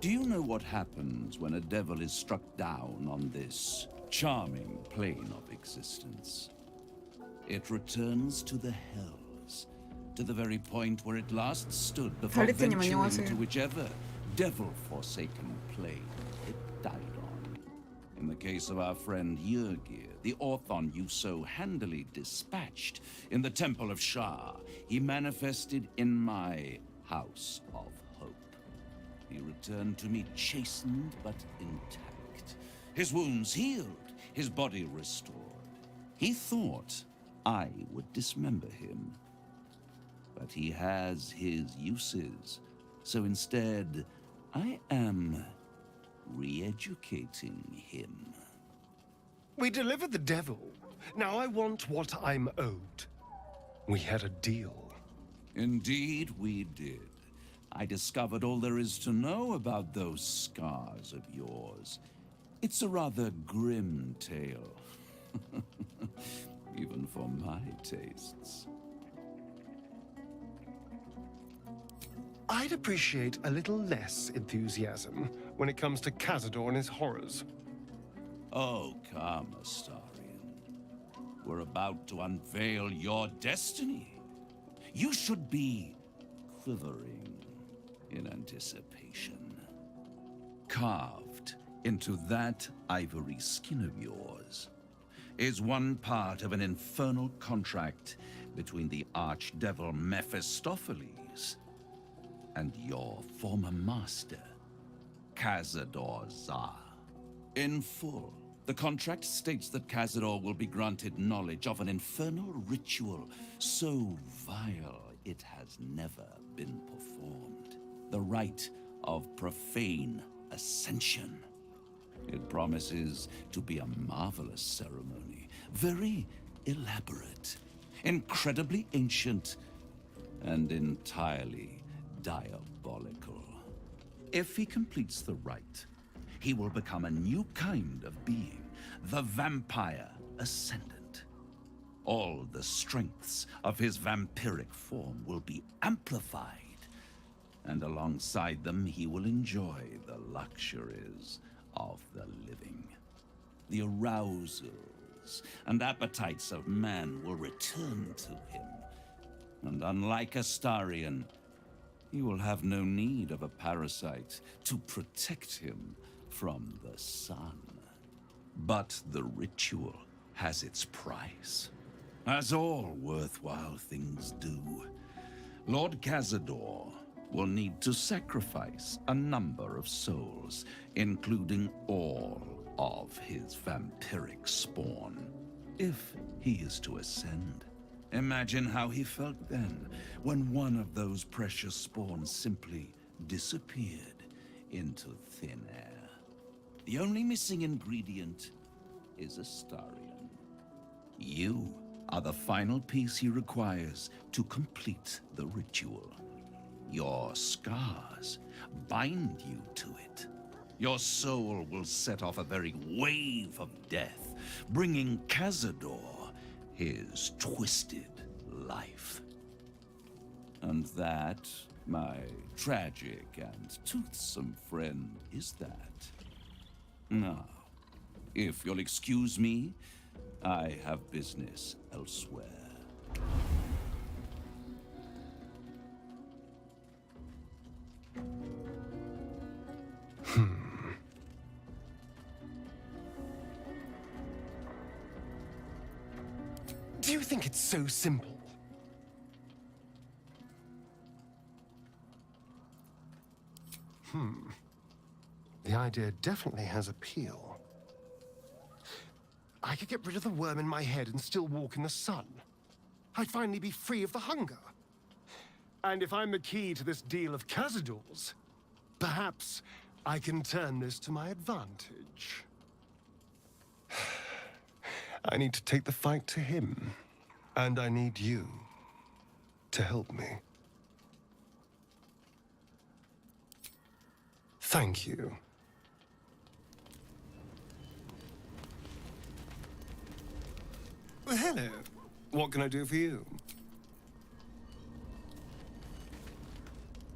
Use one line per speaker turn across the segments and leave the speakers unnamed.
Do you know what happens when a devil is struck down on this charming plane of existence? It returns to the hells, to the very point where it last stood before
달리트님
venturing
안녕하세요.
to whichever devil-forsaken plane it died on. In the case of our friend Yrgir, the Orthon you so handily dispatched in the Temple of Shah, he manifested in my House of Hope. He returned to me chastened but intact, his wounds healed, his body restored. He thought I would dismember him, but he has his uses, so instead I am re-educating him.
We delivered the devil. Now I want what I'm owed. We had a deal.
Indeed we did. I discovered all there is to know about those scars of yours. It's a rather grim tale. Even for my tastes.
I'd appreciate a little less enthusiasm when it comes to Cazador and his horrors.
Oh, come, Astarion. We're about to unveil your destiny. You should be quivering in anticipation. Carved into that ivory skin of yours is one part of an infernal contract between the archdevil Mephistopheles and your former master, Cazador Zar. In full, the contract states that Cazador will be granted knowledge of an infernal ritual so vile it has never been performed. The rite of profane ascension. It promises to be a marvelous ceremony, very elaborate, incredibly ancient, and entirely diabolical. If he completes the rite, he will become a new kind of being, the Vampire Ascendant. All the strengths of his vampiric form will be amplified, and alongside them he will enjoy the luxuries of the living. The arousals and appetites of man will return to him, and unlike Astarion, he will have no need of a parasite to protect him from the sun. But the ritual has its price, as all worthwhile things do. Lord Cazador will need to sacrifice a number of souls, including all of his vampiric spawn, if he is to ascend. Imagine how he felt then, when one of those precious spawns simply disappeared into thin air. The only missing ingredient is Astarion. You are the final piece he requires to complete the ritual. Your scars bind you to it. Your soul will set off a very wave of death, bringing Cazador his twisted life. And that, my tragic and toothsome friend, is that. Now, if you'll excuse me, I have business elsewhere.
Do you think it's so simple? The idea definitely has appeal. I could get rid of the worm in my head and still walk in the sun. I'd finally be free of the hunger. And if I'm the key to this deal of Cazador's, perhaps I can turn this to my advantage. I need to take the fight to him. And I need you to help me. Thank you. Well, hello. What can I do for you?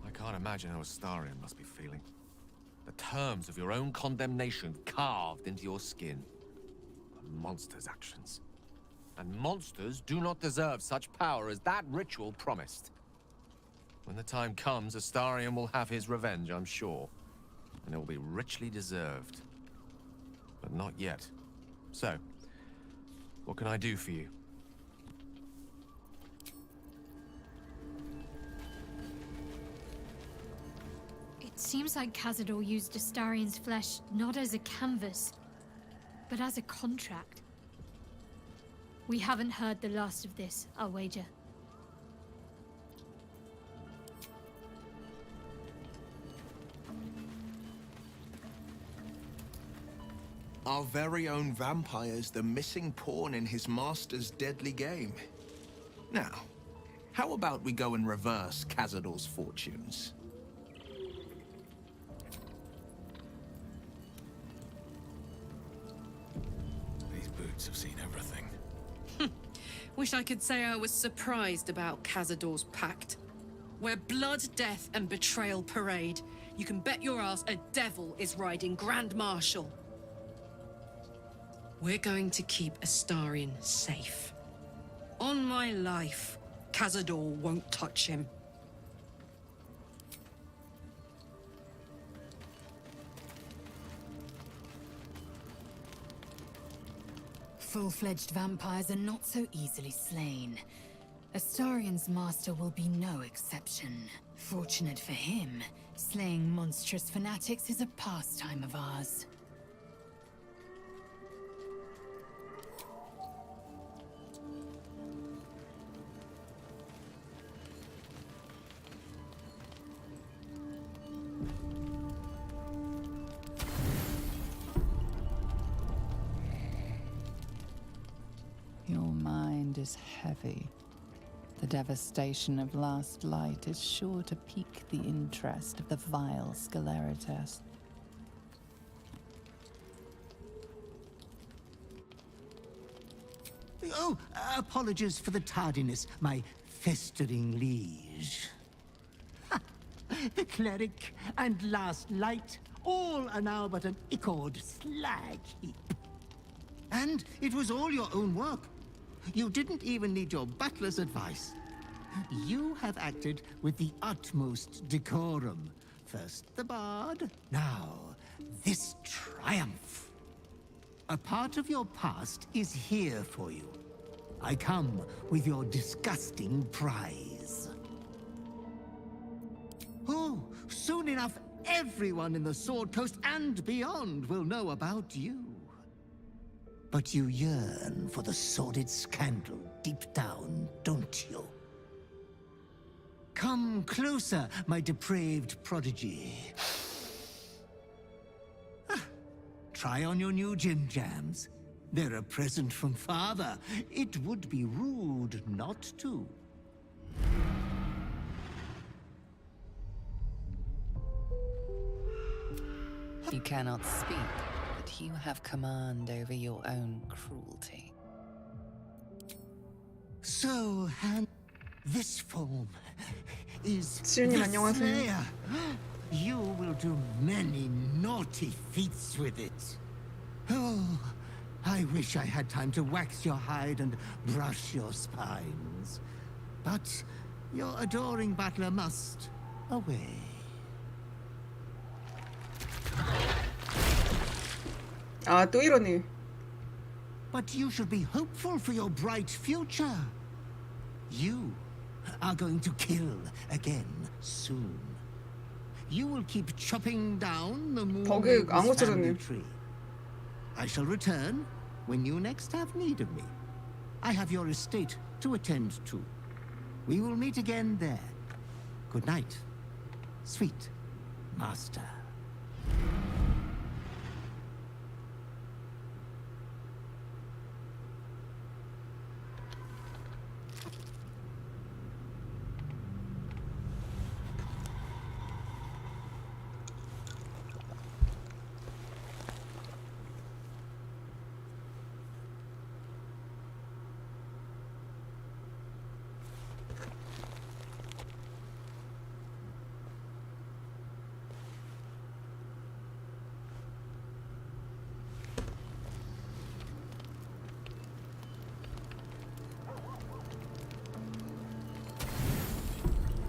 I can't imagine how Astarion must be feeling.
The terms of your own condemnation carved into your skin. A monster's actions. And monsters do not deserve such power as that ritual promised. When the time comes, Astarion will have his revenge, I'm sure. And it will be richly deserved. But not yet. So, what can I do for you?
It seems like Cazador used Astarion's flesh not as a canvas, but as a contract. We haven't heard the last of this, I'll wager.
Our very own vampire's the missing pawn in his master's deadly game. Now, how about we go and reverse Cazador's fortunes?
These boots have seen everything.
Wish I could say I was surprised about Cazador's pact. Where blood, death, and betrayal parade, you can bet your ass a devil is riding Grand Marshal. We're going to keep Astarion safe. On my life, Cazador won't touch him.
Full-fledged vampires are not so easily slain. Astarion's master will be no exception. Fortunate for him, slaying monstrous fanatics is a pastime of ours.
Your mind is heavy. The devastation of Last Light is sure to pique the interest of the vile Sceleritas.
Oh, apologies for the tardiness, my festering liege. Ha! The cleric and Last Light, all are now but an ichord slag heap. And it was all your own work. You didn't even need your butler's advice. You have acted with the utmost decorum. First the bard, now this triumph. A part of your past is here for you. I come with your disgusting prize. Oh, soon enough, everyone in the Sword Coast and beyond will know about you. But you yearn for the sordid scandal deep down, don't you? Come closer, my depraved prodigy. Try on your new gym jams. They're a present from Father. It would be rude not to.
You cannot speak, but you have command over your own cruelty.
So, this form is
지윤님
the
안녕하세요.
Slayer. You will do many naughty feats with it. Oh, I wish I had time to wax your hide and brush your spines. But your adoring butler must away.
아, 또 이러니.
But you should be hopeful for your bright future. You are going to kill again soon. You will keep chopping down the moon
버그 안
family
고쳐졌네.
tree. I shall return when you next have need of me. I have your estate to attend to. We will meet again there. Good night, sweet master.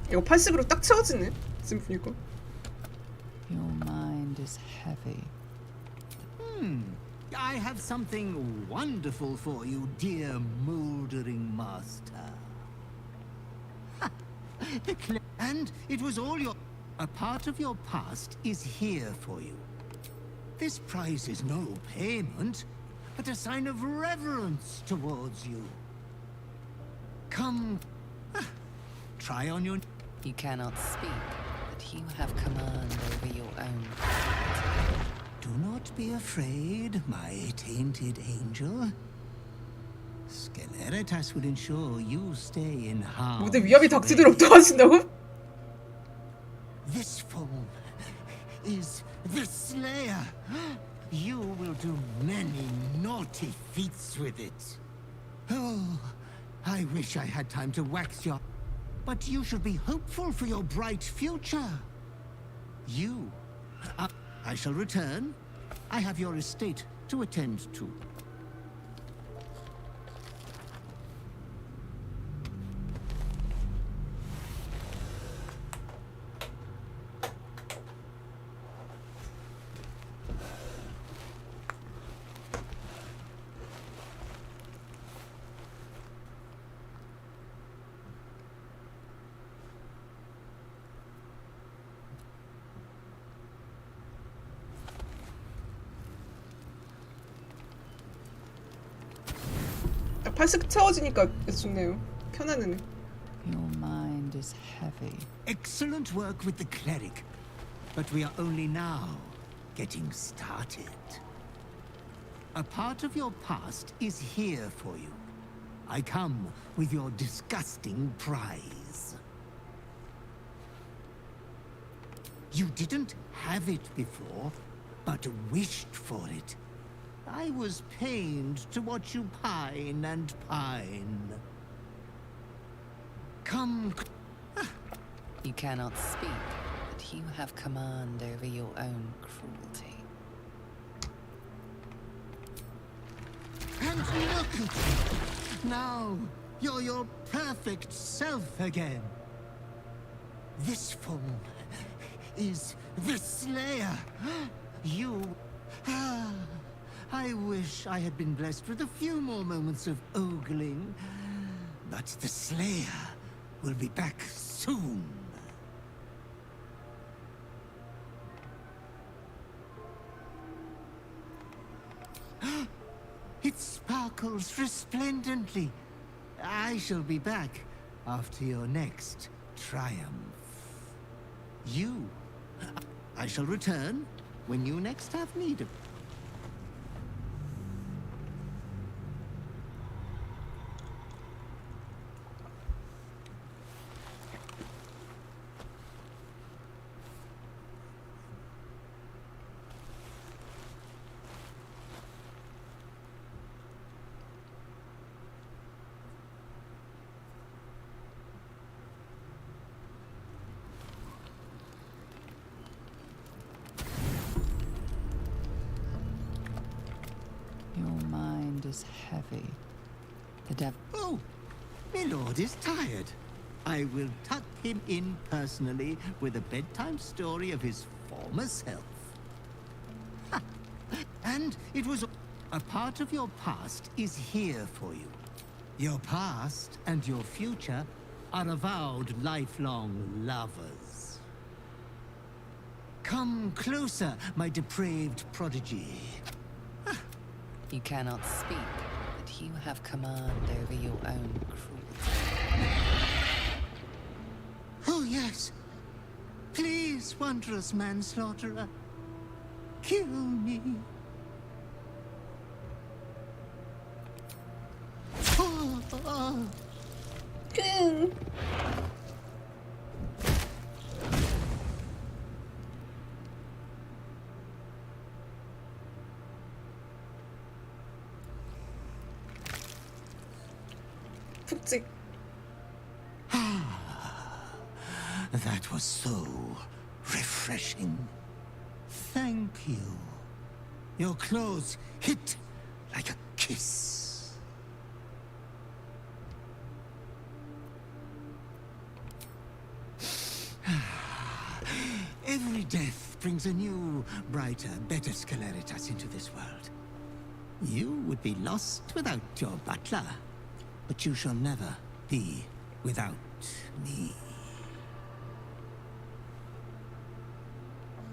이거 80으로 딱 채워지네. 지금 보니까.
Your mind is heavy.
I have something wonderful for you, dear mouldering master. And it was all your... A part of your past is here for you. This prize is no payment, but a sign of reverence towards you. Come... Try on your...
You cannot speak, but you have command over your own.
Do not be afraid, my tainted angel. Skeleritas will ensure you stay in harm's
모두 위협이 닥치도록
way.
도와준다고?
This form is the Slayer. You will do many naughty feats with it. Oh, I wish I had time to wax your... But you should be hopeful for your bright future. You... I shall return. I have your estate to attend to.
딱 80 채워지니까 좋네요. 편안하네.
Your mind is heavy.
Excellent work with the cleric. But we are only now getting started. A part of your past is here for you. I come with your disgusting prize. You didn't have it before, but wished for it. I was pained to watch you pine and pine. Come...
You cannot speak, but you have command over your own cruelty.
And look at you! Now, you're your perfect self again. This form is the Slayer. You... I wish I had been blessed with a few more moments of ogling. But the Slayer will be back soon. It sparkles resplendently. I shall be back after your next triumph. You... I shall return when you next have need of...
Your mind is heavy. The devil...
Oh, my lord is tired. I will tuck him in personally with a bedtime story of his former self. Ha! And it was... A part of your past is here for you. Your past and your future are avowed lifelong lovers. Come closer, my depraved prodigy.
You cannot speak, but you have command over your own cruelty.
Oh, yes. Please, wondrous manslaughterer. Kill me. Oh.
푹찍.
That was so refreshing. Thank you. Your claws hit like a kiss. Every death brings a new, brighter, better Sceleritas into this world. You would be lost without your butler, but you shall never be without me.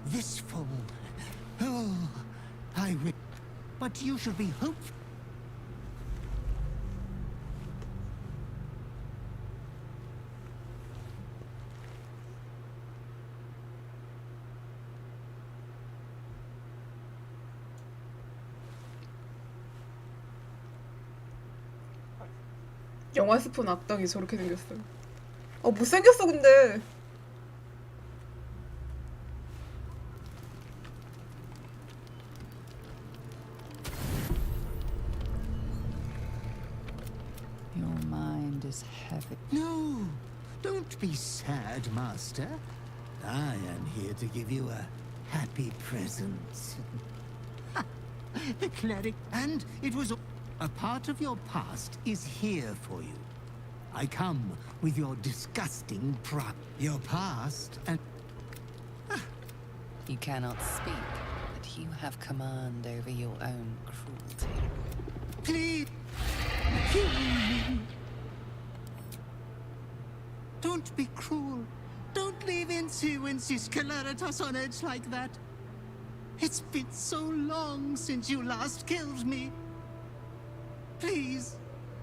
This fall, oh, I will, but you should be hopeful.
영화 스폰 악당이 저렇게 생겼어요. 못생겼어 근데.
Your mind is heavy.
No, don't be sad, Master. I am here to give you a happy present. The cleric, and it was a part of your past is here for you. I come with your disgusting pride. Your past and
You cannot speak, but you have command over your own cruelty.
please kill me. Don't be cruel. Don't leave Insu and Sceleritas on edge like that. It's been so long since you last killed me. Please,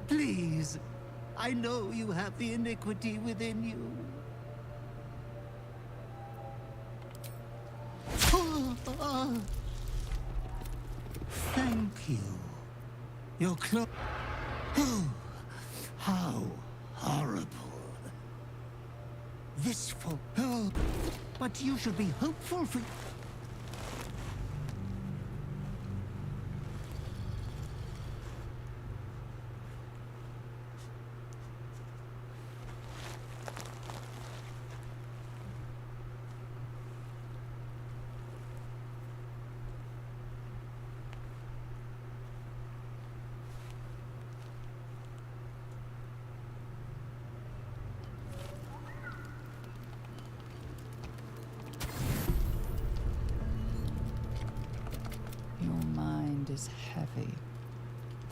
please. I know you have the iniquity within you. Thank you. Your clo- Oh, how horrible. This for- Oh, but you should be hopeful for-
Your mind is heavy.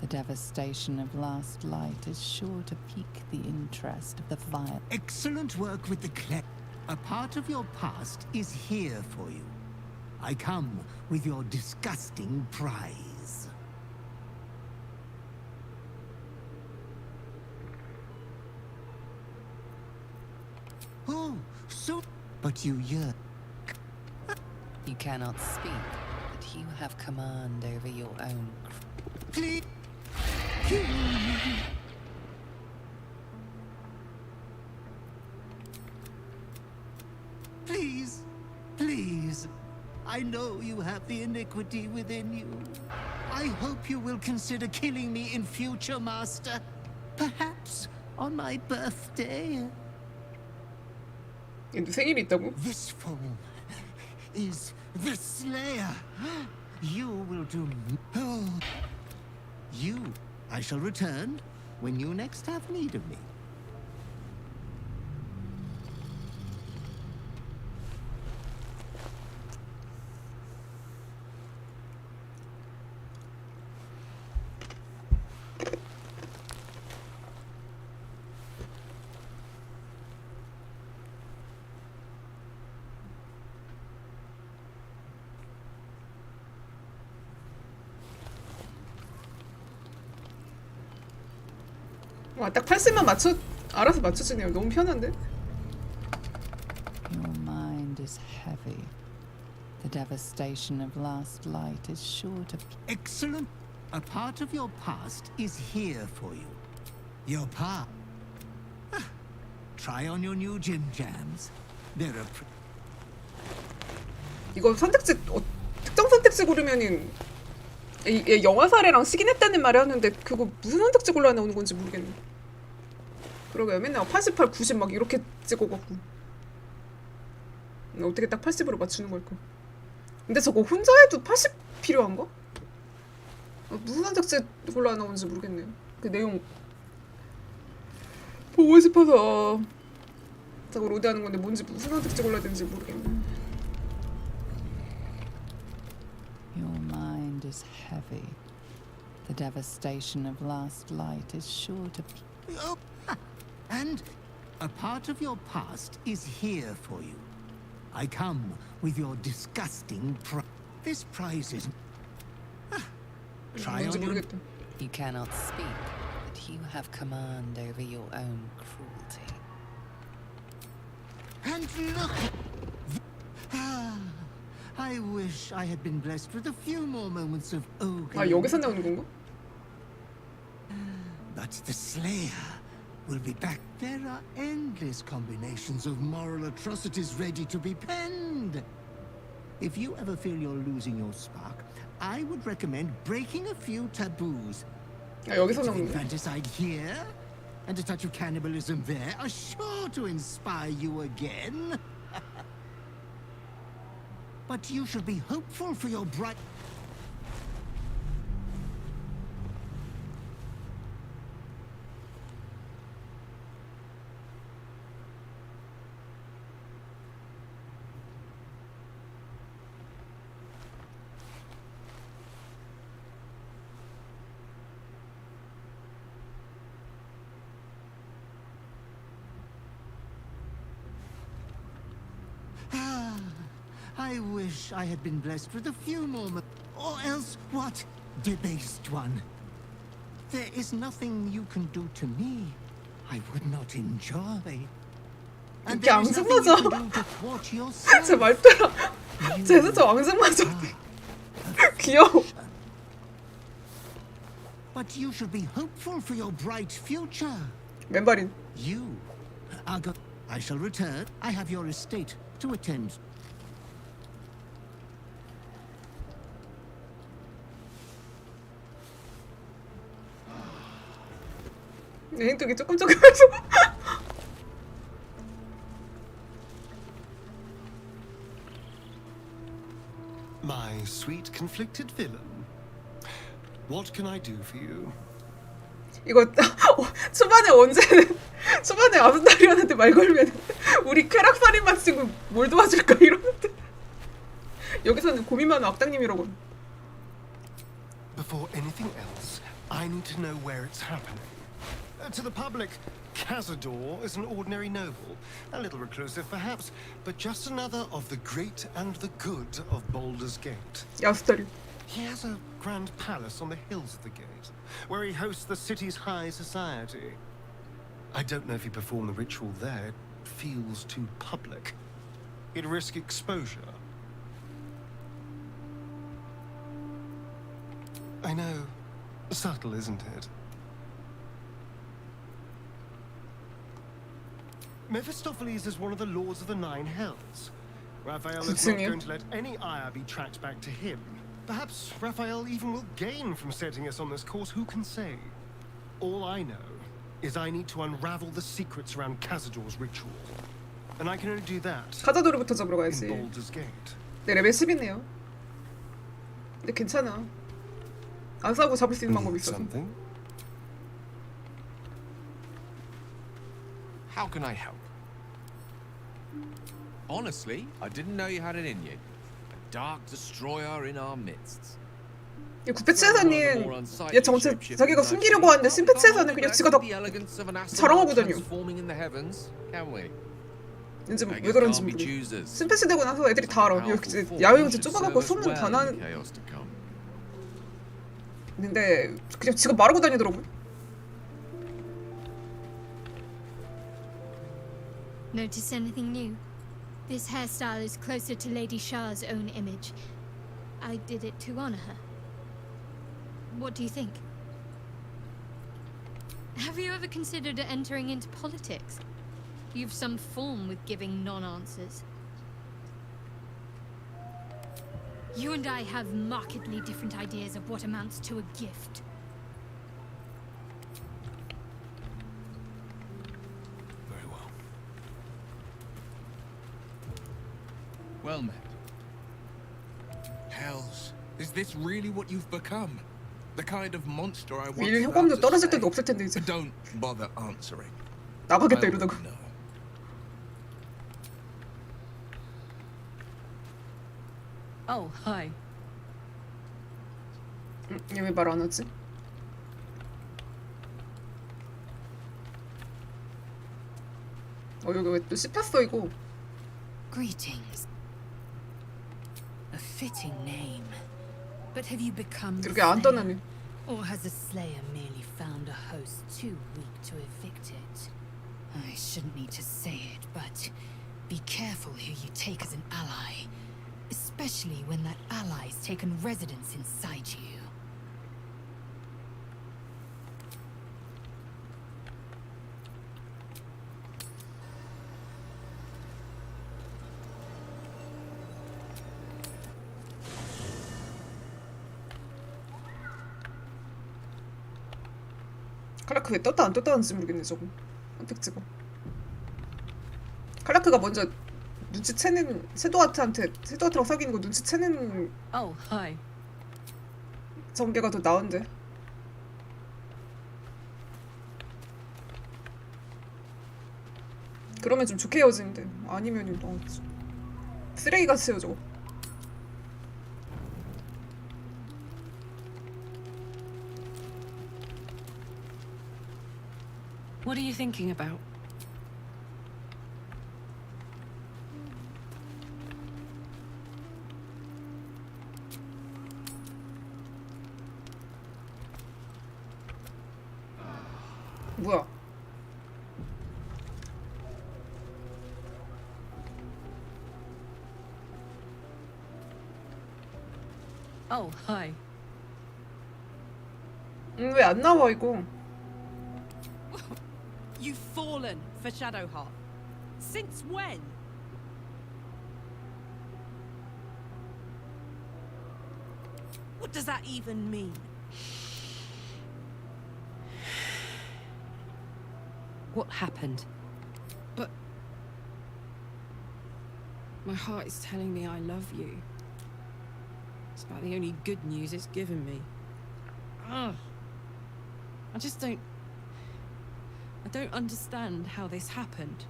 The devastation of last light is sure to pique the interest of the vile.
Excellent work with the A part of your past is here for you. I come with your disgusting prize. Oh, so... But you yearn.
You cannot speak, but you have command over your own.
Please... Kill me. Please, please. I know you have the iniquity within you. I hope you will consider killing me in future, Master. Perhaps on my birthday.
얘도 생일이 있다고?
This form is the Slayer. You will do... Oh. You. I shall return when you next have need of me.
와, 딱 80만 맞춰 알아서 맞춰지네요. 너무 편한데?
Your mind is heavy. The devastation of last light is sure to.
Excellent. A part of your past is here for you. Your past. Try on your new gym jams. They're a.
이거 선택지 특정 선택지 고르면은 영화 사례랑 시긴 했다는 말을 하는데 그거 무슨 선택지 골라 나오는 건지 모르겠네. 그러게요. 맨날 88, 90 막 이렇게 찍어갖고 어떻게 딱 80으로 맞추는 걸까? 근데 저거 혼자 해도 80 필요한가? 무슨 선택지 골라 나오는지 모르겠네요. 그 내용 보고 싶어서 저거 로드하는 건데 뭔지 무슨 선택지 골라야 되는지 모르겠네.
is heavy. The devastation of last light is sure to
Oh, and a part of your past is here for you. I come with your disgusting This prize is... Try
뭔지
on your...
모르겠다.
You cannot speak, but you have command over your own cruelty.
And look! I wish I had been blessed with a few more moments of ogre.
아 여기서 나오는 건가?
But the Slayer will be back. There are endless combinations of moral atrocities ready to be penned. If you ever feel you're losing your spark, I would recommend breaking a few taboos.
아 여기서
Bits of
나오는 거?
infanticide here, and a touch of cannibalism there are sure to inspire you again. But you should be hopeful for your bright... I wish I had been blessed with a few moments. Or else, what? Debased one. There is nothing you can do to me I would not enjoy. And
이게
there is nothing you
앙증맞아.
can do to thwart yourself.
제 말대로 제 진짜 앙증맞아. 귀여워.
But you should be hopeful for your bright future.
맨발인.
You are go... I shall return. I have your estate to attend.
내 행동이 조금해서.
My sweet conflicted villain. What can I do for you?
이거 초반에 언제는 초반에 아스타리언한테 말 걸면 우리 쾌락살인만 쓰고 뭘 도와줄까 이러는데 여기서는 고민 많은 악당님이라고.
Before anything else, I need to know where it's happening. To the public, Cazador is an ordinary noble, a little reclusive perhaps, but just another of the great and the good of Baldur's Gate.
아스타리.
He has a grand palace on the hills of the gate, where he hosts the city's high society. I don't know if he performed the ritual there. It feels too public. He'd risk exposure. I know. Subtle, isn't it? Mephistopheles is one of the lords of the Nine Hells. Raphael is not going to let any ire be tracked back to him. Perhaps Raphael even will gain from setting us on this course, who can say? All I know is I need to unravel the secrets around Cazador's ritual. And I can only do that
카자도르부터 잡으러
in
가야지.
Baldur's Gate.
내 레벨 10이네요. 근데 괜찮아. 안 싸우고 잡을 수 있는 방법이 있어서.
Something?
How can I help? Honestly, I didn't know you had it in you. A dark destroyer in our midst.
이 구패치에서는 얘 정체 자기가 숨기려고 하는데 심패치에서는 그냥 지가 다 자랑하고 다녀. 왠지 왜 그런지 모르겠어. 심패치 되고 나서 애들이 다 알아. 역시 야외 영재 좁아갖고 소문 다 나는. 근데 그냥 지가 말하고 다니더라고.
Notice anything new? This hairstyle is closer to Lady Shah's own image. I did it to honor her. What do you think? Have you ever considered entering into politics? You've some form with giving non-answers. You and I have markedly different ideas of what amounts to a gift.
Very well.
Well met. Hells, is this really what you've become? The kind of monster I once
일
loved
효과음도
to
떨어질
slay?
때도 없을 텐데 이제.
Don't bother answering.
나가겠다
I
이러다가.
wouldn't know.
Oh, hi.
얘 왜 말 안 하지? 여기 왜 또 씹혔어 이거?
Greetings. A fitting name. But have you become the
이렇게 안
slayer?
떠나네.
Or has the slayer merely found a host too weak to evict it? I shouldn't need to say it, but be careful who you take as an ally. Especially when that ally's taken residence inside you.
칼라크 왜 떴다 안 떴다는지 모르겠네 저거. 선택지가. 칼라크가 먼저 눈치채는 세도아트랑 사귀는 거 눈치채는
Oh, hi.
전개가 더 나은데. 그러면 좀 좋게 헤어지는데 아니면은 쓰레기같이 헤어져.
What are you thinking about?
뭐야?
Oh, hi.
왜 안 나와 이거?
You've fallen for Shadowheart. Since when? What does that even mean?
What happened? But my heart is telling me I love you. It's about the only good news it's given me. Ugh. I don't understand how this happened.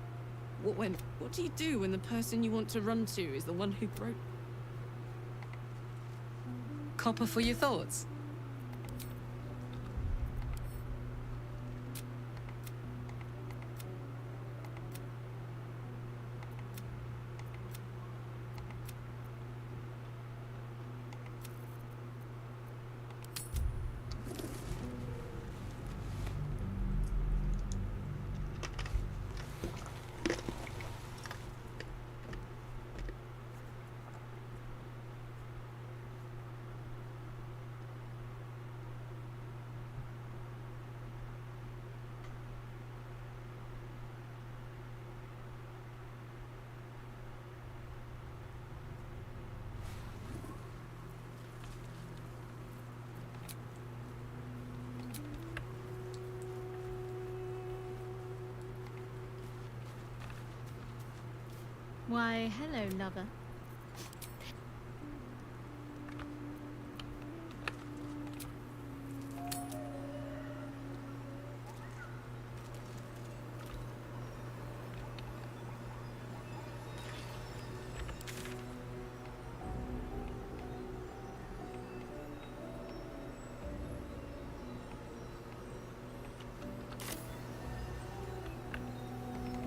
What do you do when the person you want to run to is the one who broke? Copper for your thoughts?
Why, hello, lover.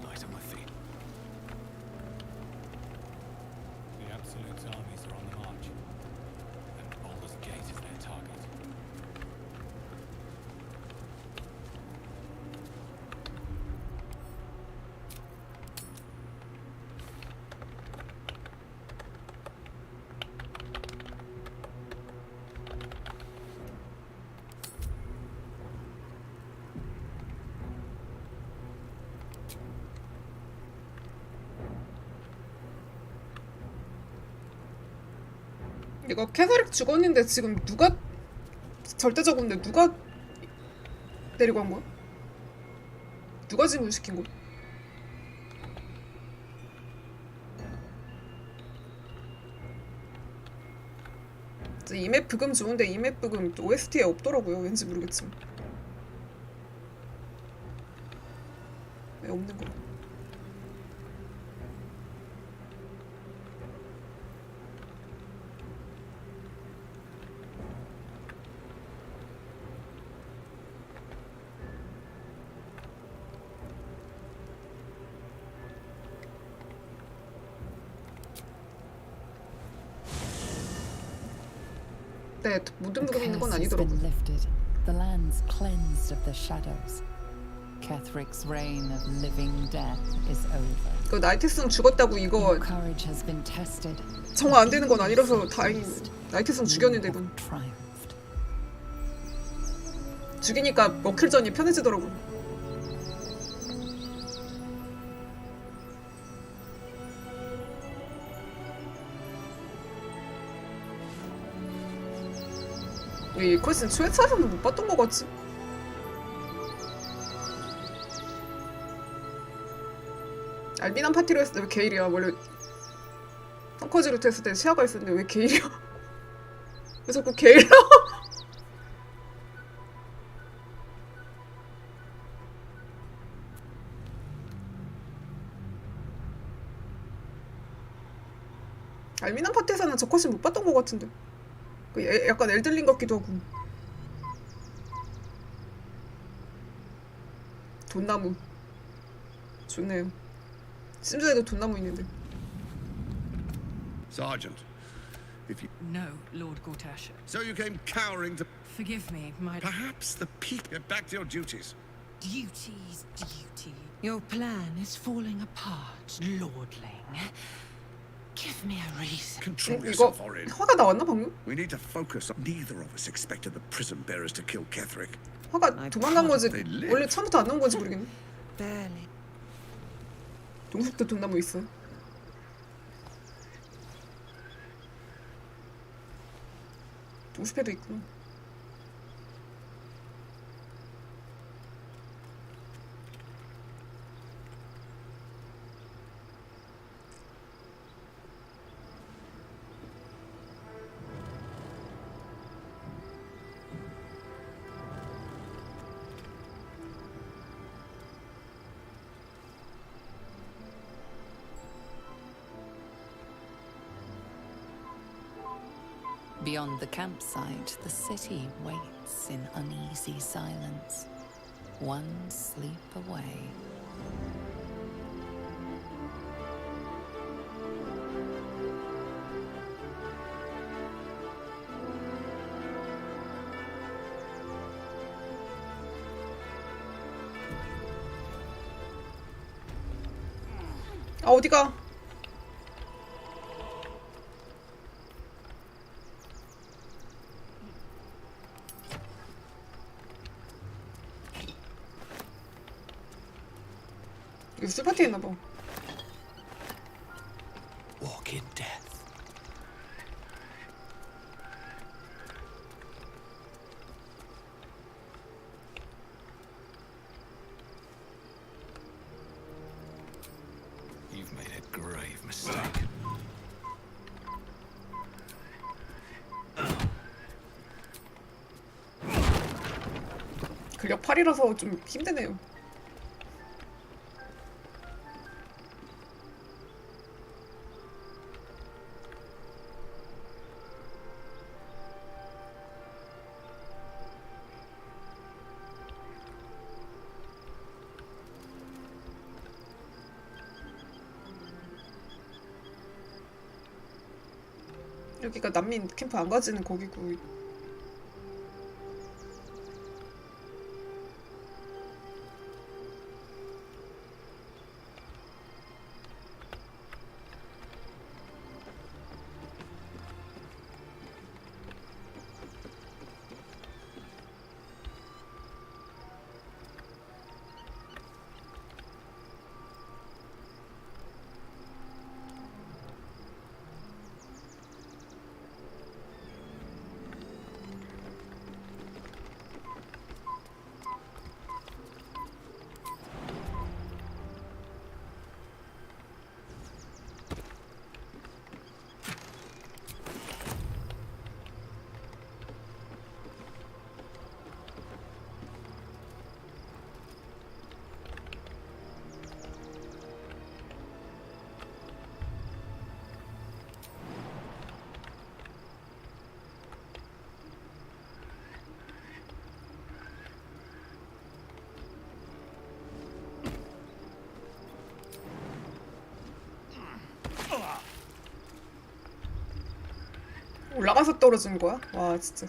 Light on my feet. The Absolute's armies are on the march, and Baldur's Gate is their target.
이거 캐서릭 죽었는데 지금 누가 절대적인데 누가 데리고 간 거야? 누가 지문시킨 거야? 이맵 브금 좋은데 이맵 브금 OST에 없더라고요. 왠지 모르겠지만 왜 없는 거야? 네, 모든
The
부금 있는 건
curse has
아니더라고.
been lifted. The land's cleansed of the shadows. Ketherick's reign of living death is over.
그 나이트승 죽었다고 이거
Your courage has been tested.
정화 안 되는 건 아니라서 다행이네. 나이트승 죽였는데도
Triumphed.
죽이니까 먹힐전이 편해지더라고. 이 퀘스트는 초회차에서는 못 봤던 것 같지? 알비난 파티로 했을 때 왜 게일이야? 원래 펑커즈루트 했을 때 시야가 있었는데 왜 게일이야? 왜 자꾸 게일이야? 알미난 파티에서는 저 컷을 못 봤던 것 같은데 약간 엘들링 같기도 하고. 돈나무 좋네요. 심즈에도 돈나무 있는데.
Sergeant, if you...
No, Lord Gortash.
So you came cowering to...
Forgive me, my...
Perhaps the peak... Get back to your duties.
Duties, duty. Your plan is falling apart, lordling. Give me a reason.
Control
이거
yourself, Orin.
화가 나왔나 방금?
We need to focus. Neither of us expected the prison bearers to kill Ketherick.
화가 도망간 건지 원래 처음부터 안 나온 건지 모르겠네.
Barely.
동숲도 돈나무 있어. 동숲에도 있구나.
Beyond the campsite, the city waits in uneasy silence, one sleep away.
아 어디가? 이거 술파티에 있나봐.
Walk in death.
You've made a grave mistake.
근력 8이라서 좀 힘드네요. 여기가 난민 캠프 안 가지는 거기고. 올라가서 떨어지는 거야? 와 진짜.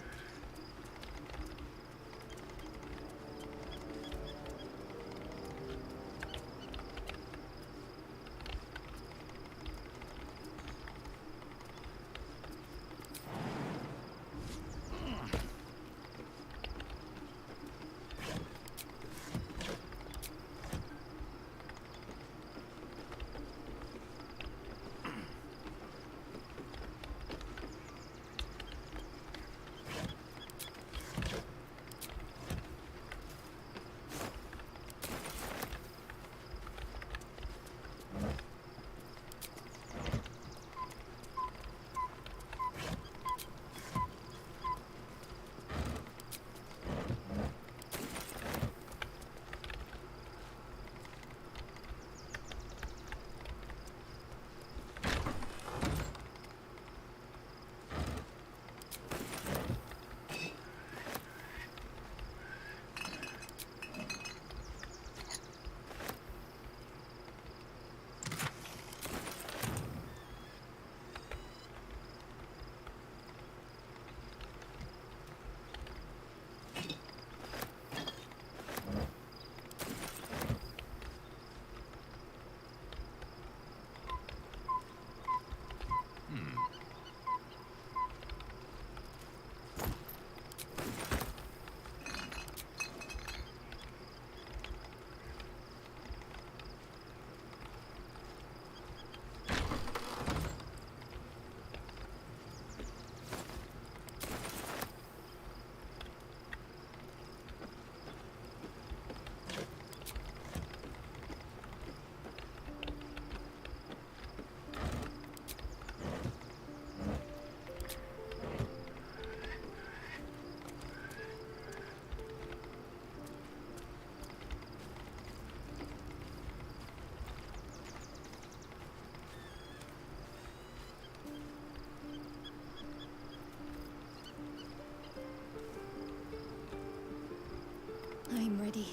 I'm ready.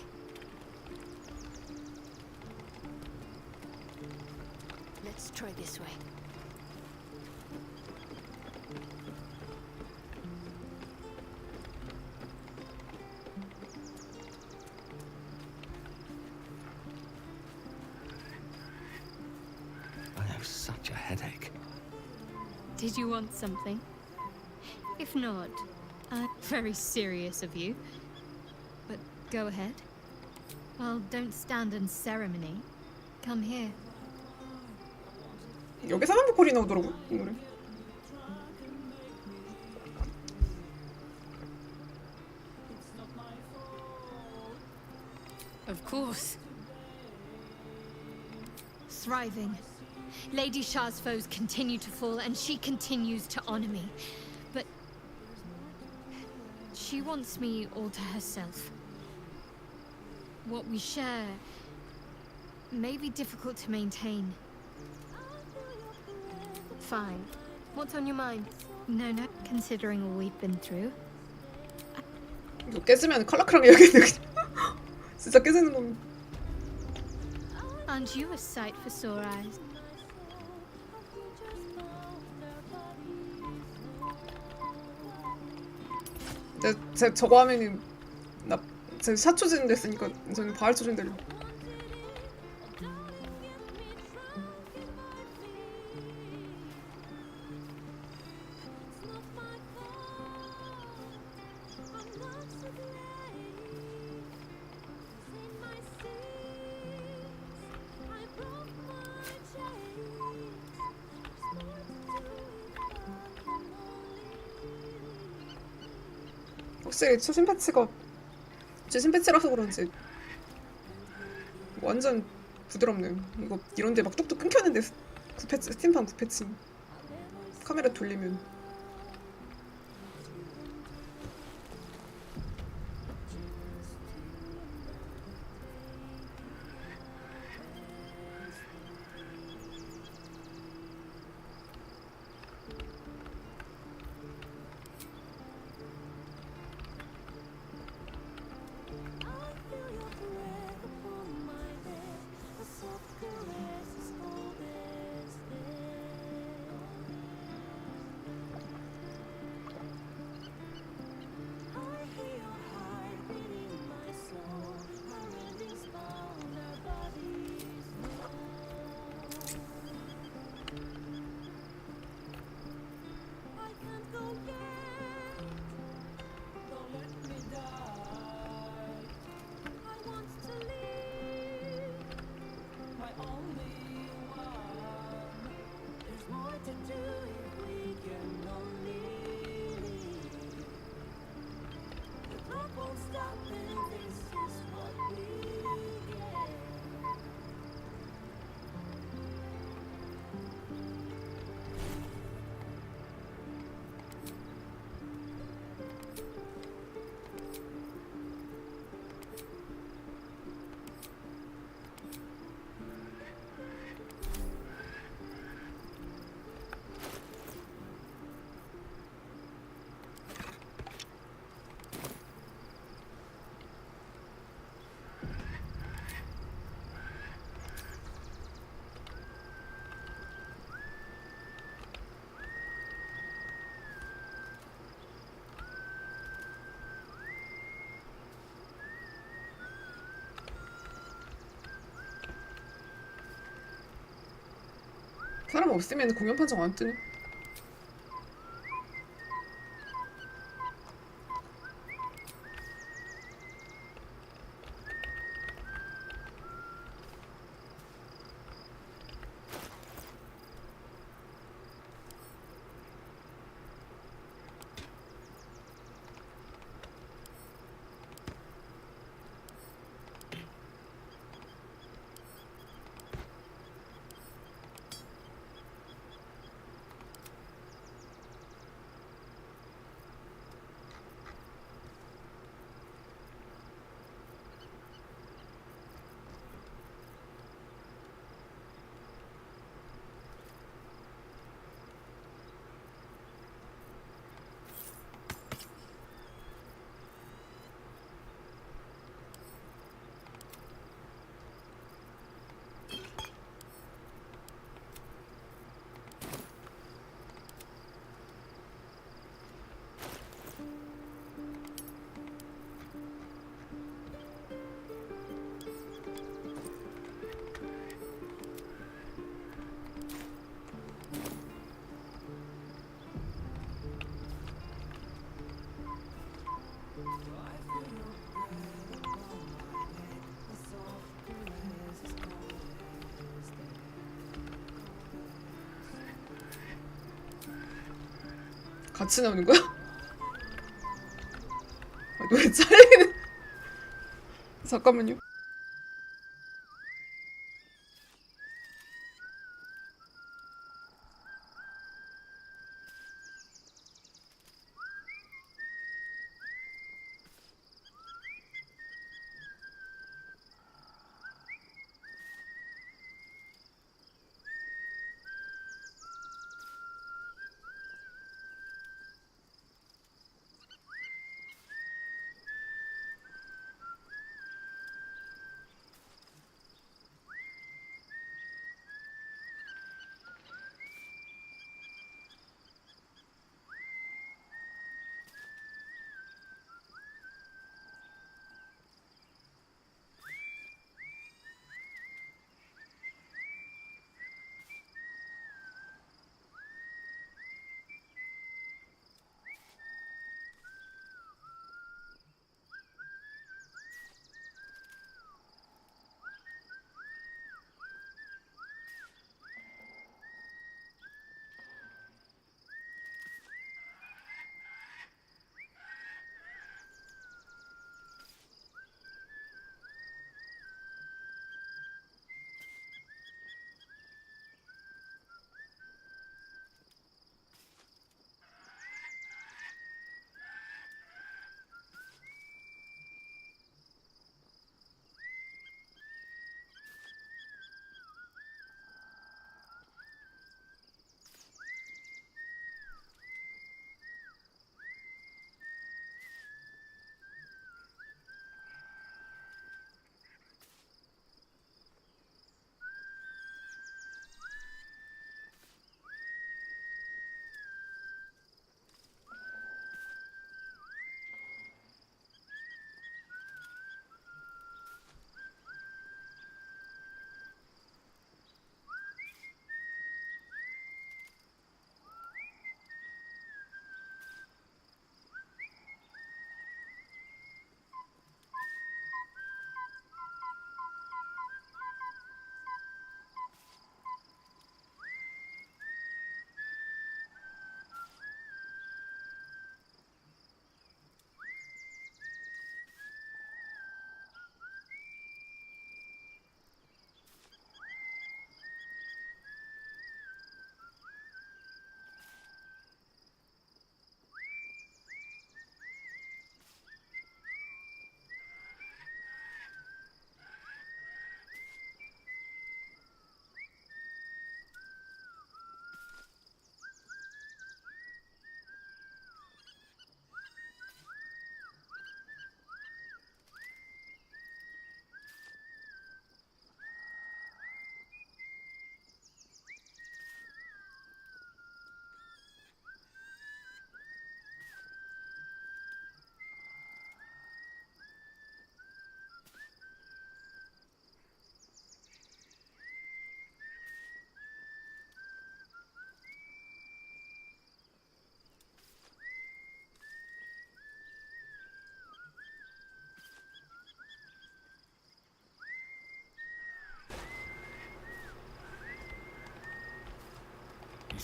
Let's try this way.
I have such a headache.
Did you want something? If not, very serious of you. But go ahead. Well, don't stand in ceremony. Come here.
여기 사람 보컬이 나오더라고 이 노래.
Of course. Thriving. Lady Shah's foes continue to fall, and she continues to honor me. But she wants me all to herself. What we share may be difficult to maintain. Fine. What's on your mind? No, considering all we've been through.
이거 깨지면 칼라크랑 해야겠네. 진짜 깨지는 거면.
Aren't you a sight for sore eyes?
제 저거 하면은 제 샷초진 됐으니까 저는 바알초진 되려. 확실히 최신 패치라서 그런지 완전 부드럽네요. 이거 이런데 막 뚝뚝 끊겼는데 스팀판 9패치 카메라 돌리면 사람 없으면 공연 판정 안 뜨네. 같이 나오는 거야? 아, 노래 잘리는. 잠깐만요.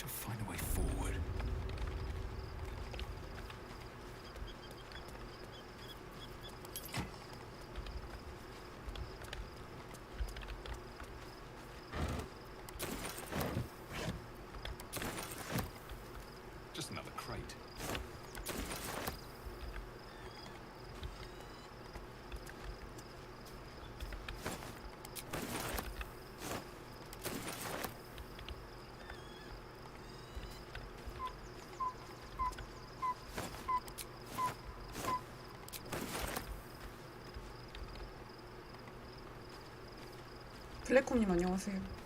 shall find a way forward. Just another crate.
블랙홈님 안녕하세요.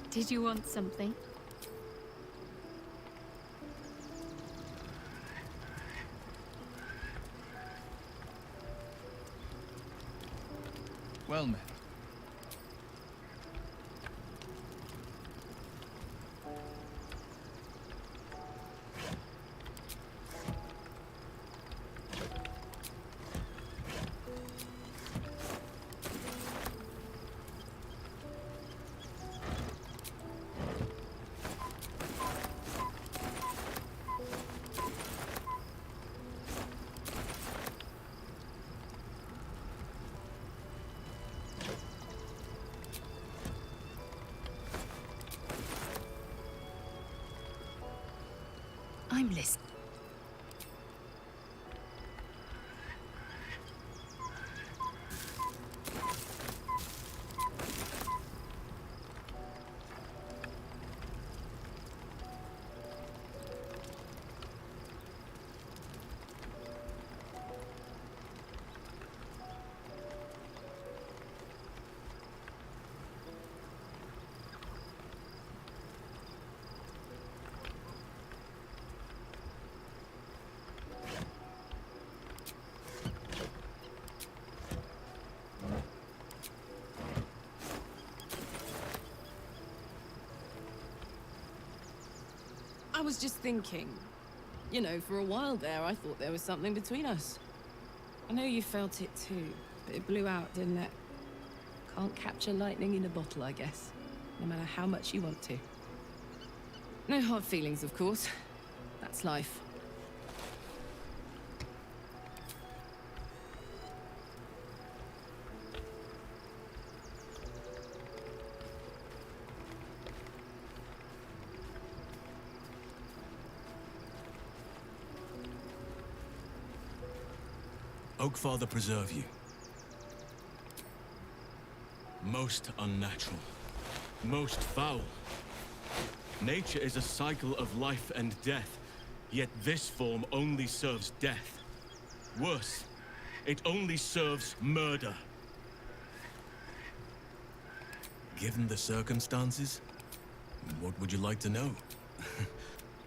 Did you want something?
Well met.
I'm listening.
I was just thinking, you know, for a while there, I thought there was something between us. I know you felt it too, but it blew out, didn't it? Can't capture lightning in a bottle, I guess, no matter how much you want to. No hard feelings, of course. That's life.
Oakfather preserve you. Most unnatural. Most foul. Nature is a cycle of life and death, yet this form only serves death. Worse, it only serves murder. Given the circumstances, what would you like to know?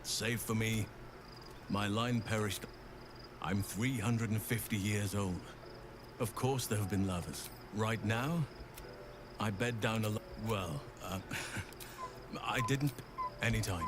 Save for me, my line perished. I'm 350 years old. Of course there have been lovers. Right now, I bed down well, I didn't anytime.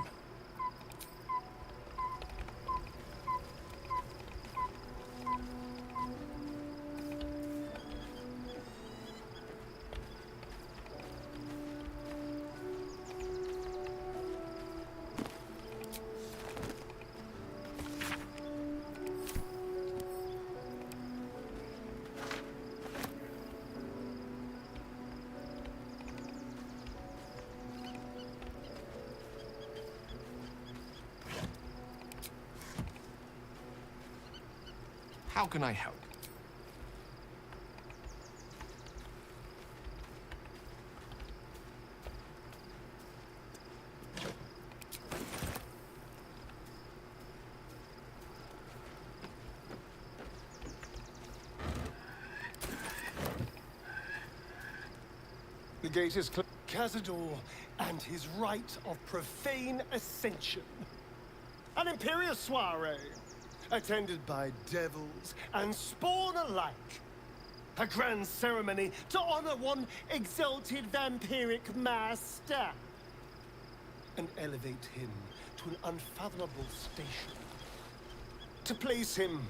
How can I help?
The gate is closed. Cazador and his rite of profane ascension. An imperial soiree, attended by devils and spawn alike. A grand ceremony to honor one exalted vampiric master. And elevate him to an unfathomable station. To place him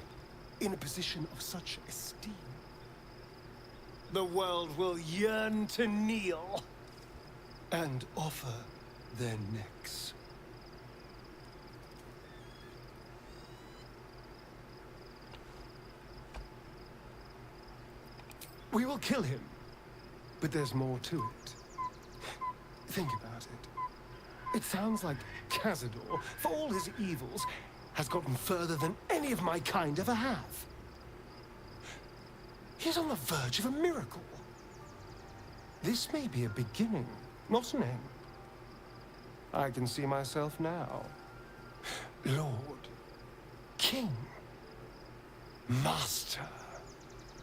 in a position of such esteem. The world will yearn to kneel and offer their necks. We will kill him, but there's more to it. Think about it. It sounds like Cazador, for all his evils, has gotten further than any of my kind ever have. He's on the verge of a miracle. This may be a beginning, not an end. I can see myself now. Lord, King, Master.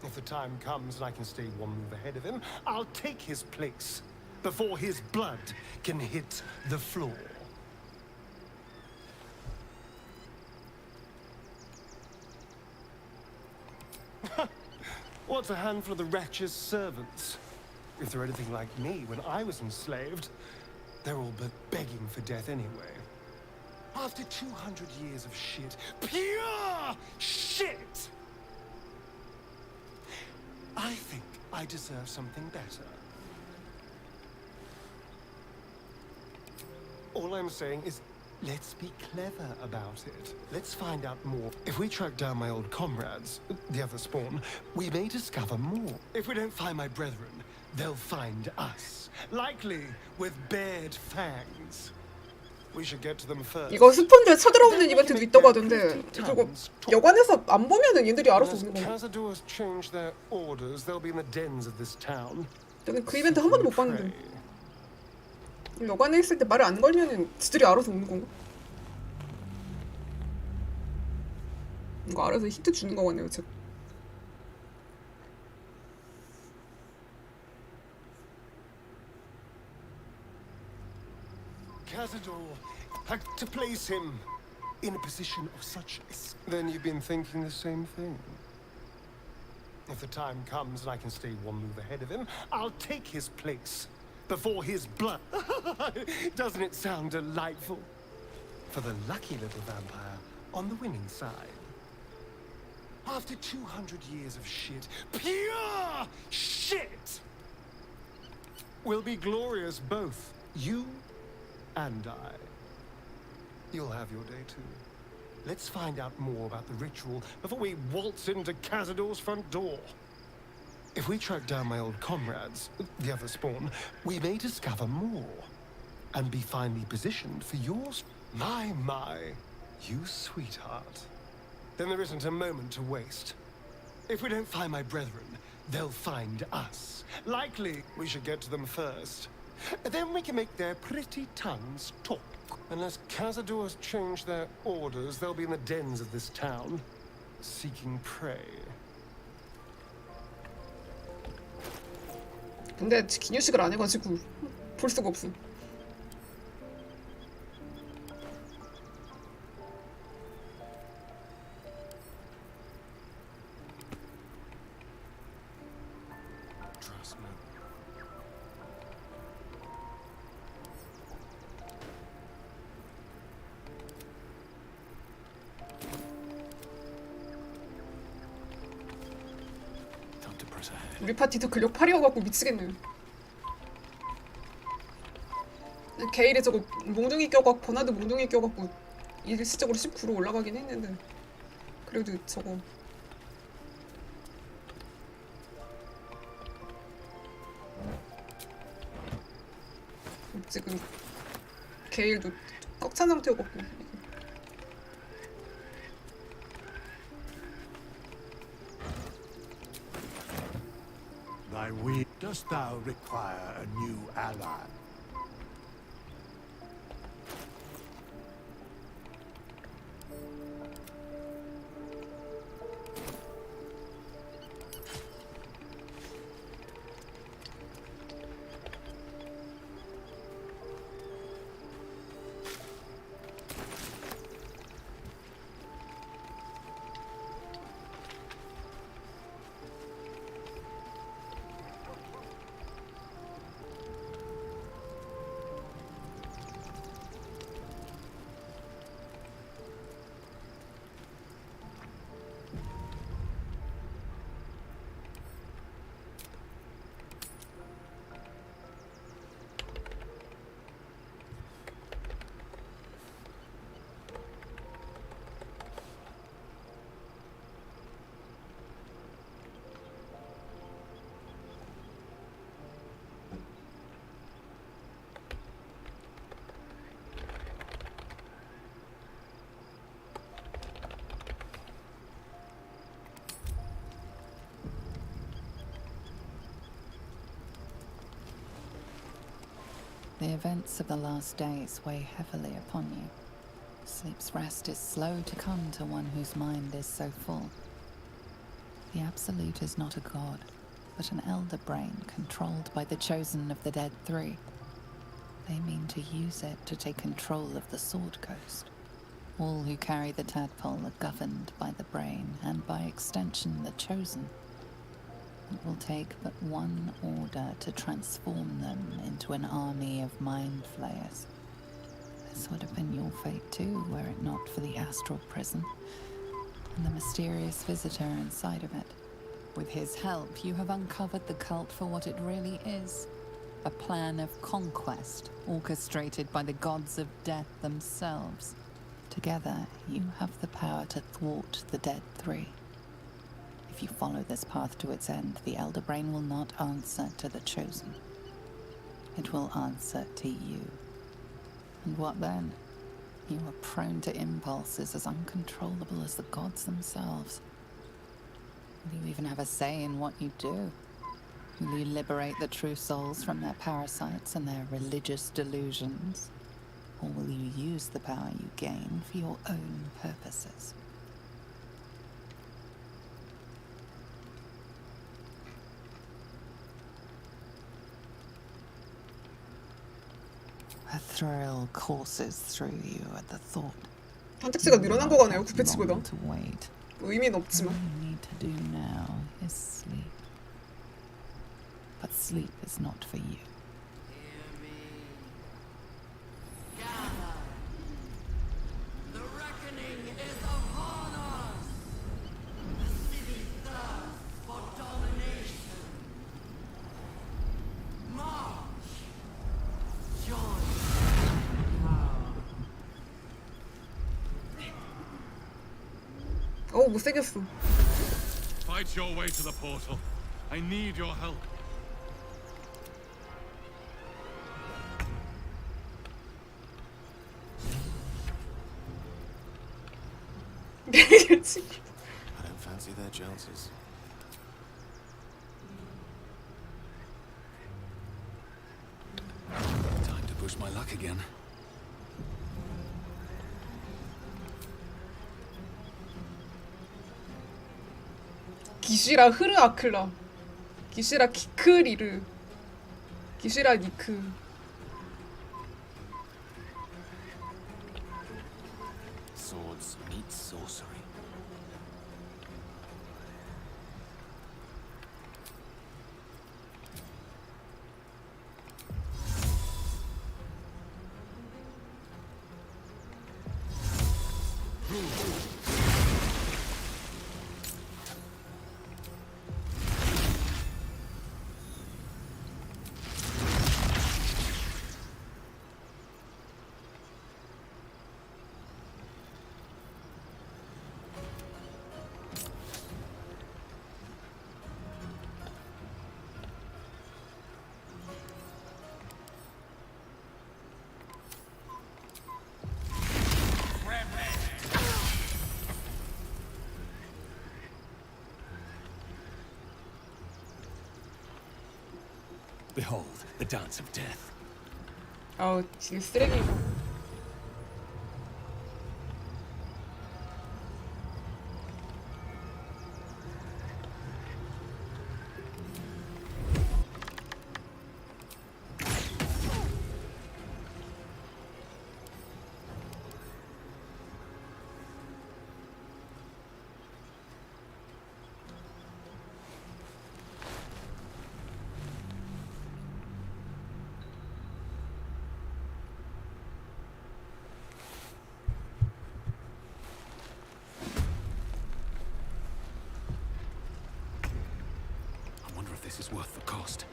If the time comes and I can stay one move ahead of him, I'll take his place before his blood can hit the floor. What's a handful of the wretch's servants? If they're anything like me when I was enslaved, they're all but begging for death anyway. After 200 years of shit, pure shit! I think I deserve something better. All I'm saying is, let's be clever about it. Let's find out more. If we track down my old comrades, the other spawn, we may discover more. If we don't find my brethren, they'll find us. Likely with bared fangs. We should get to them first.
이거 스폰지에 쳐들어오는 이벤트도 있다고 하던데 저거 여관에서 안 보면은 얘들이 알아서 오는 건가?
Cazadors change their orders. They'll be in the dens of this town.
저는 그 이벤트 한 번도 못 봤는데. 여관에 있을 때 말을 안 걸면은 지들이 알아서 오는 건가? 이거 알아서 힌트 주는 거 같네요, 즉.
Cazador, to place him in a position of such. Then you've been thinking the same thing. If the time comes and I can stay one move ahead of him, I'll take his place before his blood. Doesn't it sound delightful? For the lucky little vampire on the winning side. After 200 years of shit, pure shit, we'll be glorious, both you and I. You'll have your day too. Let's find out more about the ritual before we waltz into Cazador's front door. If we track down my old comrades, the other spawn, we may discover more and be finely positioned for yours. My, you sweetheart. Then there isn't a moment to waste. If we don't find my brethren, they'll find us. Likely we should get to them first. Then we can make their pretty tongues talk. Unless Cazadors change their orders, they'll be in the dens of this town, seeking prey.
근데 기념식을 안 해가지고 볼 수가 없어. 우리 파티도 근력 8이어갖고 미치겠네요. 게일에 저거 몽둥이 껴갖고 버나드 몽둥이 껴갖고 일시적으로 19로 올라가긴 했는데 그래도 저거 지금 게일도 꽉 찬 상태여갖고
my will. Dost thou require a new ally?
The events of the last days weigh heavily upon you. Sleep's rest is slow to come to one whose mind is so full. The Absolute is not a god, but an elder brain controlled by the chosen of the Dead Three. They mean to use it to take control of the Sword Coast. All who carry the tadpole are governed by the brain, and by extension the chosen. It will take but one order to transform them into an army of mind flayers. This would have been your fate too, were it not for the astral prison and the mysterious visitor inside of it. With his help, you have uncovered the cult for what it really is. A plan of conquest, orchestrated by the gods of death themselves. Together, you have the power to thwart the Dead Three. If you follow this path to its end, the Elder Brain will not answer to the Chosen. It will answer to you. And what then? You are prone to impulses as uncontrollable as the gods themselves. Will you even have a say in what you do? Will you liberate the true souls from their parasites and their religious delusions? Or will you use the power you gain for your own purposes? A thrill courses through you at the thought.
선택지가 늘어난 거 같네요. 9패치보다.
To wait.
의미는 없지만.
All you need to do now is sleep. But sleep is not for you.
못생겼어.
Fight your way to the portal. I need your help.
I don't fancy their chances.
Time to push my luck again.
기시라 흐르아클라, 기시라 키크리르, 기시라 니크.
Swords meet sorcery.
Behold, the dance of death.
아우, 지금 쓰레기.
This is worth the cost.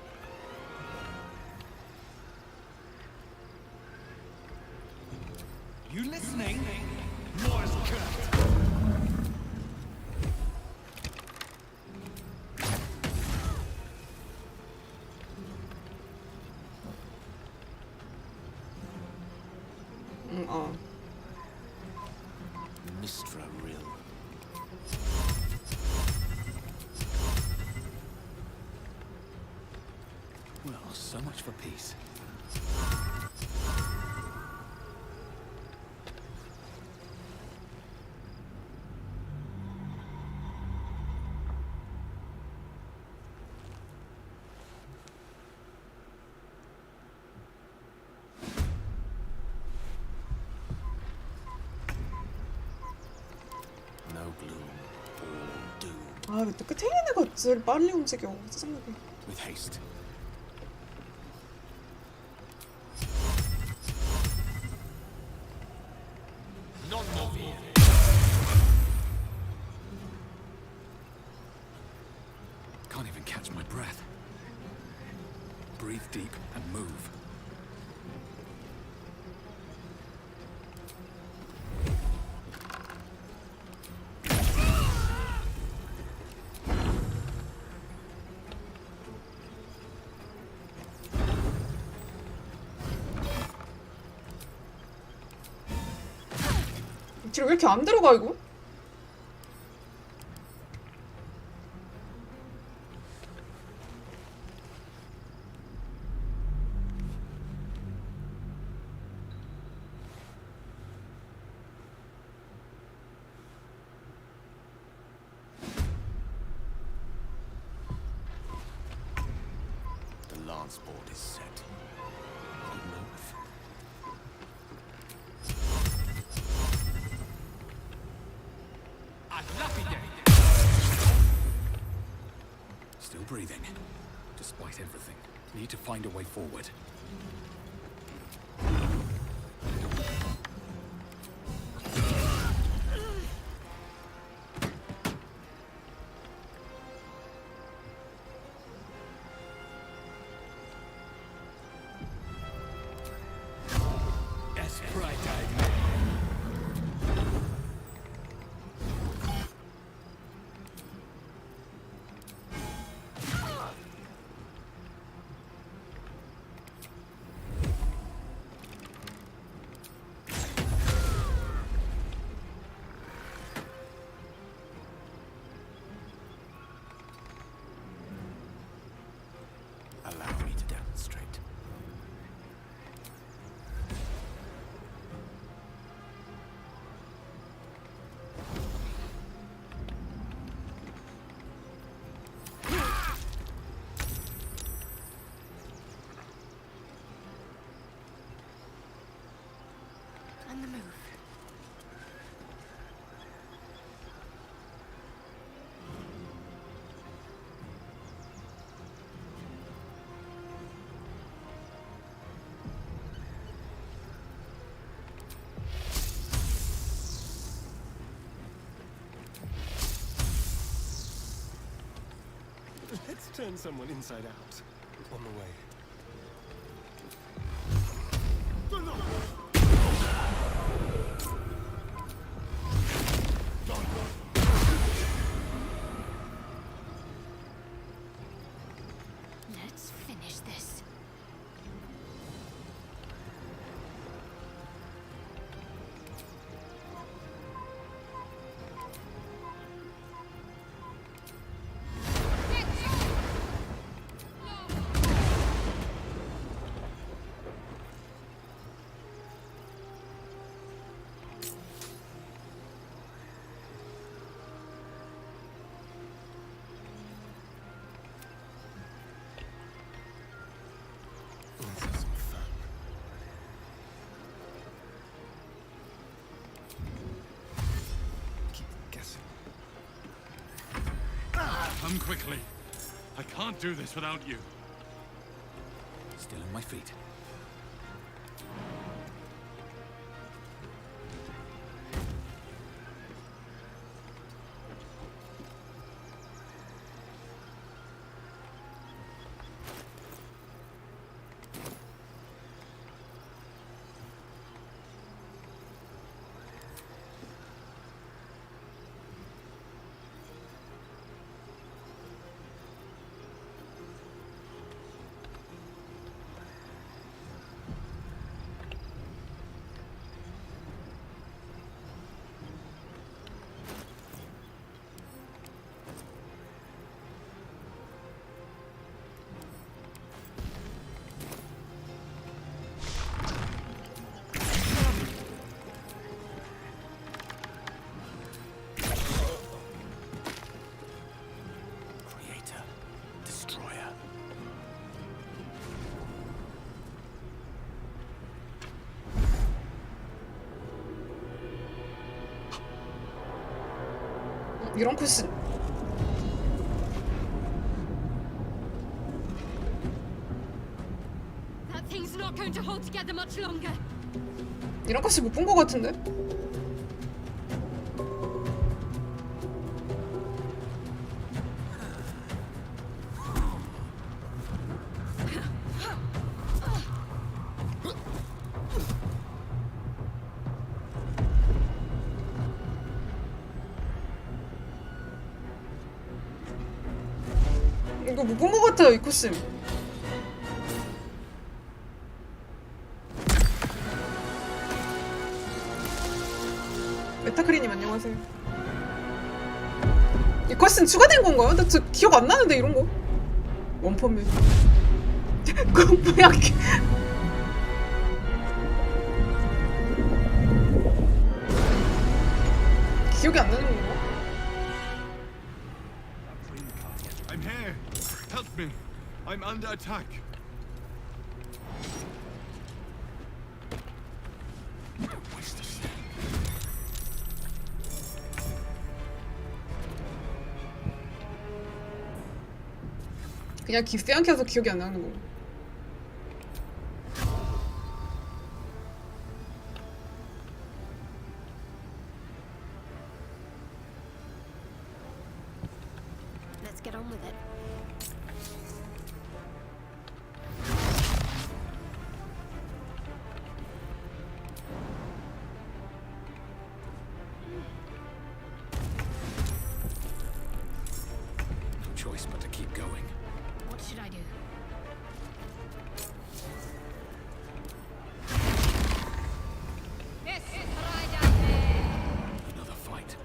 You listening? Noise cut.
Mistra Rill.
Well, so much for peace.
No gloom, all doom.
아, 왜 또 끝에 있는 것들 빨리 움직여. 짜증나게.
With haste.
Can't even catch my breath. Breathe deep and move.
뒤로 왜 이렇게 안 들어가 이거?
The lance board is set. We move.
Still breathing. Despite everything, need to find a way forward.
Allow me to demonstrate.
On the move.
Let's turn someone inside out. On the way.
Let's finish this.
Come quickly. I can't do this without you.
Still on my feet.
이런 컷은
That thing's not going to hold together much longer.
이런 컷을 못 본 것 같은데? 이거 못 본 것 같아요, 이 코스. 메타크리님 안녕하세요. 이 코스는 추가된 건가요? 나 저 기억 안 나는데 이런 거. 원펀맨. 그 뭐야? 기억이 안 나는 건가?
I'm here. Help me. I'm under attack.
그냥 깊이 않게 해서 기억이 안 나는 거.
Let's get on with it.
No choice but to keep going.
What should I do?
Another fight.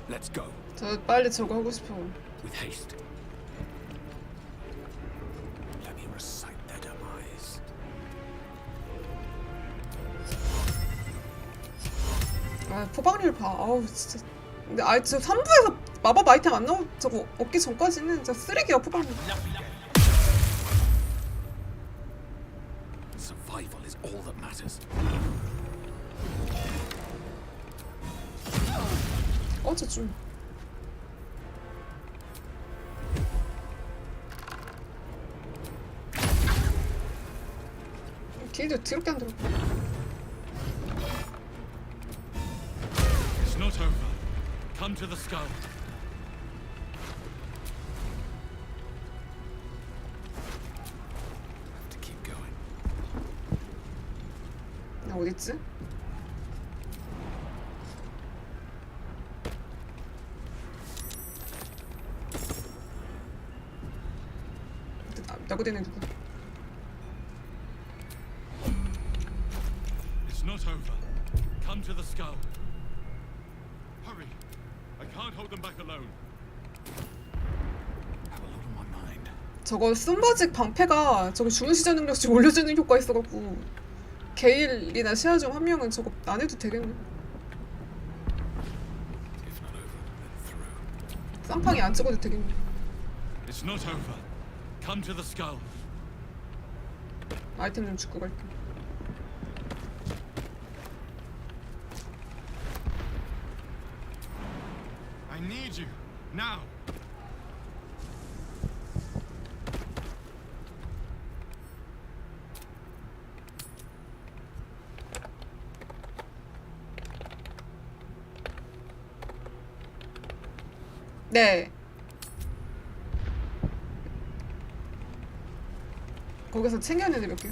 Let's go.
저 빨리 저거 하고 싶어.
With haste. Let me recite their demise.
아 포방리를 봐. 아우 진짜. 근데 저 3부에서 마법 아이템 안 나오 저거 얻기 전까지는 진짜 쓰레기야 포방리.
Survival is all that matters.
저 좀. 길도 더럽게 안 들어.
It's not over. Come to the skull.
Have to keep going.
나 어딨지? 나고대는 누구?
It's not over. Come to the skull. Hurry. I can't hold them back alone.
Have a lot on my mind.
저거 숨바직 방패가 저거 주문 시전 능력 좀 올려주는 효과 있어갖고 게일이나 시아 중 한 명은 저거 안 해도 되겠네.
If not over, then through.
쌍팡이 안 찍어도 되겠네.
It's not over. Come to the skull.
아이템 좀 주고 갈게.
I need you now.
네. 거기서 챙겨야 되는 몇 개.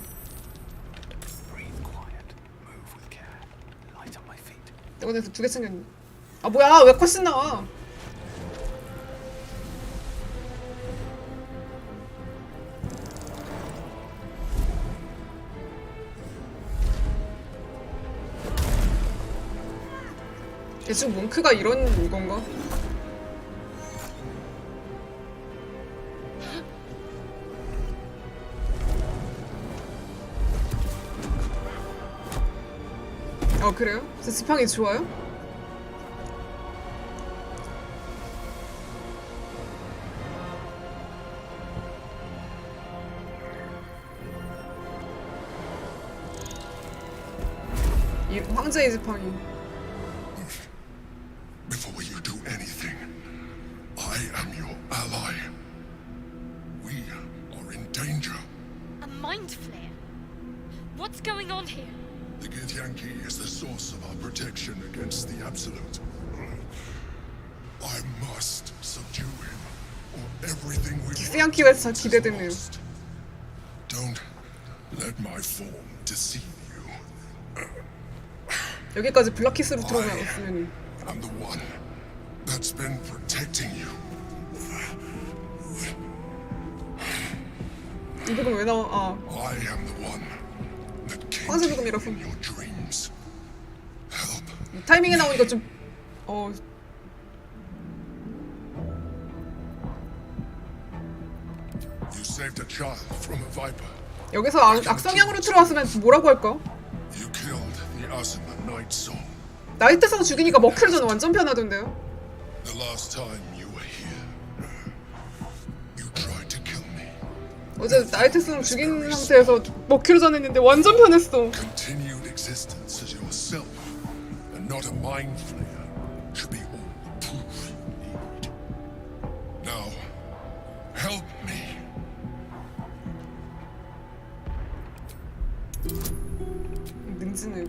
내가 그래서 2개 챙겼는데. 아 뭐야 왜 컷신 나와? 지금 몽크가 이런 건가? 그래요? 저 지팡이 좋아요? 이 황제의 지팡이.
Before you do anything, I am your ally. We are in danger.
A mind flare? What's going on here?
The Githyanki is the source of our protection against the Absolute. I must subdue him, or everything we
기스양키가 진짜 기대되네요.
Don't let my form deceive you.
여기까지 블라키스로 들어갔으면
I'm the one that's been protecting you.
이 부분 왜 나와?
I am the one that came
황제
to you
부금이라서
in your dreams.
이 타이밍에 나오니까 좀
You saved a child from a viper.
여기서 악성향으로 들어왔으면 뭐라고 할까?
You killed the Asuma Night Soul.
나이트성 죽이니까 머큐리전 완전 편하던데요?
The last time you were here, you tried to kill me.
어제 나이트성 죽인 상태에서 머큐리전 했는데 완전 편했어.
Continued existence as yourself, and not a mind flayer, should be all the proof you need. Now, help me.
능지네.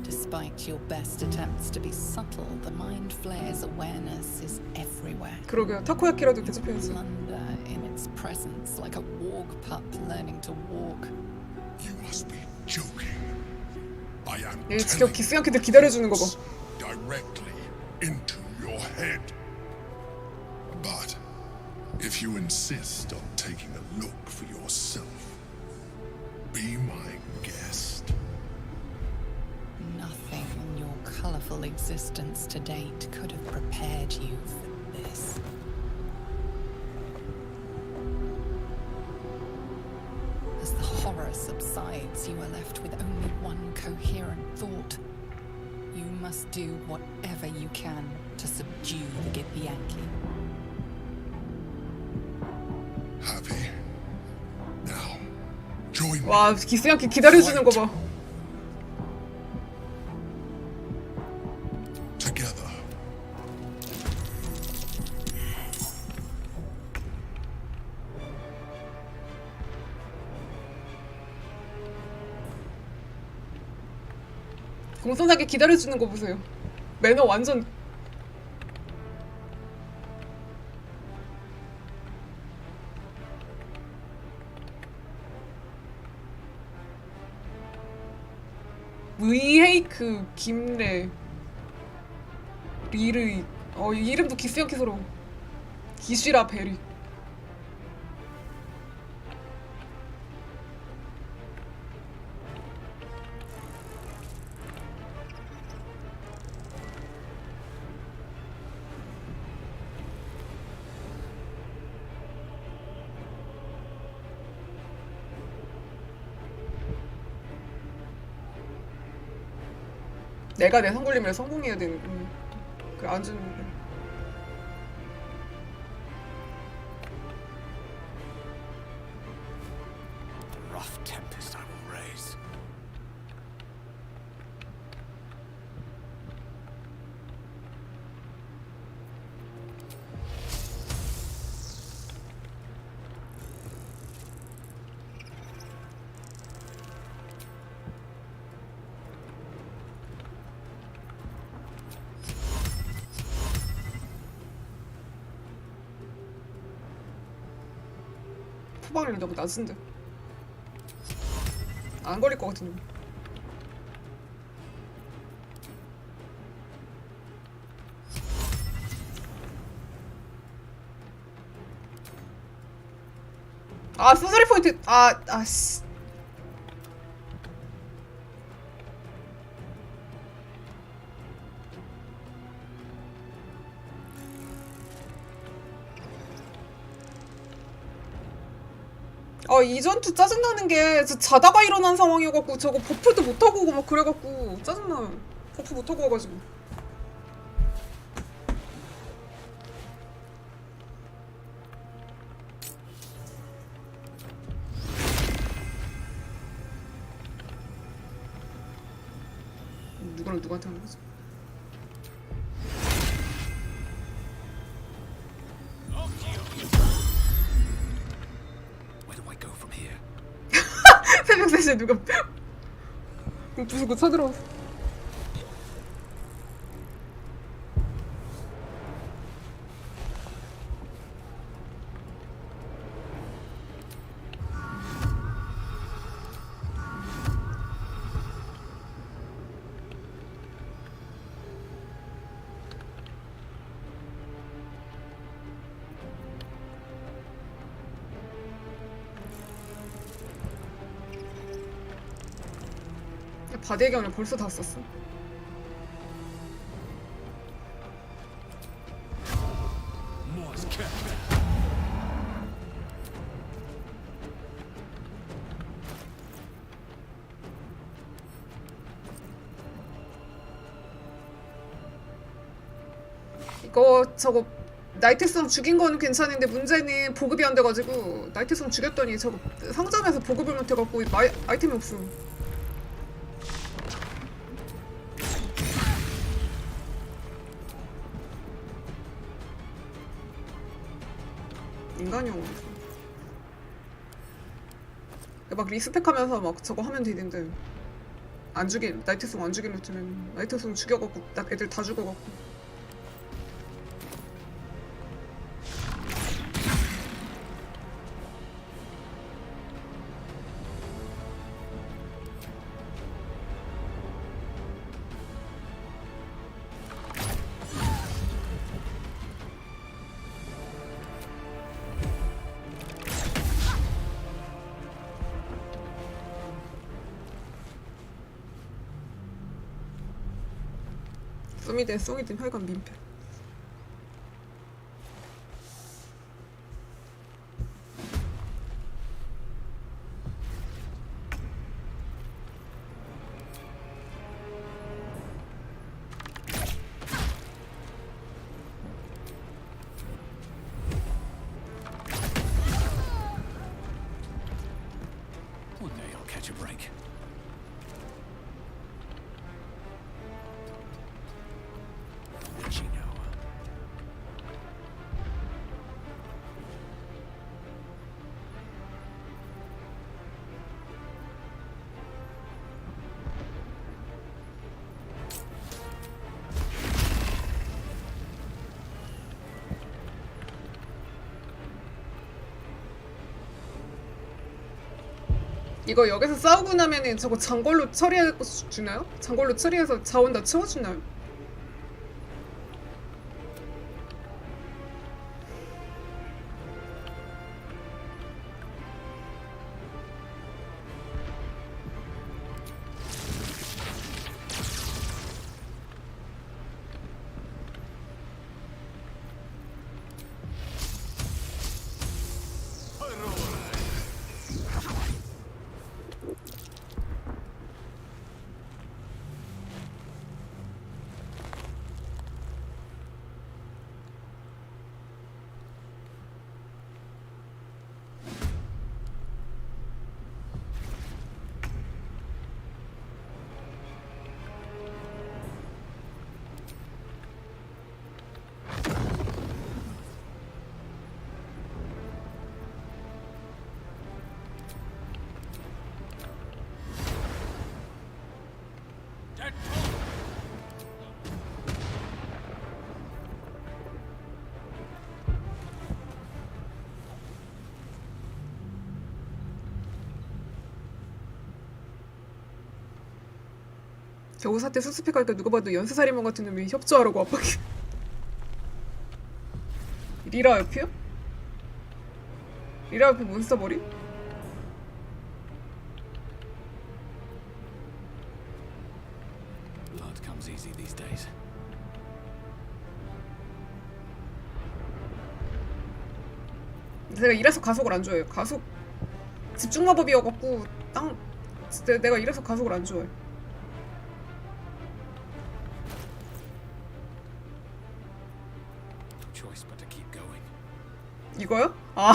Despite your best attempts to be subtle, the Mind Flayer's awareness is everywhere.
그러게요. 타코야키라도 대접해야지.
Blunder in its presence, like a warg pup learning to walk.
You must be joking. I am
얘 직접 기스양키들 기다려주는 거 봐.
directly into your head. But if you insist on taking a look for yourself, be my guest.
Nothing in your colorful existence to date could have prepared you for this. As the horror subsides, you are left with only one coherent thought. You must do whatever you can to subdue the Githyanki.
Happy? Now, join me.
와, 기스양키 기다려주는 거 봐.
Together.
공손하게 기다려주는 거 보세요. 매너 완전. 위헤이크, 김래, 리르. 이름도 기스양키스러워. 기쉬라 베리. 내가 내 성굴림을 성공해야 되는. 그래 안 주는데.
Rough tempest I will raise.
처방률 너무 낮은데. 안 걸릴 것 같은데. 아, 소설이 포인트. 씨. 이 전투 짜증나는 게 자다가 일어난 상황이어갖고 저거 버프도 못하고 오고 막 그래갖고 짜증나요. 버프 못하고 와가지고. 누구랑 누구한테 하는 거지? 새벽 3시에 누가 부수고 쳐들어왔어. 바디의견을 벌써 다 썼어. 이거 저거 나이트성 죽인 거는 괜찮은데 문제는 보급이 안 돼가지고 나이트성 죽였더니 저거 상점에서 보급을 못 해갖고 아이템이 없어. 인간형. 막 리스펙하면서 막 저거 하면 되는데 안 죽인 나이트송 안 죽인 루트면 나이트송 죽여갖고 딱 애들 다 죽어갖고. 썸이든 하여간 민폐.
One day I'll catch a break.
이거 여기서 싸우고 나면은 저거 장걸로 처리해주나요? 장걸로 처리해서 자원 다 채워주나요? 겨우 사태 수습해가니까 누가 봐도 연쇄살인범 같은 놈이 협조하라고 압박해. 리라 옆이요? 리라 옆에 몬스터 머리?
Blood comes easy these days.
내가 이래서 가속을 안 좋아해요. 가속 집중 마법이어갖고 내가 이래서 가속을 안 좋아해.
No choice but to keep going.
이거요? 아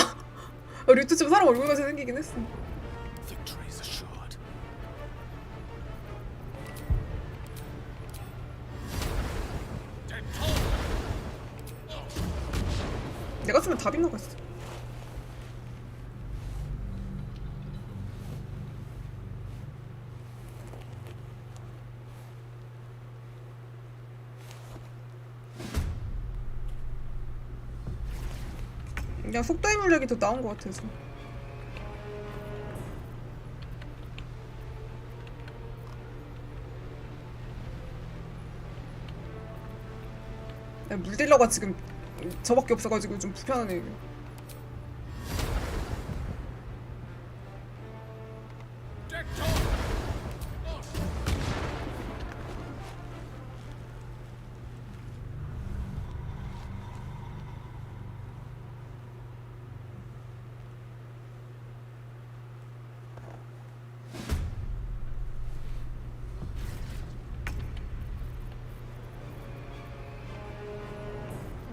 류트집 사람 얼굴같이 생기긴 했어.
Victory is assured.
내가 쓰면 다 빗나갔어. 그냥 속도의 물약이 더 나은 것 같아서. 물딜러가 지금 저밖에 없어가지고 좀 불편하네 이게.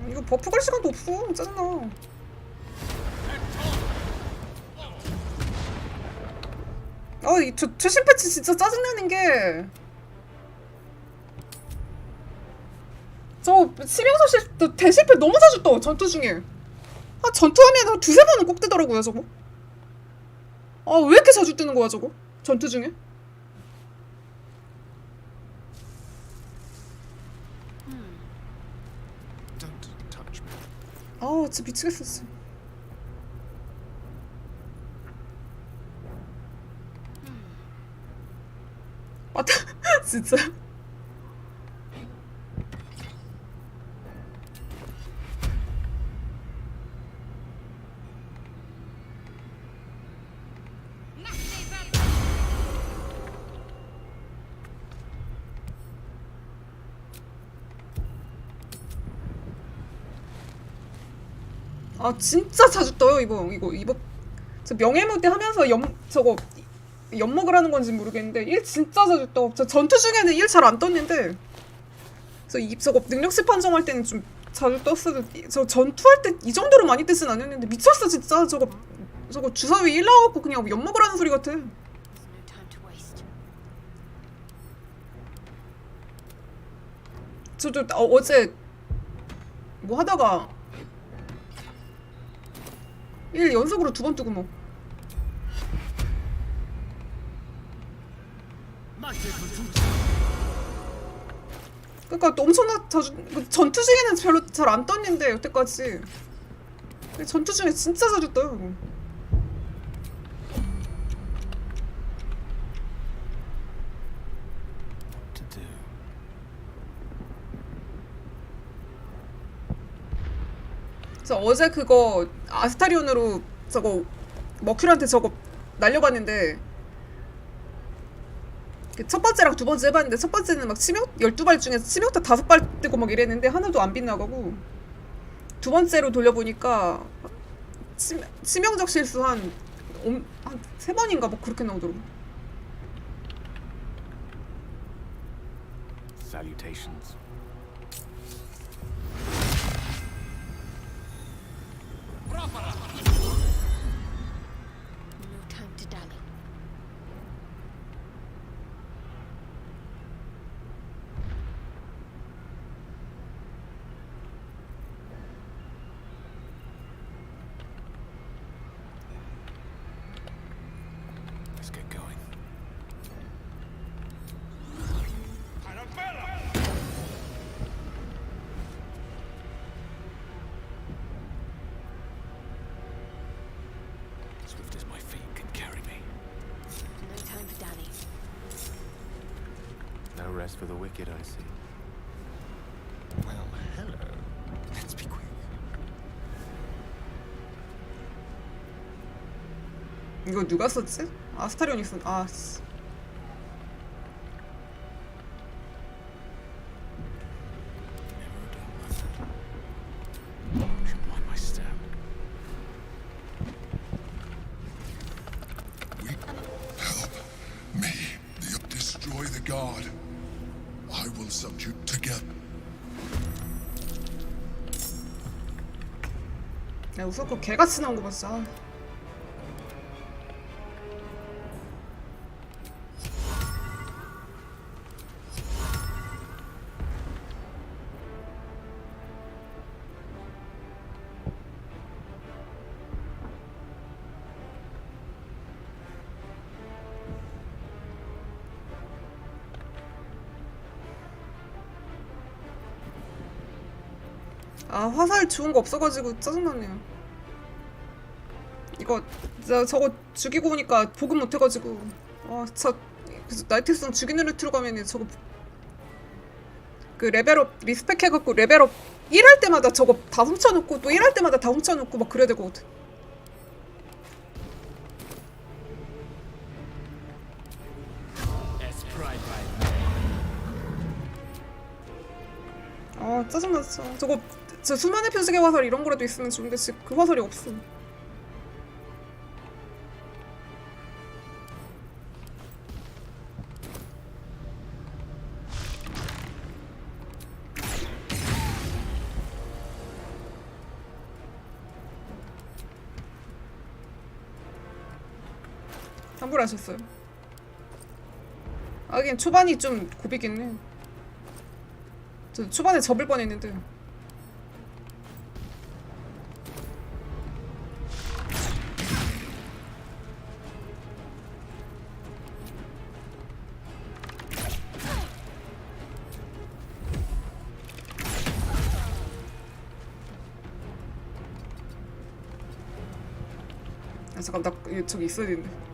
이거 버프 갈 시간도 없어. 짜증나. 저 최신 패치 진짜 짜증나는 게 저 치명상실 대실패 너무 자주 떠. 전투 중에 전투하면 한 두세 번은 꼭 뜨더라고요 저거. 왜 이렇게 자주 뜨는 거야 저거 전투 중에. 진짜 미치겠어 진짜. 맞다 진짜. 진짜 자주 떠요 이거. 저 명예무대 하면서 저거 엿먹을 하는 건지 모르겠는데 1 진짜 자주 떠. 저 전투 중에는 1 잘 안 떴는데 저거 능력치 판정할 때는 좀 자주 떴어도 저 전투할 때 이 정도로 많이 뜨진 않았는데 미쳤어 진짜. 저거 주사위 1 나와갖고 그냥 엿먹을 하는 소리 같아. 저도 어제 뭐 하다가 1 연속으로 2번 뜨고 뭐. 그러니까 엄청나 자주 전투 중에는 별로 잘 안 떴는데 여태까지 전투 중에 진짜 자주 떠요 이거. 그래서 어제 그거 아스타리온으로 저거 머큐리한테 저거 날려봤는데 첫 번째랑 두 번째 해봤는데 첫 번째는 막 12발 중에서 치명타 5발 뜨고 막 이랬는데 하나도 안 빗나가고 두 번째로 돌려보니까 치명적 실수 한 3번인가 뭐 그렇게 나오더라고.
Salutations.
No time to dally.
Let's get going.
rest for the wicked, I see.
Well, hello. Let's be quick.
이거 누가 썼지? 아스타리온이 쓴. 아.
Destroy the god. I will subdue together.
야, 우선 그 개같이 나온 거 봤어. 아, 화살 좋은 거 없어가지고 짜증나네요. 이거 저거 죽이고 오니까 복음 못해가지고 그래서 나이트성 죽이는 루트로 가면은 저거 그 레벨업 리스펙 해갖고 레벨업 1할 때마다 저거 다 훔쳐놓고 또 1할 때마다 다 훔쳐놓고 막 그래야 되거든. 아, 짜증났어. 저거 저 수만의 표식의 화살 이런 거라도 있으면 좋은데 지금 그 화살이 없어. 환불하셨어요. 하긴 초반이 좀 고비긴 해. 저 초반에 접을 뻔했는데. 아, 잠깐 나 저기 있어야 되는데.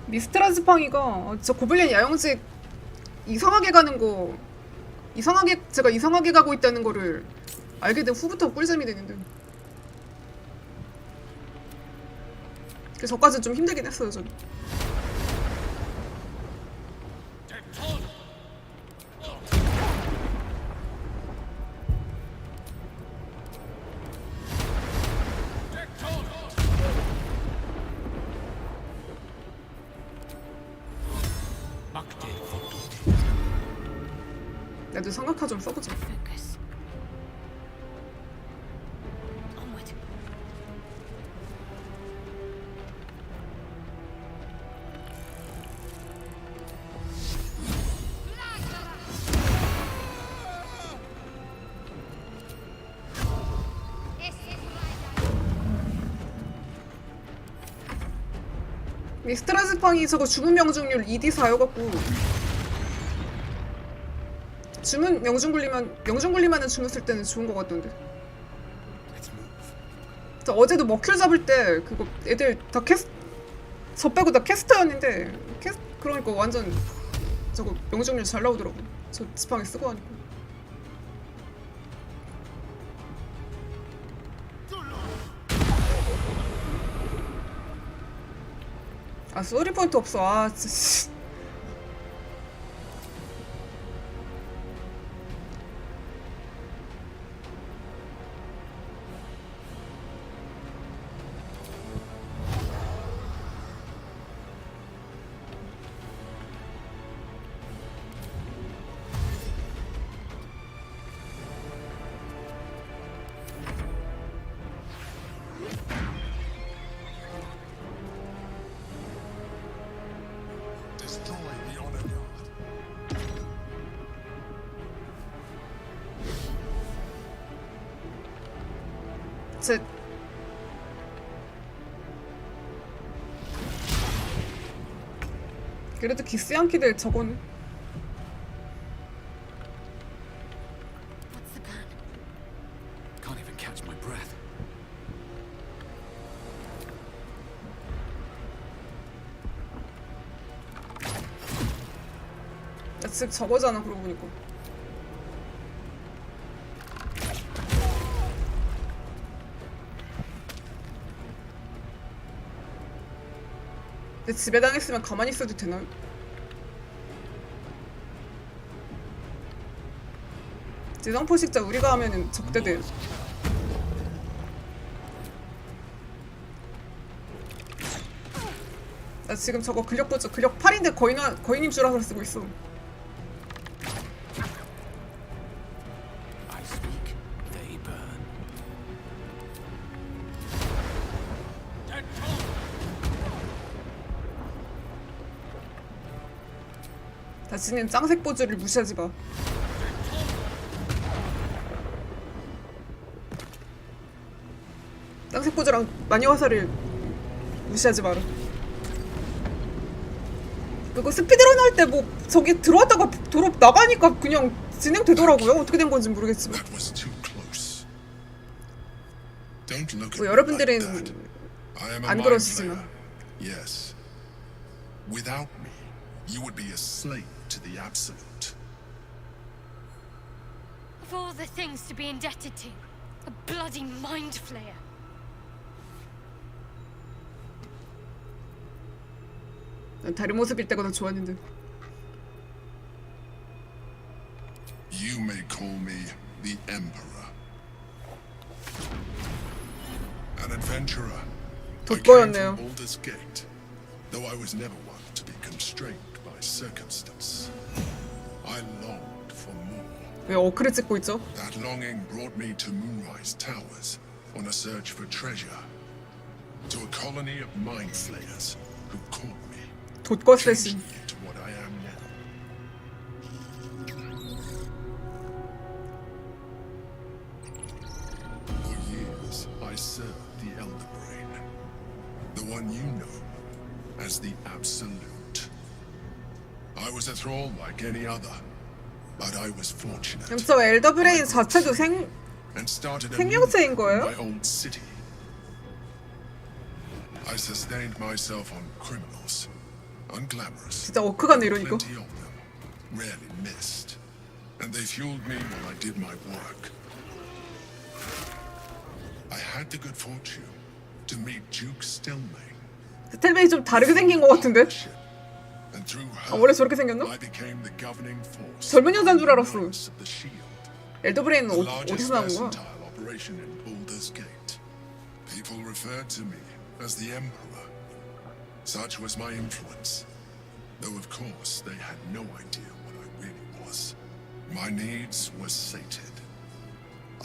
미스트라즈팡이가 저 고블린 야영지 이상하게 가는 거 제가 이상하게 가고 있다는 거를 알게 된 후부터 꿀잼이 되는데 그래서 저까지는 좀 힘들긴 했어요. 저는 나도 성각화 좀 써보자. 미스트라즈팡이 저거 주문 명중률 2D4여갖고 주문 명중 굴리면은 주문 쓸 때는 좋은 거 같던데. 저 어제도 머큐를 잡을 때 그거 애들 다 저 빼고 다 캐스터였는데 그러니까 완전 저거 명중률 잘 나오더라고. 저 지팡이 쓰고 하니까. 아, 소리 포인트 없어. 아, 진짜. 대체 그래도 기스양키들 저거는
Can't even catch my breath.
즉 저거잖아 그러고 보니까. 근데 집에 당했으면 가만히 있어도 되나요? 지상포식자 우리가 하면은 적대돼요. 나 지금 저거 근력 보죠. 근력 8인데 거인인 줄 알아서 쓰고 있어.
I speak, they burn.
다시는 짱색 보조를 무시하지 마. 짱색 보조랑 마녀 화살을 무시하지 마라. 그리고 스피드런 할 때 뭐 저기 들어왔다가 도로 나가니까 그냥 진행되더라고요. 어떻게 된 건지 모르겠지만. 뭐 여러분들은 안 그러시지만.
Yes. Without me, you would be a slave to the absolute.
Of all the things to be indebted to, a bloody mind flayer.
난 다른 모습일 때가 더 좋았는데.
You may call me the Emperor. An adventurer. I came from Baldur's Gate, though I was never one to be constrained by circumstance. I longed for more.
왜 어크를 찍고 있죠?
That longing brought me to Moonrise Towers on a search for treasure. To a colony of mind flayers who caught me.
돛거세신.
To what I am now. For years, I served the Elder Brain, the one you know as the Absolute. I was a thrall like any other, but I was fortunate.
저 엘더 브레인 자체도 생명체인 거예요?
My old city. I sustained myself on criminals. Unglamorous.
진짜 어크 같네 이러니까.
Plenty of them, rarely missed, and they fueled me while I did my work. I had the good fortune to meet Duke Stelmane.
스텔메이 좀 다르게 생긴 것 같은데?
And through
아,
her,
원래 저렇게 생겼나?
I became the governing force.
젊은 여자인 줄 알았어.
of the shield.
엘더 브레인은
The largest
어디서 나온 거야?
mercantile operation in Baldur's Gate. People referred to me as the Emperor. Such was my influence. Though of course they had no idea what I really was. My needs were sated.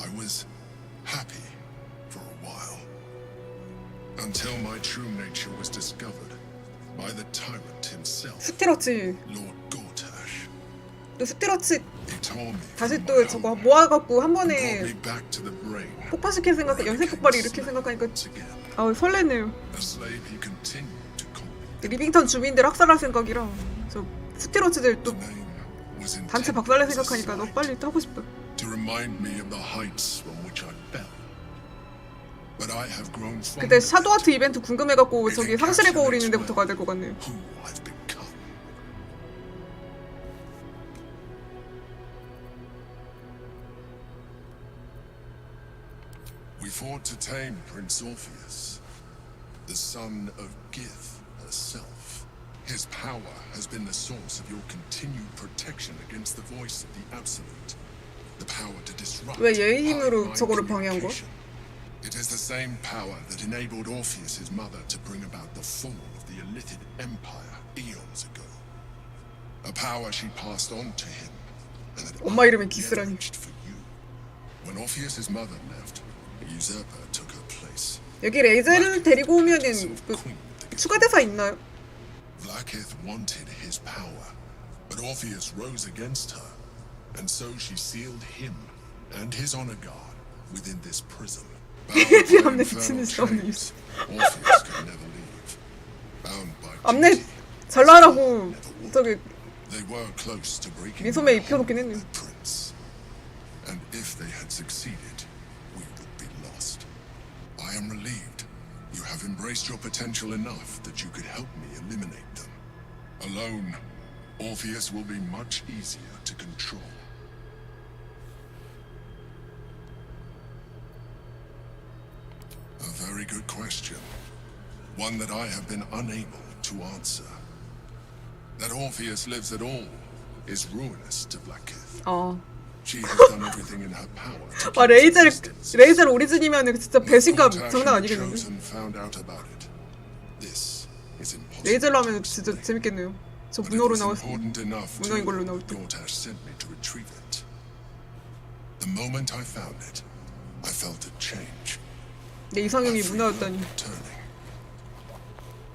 I was happy for a while. Until my true nature was discovered by the tyrant himself.
스티러치.
Lord Gortash.
또 스티러치
He tore me
다시
from
또
my
저거
home
모아갖고 한
and
번에
brought me back to the brain.
폭파시킬 생각, 연쇄 폭발이 이렇게 생각하니까 아우 설레네요.
A slave he continued to call me.
리빙턴 주민들 학살할 생각이라 저 스티러치들 또 단체 박살낼 생각하니까 너 빨리 타고 싶다.
To remind me of the heights from which I fell. But I have grown fond
그때
of
샤도아트 이벤트 궁금해갖고 저기 상실의 거울 있는 데부터 가야 될 것 같네요.
who I've become. We fought to tame Prince Orpheus, the son of Gith herself. His power has been the source of your continued protection against the voice of the Absolute. The power to disrupt
왜 예의 힘으로
hive-mind
저거를 방해한 거야?
communication. It is the same power that enabled Orpheus's mother to bring about the fall of the Illithid Empire eons ago. A power she passed on to him, and that
엄마 이름에
I
기스라니.
leveraged for you. When Orpheus's mother left, a usurper took her place.
여기 레이저를 데리고 오면은 그 추가 대사 있나요?
Blackith wanted his power, but Orpheus rose against her, and so she sealed him and his honor guard within this prison.
내 앞내 미치는 짓 없는 이유. 앞내 잘 나라고 저기 미소매 입혀놓긴 했네.
And if they had succeeded, we would be lost. I am relieved. You have embraced your potential enough that you could help me eliminate them. Alone, Orpheus will be much easier to control. A very good question. One that I have been unable to answer. That Orpheus lives at all is ruinous to Blackith. She has done everything in her power to keep
레이젤 오리진이면은 진짜 배신감 장난 아니겠는데? 레이젤로 하면 진짜 재밌겠네요. 저 문어로 나왔어. 문어인 걸로 나올 때.
The moment I found it, I felt a change.
내 이상형이 문어였다니.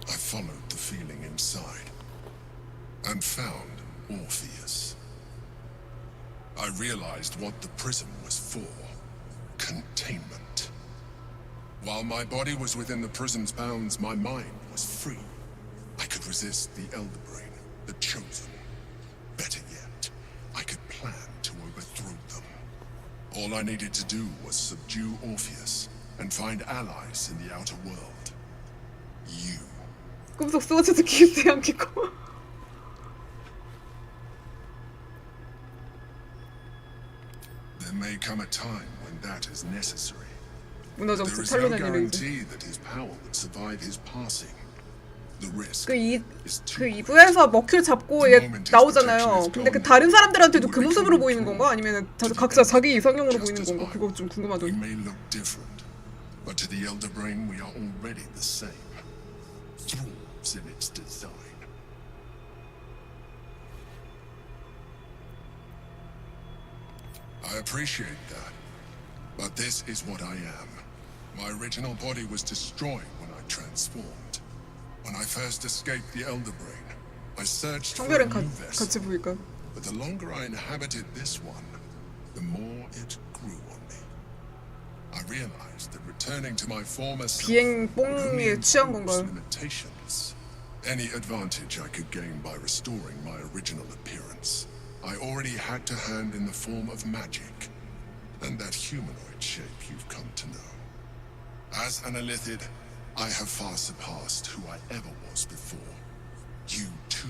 I followed the feeling inside and found Orpheus. I realized what the prism was for. Containment. While my body was within the prism's bounds, my mind was free. I could resist the Elder Brain, the Chosen. Better yet, I could plan to overthrow them. All I needed to do was subdue Orpheus and find allies in the outer world. You.
꿈속 쏘아줘도 기운이 않겠고.
There may come a time when that is necessary.
문어
There
정수
is no
탈론한
guarantee that his power would survive his passing. The risk
그
is too
2부에서 머큐를 잡고 얘 나오잖아요. 근데 그 다른 사람들한테도 그 모습으로 보이는 건가? 아니면 각자 자기 이상형으로 보이는 건가? 그거 좀 궁금하더니.
We may look different, but to the Elder Brain we are already the same. Thralls in its design. I appreciate that, but this is what I am. My original body was destroyed when I transformed. When I first escaped the Elder Brain, I searched for a new vessel. But the longer I inhabited this one, the more it grew on me. I realized that returning to my former self
비행
would only
뽕에 취한
impose
건가요?
limitations. Any advantage I could gain by restoring my original appearance, I already had to hand in the form of magic, and that humanoid shape you've come to know. As an Illithid, I have far surpassed who I ever was before. You, too,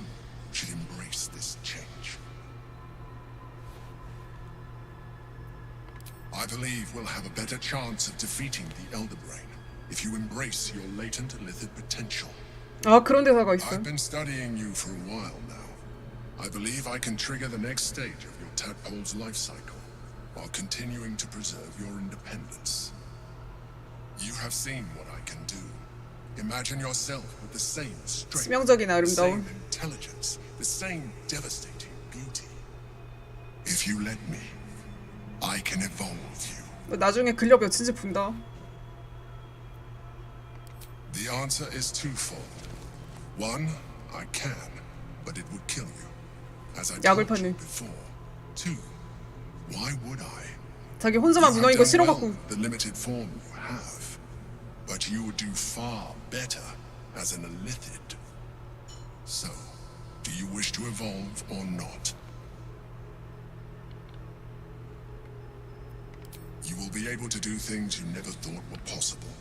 should embrace this change. I believe we'll have a better chance of defeating the Elder Brain if you embrace your latent Illithid potential.
아, 그런 대사가 있어.
I've been studying you for a while now. I believe I can trigger the next stage of your tadpole's life cycle while continuing to preserve your independence. You have seen what I can do. Imagine yourself with the same strength,
치명적인
the
아름다움.
same intelligence, the same devastating beauty. If you let me, I can evolve you.
나중에 근력 몇 진지 분다.
The answer is twofold. One, I can, but it would kill you, as I told you before. Two, why would I?
자기 혼자만 문어인 거 싫어갖고.
The limited form you have, but you would do far better as an Illithid. So, do you wish to evolve or not? You will be able to do things you never thought were possible.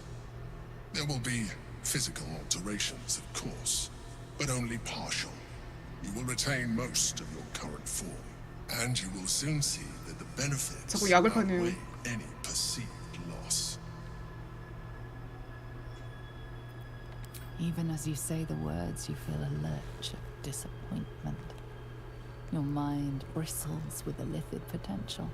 There will be physical alterations, of course, but only partial. You will retain most of your current form, and you will soon see that the benefits
자꾸 약을
outweigh
파네요.
any perceived loss.
Even as you say the words, you feel a lurch of disappointment. Your mind bristles with Illithid potential.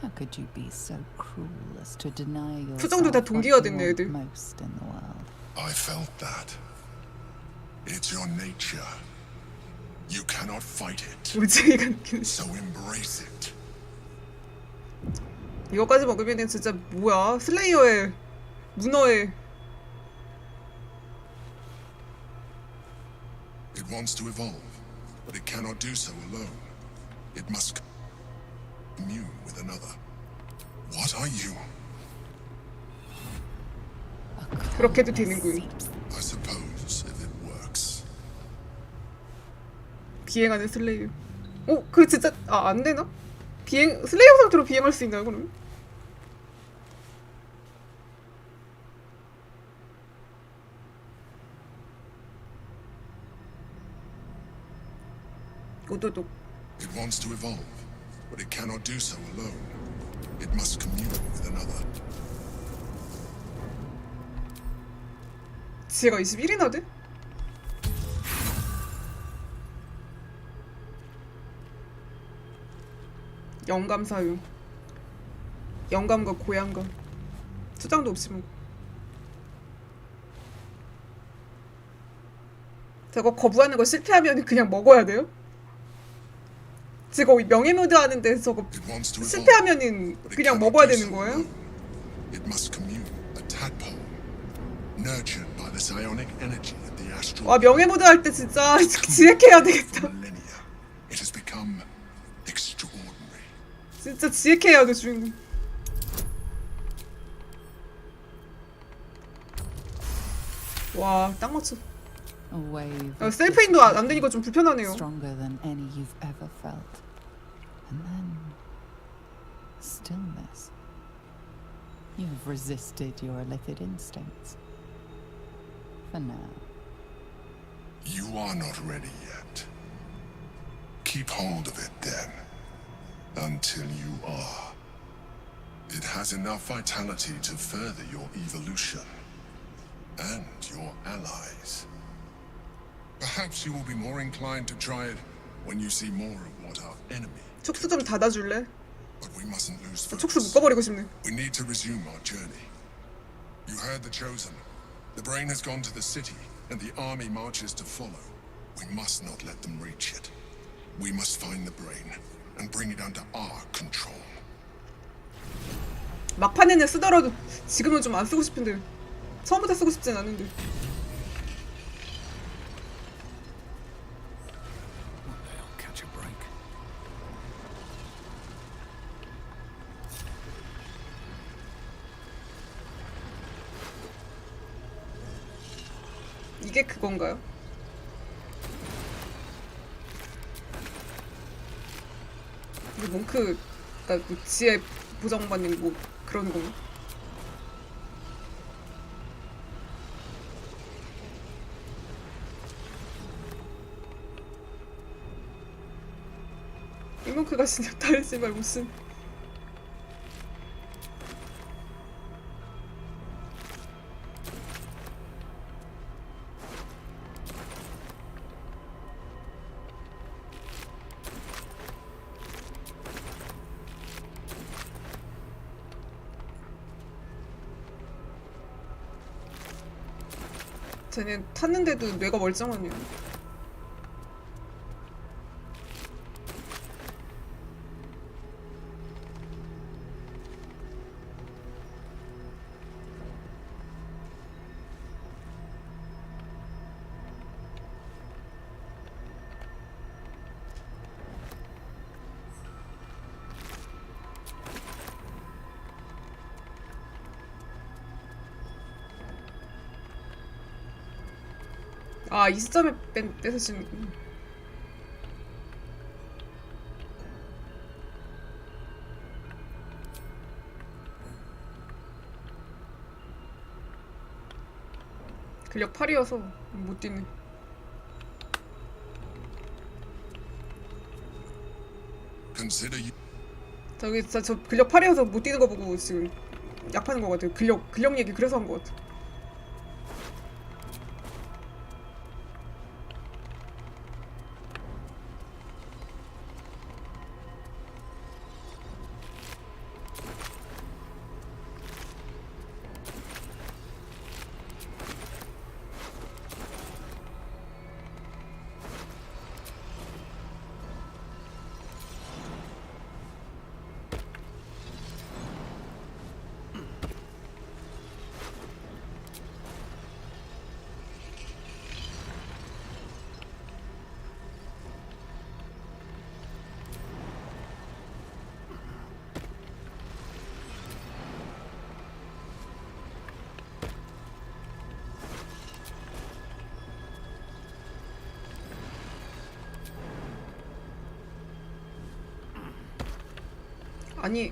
How could you be so cruel as to deny
표정도 다
yourself
동기가
what you
됐네,
want
애들.
most in the world?
I felt that. It's your nature. You cannot fight it. So embrace it.
이거까지 먹으면 진짜 뭐야? 슬레이어의 문어의
It wants to evolve, but it cannot do so alone. It must commune with another. What are you?
그렇게도 되는군.
I suppose if it works.
비행하는 슬레이어. 그 진짜 안 되나? 슬레이어 상태로 비행할 수 있나요, 그럼? 오도독.
It wants to evolve, but it cannot do so alone. It must commune with another.
지혜가 21이나 돼? 영감 사용. 영감과 고향감. 수장도 없이 뭐. 저거 거부하는 거 실패하면 그냥 먹어야 돼요? 저거 명예묘드 하는데 저거 실패하면은 그냥 먹어야 되는 거예요?
It must commune, a tadpole, nurtured by the psionic energy of the astral.
와 명예모드 할 때 진짜 지혜캐야 되겠다.
It has become extraordinary.
진짜 지혜캐야 돼 주인공. 와 딱 맞춰. 셀프인도 안 되니까 좀 불편하네요.
Stronger than any you've ever felt. And then stillness. You've resisted your illicit instincts. For now.
You are not ready yet. Keep hold of it then, until you are. It has enough vitality to further your evolution, and your allies. Perhaps you will be more inclined to try it when you see more of what our enemy.
촉수 좀 닫아줄래?
But we mustn't lose focus.
촉수 묶어버리고 싶네.
We need to resume our journey. You heard the chosen. The brain has gone to the city, and the army marches to follow. We must not let them reach it. We must find the brain and bring it under our control.
막판에는 쓰더라도 지금은 좀 안 쓰고 싶은데 처음부터 쓰고 싶진 않은데. 이게 그건가요? 이게 몽크, 그러니까 뭐 지혜 보정받는 뭐 그런 건가? 이 몽크가 진짜 다르지 말 무슨. 쟤는 탔는데도 뇌가 멀쩡하네요. 아, 이 시점에 뺏으시는구나. 근력 8이어서 못 뛰네. 저기 진짜 저 근력 8이어서 못 뛰는 거 보고 지금 약하는 거 같아요. 근력 얘기 그래서 한 거 같아. 아니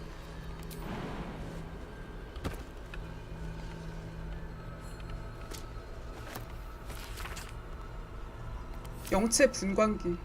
영체 분광기.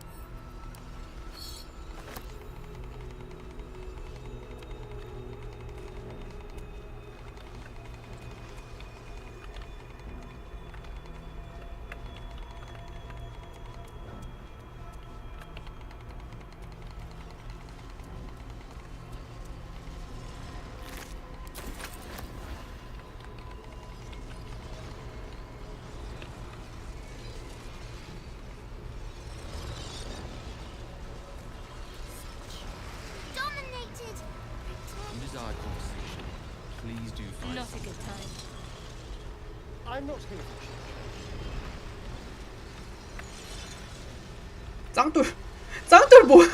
Undesired conversation. Please do find
Not a good time.
I'm not here.
짱돌 뭐야?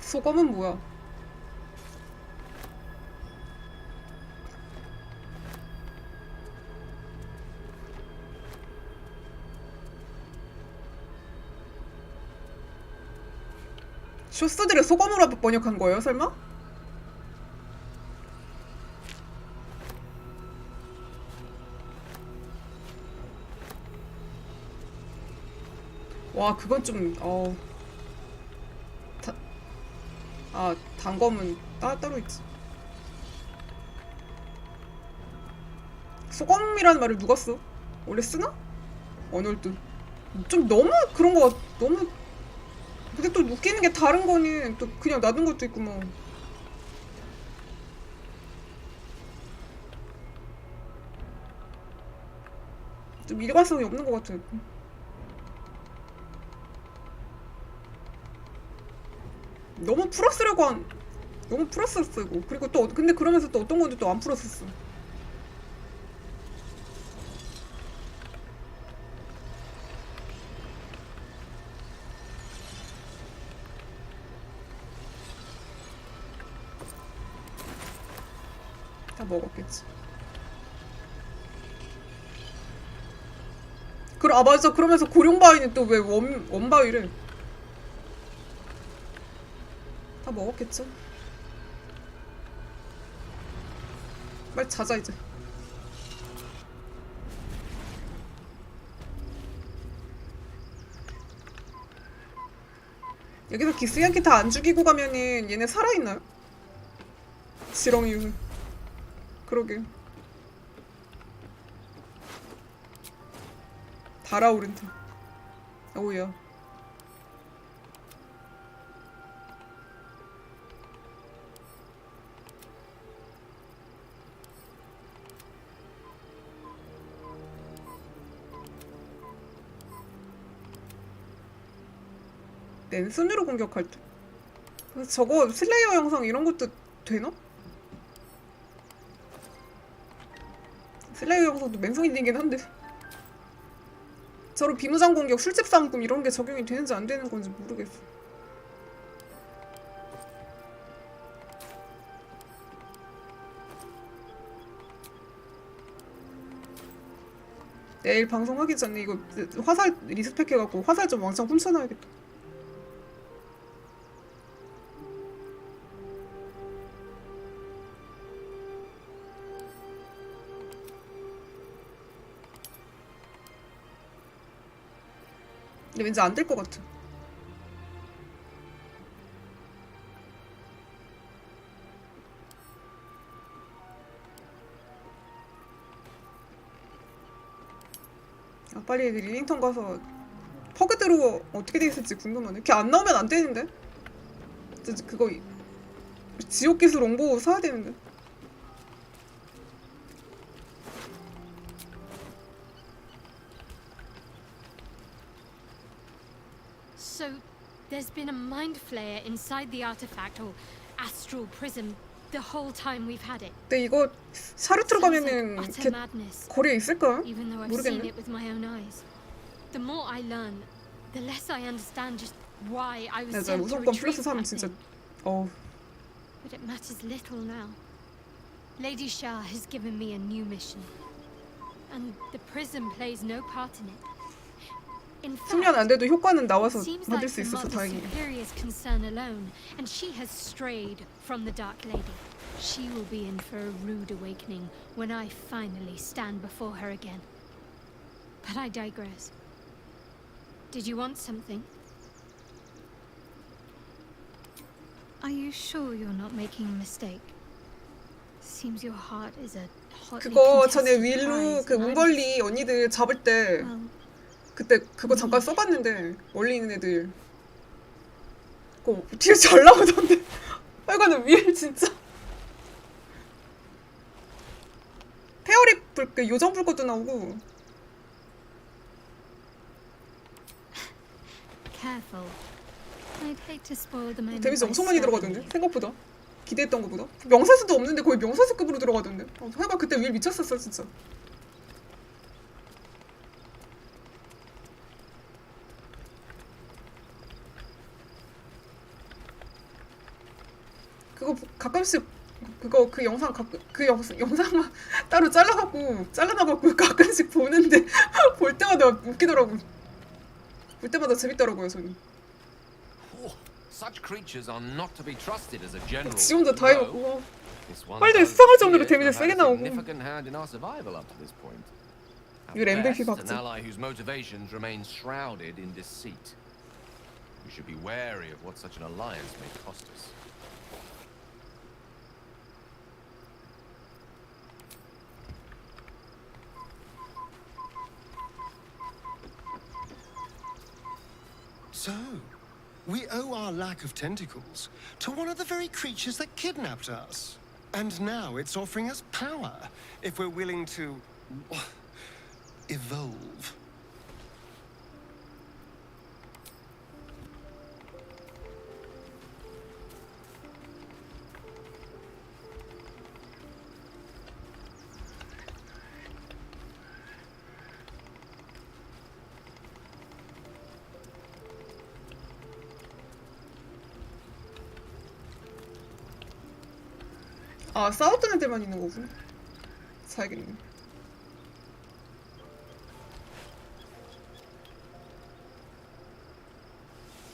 소검은 뭐야? 쇼스들을 소검으로 번역한 거예요, 설마? 와, 그건 좀 단검은 따로 있지. 소검이라는 말을 누가 써? 원래 쓰나? 언어를 좀 너무 그런 거 너무. 근데 또 웃기는 게 다른 거니 또 그냥 놔둔 것도 있고 뭐. 좀 일관성이 없는 것 같아. 너무 풀었어 쓰고. 그리고 또 근데 그러면서 또 어떤 건데 또 안 풀었었어. 다 먹었겠지. 아 맞아. 그러면서 고룡바위는 또 왜 원바위래? 다 먹었겠죠. 빨리 자자 이제. 여기서 기스양키 다 안 죽이고 가면은 얘네 살아있나요? 지렁이. 그러게. 달아오른다. 오우야. 맨손으로 공격할 때. 저거 슬레이어 영상 이런 것도 되나? 슬레이어 영상도 맨손이긴 한데. 저런 비무장 공격, 술집 싸움꾼 이런 게 적용이 되는지 안 되는 건지 모르겠어. 내일 방송하기 전에 이거 화살 리스펙 해갖고 화살 좀 왕창 훔쳐놔야겠다. 근데 왠지 안 될 것 같아. 빨리 릴링턴 가서 퍼그대로 어떻게 돼 있을지 궁금하네. 걔 안 나오면 안 되는데. 그거 지옥 기술 옹보 사야 되는데.
So, there's been a mind flayer inside the artifact or astral prism the whole time we've had it.
근데 이거 샤르트로 가면은 걔 거리에 있을까?
Even though I've seen
모르겠네.
it with my own eyes. The more I learn, the less I understand just why I was
맞아.
sent to
우선권
retrieve
플러스 3은
that
진짜
thing. But it matters little now. Lady Shah has given me a new mission. and the prism plays no part in it. In
숙련 안 돼도 효과는 나와서
seems
만들
like
수
the
있어서
Mother
다행이에요.
Superior's concern alone, and she has strayed from the Dark Lady. She will be in for a rude awakening when I finally stand before her again. But I digress. Did you want something? Are you sure you're not making a mistake? Seems your heart is a hotly
그거 전에
contested
윌루
prize,
그
and I'm
문벌리 언니들 잡을 때 그때 그거 잠깐 써봤는데 멀리 있는 애들 그거 뒤에 잘 나오던데. 빨간은 윌 진짜 페어리 불 그 요정 불꽃도 나오고.
careful. I'd hate to spoil the moment.
데미지
by
엄청 많이
stabbing
들어가던데
you.
생각보다 기대했던 것보다. 명사수도 없는데 거의 명사수급으로 들어가던데. 해봐 그때 윌 미쳤었어 진짜. 그거 가끔씩 그거 그 영상 그 영상만 따로 잘라놔갖고 가끔씩 보는데 볼 때마다 웃기더라고. 볼 때마다 재밌더라고요 저는.
Such creatures are not to be trusted as a general.
지 혼자 다 해먹고.
This one
빨리
does
수상할 정도로
appear
데미지
to have
세게
a
나오고.
significant hand in our survival up to this point. At
이거 MVP
best,
박지.
an ally whose motivations remain shrouded in deceit. We should be wary of what such an alliance may cost us.
So, we owe our lack of tentacles to one of the very creatures that kidnapped us. And now it's offering us power if we're willing to evolve.
아 싸웠던 애들만 있는 거구나. 사야겠네.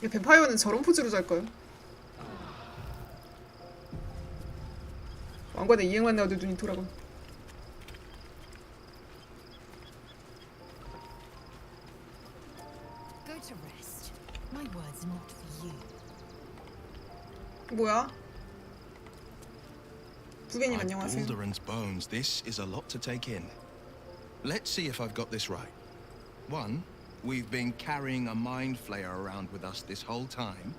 이 뱀파이어는 저런 포즈로 잘까요? 왕관의 이행만 나와도 눈이 돌아가.
Go to rest. My words are not for you.
뭐야? 부배님
By
안녕하세요.
Baldur and bones, this is a lot to take in. Let's see if I've got this right. One, we've been carrying a mind flayer around with us this whole time.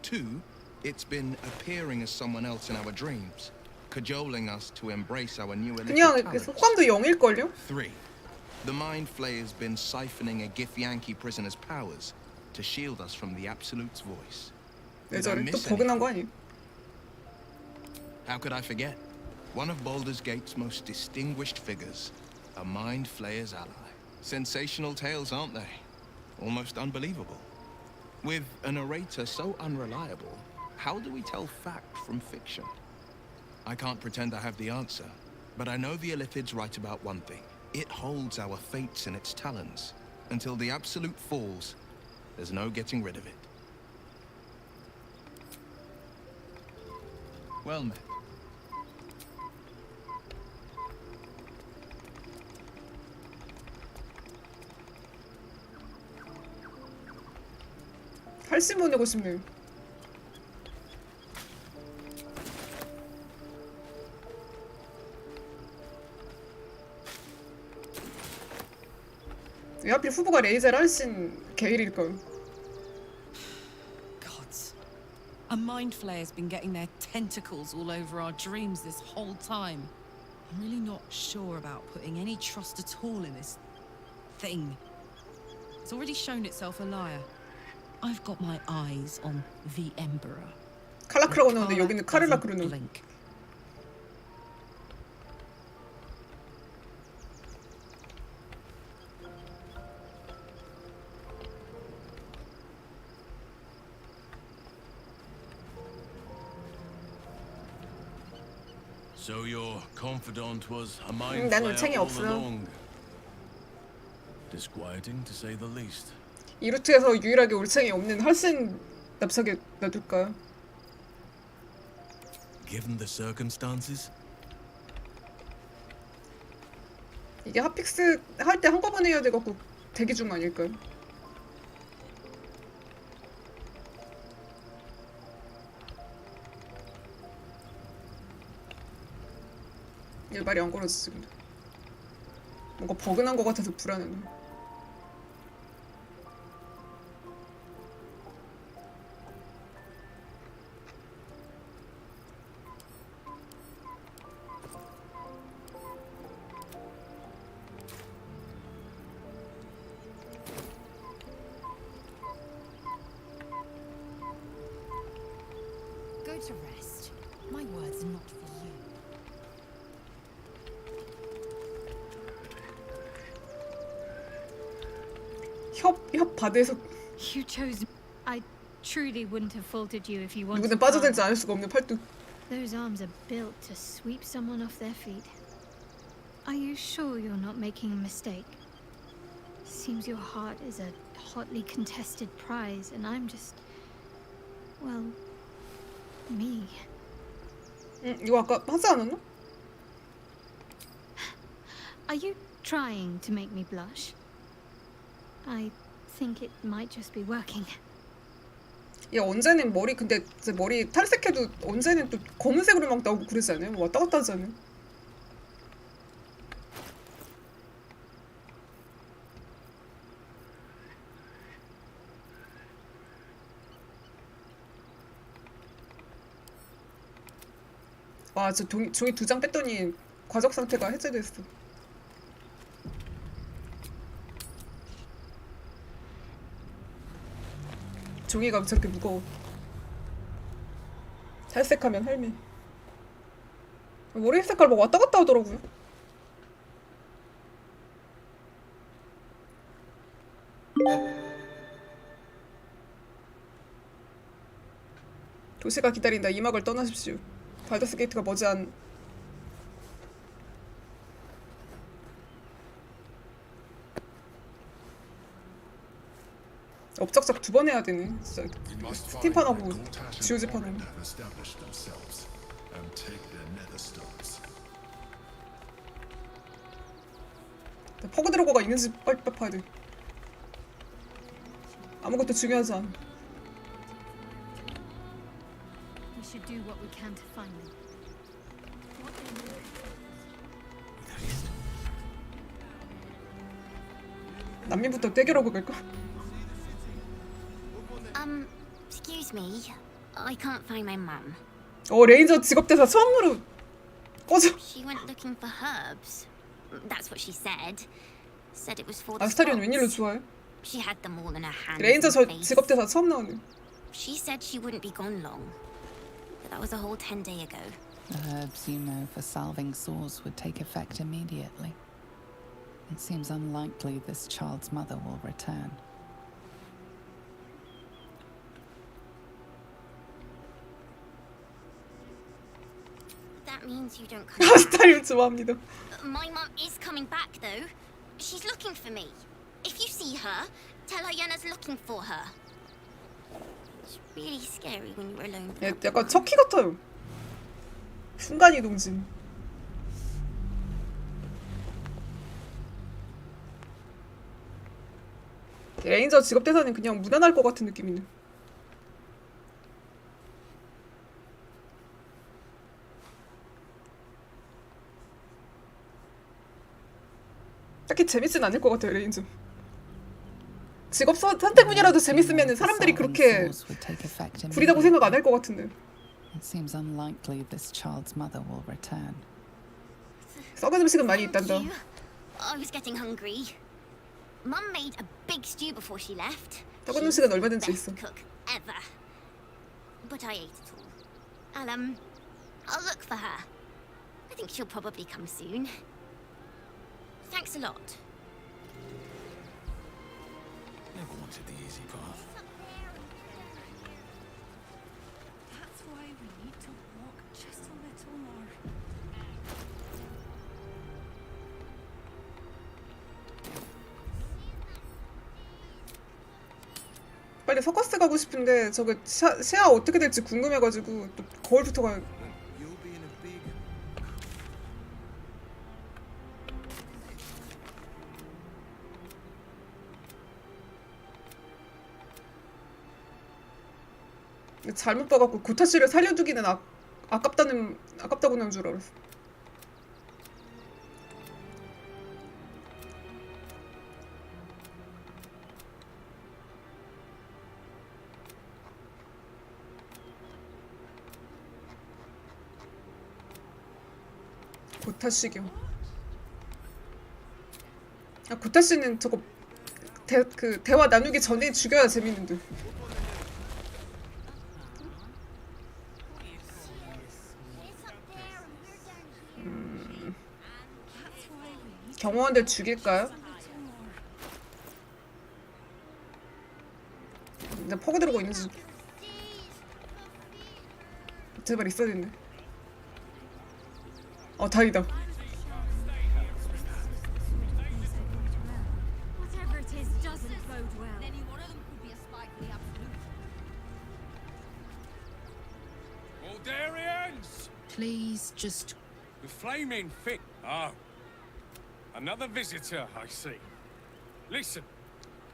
Two, it's been appearing as someone else in our dreams, cajoling us to embrace our new
그냥
talents.
속감도 0일걸요?
Three, the mind flayer's been siphoning a Githyanki prisoner's powers to shield us from the Absolute's voice.
왜
Did I
저래? 또
miss
버그난
anything?
거 아니에요?
How could I forget? One of Baldur's Gate's most distinguished figures, a mind flayer's ally. Sensational tales, aren't they? Almost unbelievable. With a narrator so unreliable, how do we tell fact from fiction? I can't pretend I have the answer, but I know the Illithid's right about one thing. It holds our fates in its talons. Until the Absolute falls, there's no getting rid of it. Well met.
할신 보내고 싶네요. 왜 하필 후보가 레이저를 할신 게일일까요?
Gods. A mind flayer's been getting their tentacles all over our dreams this whole time. I'm really not sure about putting any trust at all in this thing. It's already shown itself a liar. I've got my eyes on the Emperor.
칼라크라고 나오는데 여기는 카를라크로 나오네.
Blink.
So your confidant was a mind
난
flayer
울창이
all
없어.
along. Disquieting to say the least.
이 루트에서 유일하게 올챙이 없는 할신 납작에 놔둘까요?
Given the circumstances,
이게 핫픽스 할 때 한꺼번에 해야 돼갖고 대기 중 아닐까요? 얘 말이 안 걸어지지 근데 뭔가 버그난 것 같아서 불안하네.
Go to rest. My words are not for you.
협 바드에서
You chose. I truly wouldn't have faulted you if you wanted.
누구든 빠져들지 않을 수가 없는 팔뚝.
Those arms are built to sweep someone off their feet. Are you sure you're not making a mistake? Seems your heart is a hotly contested prize, and I'm just, well, me.
이거 아까 하지 않았나?
Are you trying to make me blush? I think it might just be working.
얘 언제는 머리 근데 이제 머리 탈색해도 언제는 또 검은색으로 막 나오고 그러지 않아요? 뭐 왔다 갔다 하지 않아요? 와, 저 종이 2장 뺐더니 과적 상태가 해제됐어. 종이가 저렇게 무거워. 탈색하면 할미. 머리 색깔 막 왔다 갔다 하더라고요. 도시가 기다린다. 이 막을 떠나십시오. 발더스 게이트가 머지않 업적작 2번 해야 되네. 진짜 스팀판하고 지오지판하고. 퍼그 드로거가 있는지 빨리 봐야 돼. 아무것도 중요하지 않아.
We should do what we can to find them.
난민부터 떼겨라고 갈까?
Excuse me. I can't find my mum.
레인저 직업대사 처음으로 꺼져.
She went looking for herbs. That's what she said. Said it was for the
아스타리온
spots.
웬일로 좋아해?
She had them all in her hands.
레인저
and
저
face.
직업대사 처음 나오네.
She said she wouldn't be gone long. But that was a whole 10 days ago.
The herbs you know for salving sores would take effect immediately. It seems unlikely this child's mother will return.
That means you don't come
아스타리온 좋아합니다.
My mum is coming back though. She's looking for me. If you see her, tell her Yenna's looking for her. It's really scary when you're alone.
야, 약간 척키 같아요. 순간이동진. 레인저 직업대사는 그냥 무난할 것 같은 느낌이네. 딱히 재밌진 않을 것 같아요, 레인저. 직업 선택문이라도 재밌으면 사람들이 그렇게 구리다고 생각 안 할 것 같은데.
It seems unlikely this child's mother will return.
썩은 음식은 많이 있단다.
I was getting hungry. Mum made a big stew before she left.
썩은 음식은 얼마든지 있어.
Best cook ever. But I ate it all. I'll look for her. I think she'll probably come soon. Thanks a lot.
Never wanted the easy path.
That's why we need to walk just a little more.
빨리 서커스 가고 싶은데 저거 시야 어떻게 될지 궁금해가지고 또 거울부터 가요. 잘못 봐갖고 고타 씨를 살려두기는 아깝다고 난 줄 알았어. 고타 씨교. 고타 씨는 저거 대화 나누기 전에 죽여야 재밌는데. 경호원들 죽일까요? 근데 퍼그 들고 있는지 제발 있어야 되는데. 다행이다.
Whatever it is doesn't bode well. Any one of them could be a spy for the Absolute.
Baldurians!
Please, just...
The flaming fit. Oh. Another visitor, I see. Listen,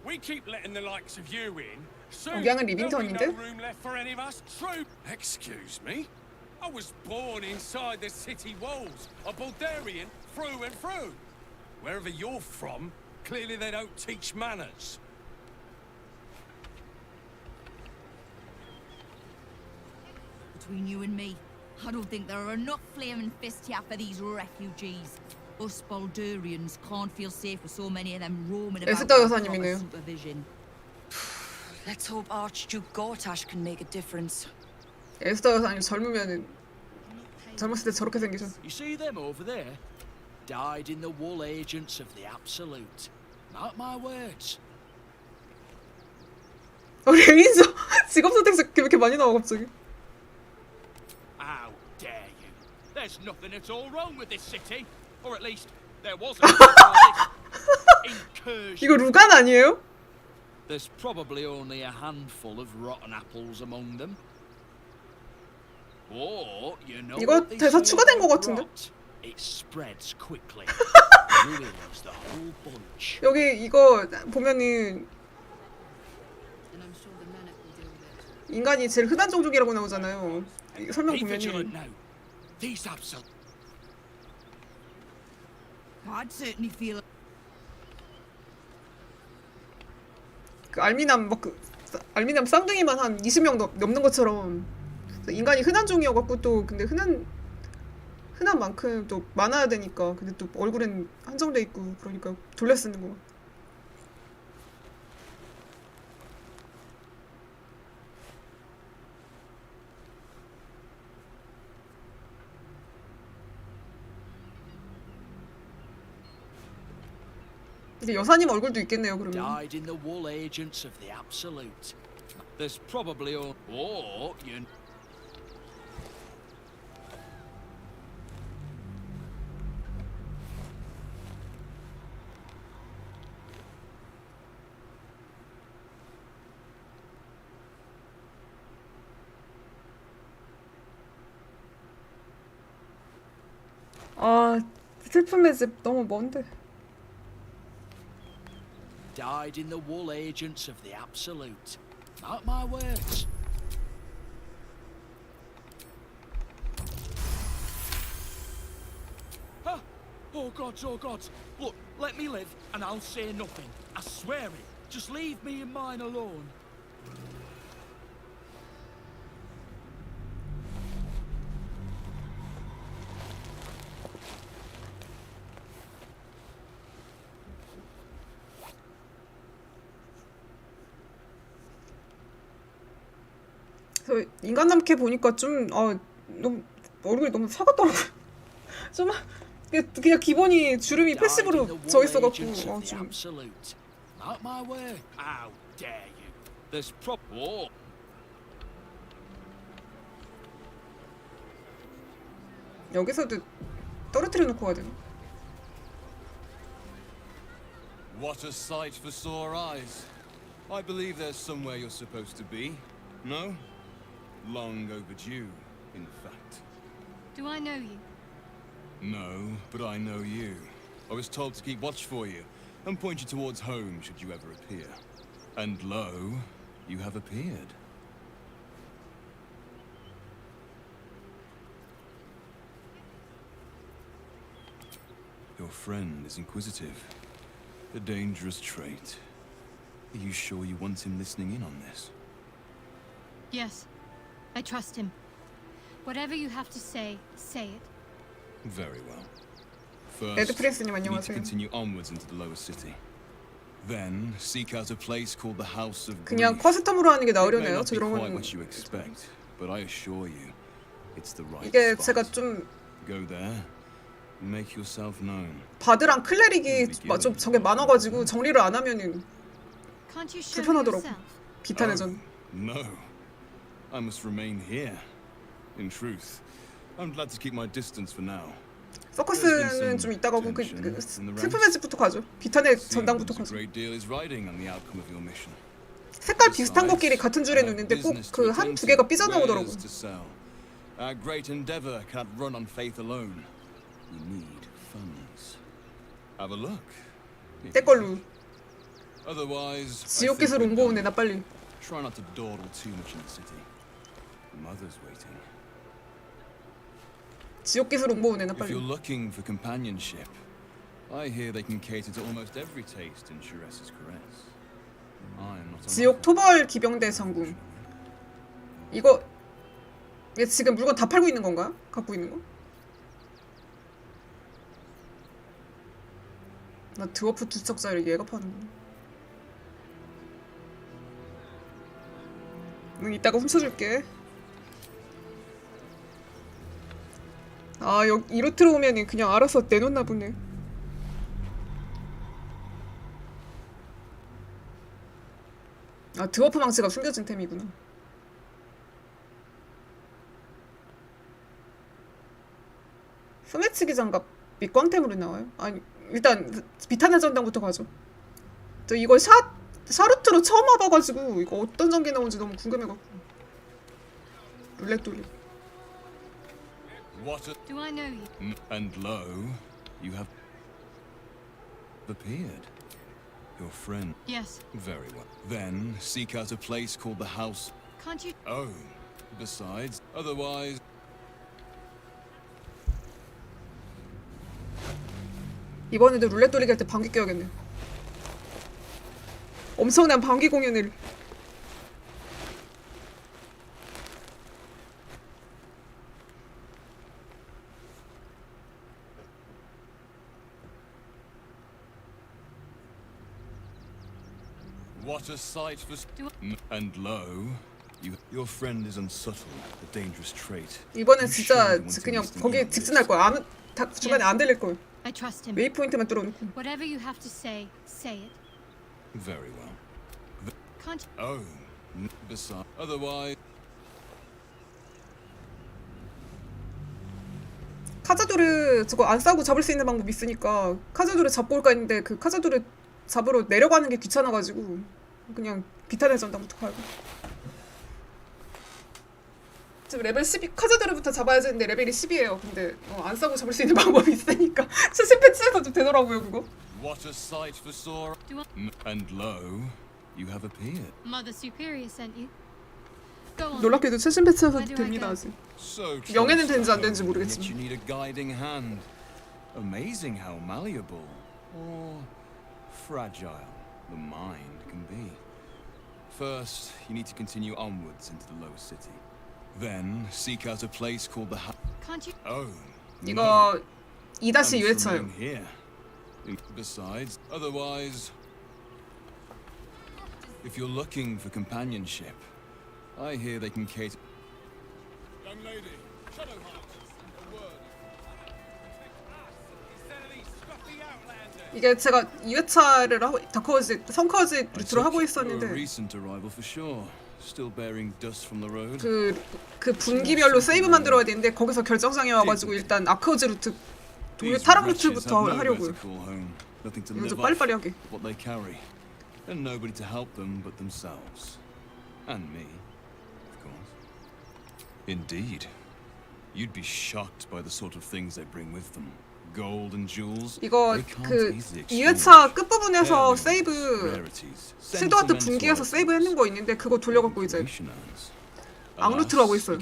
we keep letting the likes of you in. Soon
여기는
there'll be no
리빙턴인데?
room left for any of us true. Excuse me? I was born inside the city walls, a Baldurian through and through. Wherever you're from, clearly they don't teach manners.
Between you and me, I don't think there are enough flaming fists here for these refugees. Us Baldurians can't feel safe with so many of them roaming about
에스더
without
여사님이네요.
supervision. Let's hope Archduke Gortash can make a difference.
에스더 여사님 젊었을 때 저렇게 생기셨어.
You see them over there? Died in the wool agents of the Absolute. Mark my words.
레이저 직업 선택지 이렇게 많이 나와 갑자기.
How dare you? There's nothing at all wrong with this city. Or at least, there wasn't. Incursion.
이거 루간 아니에요?
There's probably only a handful of rotten apples among them. Or, you know
이거
what they
대사
say
추가된 거
about
같은데?
rot? It spreads quickly. Ruins the whole bunch.
여기 이거 보면은 인간이 제일 흔한 종족이라고 나오잖아요. 이거 설명
Be vigilant
보면은
now. These Absolute.
I'd certainly feel.
알미남 알미남 쌍둥이만 한 20명 넘는 것처럼 인간이 흔한 종이어갖고 또 근데 흔한 만큼 또 많아야 되니까 근데 또 얼굴엔 한정돼 있고 그러니까 돌려 쓰는 거. 근데 여사님 얼굴도 있겠네요 그러면.
Died in the wool agents of the Absolute. There's probably or you.
슬픔의 집 너무 먼데.
Died in the wool agents of the Absolute. Mark my words. Huh? Oh gods, oh gods. Look, let me live and I'll say nothing. I swear it. Just leave me and mine alone.
그래서 인간남캐 보니까 좀 너무 얼굴이 너무 사갔더라고요. 좀 그냥 기본이 주름이 패시브로 져 있어갖고 좀.
Mark my word. How dare you? There's war.
여기서도 떨어뜨려 놓고 가야 되나?
What a sight for sore eyes.
I believe there's somewhere you're supposed to be. No? Long overdue, in fact.
Do I know you?
No, but I know you. I was told to keep watch for you, and point you towards home should you ever appear. And lo, you have appeared. Your friend is inquisitive. A dangerous trait. Are you sure you want him listening in on this?
Yes. I trust him. Whatever you have to say, say it.
Very well. First,
프레스님
you need to
안녕하세요.
continue onwards into the lower city. Then, seek out a place called the House of
그냥
Grief.
커스텀으로 하는 게
It may
나으려네요.
not
저
be
이런
quite
건
what you expect, but I assure you, it's the right
이게
spot.
제가 좀
Go there, make yourself known.
바드랑 클레릭이 좀 저게 많아가지고 정리를 안 하면은
Can't you show me
불편하더라고.
yourself?
비탄의 전.
No, I must remain here. In truth, I'm glad to keep my distance for now.
서커스는 좀 이따 가고 그 슬픔의 집부터 가죠. 비탄의 전당부터 가죠.
Great deal is riding on the outcome of your mission.
색깔 비슷한 것끼리 같은 줄에 놓는데 꼭 그 한 두 개가 삐져나오더라고.
Our great endeavor cannot run on faith alone. We need funds. Have a look.
때걸로.
Otherwise,
지옥 기술 옹보 내나 빨리.
try not to dawdle too much in the city. Mother's waiting.
지옥 기술 옹보 내나
If
빨리.
you're looking for companionship, I hear they can cater to almost every taste in Sharessa's caress. I'm not.
지옥 토벌 기병대 전궁. 이거 얘 지금 물건 다 팔고 있는 건가? 갖고 있는 거? 나 드워프 투척자를 얘가 파는 거. 응, 이따가 훔쳐줄게. 아, 여기 이로트로 오면은 그냥 알아서 내놓나 보네. 아, 드워프 망치가 숨겨진 템이구나. 소매치기 장갑 밑광템으로 나와요? 아니, 일단 비탄의 전당부터 가죠. 저 이거 샤루트로 처음 와봐가지고 이거 어떤 전기 나온지 너무 궁금해갖고. 룰렛 돌리.
Do I know you?
And lo, you have appeared. Your friend.
Yes.
Very well. Then seek out a place called the House.
Can't you?
Oh, besides, otherwise.
이번에도 룰렛 돌리기 할 때 방귀 껴야겠네. 엄청난 방귀 공연을.
What a sight for. And lo, your friend is unsubtle, a dangerous trait.
이번엔 진짜 그냥 거기에 직진할 거야. 아무 다 중간에 안 들릴 거야.
I trust him.
웨이포인트만 뚫어놓고.
Whatever you have to say, say it.
Very well.
Can't you?
Oh, besides, otherwise.
카자도르 저거 안 싸고 잡을 수 있는 방법 있으니까 카자도르 잡고 올까 했는데 그 카자도르 잡으러 내려가는 게 귀찮아가지고 그냥 비탄의 전당부터 가고. 지금 레벨 12 카자도르부터 잡아야지 했는데 레벨이 10이에요. 근데 안 싸고 잡을 수 있는 방법이 있으니까 최신 패치에서 좀 되더라고요 그거.
What a sight for sore. And lo, you have appeared.
Mother Superior sent you. Go on.
놀랍게도 최신 패치에서
Where do I
됩니다
go?
아직.
So
명예는 되는지 안 되는지
yet
모르겠지만.
you need a guiding hand. Amazing how malleable or fragile the mind can be. First, you need to continue onwards into the lower city. Then seek out a place called the
Can't you?
Oh.
이거
And
2-2회차예요.
remain here. Besides, otherwise, if you're looking for companionship, I hear they can cater.
Young lady, Shadowheart, a word. Instead of these scruffy outlanders.
이게 제가 2회차를 하고 다크워즈 성커즈 루트로 하고
A
있었는데
recent arrival for sure. Still bearing dust from the road.
그 분기별로 세이브 만들어야 되는데 거기서 결정장애 와가지고 일단 아크워즈 루트 동료 타락 루트부터 하려고요. 이거 좀 빨리빨리 하게.
What they carry.
and nobody to help them but themselves. And me, of course. Indeed. You'd be shocked by the sort of things they bring with them. Gold and jewels.
이거 그 2회차 끝부분에서 세이브 실드와트 분기에서 세이브 했는 거 있는데 그거 돌려갖고 이제 앙루트 가고 있어요.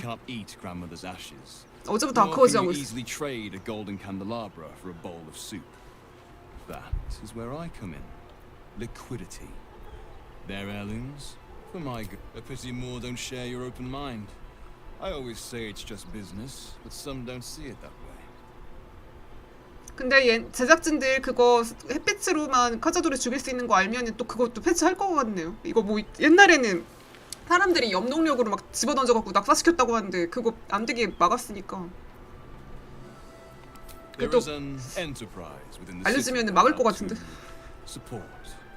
어제부터 아크워지 하고 있어.
trade a golden candelabra for a bowl of soup. That is where I come in. Liquidity. Their heirlooms, for my good. A pity more don't share your open mind. I always say it's just business, but some don't see it that way.
근데 제작진들 그거 햇빛으로만 카자도를 죽일 수 있는 거 알면은 또 그것도 패치할 것 같네요. 이거 뭐 옛날에는 사람들이 염동력으로 막 집어던져갖고 낙사시켰다고 하는데 그거 안 되게 막았으니까. 그것도 알려주면은 막을 것 같은데.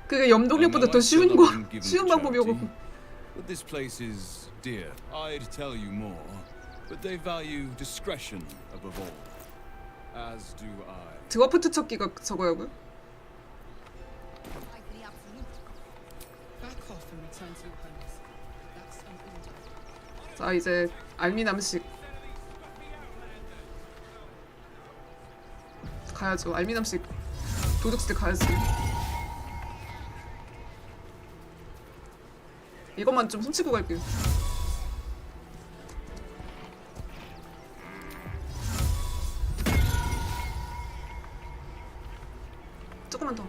그게 염동력보다 더 쉬운 방법이어갖고.
But this place is dear. I'd tell you more, but they value discretion above all. As do I.
드워프 투척기가 저거야고요? 자 이제 알미남식 가야죠. 알미남식 도둑질 가야지. 이것만 좀 훔치고 갈게요. 조금만 더.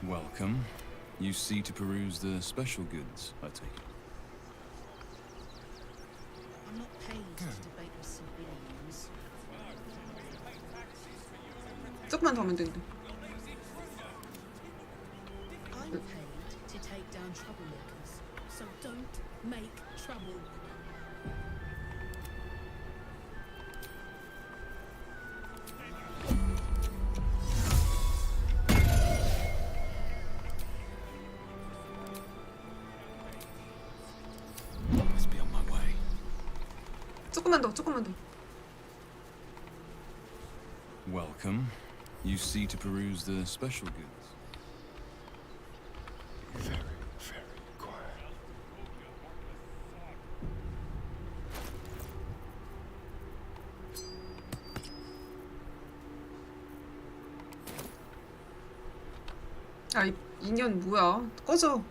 Welcome. You see to peruse the special goods, I take it.
I'm not paid to debate with civilians.
조금만 더 하면 되는데.
I'm paid to take down troublemakers, so don't make trouble.
조금만 더.
Welcome. You see to peruse the special goods.
Very, very quiet.
아, 이 인연 뭐야? 꺼져.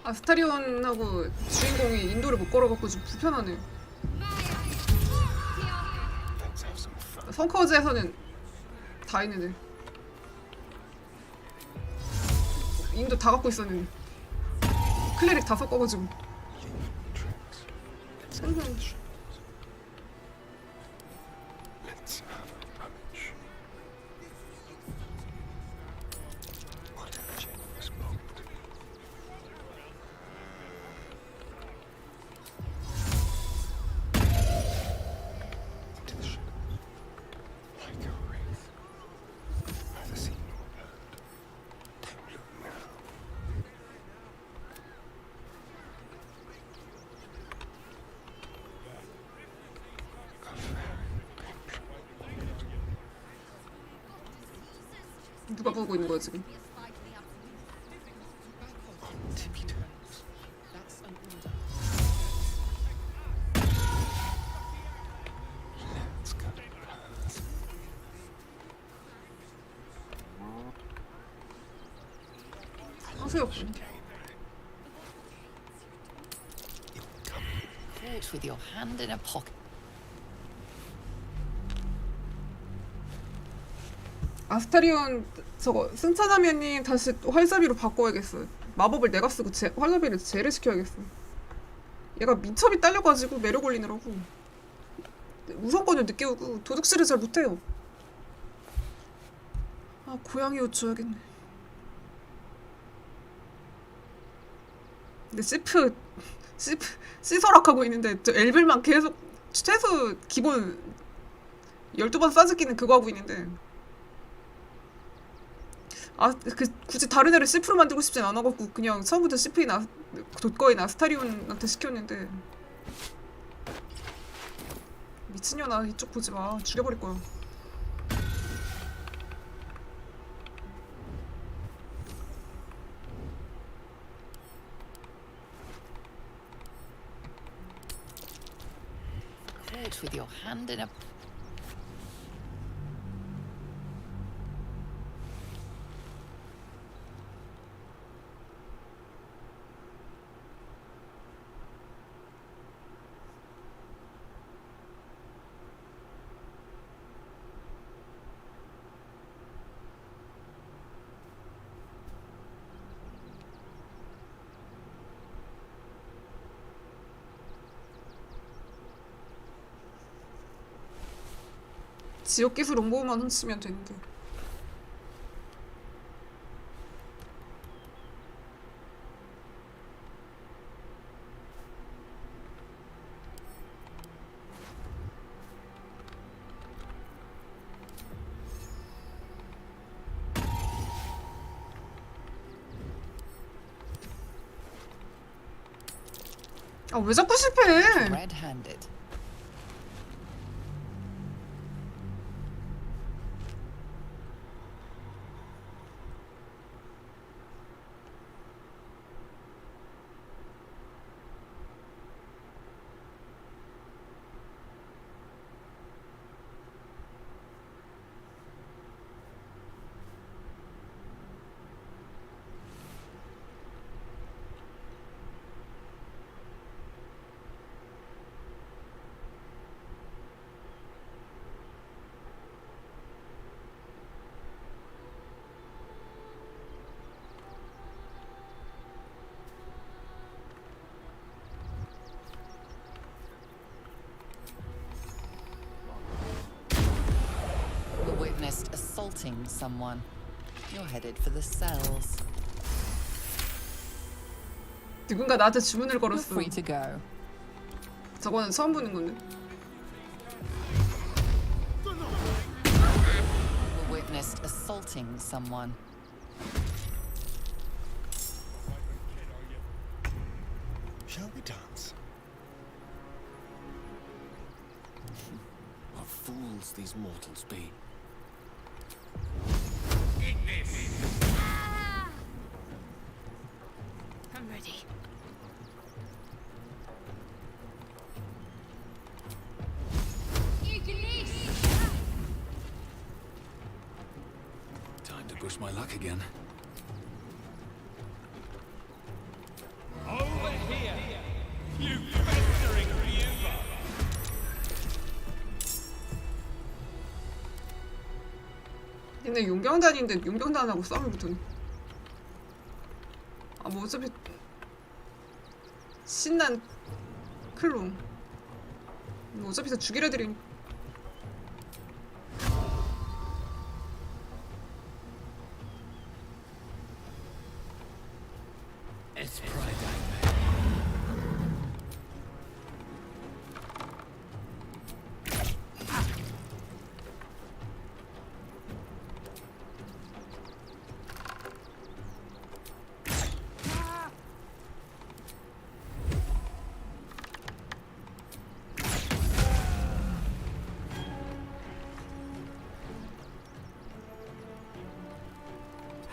아스타리온하고 주인공이 인도를 못 걸어갖고 좀 불편하네요. 성커즈에서는 다 있는데 인도 다 갖고 있었는데 클레릭 다 섞어가지고 누가 보고 있는 거야 지금? 하세요.
Caught with your hand in a pocket.
아스타리온 저거 승차자면님 다시 활잡이로 바꿔야겠어요. 마법을 내가 쓰고 활잡이를 제를 시켜야겠어. 얘가 민첩이 딸려가지고 매력 올리느라고 우선권을 늦게 오고 도둑질을 잘 못해요. 아 고양이 옷 줘야겠네. 근데 시설학하고 있는데 저 엘빌만 계속 최소 기본 12번 싸즈기는 그거 하고 있는데 굳이 다른 애를 시프로 만들고 싶진 않아갖고 그냥 처음부터 시프인 돋거인 아스타리온한테 시켰는데 미친년아 이쪽 보지마 죽여버릴 거야.
Caught with your hand in a...
지역 기술 롱보우만 훔치면 되는데. 아, 왜 자꾸 실패해?
Red-handed. Witnessed assaulting someone. You're headed for the cells.
누군가 나한테 주문을
You're
걸었어.
free to go.
저거는 처음 보는 건데.
Witnessed assaulting someone.
Shall we dance?
What fools these mortals be.
I'm ready.
Time to push my luck again.
Over here, you festering Ryuba.
얘네 용병단인데 용병단하고 싸움을 붙으네. 아, 뭐 어차피 신난 클롱. 뭐 어차피 다 죽일 애들이.
It's Friday.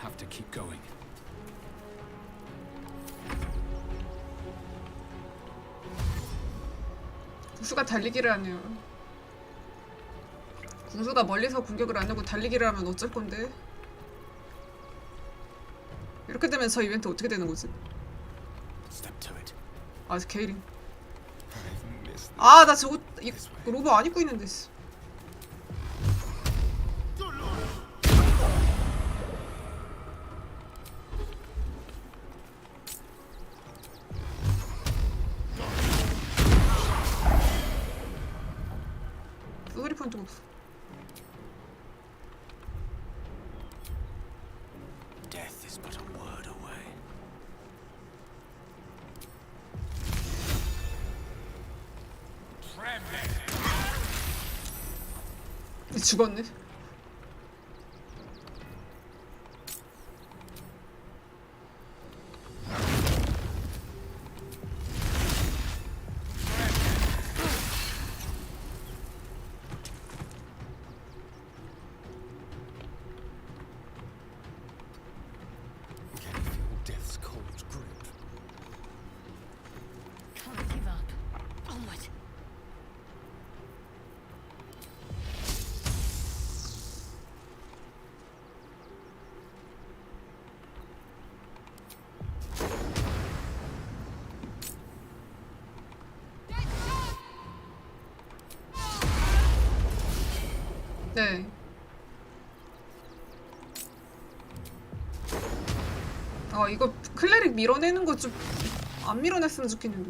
Have to keep going.
궁수가 달리기를 하네요. 궁수가 멀리서 공격을 안 하고 달리기를 하면 어쩔 건데? 이렇게 되면 저 이벤트 어떻게 되는 거지?
Step to it.
아, 게이링. 아, 나 저거 로버 안 입고 있는데. 소리 포인트가 없어.
Death is but a word away.
죽었네.
Can you feel death's cold grip?
Can't give up. Onward.
네. 아 이거 클레릭 밀어내는 거 좀 안 밀어냈으면 좋겠는데.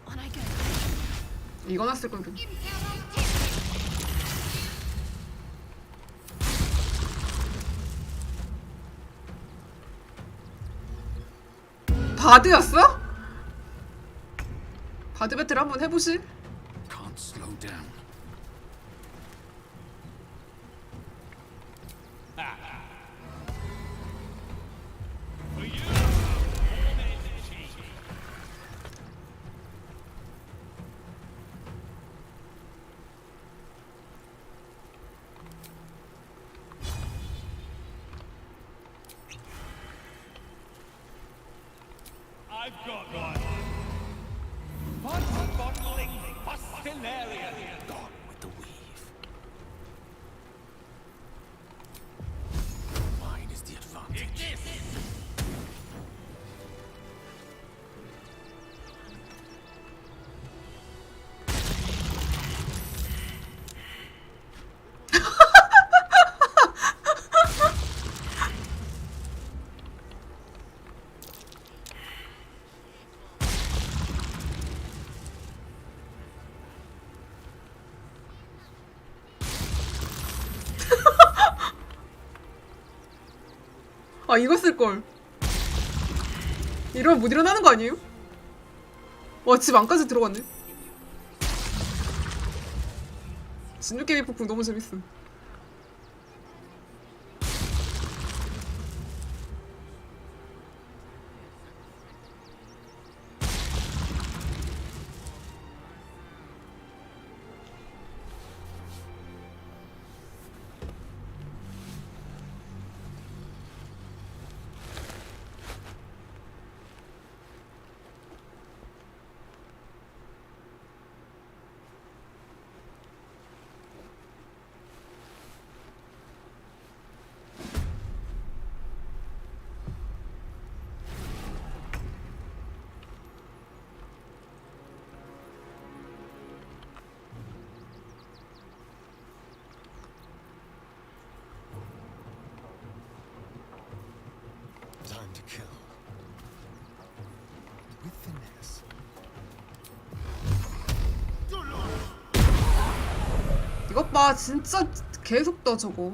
On I go.
이거 났을 걸 그래. 바드였어? 바드 배틀 한번 해보실?
Can't slow down.
I've got one. Fun-bottling Fustilarian.
Gone with the weave. Mine is the advantage.
아 이거 쓸걸. 이러면 못 일어나는 거 아니에요? 와 집 안까지 들어갔네. 진돗개비 폭풍 너무 재밌어.
Time to kill. With finesse.
이것 봐 진짜 계속 떠 저거.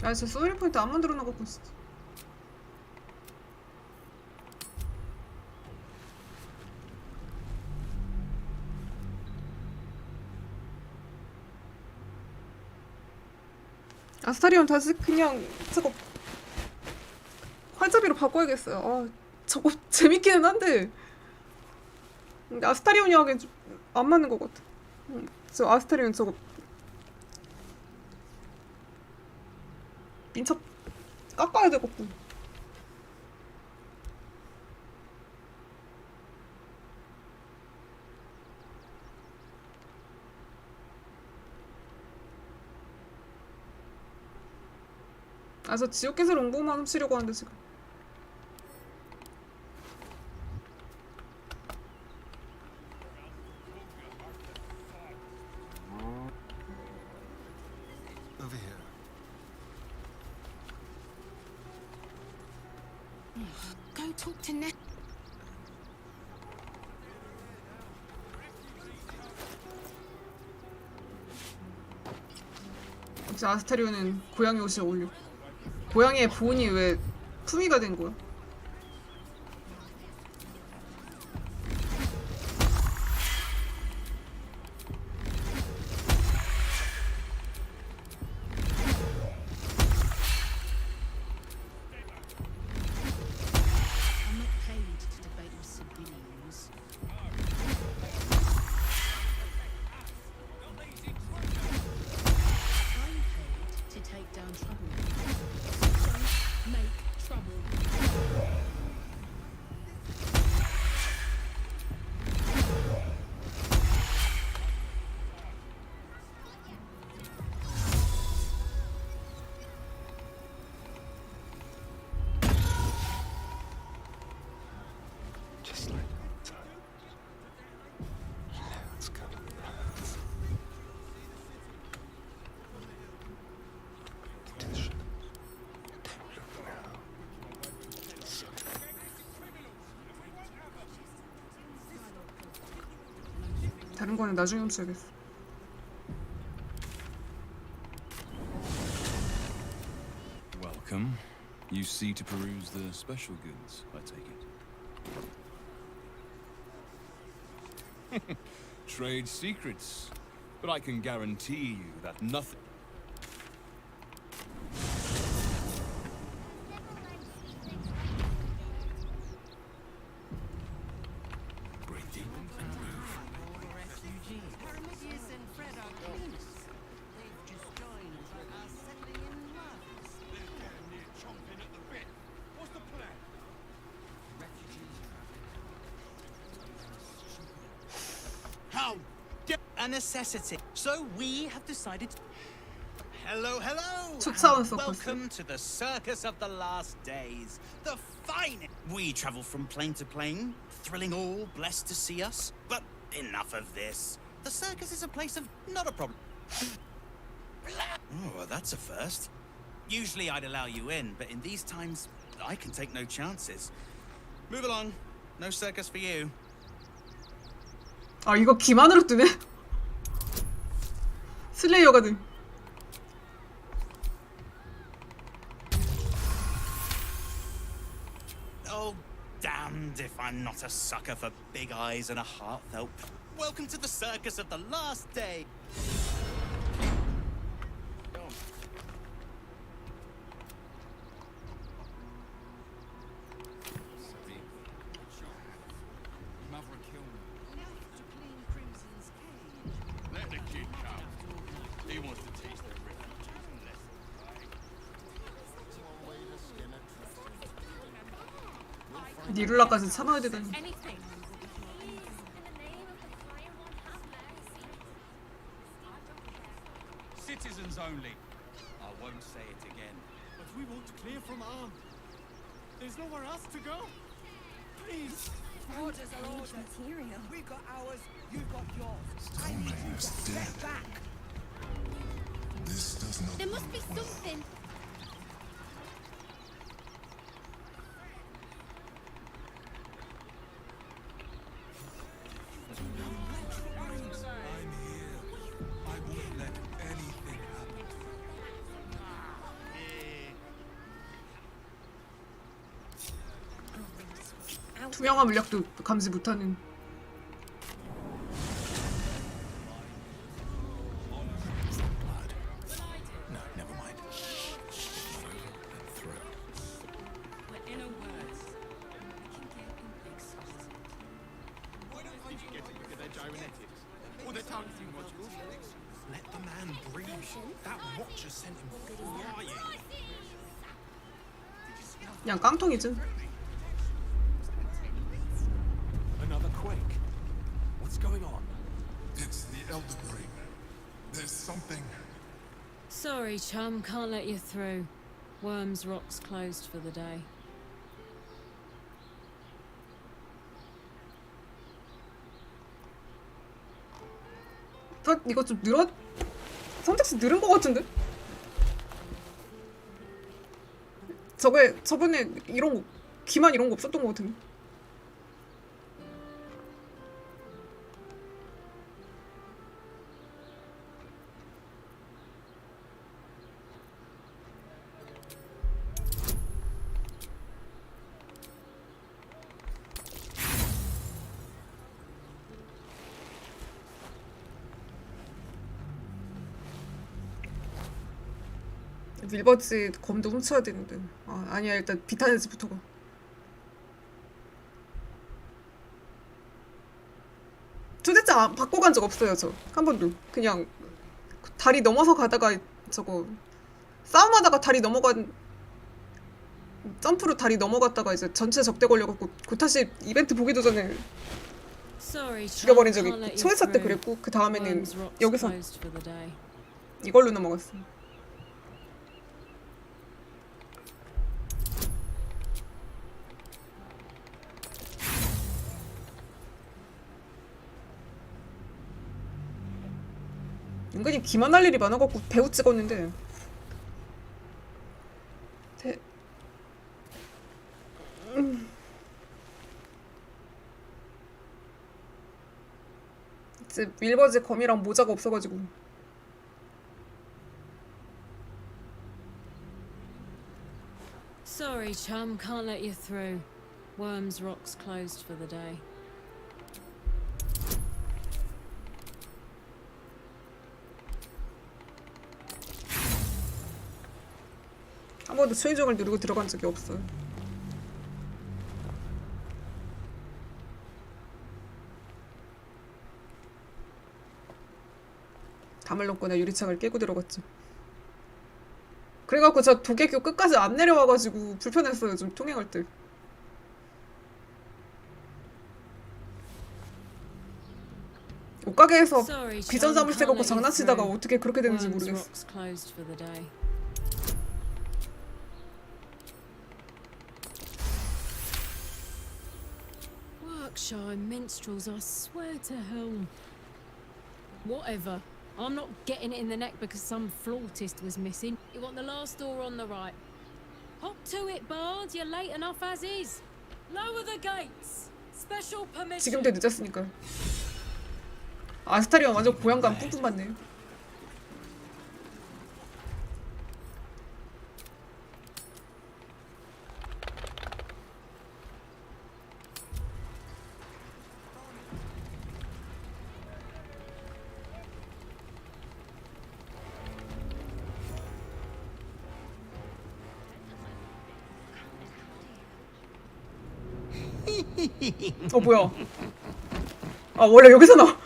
아 진짜 소울 포인트 안 만들어 놓고 진짜. 아스타리온 다시 그냥 저거 활잡이로 바꿔야겠어요. 아 저거 재밌기는 한데 근데 아스타리온이 하기엔 좀 안 맞는 것 같아. 저 아스타리온 저거 민첩 깎아야 되겠고. 아, 저 지옥계설 옹봉만 훔치려고 하는데 지금.
Over here.
Go talk to Ned.
이제 아스타리오는 고양이 옷에 어울려. 고양이의 보온이 왜 품위가 된 거야?
I'm not paid to debate with civilians. I'm paid to take down troublemakers. Don't make trouble.
Just like old times. You know it's gonna hurt. Petition. Don't look now.
다른 거는 나중에 훔쳐야겠어.
Welcome. You see to peruse the special goods, I take it. Trade secrets. But I can guarantee you that nothing...
Breathe deep and move.
How? A necessity. So we have decided. Hello, hello.
초차원
and
서커스.
welcome to the circus of the last days. The finest. We travel from plane to plane, thrilling all blessed to see us. But enough of this. The circus is a place of not a problem. Oh, well, that's a first. Usually I'd allow you in, but in these times, I can take no chances. Move along. No circus for you.
아 이거 기만으로 뜨네? 슬레이어가 돼.
Oh, damned if I'm not a sucker for big eyes and a heartfelt. Welcome to the circus of the last day.
Let the kid come. He wants to teach the refugees a lesson.
니룰라까지 참아야 되다니.
Citizens only. I won't say it again.
But we want to clear from armed. There's nowhere else to go. Please.
Orders are orders. Material.
We've got ours, you've got yours. I need
Storming
you to
is
step
dead.
back.
This does not
There must be
bode well.
something.
I'm here. I won't let anything happen.
투명한 물약도 감지 못하는.
No, never mind. Not over and through.
But in a word,
Why don't I get a look at their gyrometics? Or their targeting modules?
Let the man breathe. That watcher sent him flying.
그냥 깡통이지.
Another quake. What's going on?
It's the Elder Brain. There's something.
sorry, chum, can't let you through. Worms Rock's closed for the day.
이거 좀 늘어. 선택지 늘은 것 같은데? 저번에 이런 거 기만 이런 거 없었던 것 같은데. 밀버지 검도 훔쳐야 되는데. 아, 아니야 일단 비타는 집부터 가. 초대장 받고 간 적 없어요 저. 한 번도. 그냥 다리 넘어서 가다가 저거 싸움하다가 다리 넘어간 점프로 다리 넘어갔다가 이제 전체 적대 걸려갖고 고타시 이벤트 보기도 전에 죽여버린 적이 있고 초회차 때 그랬고 그 다음에는 여기서 이걸로 넘어갔어. 은근히 기만할 일이 많아갖고 배우 찍었는데 이제 밀버지 검이랑 모자가 없어가지고
Sorry, chum, can't let you through. Worms Rock's closed for the day.
한 번도 수의정을 누르고 들어간 적이 없어요. 담을 넘거나 유리창을 깨고 들어갔죠. 그래갖고 저 도개교 끝까지 안 내려와가지고 불편했어요. 좀 통행할 때. 옷가게에서 비전 자물쇠 갖고 장난치다가 어떻게 그렇게 되는지 모르겠어.
Workshire minstrels, I swear to hell. Whatever. I'm not getting it in the neck because some flautist was missing. You want the last door on the right. Hop to it, Bard. You're late enough as is. Lower the gates. Special permission.
지금도 늦었으니까. 아스타리온 완전 고향감 뿜뿜 받네요. 뭐야? 아 원래 여기서 나와.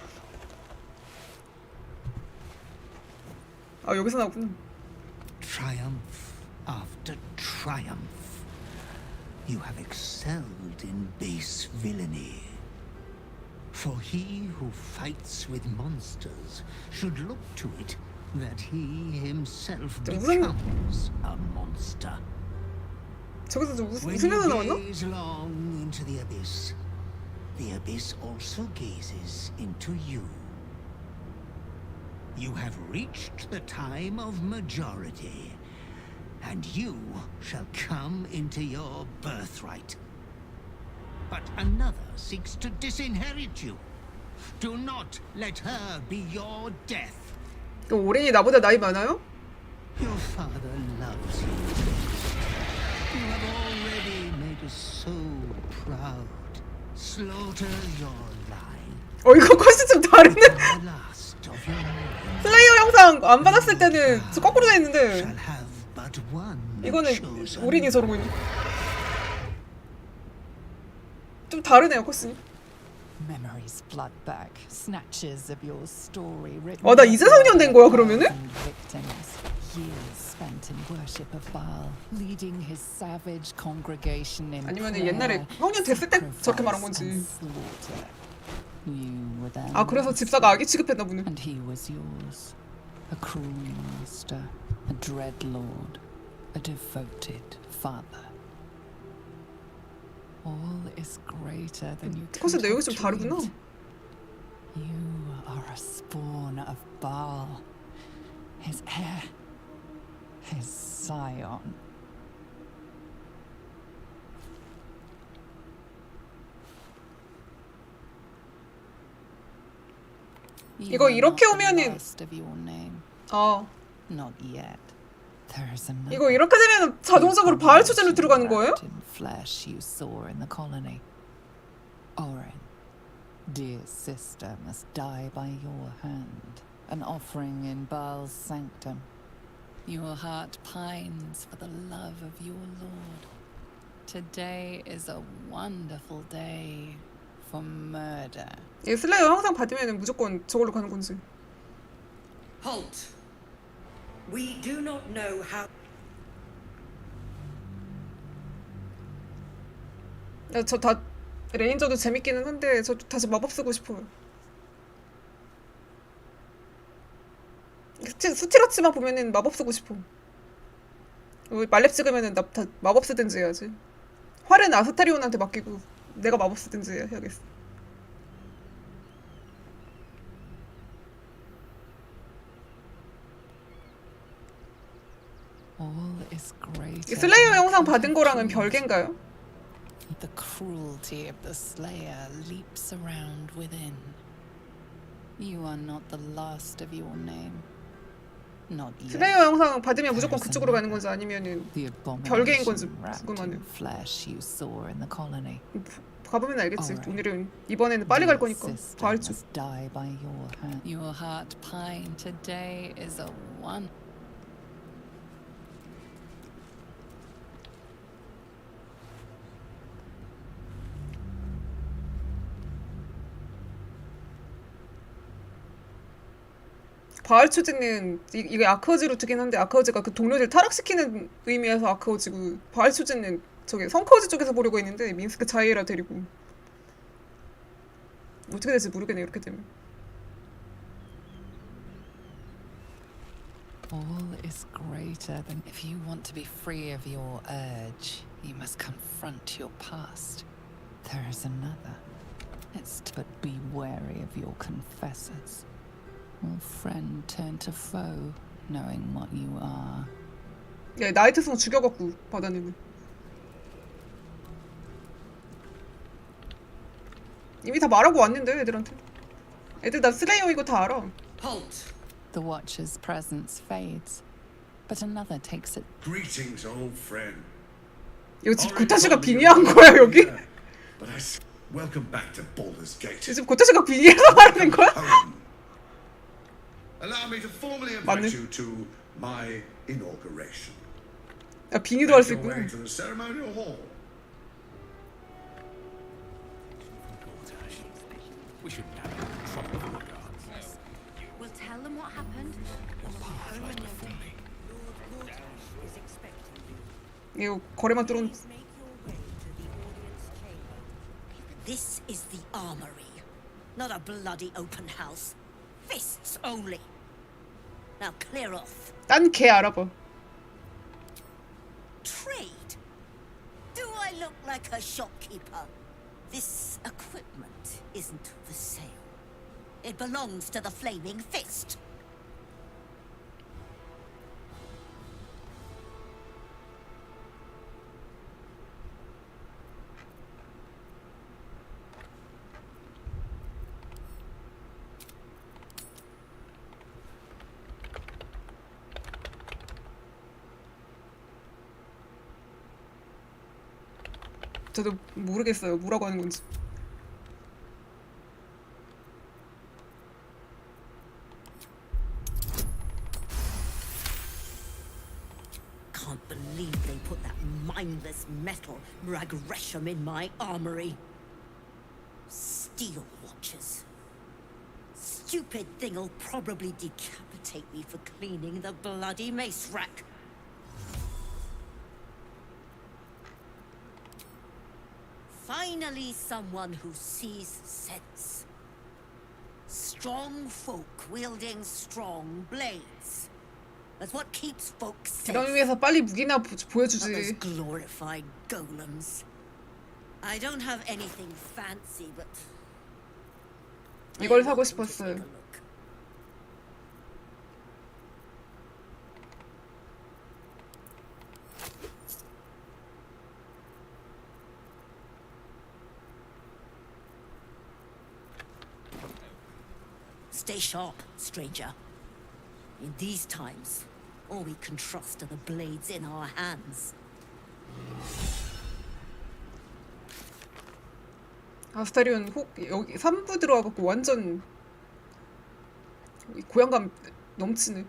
아 여기서 나왔구나.
Triumph after triumph. You have excelled in base villainy. For he who fights with monsters should look to it that he himself becomes a monster.
저기서 좀 웃으면서 나왔나?
When you gaze long into the abyss also gazes into you. You have reached the time of majority, and you shall come into your birthright. But another seeks to disinherit you. Do not let her be your death.
그 오렌이 나보다 나이 많아요?
Your father loves you. You have already made us so proud. Slaughter your line.
이거 컷이 좀 다르네. 플레이어 영상 안 받았을 때는 저 거꾸로 돼 있는데 이거는 우린이 저러고 있네. 좀 다르네요 컷이.
Memories flood back, snatches of your story written.
나 이제 성년 된 거야 그러면은?
Years spent in worship of Baal, leading his savage congregation in
아니면 옛날에 성년 됐을 때 저렇게 말한 건지. 아 그래서 집사가 아기 취급했나 보네.
And he was yours, a cruel master, a dread lord, a devoted father. All is greater than you
컷의 내용이 좀 다르구나.
You are a spawn of Baal, his heir, his scion.
이거 이렇게 오면은
Not yet.
이거 이렇게 되면 자동적으로 바알 초제로 들어가는 거예요?
Flesh you saw in the colony. Orin, dear sister, must die by your hand, an offering in Baal's sanctum. Your heart pines for the love of your lord. Today is a wonderful day for murder.
얘 슬레이어 항상 받으면 무조건 저걸로 가는 건지.
Halt. We do not know how.
저 다 레인저도 재밌기는 한데 저 다시 마법 쓰고 싶어요. 수티라치만 보면은 마법 쓰고 싶어. 말렙 찍으면은 나 다 마법 쓰든지 해야지. 활은 아스타리온한테 맡기고 내가 마법 쓰든지 해야겠어. 이 슬레이어 영상 받은 거랑은 별개인가요?
The cruelty of the slayer leaps around within. You are not the last of your name. Not yet.
슬레이어 영상 받으면 무조건 그쪽으로 가는 건지 아니면은 별개인 건지 궁금하네요.
Flesh you saw in the colony.
가보면 알겠지. 오늘은 이번에는 빨리 갈 거니까 다 알죠.
Die by your hand. Your heart pine today is a one.
바알 초제는 이게 아크어지 루트긴 한데 아크어지가 그 동료들 타락시키는 의미에서 아크어지고 바알 초제는 저기 성커어지 쪽에서 보려고 했는데 민스크 자이에라 데리고 어떻게 될지 모르겠네 이렇게 되면.
All is greater than if you want to be free of your urge, you must confront your past. There is another. It's but be wary of your confessors. Will friend turn to foe, knowing what you are?
야, 나이트송 죽여갖고 받아내는. 이미 다 말하고 왔는데 애들한테. 애들 나 슬레이어 이거 다 알아.
Halt.
The Watcher's presence fades, but another takes it.
Greetings, old friend.
이거 지금 고타시가 빙의한 거야 여기?
Welcome back to Baldur's Gate.
지금 고타시가 빙의해서 말하는 거야?
Allow me to formally invite you to my inauguration.
야 빙의도 할 수 있구나.
To the ceremonial hall.
We shouldn't have trouble with the guards.
We'll tell them what happened.
이거 거래만 뚫은.
This is the armory, not a bloody open house. Fists only. Now clear off.
딴 개 알아봐.
Trade? Do I look like a shopkeeper? This equipment isn't for sale. It belongs to the Flaming Fist.
저도 모르겠어요. 뭐라고 하는 건지.
Can't believe they put that mindless metal Ragresham in my armory. Steel Watchers. Stupid thing'll probably decapitate me for cleaning the bloody mace rack. Finally, someone who sees sense. Strong folk wielding strong blades. That's what keeps folks safe.
이런 의미에서 빨리 무기나 보여주지.
Not those glorified golems. I don't have anything fancy, but
이걸 사고 싶었어요.
Stay sharp, stranger. In these times, all we can trust are the blades in our hands.
아스타리온 혹 여기 3부 들어와갖고 완전 고향감 넘치네.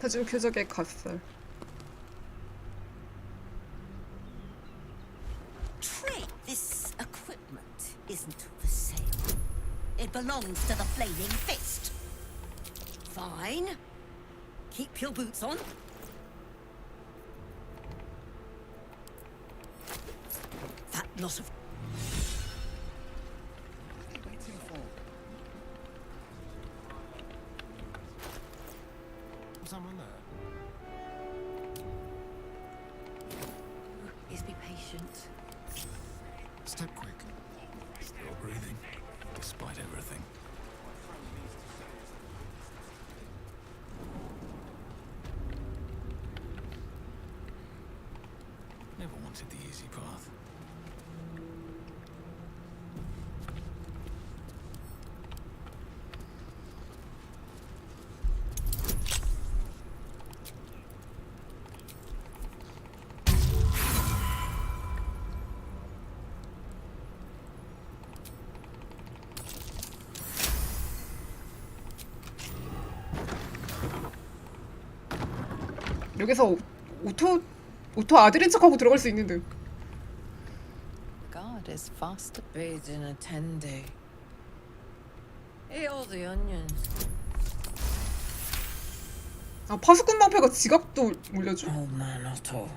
표준 쾌적의 갓살.
Trade. This equipment isn't for sale. It belongs to the Flaming Fist. Fine. Keep your boots on. That lot of...
Waiting for.
Someone there?
Please be patient.
Step quick.
Still breathing, despite everything. Never wanted the easy path.
여기서 오토 아들인 척하고 들어갈 수 있는데.
God is fast.
Bathed in a 10-day. Ate all the onions.
아 파수꾼 방패가 지갑도 올려줘.
Old man Otto.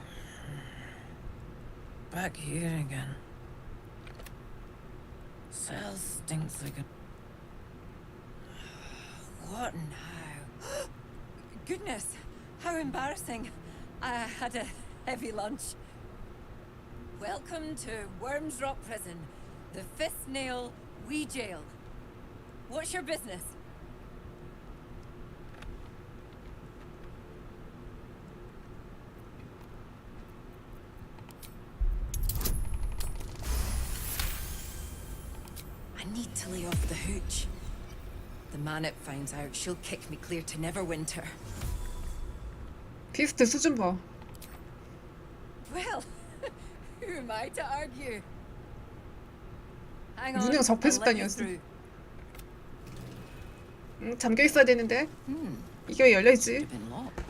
Back here again. Cell stinks like a... What now? Goodness, how embarrassing. I had a heavy lunch. Welcome to Worms Rock Prison, the Fifth Nail Wee Jail. What's your business? I need to lay off the hooch. The man it finds out, she'll kick me clear to Neverwinter.
피스트 수준 봐.
Well, who am I to argue? Hang on,
문영 적폐
I'll let you
집단이었어.
through.
잠겨 있어야 되는데. 이게 열려 있지.
Should've been locked.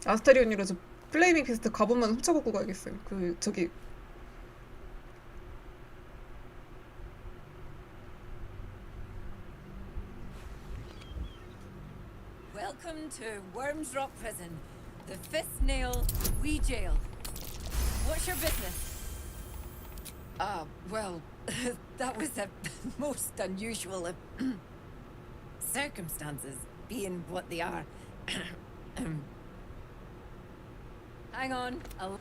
아스타리온이라서 플레이밍 피스트 가본만 훔쳐갖고 가야겠어요. 그 저기
Welcome to Worms Rock Prison, the Fifth Nail Wee Jail. What's your business? Well, that was a most unusual of circumstances, being what they are. Hang on, I'll...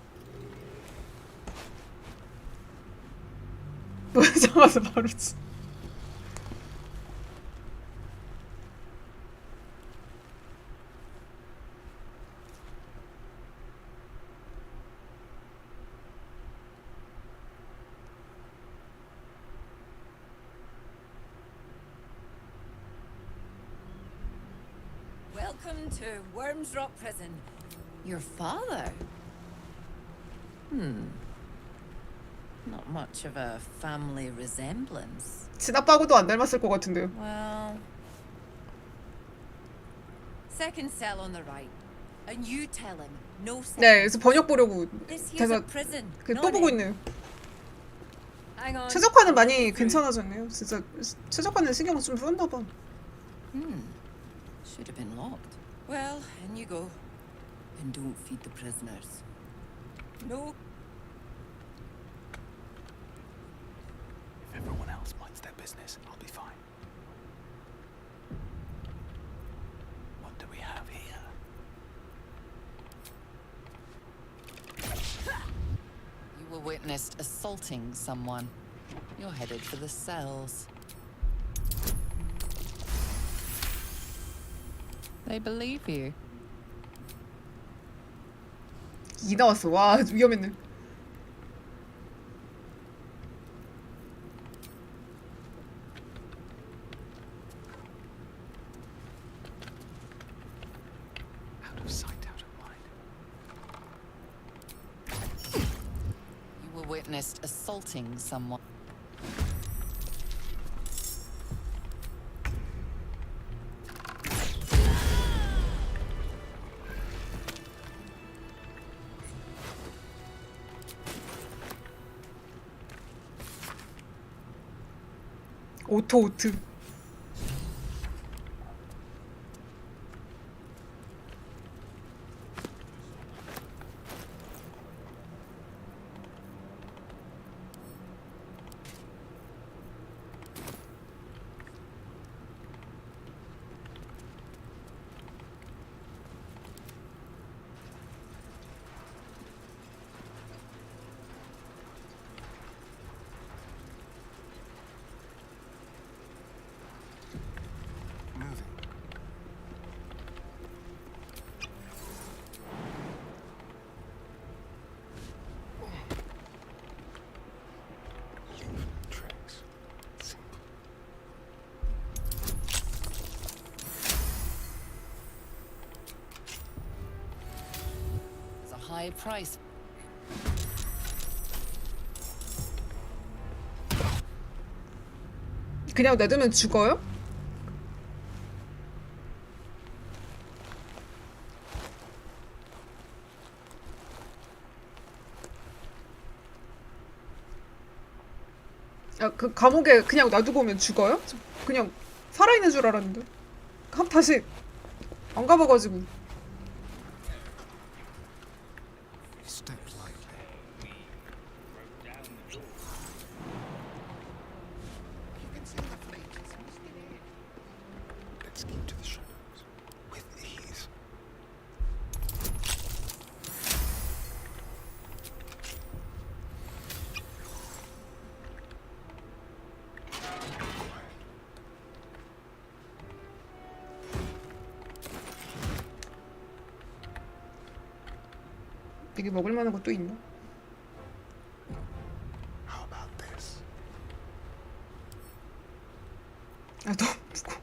보자마자 바로지.
Welcome to Worms Rock Prison. Your father? Not much of a family resemblance.
친아빠하고도 안 닮았을 것 같은데요.
Well, second cell on the right, and you tell him no.
네, 그래서 번역 보려고
This here's
제가
a prison.
그
not
또 보고
an-
있네요.
Hang on.
최적화는 많이 괜찮아졌네요. 진짜 최적화는 신경 좀 썼나 봐.
Should have been locked. Well, in you go. And don't feed the prisoners. No.
If everyone else minds their business, I'll be fine. What do we have here?
You were witnessed assaulting someone. You're headed for the cells. They believe you.
이 나왔어. 와, 위험했네.
Out of sight, out of mind.
witnessed assaulting someone.
오트.
It's a high price.
그냥 놔두면 죽어요? 야, 그 감옥에 그냥 놔두고 오면 죽어요? 저 그냥 살아있는 줄 알았는데. 다시 안 가봐가지고. 이게 먹을 만한 거 또 있나? 아, 너무 무거워.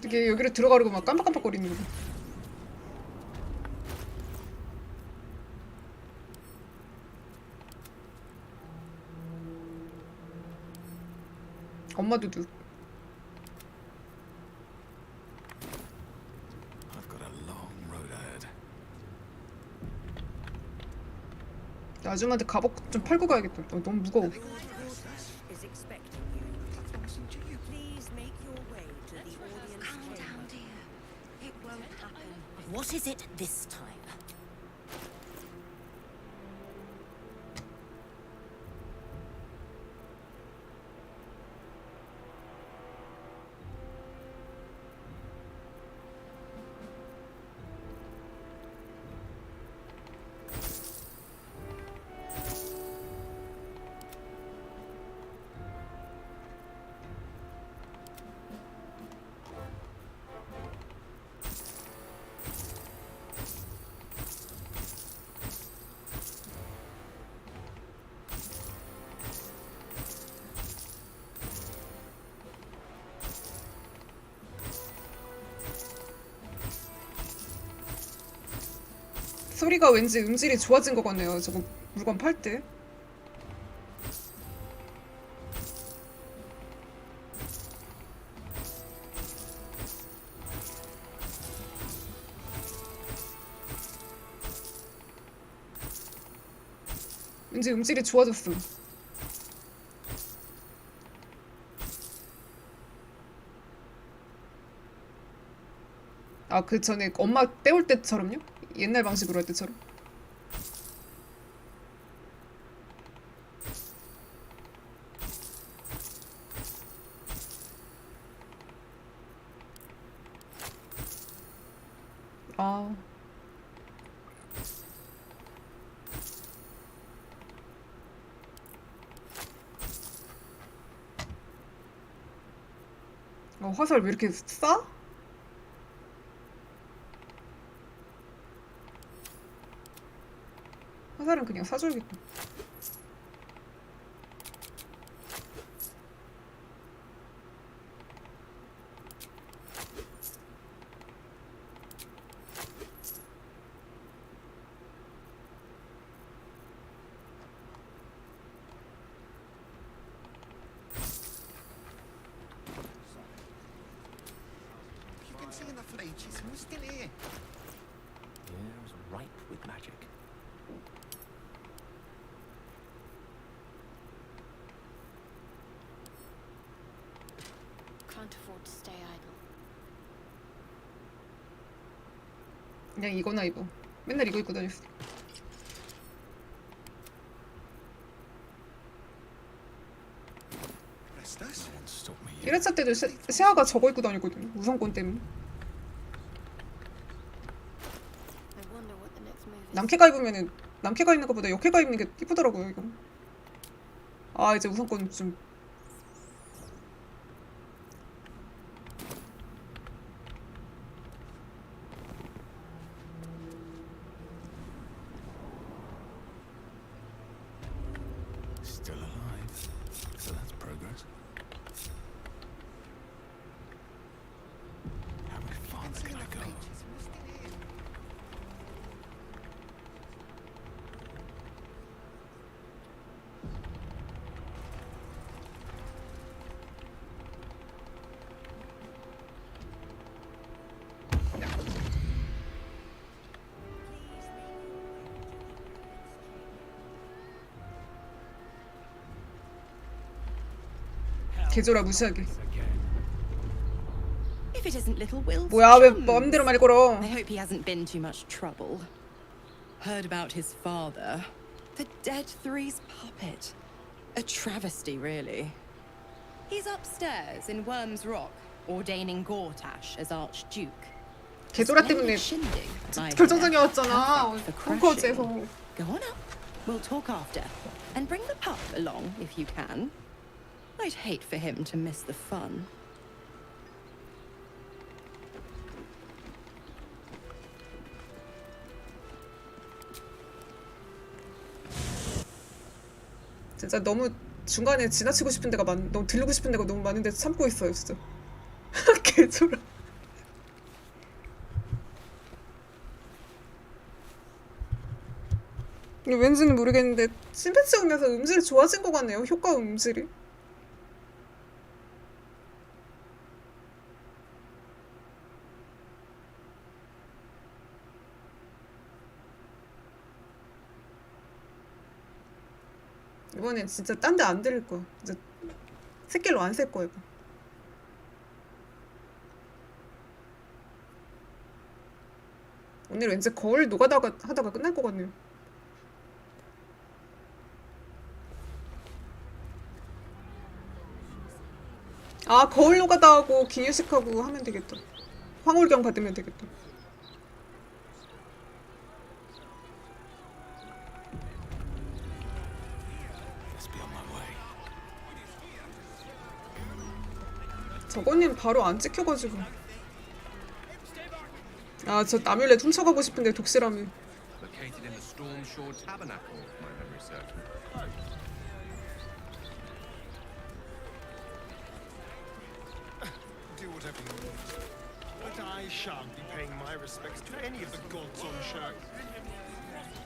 이게 여기로 들어가려고 막 깜빡깜빡거리는 거. 엄마도 누. 나 아줌마한테 갑옷 좀 팔고 가야겠다. 너무 무거워.
What is it this time? 소리가 왠지 음질이 좋아진 것 같네요. 저거 물건 팔 때. 왠지 음질이 좋아졌어. 아, 그 전에 엄마 때울 때처럼요? 옛날 방식으로 할 때처럼.
아. 화살 왜 이렇게 싸? 화살은 그냥 사줘야겠다.
You can see enough ages, and we're still here. Years ripe with magic.
Can't afford to stay idle.
그냥 이거나 입어. 맨날 이거 입고 다녔어.
Restless?
1회차 때도 시아가 저거 입고 다녔거든. 우선권 때문에.
I wonder what the next move is.
남캐가 입으면은 남캐가 입는 것보다 여캐가 입는 게 이쁘더라고요 이거. 아 이제 우선권 좀.
Still alive. So that's progress. How much farther can I go?
개조라 무시하게.
If it isn't little Will.
뭐야 왜 마음대로 말 걸어.
I hope he hasn't been too much trouble. Heard about his father. The Dead Three's puppet. A travesty, really. He's upstairs in Worm's Rock, ordaining Gortash as Archduke.
개조라 때문에 결정장애 왔잖아. 펑커즈에서.
Go on up. We'll talk after. And bring the pup along if you can. I'd hate for him to miss the fun.
진짜 너무 중간에 지나치고 싶은 데가 너무 들르고 싶은 데가 너무 많은데 참고 있어요 진짜. 개조라. 왠지는 모르겠는데 신패치 오면서 음질이 좋아진 것 같네요. 효과 음질이. 이번엔 진짜 딴 데 안 들릴 거야. 이제 새끼로 안 쓸 거야. 이거. 오늘 왠지 거울 노가다가 하다가 끝날 것 같네요. 아 거울 노가다 하고 기유식하고 하면 되겠다. 황홀경 받으면 되겠다. 저거님 바로 안 찍혀가지고. 아 저 남일레 훔쳐가고 싶은데 독실함이.
Located in the Storm Shore Tabernacle, if my memory serves me.
Do whatever you want. But I shan't be paying my respects to any of the gods on show.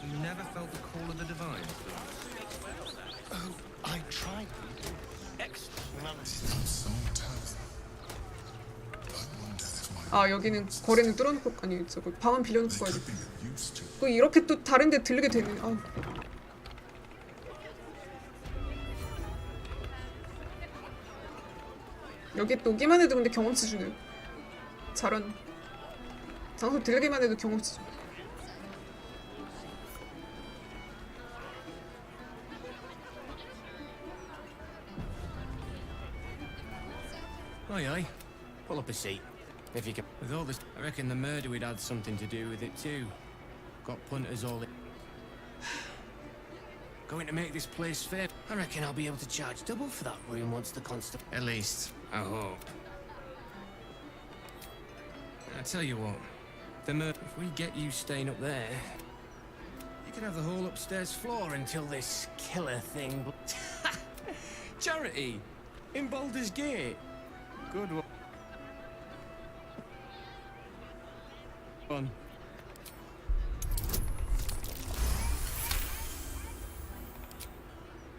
You never felt the call of the divines,
Oh, I tried. Excellent.
아 여기는 거래는 뚫어놓고 아니 저거 방은 빌려놓고 가야지. 또 이렇게 또 다른데 들르게 되네. 아. 여기 또 오기만 해도 근데 경험치 주네요. 잘한. 장소 들르기만 해도 경험치 줘.
Aye, aye. Pull up a seat.
If you can. With all this, I reckon the murder would had something to do with it too. Got punters all in. Going to make this place fair. I reckon I'll be able to charge double for that room once the constable. At least, I hope. I tell you what, if we get you staying up there, you can have the whole upstairs floor until this killer thing. Charity in Baldur's Gate. Good one.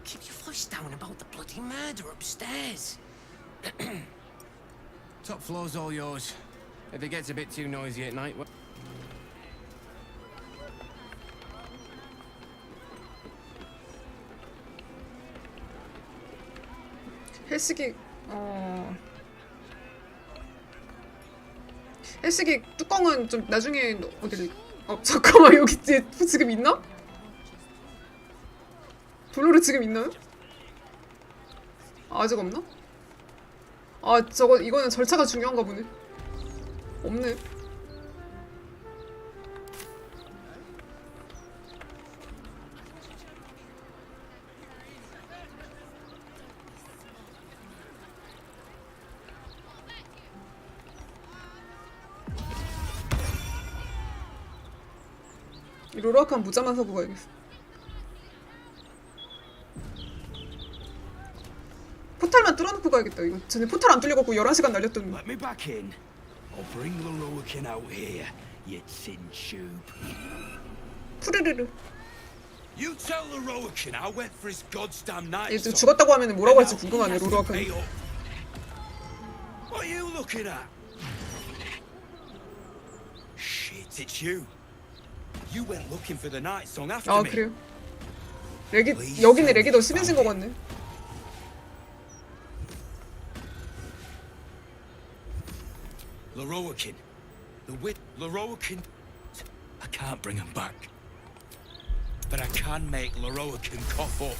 Keep your voice down about the bloody murder upstairs. Top floor's all yours. If it gets a bit too noisy at night,
헬스기 헬스기 뚜껑은 좀 나중에 어디를 잠깐만 여기 지금 있나? 블루르 지금 있나요? 아직 없나? 아 저거 이거는 절차가 중요한가 보네. 없네. 이 로로아칸 무자만 사고 가야겠어. 포탈만 뚫어놓고 가야겠다. 이거 전에 포탈 안 뚫려갖고 11시간 날렸던.
Let me back in. I'll bring the Roakin out here, you tin tube.
푸르르르.
You tell the Roakin I went for his goddamn night.
얘 죽었다고 하면 뭐라고 할지 궁금하네. 로로아칸.
What are you looking at? Shit, it's you. You went looking for the night song after
아
me.
그래요? 렉이 여기는 렉이 더 심해진 것 같네.
Loroakin. Loroakin. I can't bring him back. But I can make Loroakin cough up.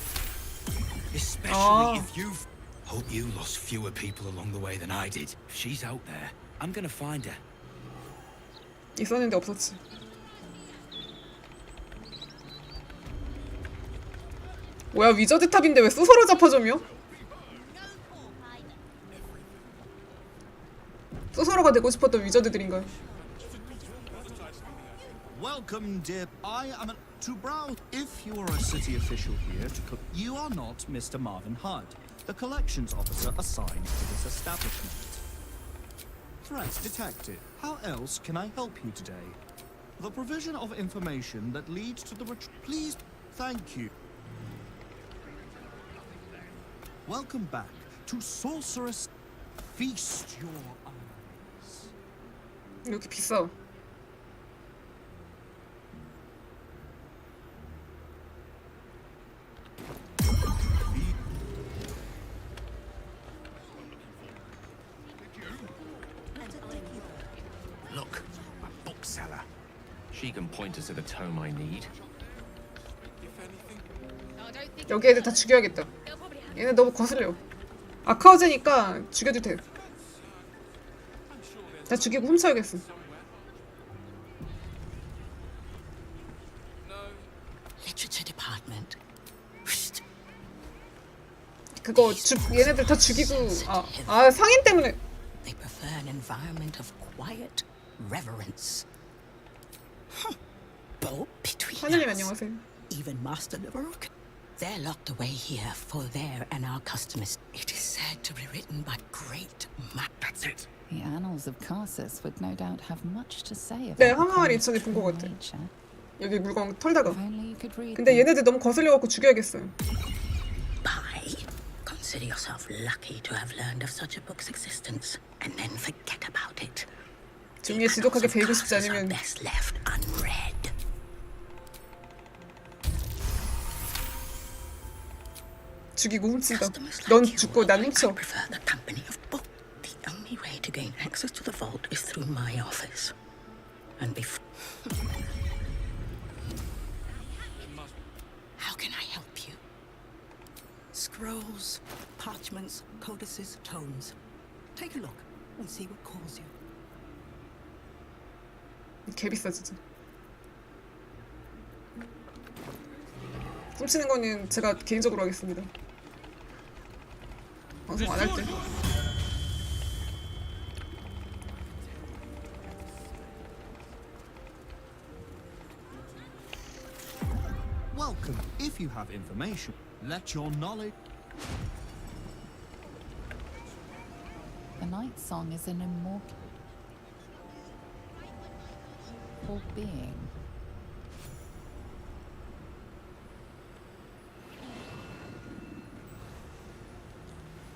Especially if you've... Hope you lost fewer people along the way than I did. If she's out there, I'm gonna find her.
있었는데 없었지. 뭐야 위저드 탑인데 왜 소설어 잡화점이야? 소설어가 되고 싶었던 위저드들인가요?
Welcome, dear. I am to browse. If you are a city official here, you are not Mr. Marvin Hudd, the collections officer assigned to this establishment. Threat detected. How else can I help you today? The provision of information that leads to the Please, thank you. Welcome back to Sorceress. Feast your eyes.
이렇게 비싸.
Look, a bookseller. She can point us to the tome I need.
여기 애들 다 죽여야겠다. 얘네 너무 거슬려. 아카우제니까 죽여도 돼. 다 죽이고 훔쳐야겠어.
Literature department.
그거 얘네들 다 죽이고 아 상인 때문에.
They prefer an environment of quiet reverence. Both between
하늘님
us.
안녕하세요.
Even Master Loroakin. They're locked away here for their and our customers. It is said to be written by great That's it.
The annals of Karsus would no doubt have much to say
네,
about
한 마리 전에 본 것 같아. 여기 물건 털다가. 근데 얘네들 너무 거슬려갖고 죽여야겠어요.
Bye. Consider yourself lucky to have learned of such a book's existence, and then forget about it.
종이에 지독하게 베이고 싶지 않으면.
Best left unread.
죽이고 훔친다. 넌 죽고 난 훔쳐.
The company of book. The only way to gain access to the vault is through my office. And before... How can I help you? Scrolls, parchments, codices, tomes. Take a look and see what calls you.
개 비싸 진짜. 훔치는 거는 제가 개인적으로 하겠습니다. 방송 안 할 때.
Welcome. If you have information, let your knowledge.
The night song is an immortal being.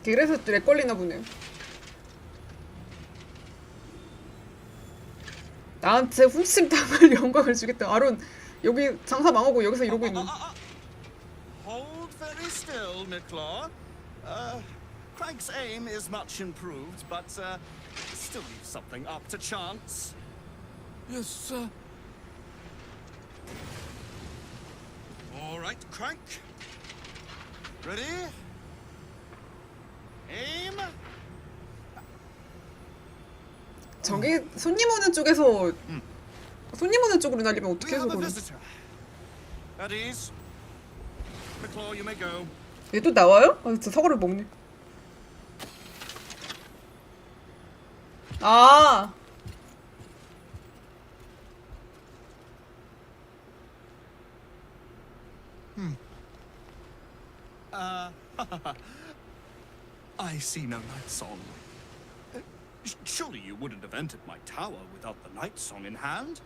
그래서 렉 걸리나 보네요. 나한테 훔침 당할 영광을 주겠다. 아론 여기 장사 망하고 여기서 이러고 있는.
Hold very still, Nicklaw. Crank's aim is much improved, but still leaves something up to chance.
Yes, sir.
All right, Crank. Ready? Aim.
저기 손님 오는 쪽에서 손님 오는 쪽으로 날리면 어떻게 해서 그래?
At ease. Nicklaw, you may go.
얘 또 나와요? 아 진짜 사과를 먹네. 아.
I see no night song. Surely you wouldn't have entered my tower without the night song in hand?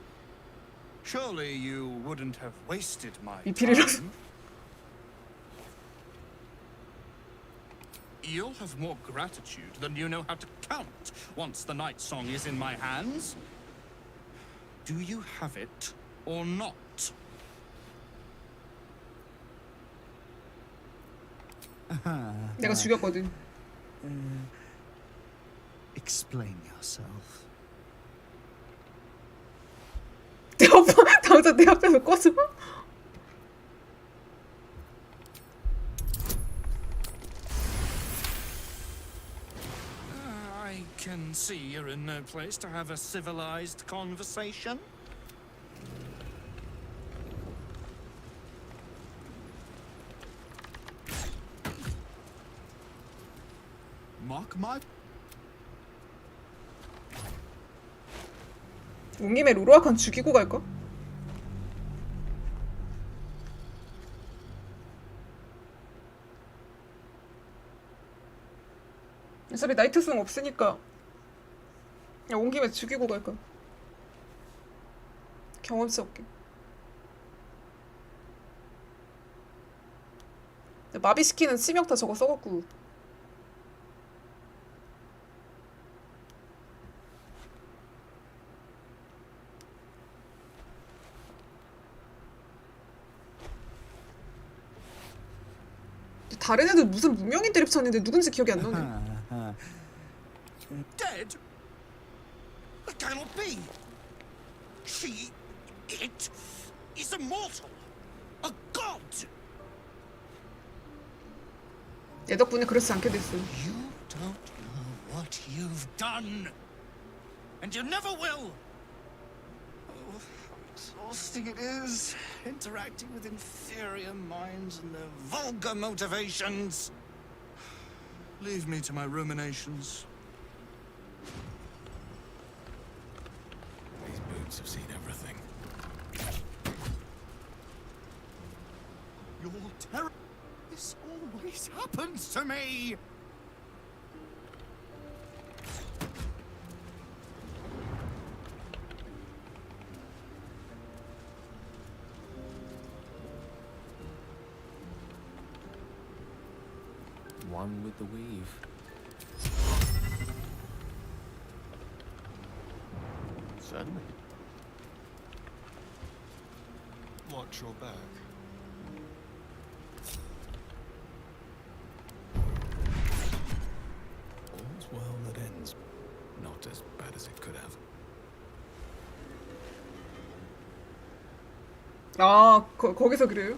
Surely you wouldn't have wasted my time? You'll have more gratitude than you know how to count once the night song is in my hands. Do you have it or not?
내가 죽였거든.
Explain yourself.
내 오빠 당장 내 앞에서 꺼져.
I can see you're in no place to have a civilized conversation. Mark my.
온 김에 로로아칸 죽이고 갈까? 어차피 나이트송 없으니까 그냥 온 김에 죽이고 갈까? 경험치 없게. 마비시키는 치명타 저거 써갖고 다른 애들 무슨 무명인 드립 쳤는데 누군지 기억이 안 나네.
Dead? That cannot be. It is immortal. A god.
내 덕분에 그렇지 않게 됐어.
You don't know what you've done, and you never will. Oh, how exhausting it is, interacting with inferior minds and their vulgar motivations. Leave me to my ruminations.
These boots have seen everything.
Your terror. This always happens to me.
One with the weave. Certainly.
Watch your back.
All's well that ends. Not as bad as it could have.
아, 거기서 그래요?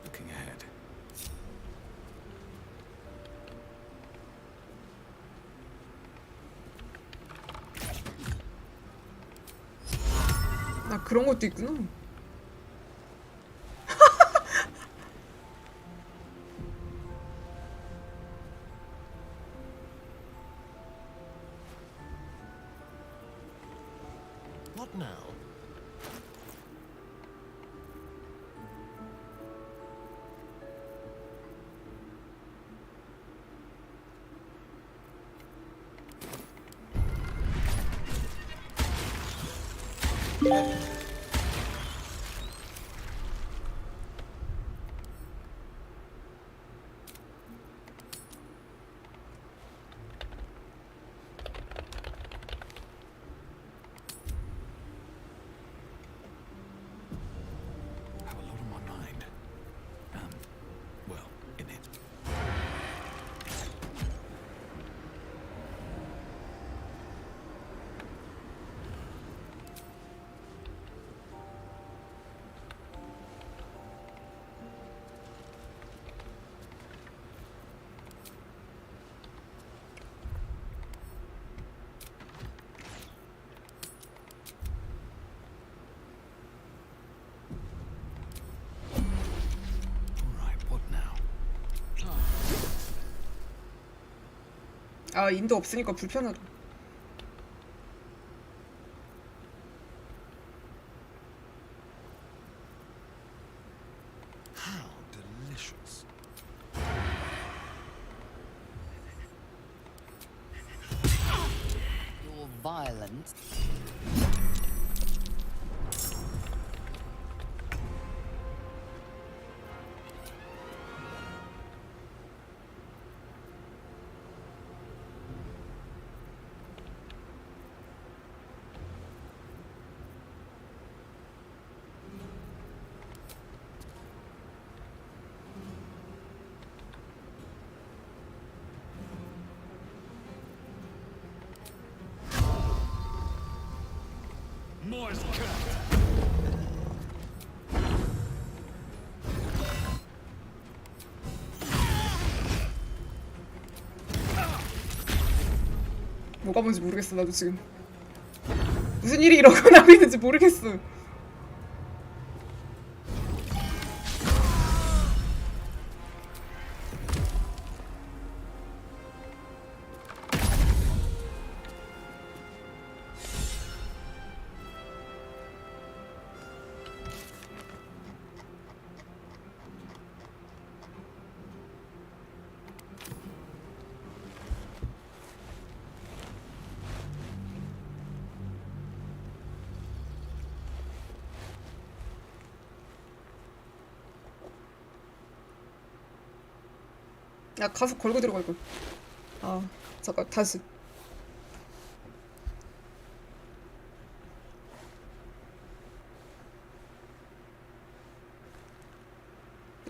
Looking ahead.
아, 그런 것도 있구나.
What now?
Have a lot on my mind. Well, in it.
아, 인도 없으니까 불편하다.
How delicious.
You're violent.
Morse cut.
뭐가 뭔지 모르겠어. 나도 지금 무슨 일이 일어나고 있는지 모르겠어. 야, 가서 걸고 들어갈 걸. 아, 잠깐 다시.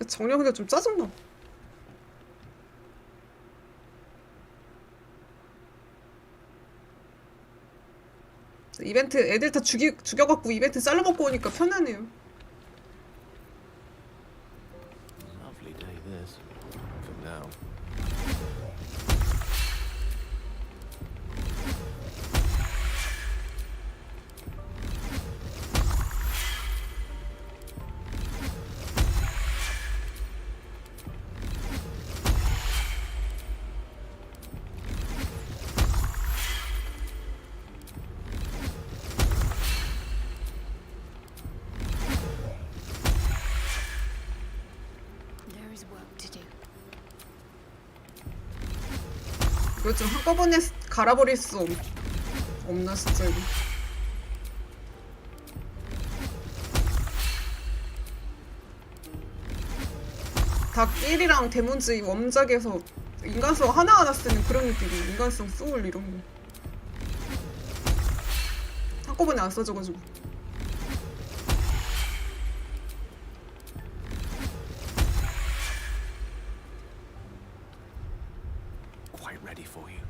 정령 근데 좀 짜증나. 이벤트 애들 다 죽여갖고 이벤트 잘라먹고 오니까 편하네요.
Lovely day this. For now.
이거 좀 한꺼번에 갈아버릴 수 없나 진짜 이거. 닭1이랑 데몬즈 원작에서 인간성 하나하나 쓰는 그런 느낌이. 인간성 소울 이런 거 한꺼번에 안 써져가지고.
Quite ready for you.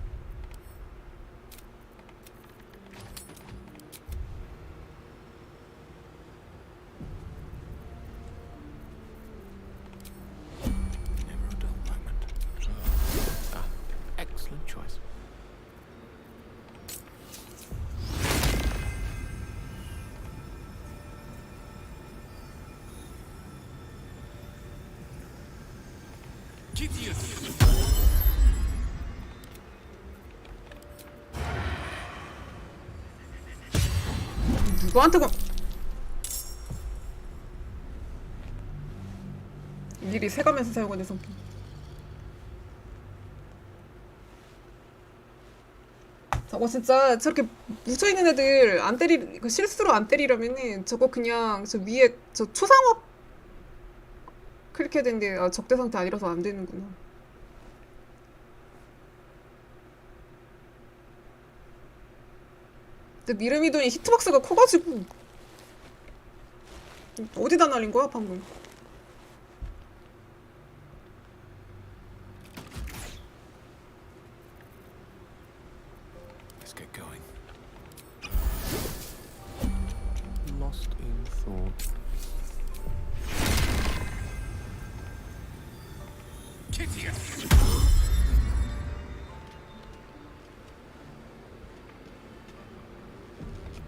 Never a dull moment.
Excellent choice.
누구한테 미리 세가면서 사용하는 성격. 저거 진짜 저렇게 묻혀있는 애들 안 때리, 그 실수로 안 때리려면은 저거 그냥 저 위에 저 초상화 클릭해야 되는데 아, 적대 상태 아니라서 안 되는구나. 근데 미르미돈이 히트박스가 커가지고 어디다 날린 거야 방금?
Let's get going.
Lost in thought.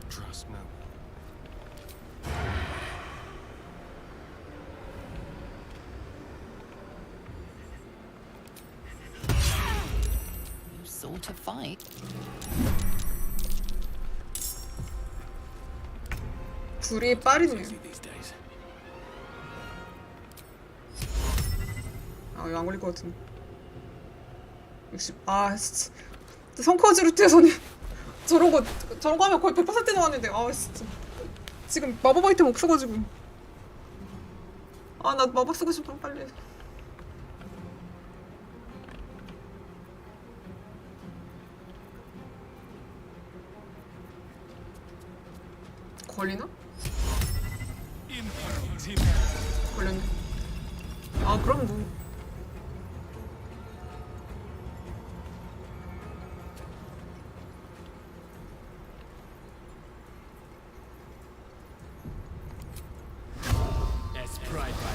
Trust no one.
You sought to fight.
둘이 빠르네. 아, 이거 안 걸릴 것 같은데. 60. 아, 진짜. 성커즈로 뛰어서는 저런 거 하면 거의 100% 나왔는데. 아, 진짜. 지금 마법 아이템 없어가지고. 아, 나 마법 쓰고 싶어, 빨리. 걸리나? 걸렸네. 아, 그럼 뭐.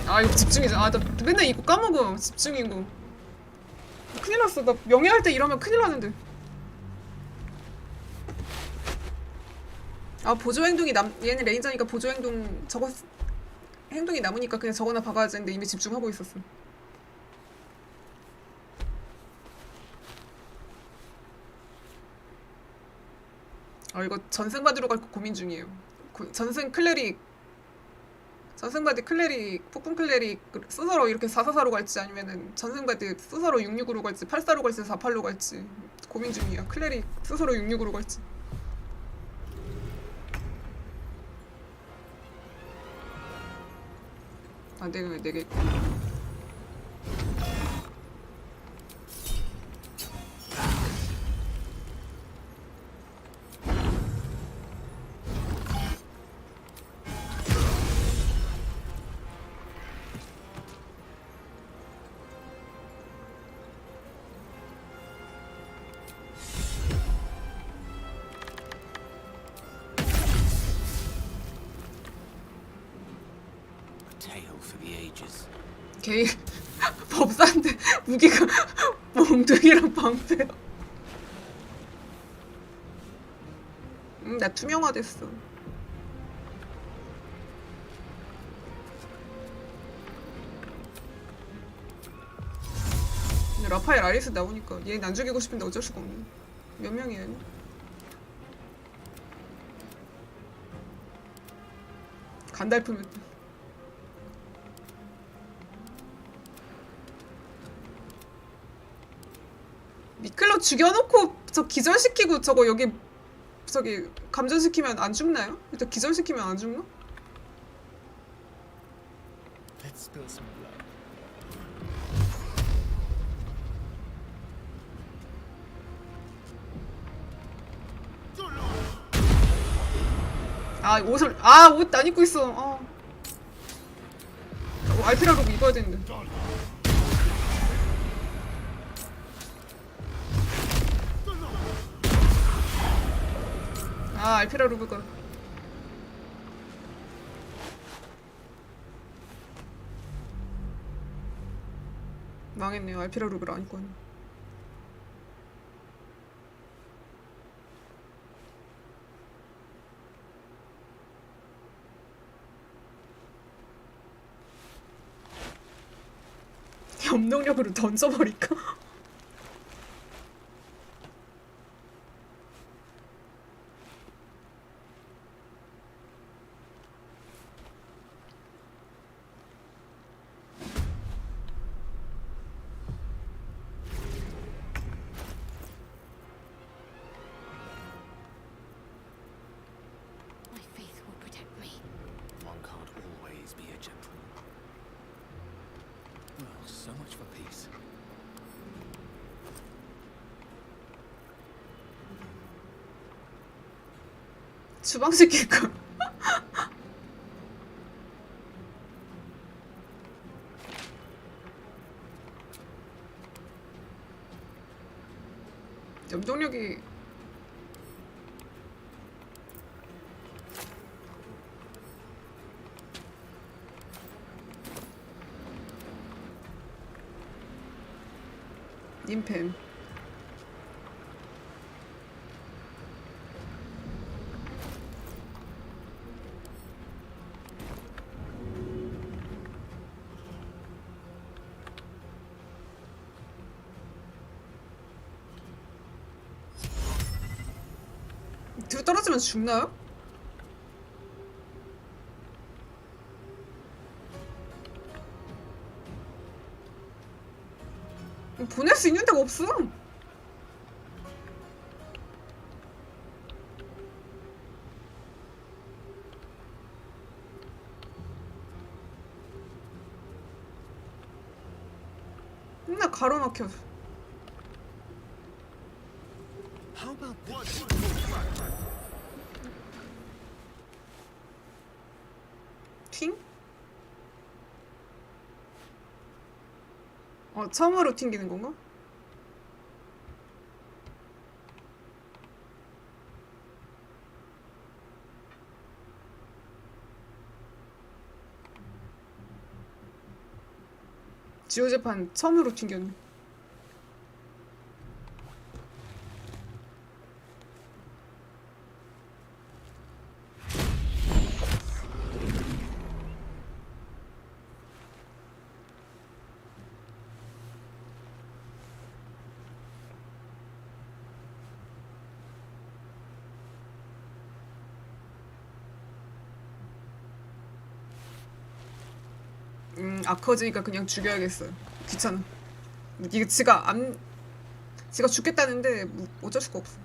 아, 이거 집중이지. 아, 나 맨날 이거 까먹어. 집중이고. 큰일 났어. 나 명예할 때 이러면 큰일 나는데. 아, 보조 행동이 얘는 레인저니까 보조 행동 저거 행동이 남으니까 그냥 저거나 박아야지 했는데 이미 집중하고 있었어. 아, 이거 전생 받으러 갈 거 고민 중이에요. 전생 클레릭 폭풍 클레릭 스서로 이렇게 444로 갈지 아니면은 전생바드 스서로 66으로 갈지 84로 갈지 48로 갈지 고민 중이야. 클레릭 스서로 66으로 갈지. 아, 내가 왜 4개 개 법사인데 무기가 몽둥이랑 방패야. 나 투명화됐어. 근데 라파엘 아리스 나오니까 얘는 안 죽이고 싶은데 어쩔 수가 없네. 몇 명이야? 간달프면 미클로 죽여놓고 저 기절시키고 저거 여기 저기 감전시키면 안 죽나요? 일단 기절시키면 안 죽나?
Let's spill some blood.
아, 옷을 옷 안 입고 있어. 알피라 로브 입어야 되는데. 아, 알피라 로브가 망했네요. 알피라 로브를 안 입고 왔네. 염동력으로 던져버릴까?
My faith will protect me.
One can't always be a gentleman. Well, so much for peace.
추방시킬까? 염동력이 님팸 뒤로 떨어지면 죽나요? 보낼 수 있는 데가 없어. 맨날 가로막혀.
How about
튕? 처음으로 튕기는 건가? 지오재판 처음으로 튕겼네. 아커지니까 그냥 죽여야겠어요. 귀찮아. 이게 지가 죽겠다는데 뭐 어쩔 수가 없어.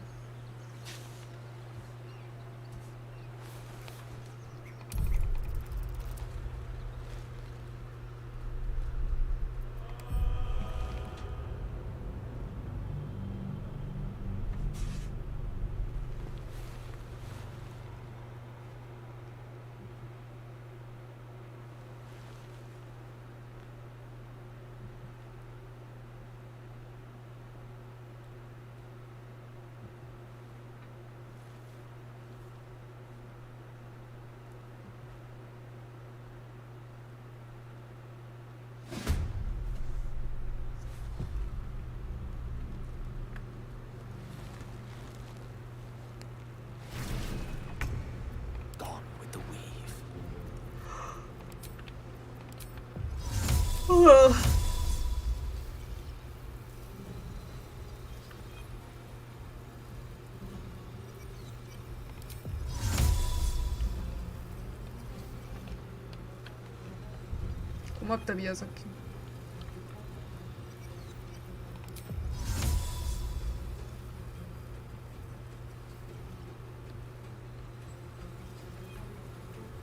고맙다 미야자키.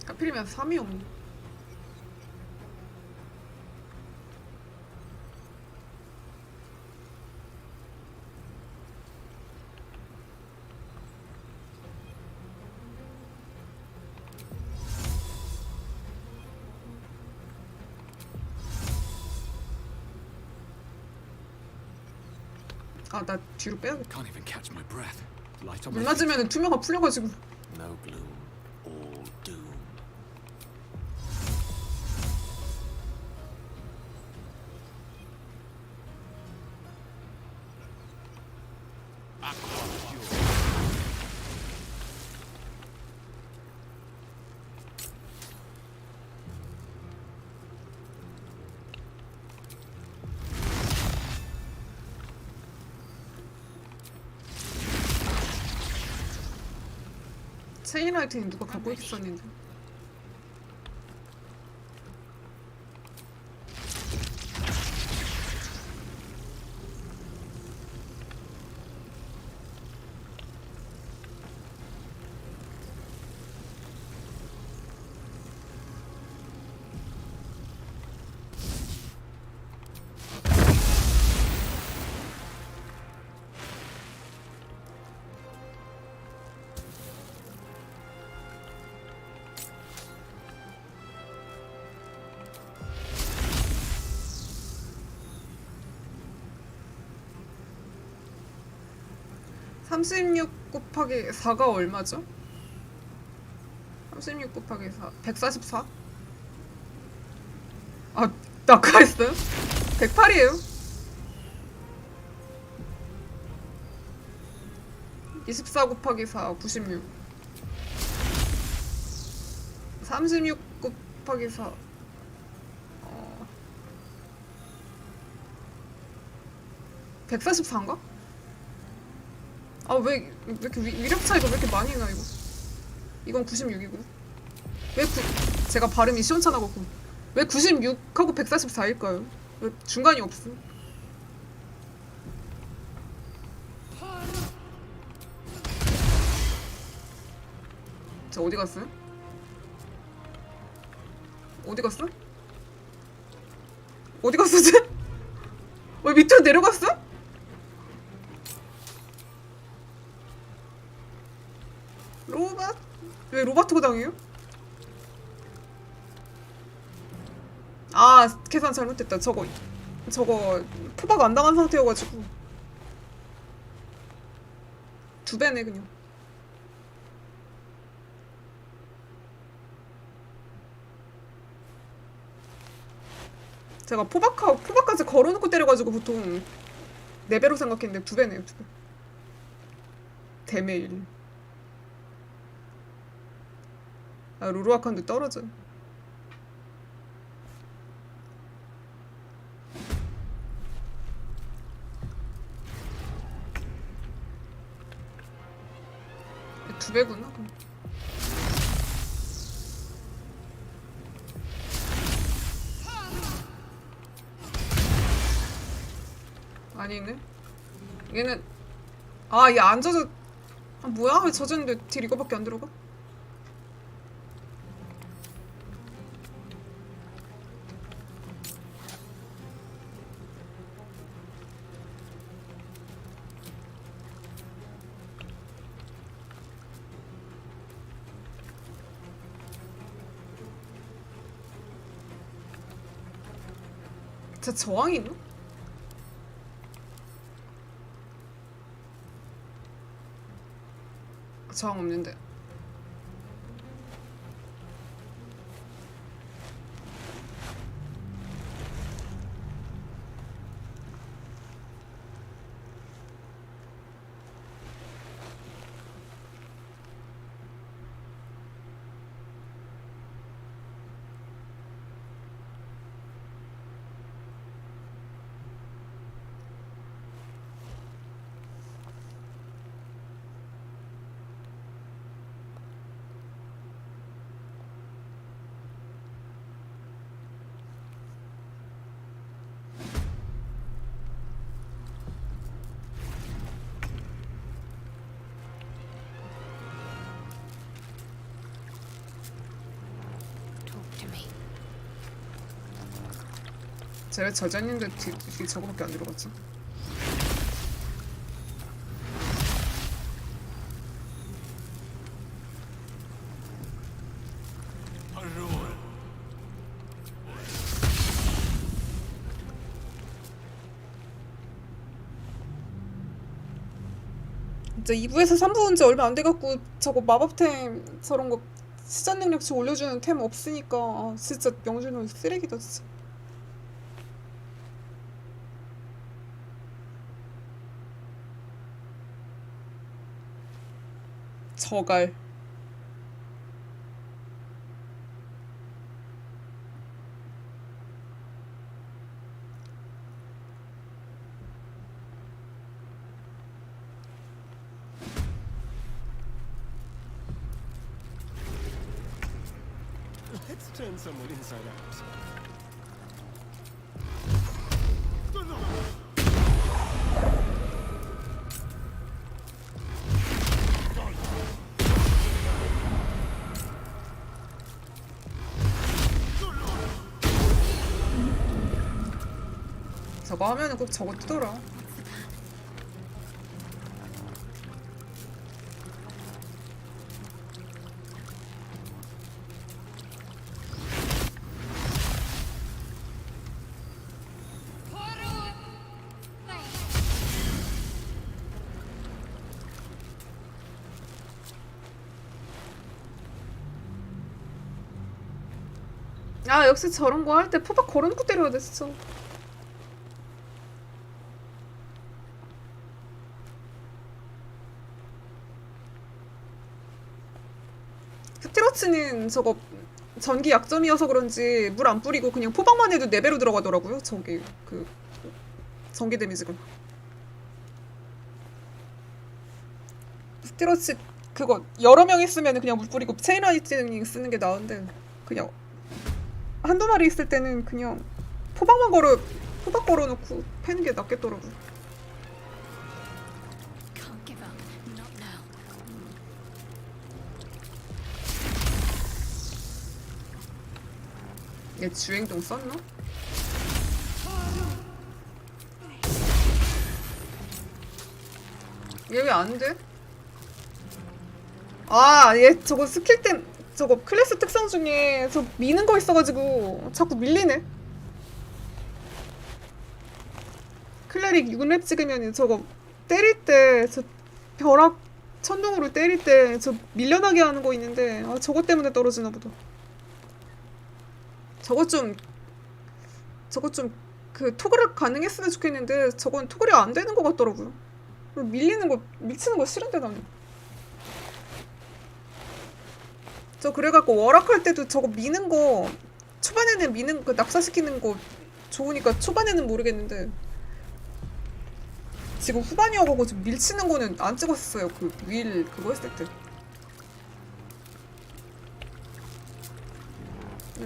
하필이면 3이 없네. 아, 나 뒤로 빼야겠다.
Can't even catch my breath. Light on
물
my feet.
맞으면 투명화 풀려가지고.
No gloom, all doom.
체인 아이템 누가 갖고 있었는데. (36 곱하기 4가) 얼마죠? 36 곱하기 4 144? 아 낙하했어요? 108이에요. 24 곱하기 4 96. 36 곱하기 4 144인가? 아 왜 이렇게 위력 차이가 왜 이렇게 많이 나 이거? 이건 96이고 제가 발음이 시원찮아갖고 왜 96하고 144일까요? 왜 중간이 없어? 저 어디 갔어요? 어디 갔어? 어디 갔어 쟤? 왜 밑으로 내려갔어? 로봇? 왜 로바트가 당해요? 아 계산 잘못했다. 저거 포박 안 당한 상태여가지고 2배네 그냥. 제가 포박까지 걸어놓고 때려가지고 보통 4배로 생각했는데 2배네요 2배. 대메일. 아 루루아칸도 떨어져. 두 배구나. 아니네. 얘는 얘 안 젖어. 아 뭐야? 왜 젖었는데 딜 이거밖에 안 들어가? 제 저항이 있나? 저항 없는데. 제가 저장했는데 뒤 저거밖에 안 들어갔지? 진짜 2부에서 3부 온 지 얼마 안 돼갖고 저거 마법템 저런 거 시전 능력치 올려주는 템 없으니까 진짜 명준호 쓰레기다 진짜. 저갈.
Turn someone inside out.
저거 하면은 꼭 저거 뜨더라. 아 역시 저런 거 할 때 포박 걸어놓고 때려야 돼 진짜. 스티러츠는 저거 전기 약점이어서 그런지 물 안 뿌리고 그냥 포박만 해도 4배로 들어가더라고요. 저기 그 전기 데미지가. 스티러츠 그거 여러 명 있으면 그냥 물 뿌리고 체인 라이트닝 쓰는 게 나은데 그냥 한두 마리 있을 때는 그냥 포박 걸어놓고 패는 게 낫겠더라고.
Can't give up. Not now.
얘 주행동 썼나? 얘 왜 안 돼? 아, 얘 저거 스킬 템 저거 클래스 특성 중에 저 미는 거 있어가지고 자꾸 밀리네. 클레릭 6렙 찍으면 저거 때릴 때 저 벼락 천둥으로 때릴 때 저 밀려나게 하는 거 있는데 아 저거 때문에 떨어지나 보다. 저거 좀 그 토그락 가능했으면 좋겠는데 저건 토그락이 안 되는 것 같더라고요. 밀치는 거 싫은데 나는. 저 그래갖고 월학할 때도 저거 미는 거 초반에는 미는 거 낙사시키는 거 좋으니까 초반에는 모르겠는데 지금 후반이어가지고 좀 밀치는 거는 안 찍었어요. 그 윌 그거 했을 때.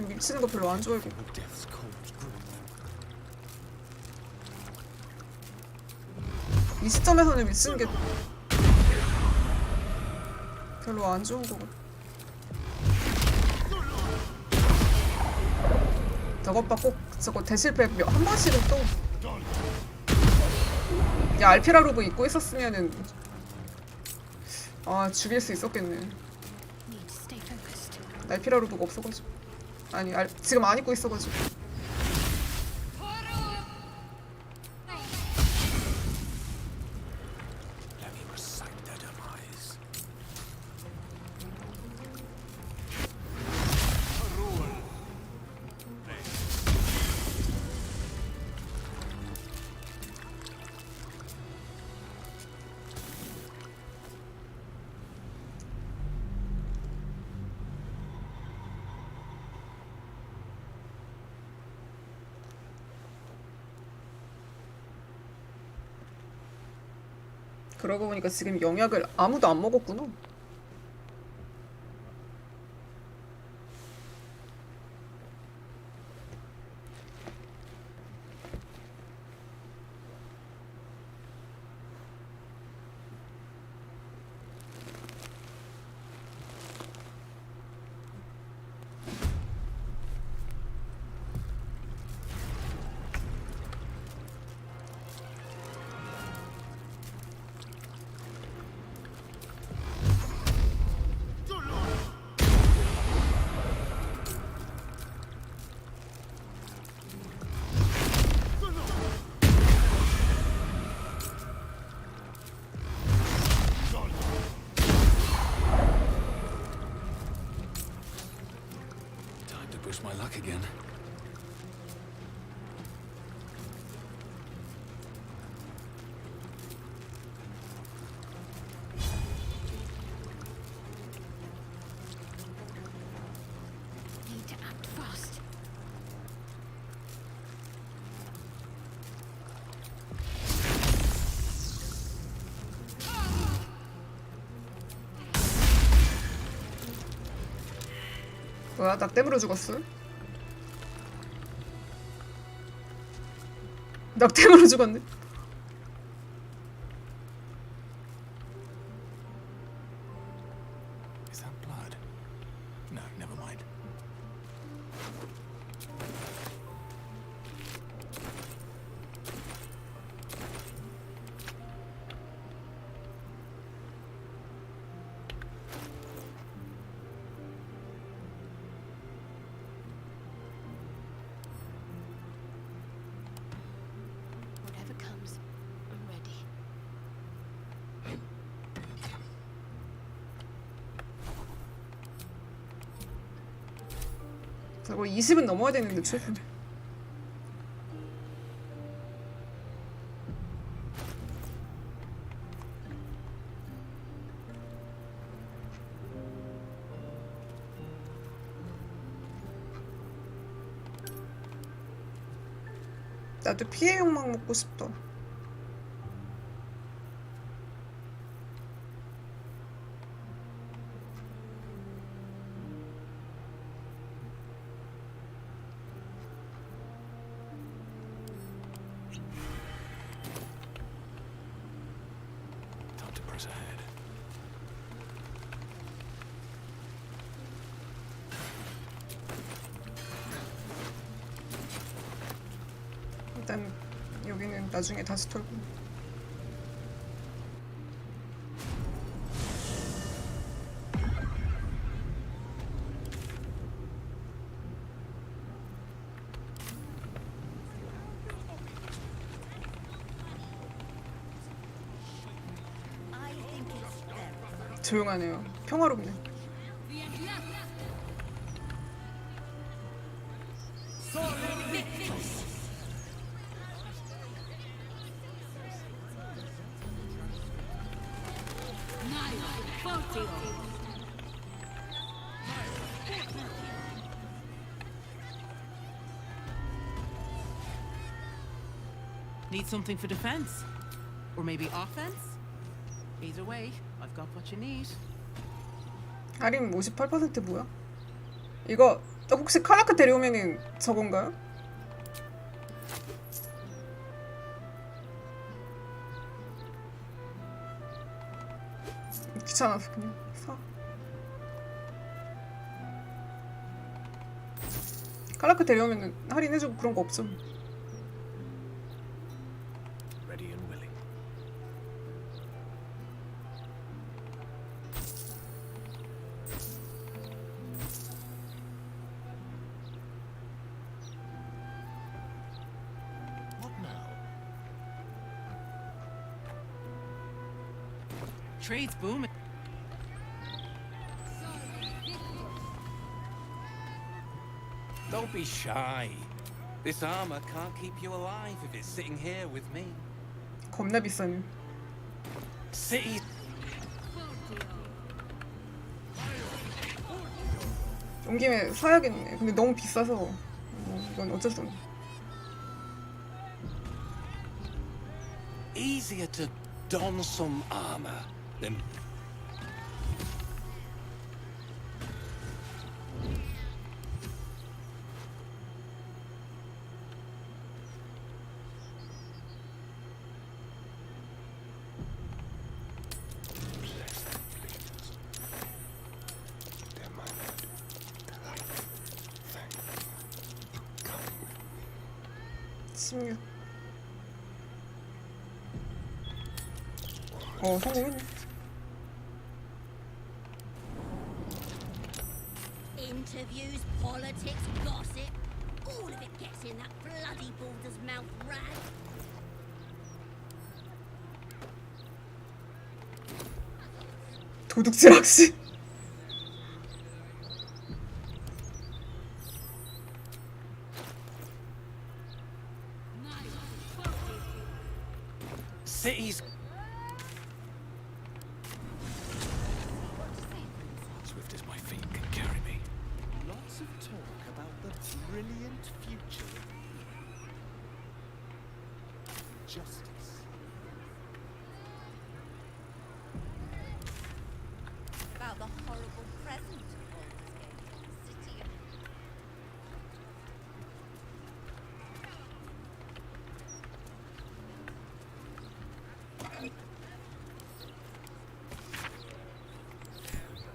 밀치는 거 별로 안 좋아하고. 이 시점에서는 밀치는 게 별로 안 좋은 거 같아. 저것 봐, 꼭 저거 대실패 한 번씩은 또. 야, 알피라 로브 입고 있었으면은 아 죽일 수 있었겠네. 알피라 로브가 없어가지고. 아니, 지금 안 입고 있어가지고. 그러고 보니까 지금 영약을 아무도 안 먹었구나.
Push my luck again.
Need to act fast.
뭐야? 낙댐으로 죽었어? 낙댐으로 죽었네.
Is that blood? No, never mind.
Whatever comes, I'm ready.
저거 20은 넘어야 되는데 최소. 나도 피해 욕망 먹고 싶다.
Time to press ahead.
일단 여기는 나중에 다시 털고. 조용하네요. 평화롭네.
Need something for defense? Or maybe offense? Either way, I've got what you need.
할인 58% 뭐야? 이거 혹시 칼라크 데려오면은 저건가요? 귀찮아서 그냥 사. 칼라크 데려오면은 할인해주고 그런 거 없죠.
Ready and willing. What now?
Trade's booming.
Don't be shy. This armor can't keep you alive if it's sitting here with me.
겁나 비싸네.
City.
온 김에 사야겠네. 근데 너무 비싸서 이건 어쩔 수 없네.
Easier to don some armor than.
성공했네.
Interviews, politics, gossip, all of it gets in that bloody Baldur's mouth rag.
도둑질 악시.
Cities.
Swift as my feet can carry me.
Lots of talk about the brilliant future. Justice.
About the horrible present of Baldur's Gate, city of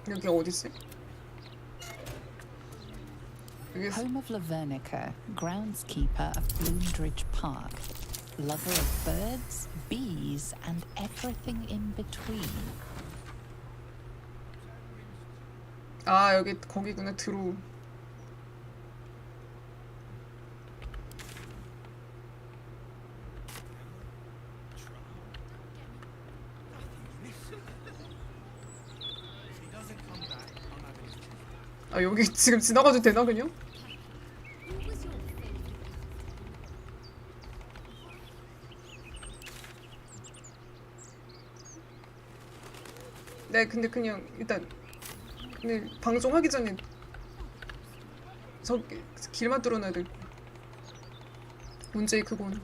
여기 어디지?
Home of Lavernica, groundskeeper of Bloomdridge Park, lover of birds, bees, and everything in between.
아, 여기 거기구나. 드루. 아, 여기 지금 지나가도 되나 그냥? 네, 근데 그냥 일단 근데 방송하기 전에 저기 길만 뚫어놔야 돼. 문제의 그 공원.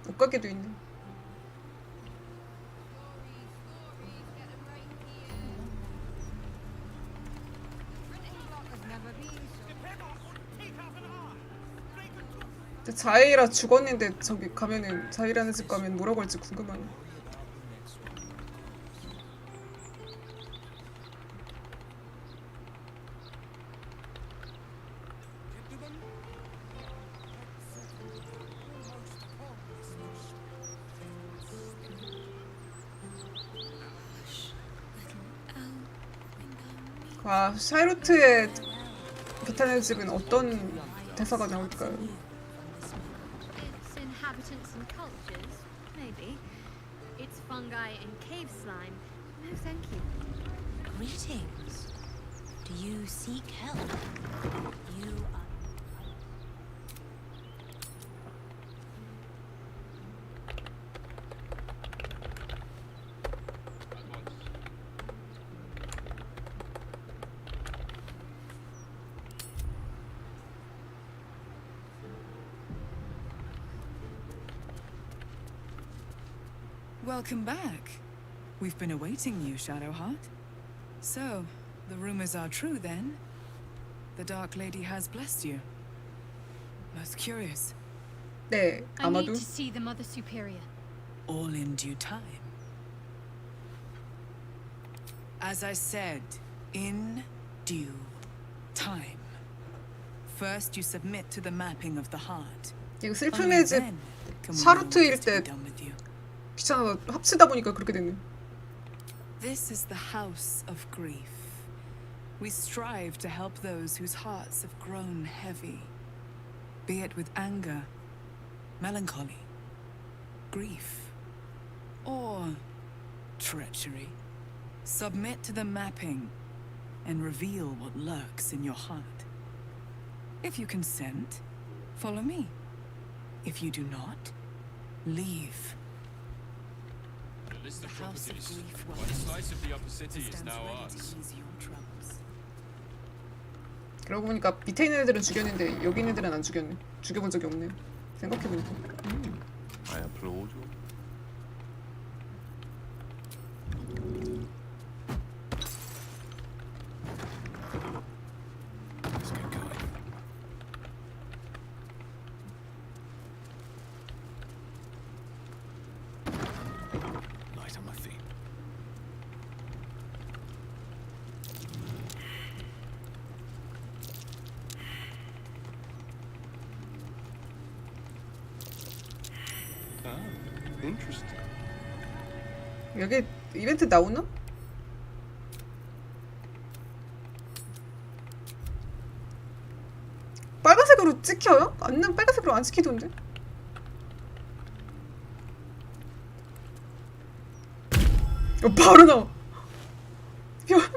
옷가게도 있네. 근데 자이라 죽었는데 저기 가면은 자이라는 집 가면 뭐라고 할지 궁금하네. 아, 샤이로트의 비타는 집은 어떤 대사가 나올까요?
Its inhabitants and cultures, maybe. It's fungi and cave slime. No, thank you.
Greetings. Do you seek help? You are...
Welcome back. We've been awaiting you, Shadowheart. So, the rumors are true then? The Dark Lady has blessed you. Most curious.
네,
I need
아마도.
to see the Mother Superior.
All in due time. As I said, in due time. First, you submit to the mapping of the heart.
이거 슬픔의 집 샤루트일 때 귀찮아 합치다 보니까 그렇게 됐네.
This is the house of grief. We strive to help those whose hearts have grown heavy, be it with anger, melancholy, grief, or treachery. Submit to the mapping and reveal what lurks in your heart. If you consent, follow me. If you do not, leave.
The list of
The house of
properties.
grief
One slice of the upper city is now ours.
그러고 보니까 밑에 있는 애들은 죽였는데 여기 있는 애들은 안 죽였네. 죽여본 적이 없네. 생각해보니까.
I applaud you.
Let's get going. Light on my feet.
Interesting.
여기 이벤트 나오나? 빨간색으로 찍혀요? 안는 빨간색으로 안 찍히던데? 바로 나와.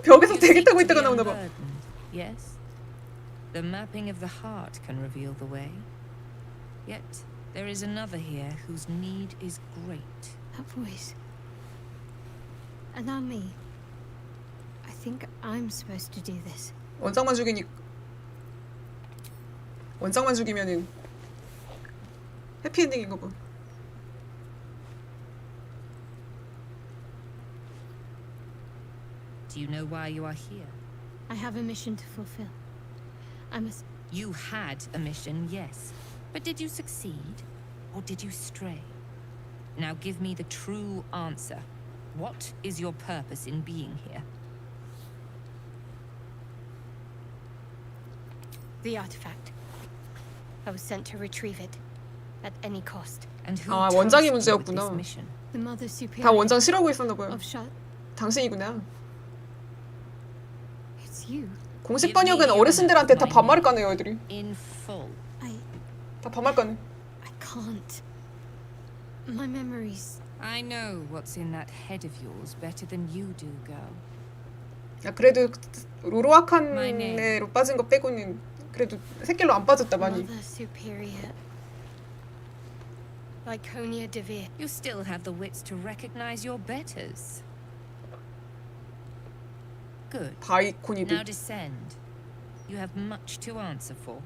벽에서 대기 타고 있다가 나오나 봐.
Yes. The mapping of the heart can reveal the way. Yet there is another here whose need is great.
That voice. Allow me. I think I'm supposed to do this.
원장만 죽이면은 해피엔딩인가 봐.
Do you know why you are here?
I have a mission to fulfill. I must...
You had a mission, yes. But did you succeed? Or did you stray? Now give me the true answer. What is your purpose in being here?
The artifact. I was sent to retrieve it. At any cost.
And who
아,
tasked
원장이
you with this
문제였구나.
mission?
The Mother Superior
다 원장 싫어하고 있었나 봐요.
of Shut.
당신이구나.
It's you.
공식 번역은 어르신들한테 다 반말을 까네요, 애들이.
In full.
다 반말 까네.
I can't. My memories.
I know what's in that head of yours better than you do, girl.
야, 그래도 로로아칸으로 빠진 거 빼고는 그래도 새길로 안 빠졌다 많이.
Mother Superior. Lyconia Devere.
You still have the wits to recognize your betters. Good.
바이코니드.
Now descend. You have much to answer for.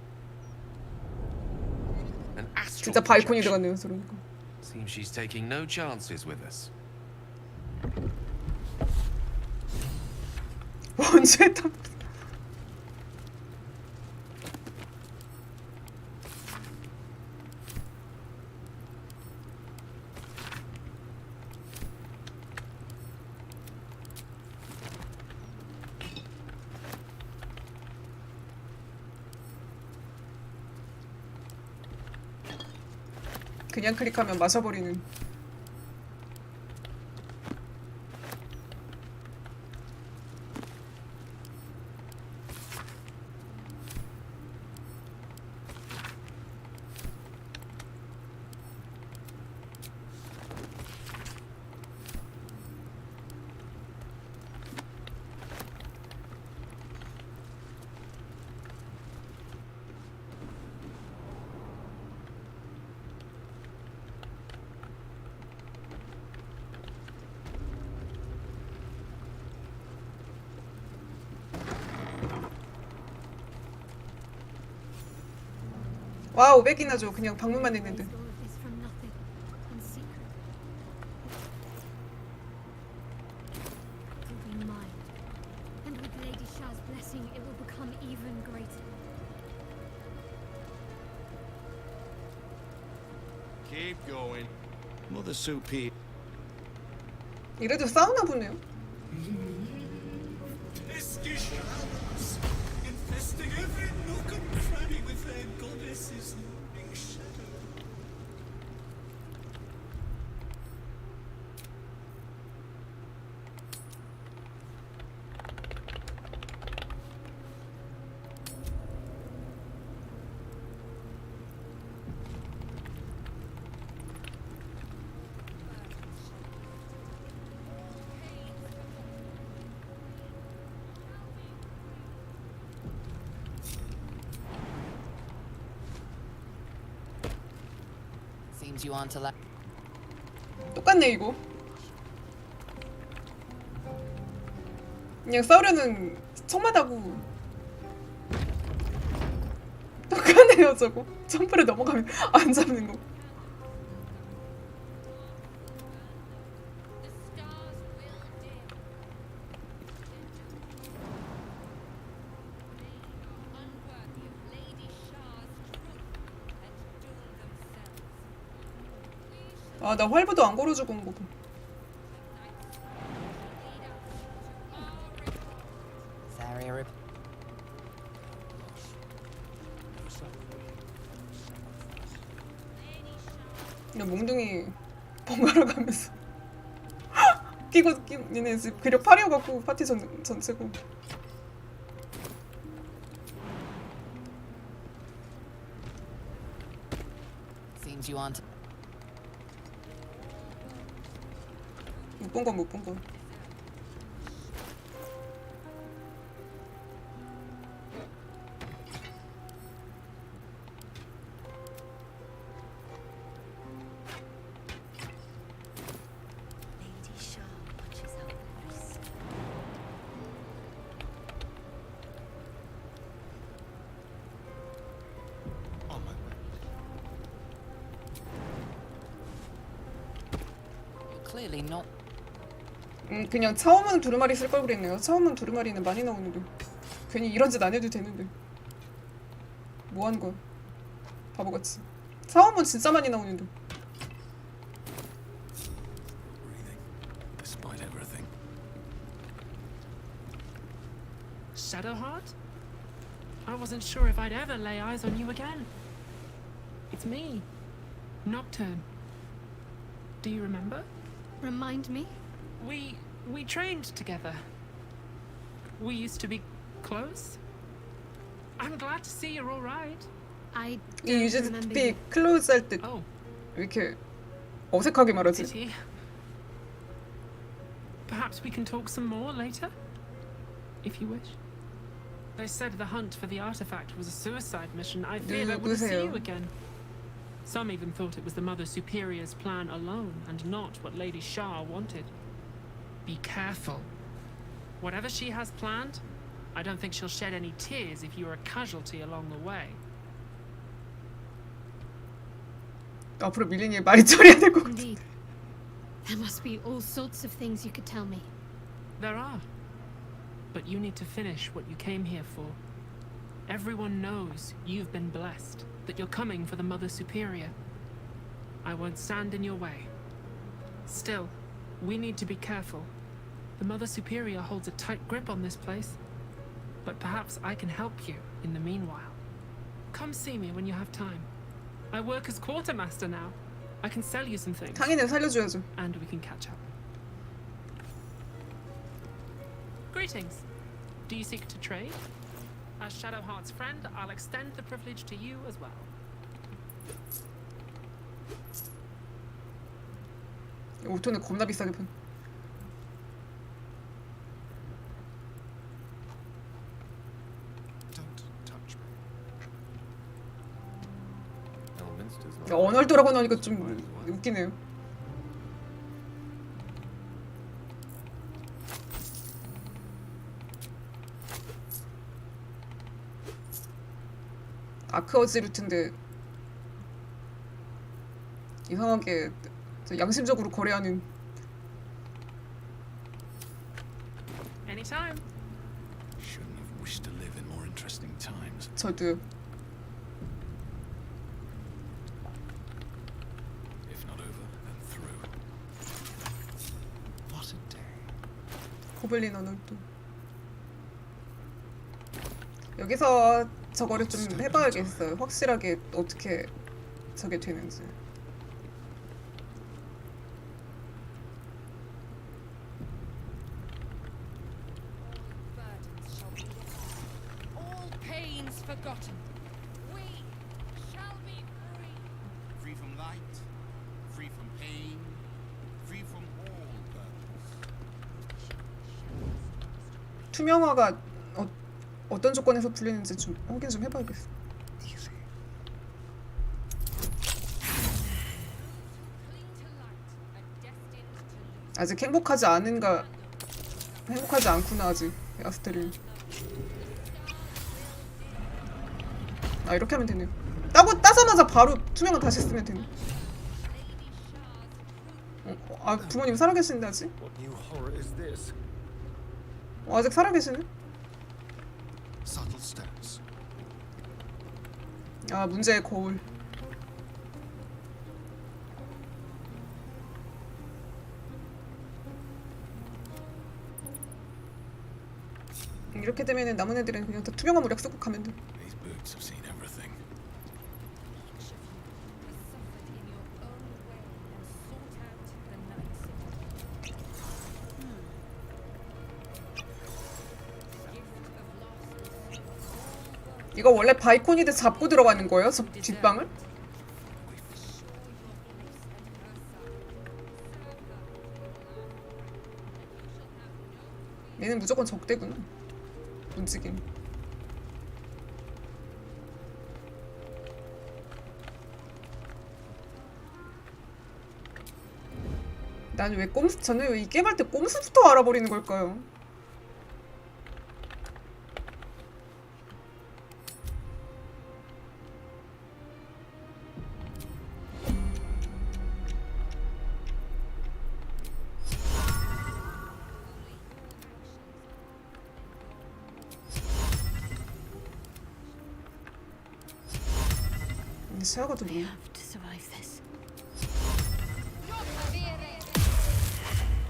An astral
진짜 바이코니드
projection.
같네요, 그러니까.
Seems she's taking no chances with us.
언제 다 그냥 클릭하면 마셔버리는. 와, 500이나 줘. 그냥 방문만 했는데.
All of this from nothing. In secret. It will be mine. And with Lady Shah's blessing, it will become even greater.
Keep going. Mother Superior.
이래도 싸우나 보네요.
Pesky shadows, infesting every nook and cranny with their goddess's looming shadow.
Seems you aren't allowed.
똑같네 이거. 그냥 싸우려는 척만하고 똑같네요 저거. 점프를 넘어가면 안 잡는 거. 아, 나 활부도 안 걸어주고 온 거고. 그냥 몽둥이 번갈아 가면서 끼고 얘네 지금 괴력 8이어갖고 파티 전체고.
Seems you aren't.
못 본 건 못 본 건.
Lady Shah watches over us.
On my way.
You're clearly not.
그냥 차오문 두루마리 쓸 걸 그랬네요. 차오문 두루마리는 많이 나오는데 괜히 이런 짓 안 해도 되는데 뭐 하는 거야? 바보같이. 차오문 진짜 많이 나오는데.
Despite everything.
Shadowheart? I wasn't sure if I'd ever lay eyes on you again. It's me, Nocturne. Do you remember?
Remind me?
We trained together. We used to be close. I'm glad to see you're all right.
I
이
don't
유지
remember
비
you.
클로즈 할 때 왜 이렇게 어색하게 말하지?
Pity. Perhaps we can talk some more later, if you wish. They said the hunt for the artifact was a suicide mission. I feared I wouldn't see you again. Some even thought it was the Mother Superior's plan alone, and not what Lady Shah wanted. Be careful. Whatever she has planned, I don't think she'll shed any tears if you're a casualty along the way.
앞으로 밀린이 말이 처리해야 될 것 같아.
Indeed. There must be all sorts of things you could tell me.
There are. But you need to finish what you came here for. Everyone knows you've been blessed, that you're coming for the Mother Superior. I won't stand in your way. Still, we need to be careful. The Mother Superior holds a tight grip on this place. But perhaps I can help you in the meanwhile. Come see me when you have time. I work as quartermaster now. I can sell you some things.
당연히 살려줘야죠.
And we can catch up. Greetings. Do you seek to trade? As Shadowheart's friend, I'll extend the privilege to you as well.
오토는 겁나 비싸게 판. 언얼도라고 나오니까 좀 웃기네요. 아크어지 루트인데 이상하게 양심적으로 거래하는.
Anytime.
Shouldn't have wished to live in more interesting times.
저도요.
If not over, then through. What a day.
고블린 언얼도. 여기서 저거를 좀 해봐야겠어요. 확실하게 어떻게 저게 되는지.
All pains forgotten. We shall be free.
Free from light, free from pain, free from all burdens.
투명화가 어떤 조건에서 풀리는지 좀 확인 좀 해봐야겠어. 아직 행복하지 않은가? 행복하지 않구나 아직 아스테린. 아 이렇게 하면 되네요. 따자마자 바로 투명화 다시 쓰면 되네. 아 부모님 살아계신데 아직? 아직 살아계시네? 아 문제의 거울. 이렇게 되면은 남은 애들은 그냥 다 투명한 무력 쓰고 가면 돼.
These boots have seen everything.
이거 원래 바이코니드 잡고 들어가는 거예요? 저 뒷방을? 얘는 무조건 적대구나. 움직임. 저는 왜 이 게임 할 때 꼼수부터 알아버리는 걸까요? 시야가 좀.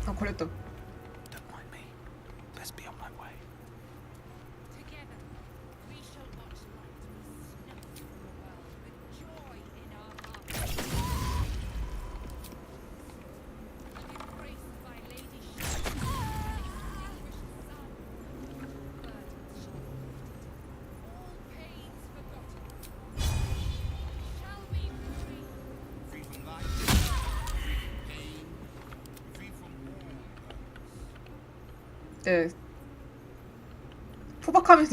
아 걸렸다. 네. 포박하면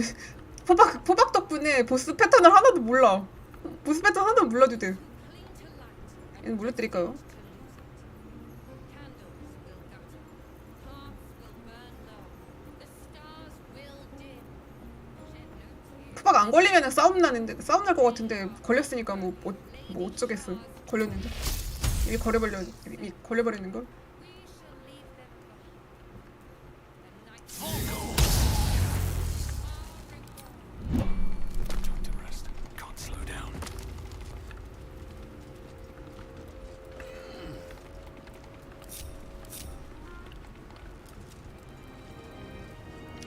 포박 덕분에 보스 패턴을 하나도 몰라. 보스 패턴 하나도 몰라도 돼. 얘는 몰라드릴까요? 포박 안 걸리면 싸움 날 것 같은데 걸렸으니까 뭐 어쩌겠어. 걸렸는데 이미 걸려버리는 걸.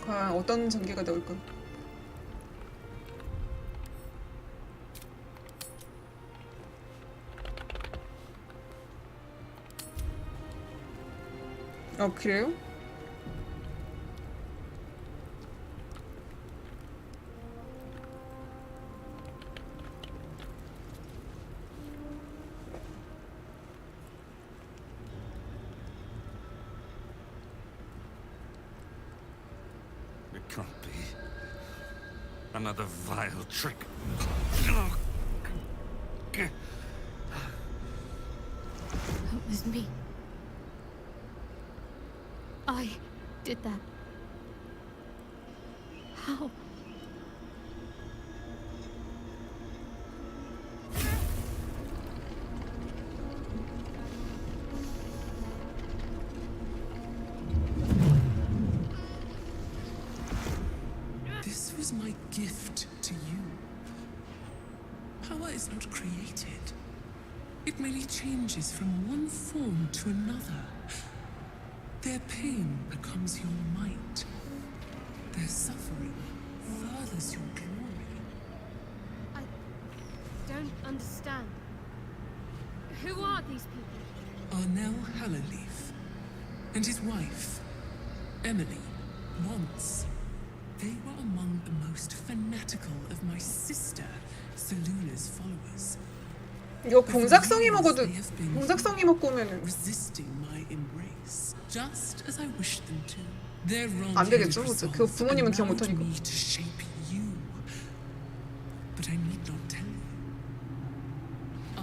과연 어떤 전개가 나올까? 그래요?
It can't be. Another vile trick.
It was me. I did that. How?
This was my gift to you. Power is not created. It merely changes from one form to another. Their pain becomes your might. Their suffering furthers your glory.
I don't understand. Who are these people?
Arnell Hallerleaf and his wife, Emily, once. They were among the most fanatical of my sister, Seluna's followers.
이거 공작성이 먹고 오면은
Resisting my embrace, just as I wished them to. Their wrong
안 되겠죠? 그 부모님은 기억 못 하니까.
me to shape you. But I need not tell you. I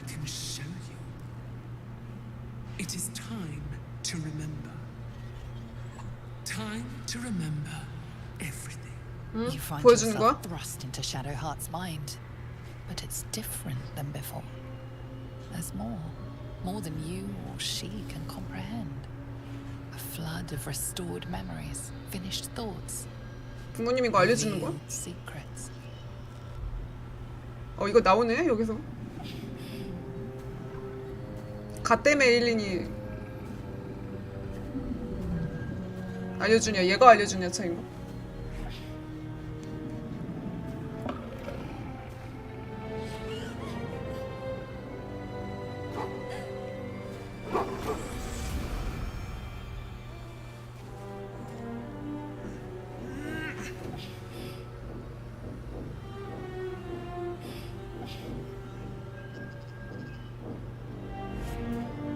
can show you. It is time to remember. Time to remember everything.
You find
보여주는
yourself
거야?
thrust into Shadowheart's mind, but it's different than before. There's more than you or she can comprehend. A flood of restored memories, finished thoughts.
부모님이 이거 알려주는 거야?
revealed secrets.
이거 나오네 여기서. 갓댐 에일린이 알려주냐 얘가 알려주냐 차인가?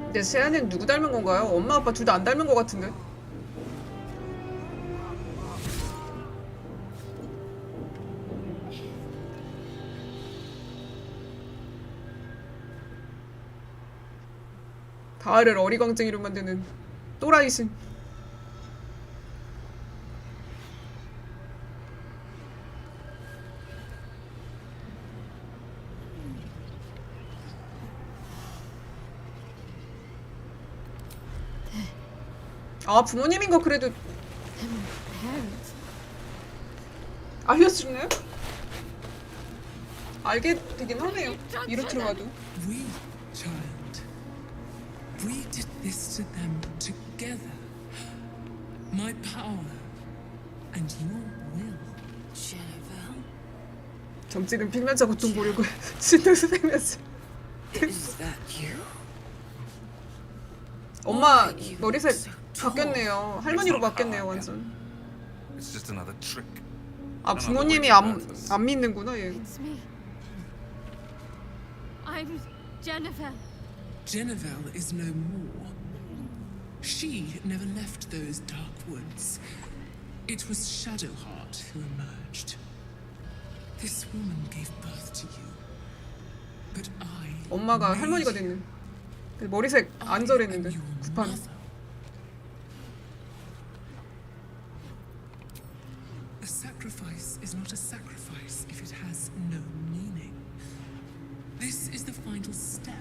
근데 세아는 누구 닮은 건가요? 엄마 아빠 둘 다 안 닮은 것 같은데? 다알을 어리광쟁이로 만드는 또라이신. 아 부모님인 거 그래도 알려주네? 알게 되긴 하네요. 이 루트로 가도.
We, child. We did this to them together. My power and your will.
Jennifer,
점찍은 필면자 고통 보려고 신동수 생면서.
is that you?
엄마 머리색 바뀌었네요. 할머니로 바뀌었네요, 완전.
It's just another trick.
아, 부모님이 안 믿는구나, 얘.
It's me. I'm Jennifer.
Jennifer is no more. She never left those dark woods. It was Shadowheart who emerged. This woman gave birth to you. But I
엄마가 할머니가 됐네. 머리색 안 저랬는데 구판.
A sacrifice is not a sacrifice if it has no meaning. This is the final step.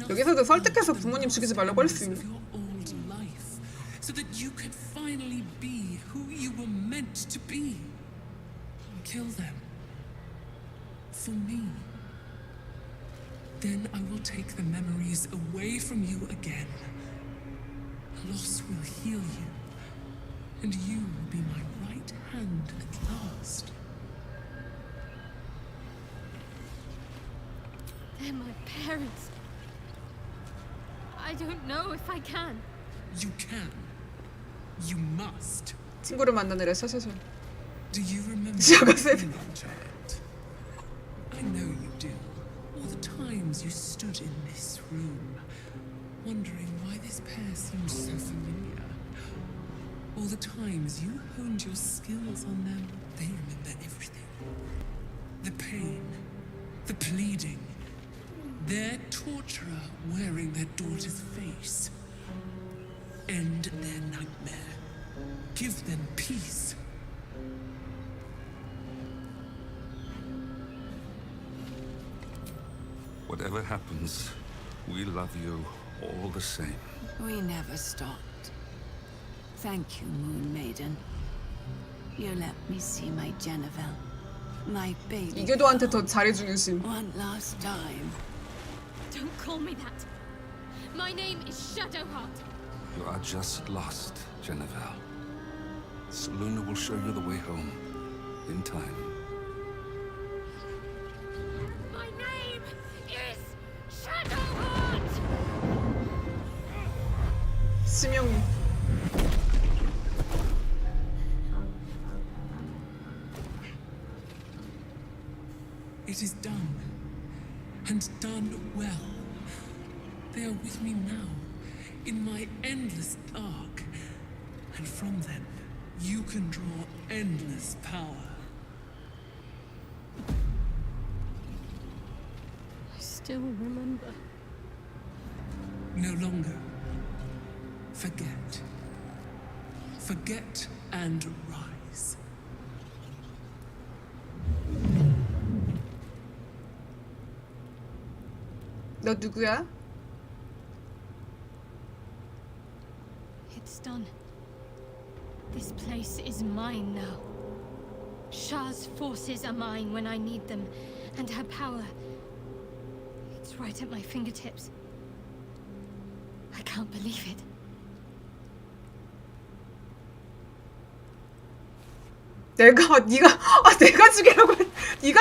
여기서도 설득해서 부모님 죽이지 말라고 할 수 있네.
Your old life, so that you could finally be who you were meant to be. Kill them. For me. Then I will take the memories away from you again. Loss will heal you, and you will be my right hand at last.
They're my parents. I don't know if I can.
You can. You must.
친구를 만나느라 샤샤샤.
Do you remember
시아가
that
세.
feeling, child? I know you do. All the times you stood in this room, wondering why this pair seemed so familiar. All the times you honed your skills on them, they remember everything. The pain, the pleading, their torturer wearing their daughter's face. End their nightmare. Give them peace.
Whatever happens, we love you all the same.
We never stopped. Thank you, Moon Maiden. You let me see my Jennifer, my baby.
이교도한테 더 잘해주는 신.
One last time.
Don't call me that. My name is Shadowheart.
You are just lost, Jennifer. Seluna will show you the way home. In time.
My name is Shadowheart.
심영이.
It is done, and done well. They are with me now, in my endless arc, and from them, you can draw endless power.
I still remember.
No longer. Forget. Forget and rise.
너 누구야?
It's done. This place is mine now. Shah's forces are mine when I need them, and her power, it's right at my fingertips. I can't believe it.
내가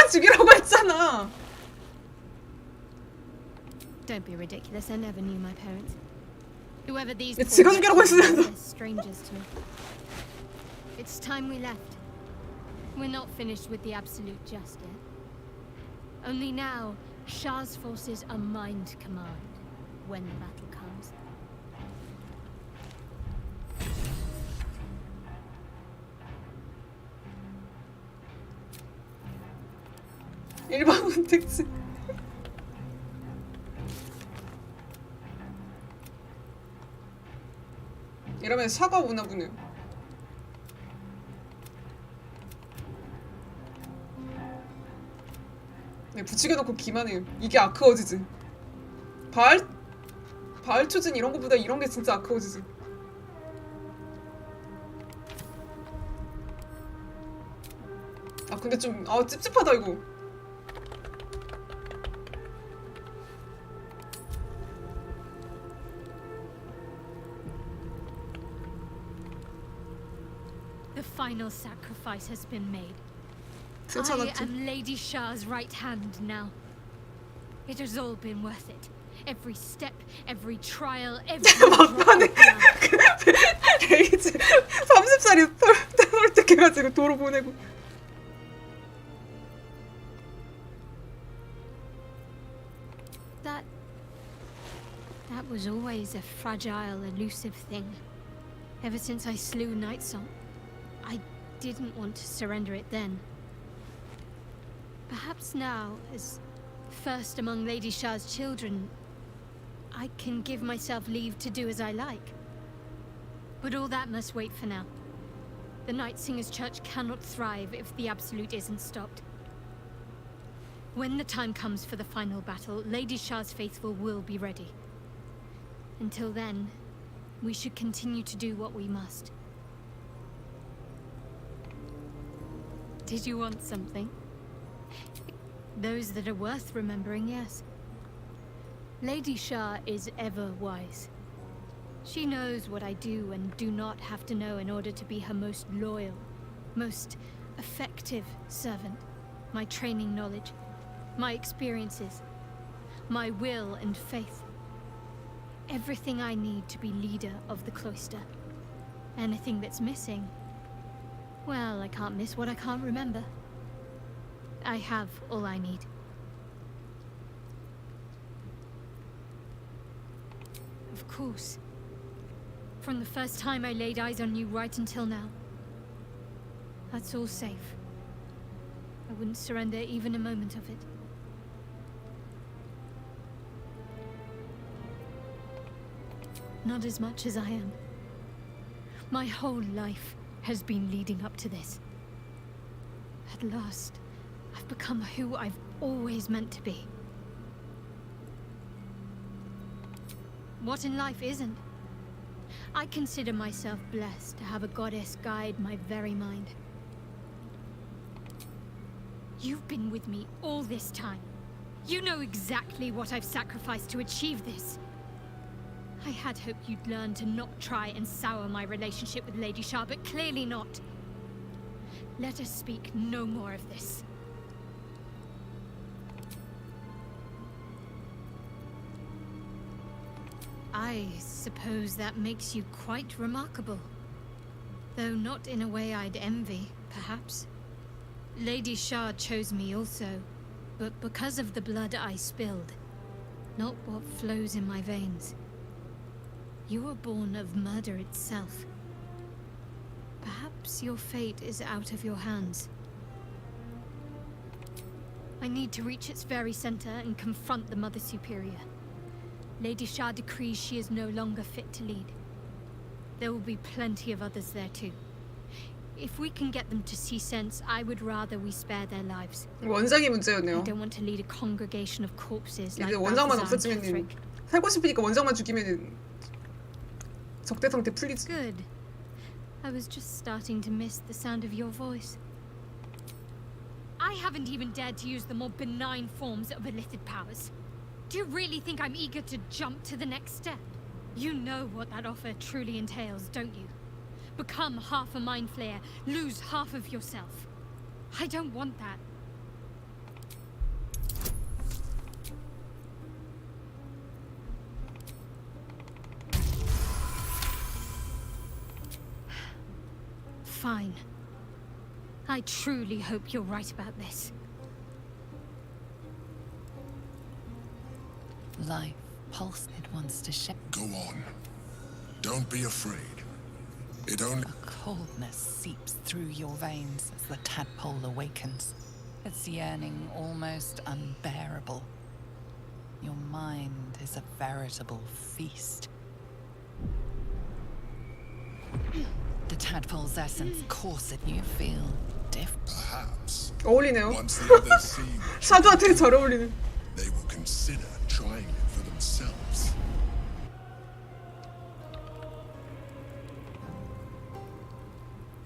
죽이라고 했잖아.
Don't be ridiculous. I never knew my parents. Whoever these
야, 지가 죽이라고 했어.
they're strangers to me. It's time we left. We're not finished with the absolute just yet. Only now, Shah's forces are mine to command when the battle comes.
일반 선택지. 이러면 샤가 오나 보네요. 네, 붙이게놓고 기만해요. 이게 아크워즈지. 바알 초진 이런 거보다 이런 게 진짜 아크워즈지. 아 근데 좀 찝찝하다 이거.
The final sacrifice has been made. I
괜찮았지?
am Lady Shah's right hand now. It has all been worth it. Every step, every trial, every drop of blood.
레이즈 30살이 설득해가지고 도로 보내고.
That was always a fragile, elusive thing. Ever since I slew Nightsong, I didn't want to surrender it then. Perhaps now, as first among Lady Shah's children, I can give myself leave to do as I like. But all that must wait for now. The Night Singer's Church cannot thrive if the Absolute isn't stopped. When the time comes for the final battle, Lady Shah's faithful will be ready. Until then, we should continue to do what we must. Did you want something? Those that are worth remembering, yes. Lady Shah is ever wise. She knows what I do and do not have to know in order to be her most loyal, most effective servant. My training knowledge, my experiences, my will and faith. Everything I need to be leader of the cloister. Anything that's missing, well, I can't miss what I can't remember. I have all I need. Of course. From the first time I laid eyes on you right until now. That's all safe. I wouldn't surrender even a moment of it. Not as much as I am. My whole life has been leading up to this. At last, I've become who I've always meant to be. What in life isn't? I consider myself blessed to have a goddess guide my very mind. You've been with me all this time. You know exactly what I've sacrificed to achieve this. I had hoped you'd learn to not try and sour my relationship with Lady Shah, but clearly not. Let us speak no more of this. I suppose that makes you quite remarkable. Though not in a way I'd envy, perhaps. Lady Shah chose me also, but because of the blood I spilled, not what flows in my veins. You were born of murder itself. Perhaps your fate is out of your hands. I need to reach its very center and confront the Mother Superior. Lady Shah decrees she is no longer fit to lead. There will be plenty of others there too. If we can get them to see sense, I would rather we spare their lives.
원장이 문제였네요.
I don't want to lead a congregation of corpses like
이제 원장만
Balthazar and
없어지면
Ketherick.
살고 싶으니까 원장만 죽이면 적대 상태 풀리지.
Good. I was just starting to miss the sound of your voice. I haven't even dared to use the more benign forms of illithid powers. Do you really think I'm eager to jump to the next step? You know what that offer truly entails, don't you? Become half a mind flayer, lose half of yourself. I don't want that. Fine. I truly hope you're right about this.
Life pulsed. It wants to shake.
Go on. Don't be afraid. It only...
A coldness seeps through your veins as the tadpole awakens. Its yearning almost unbearable. Your mind is a veritable feast. The tadpole's essence courses. You feel different.
Perhaps.
어울리네요.
Once the others see what
샤도한테 잘 어울리는.
they will consider trying it for themselves.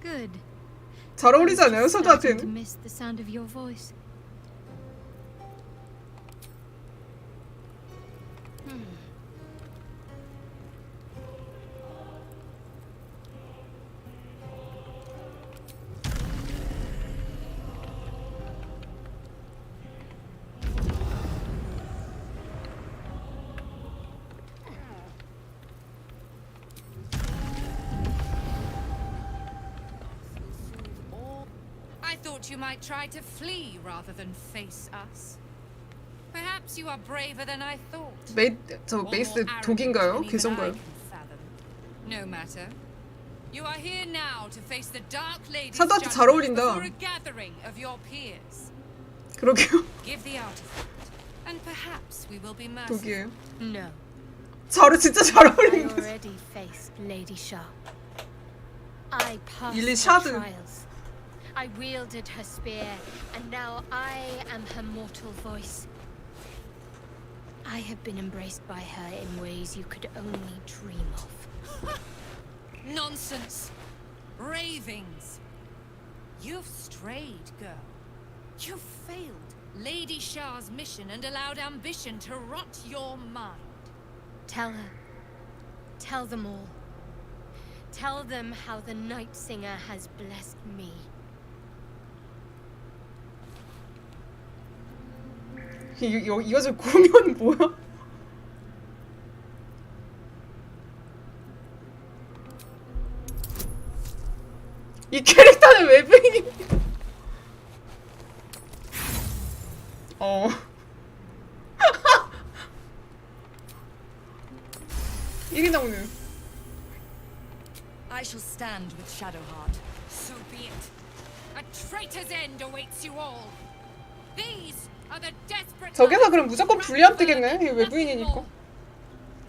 Good.
잘 어울리지 않아요,
Starting to
샤도한테는?
miss the sound of your voice.
thought you might try to flee rather than face us. Perhaps you are braver than I thought.
저 베이스 독인가요? 괴성가요?
No matter. You are here now to face the Dark Lady's
사도한테 잘 어울린다.
before a gathering of your peers.
그러게요.
Give the artifact, and perhaps we will be merciful.
독이에요.
No.
진짜 잘
I
어울린다.
already faced Lady Shah. I passed
일리
her
샤드.
trials. I wielded her spear, and now I am her mortal voice. I have been embraced by her in ways you could only dream of.
Nonsense! Ravings! You've strayed, girl. You've failed Lady Shah's mission and allowed ambition to rot your mind.
Tell her. Tell them all. Tell them how the Night Singer has blessed me.
이 여자 고면 뭐야? 이 캐릭터는 외부인이. 이게 나오네.
I shall stand with Shadowheart. So be it. A traitor's end awaits you all. These are the desperate.
저기서 그럼 무조건 불리함 뜨겠네. 이 외부인이니까.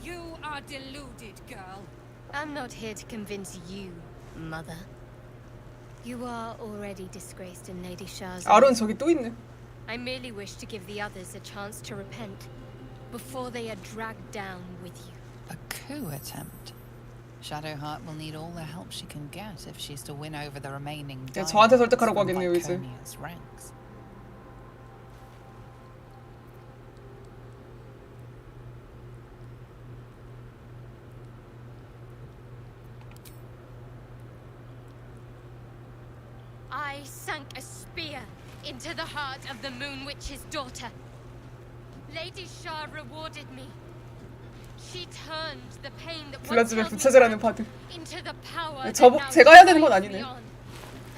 You are deluded, girl.
I'm not here to convince you, Mother. You are already disgraced in Lady Shah's
아론 저기 또 있네.
I merely wish to give the others a chance to repent before they are dragged down with you.
A coup attempt. Shadowheart will need all the help she can get if she's to win over the remaining
저한테 설득하라고 하겠네요, 이제.
Viconia's ranks.
I sank a spear into the heart of the Moon Witch's daughter. Lady Shah rewarded me. She turned the pain that once
블라즈의
held me
부채질하는
back
바드.
into the power that
저보
now
제가 해야 되는 건
drives
아니네.
me on.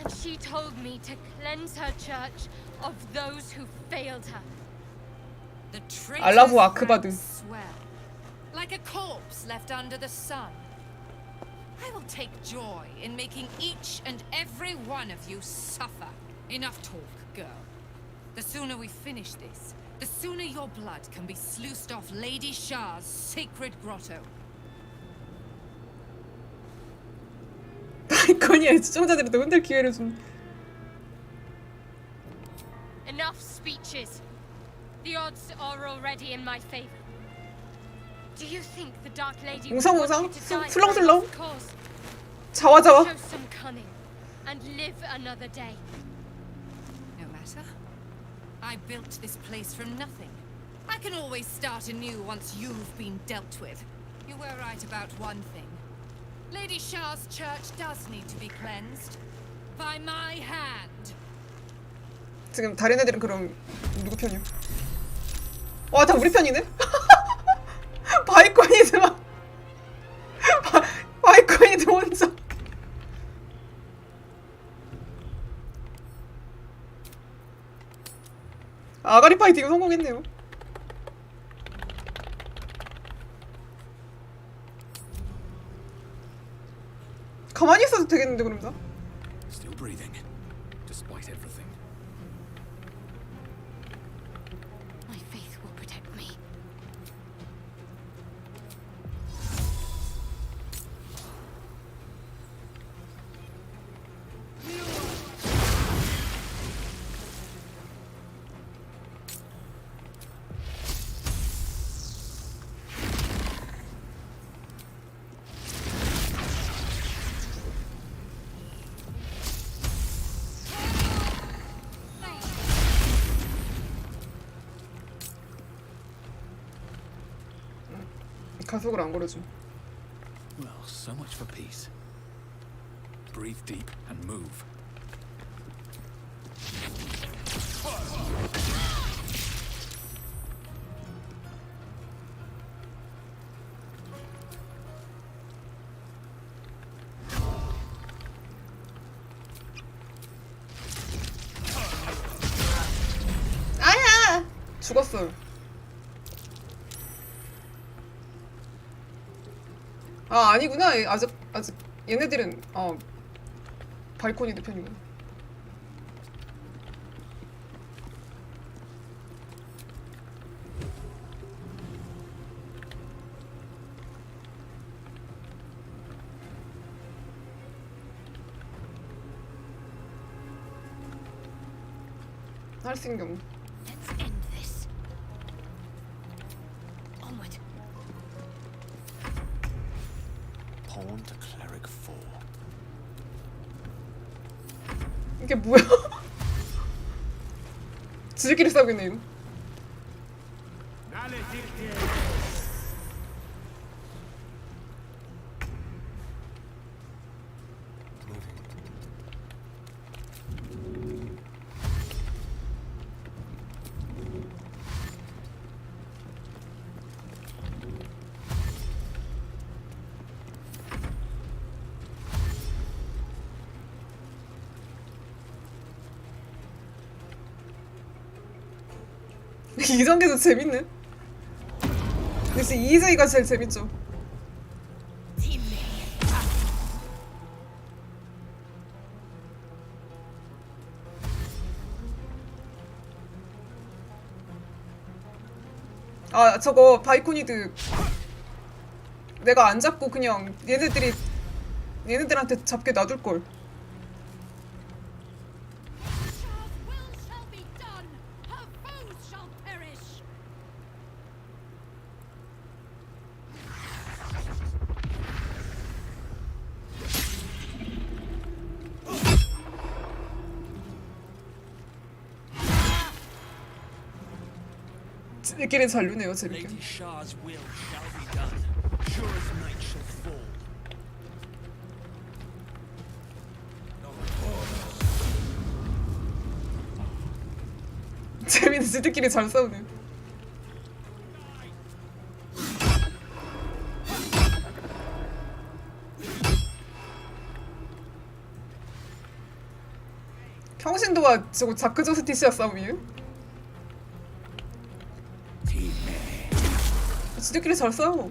And she told me to cleanse her church of those who failed her.
The
알라후
traitor's
아크바드.
ranks swell, like a corpse left under the sun. I will take joy in making each and every one of you suffer. Enough talk, girl. The sooner we finish this, the sooner your blood can be sluiced off Lady Shah's sacred grotto.
바이코니아의 시청자들한테 흔들 기회를 준.
Enough speeches. The odds are already in my favor. Do you think the Dark Lady would want
웅성웅성
you to die for a
술렁술렁
lost cause?
자와자와.
Show some cunning and live another day.
No matter. I built this place from nothing. I can always start anew once you've been dealt with. You were right about one thing. Lady Shah's church does need to be cleansed. By my hand.
지금 다른 애들은 그럼 누구 편이야? 와, 다 우리 편이네? 바이코니드만. 바이코니드 혼자. 아가리 파이팅 성공했네요. 가만히 있어도 되겠는데 그럼 나?
Still breathing, despite everything.
My faith will protect me.
가속을 안 걸어줘.
Well, so much for peace. Breathe deep and move.
죽었어요. 아 아니구나. 아직 얘네들은 발코니드 편이구나. 할 수 있는 경우.
Let's end this. Onward.
Pawn to Cleric 4.
이게 뭐야? 지들끼리 싸우고 있네 이거. 이 단계도 재밌네. 역시 이즈이가 제일 재밌죠. 아 저거 바이코니드 내가 안 잡고 그냥 얘네들한테 잡게 놔둘걸. 지들끼리 잘 누네요 재밌게. 재밌네. 지들끼리 잘 싸우네. 평신도와 저거 자크저스티시아 싸움이에요? 지들끼리 잘 싸워.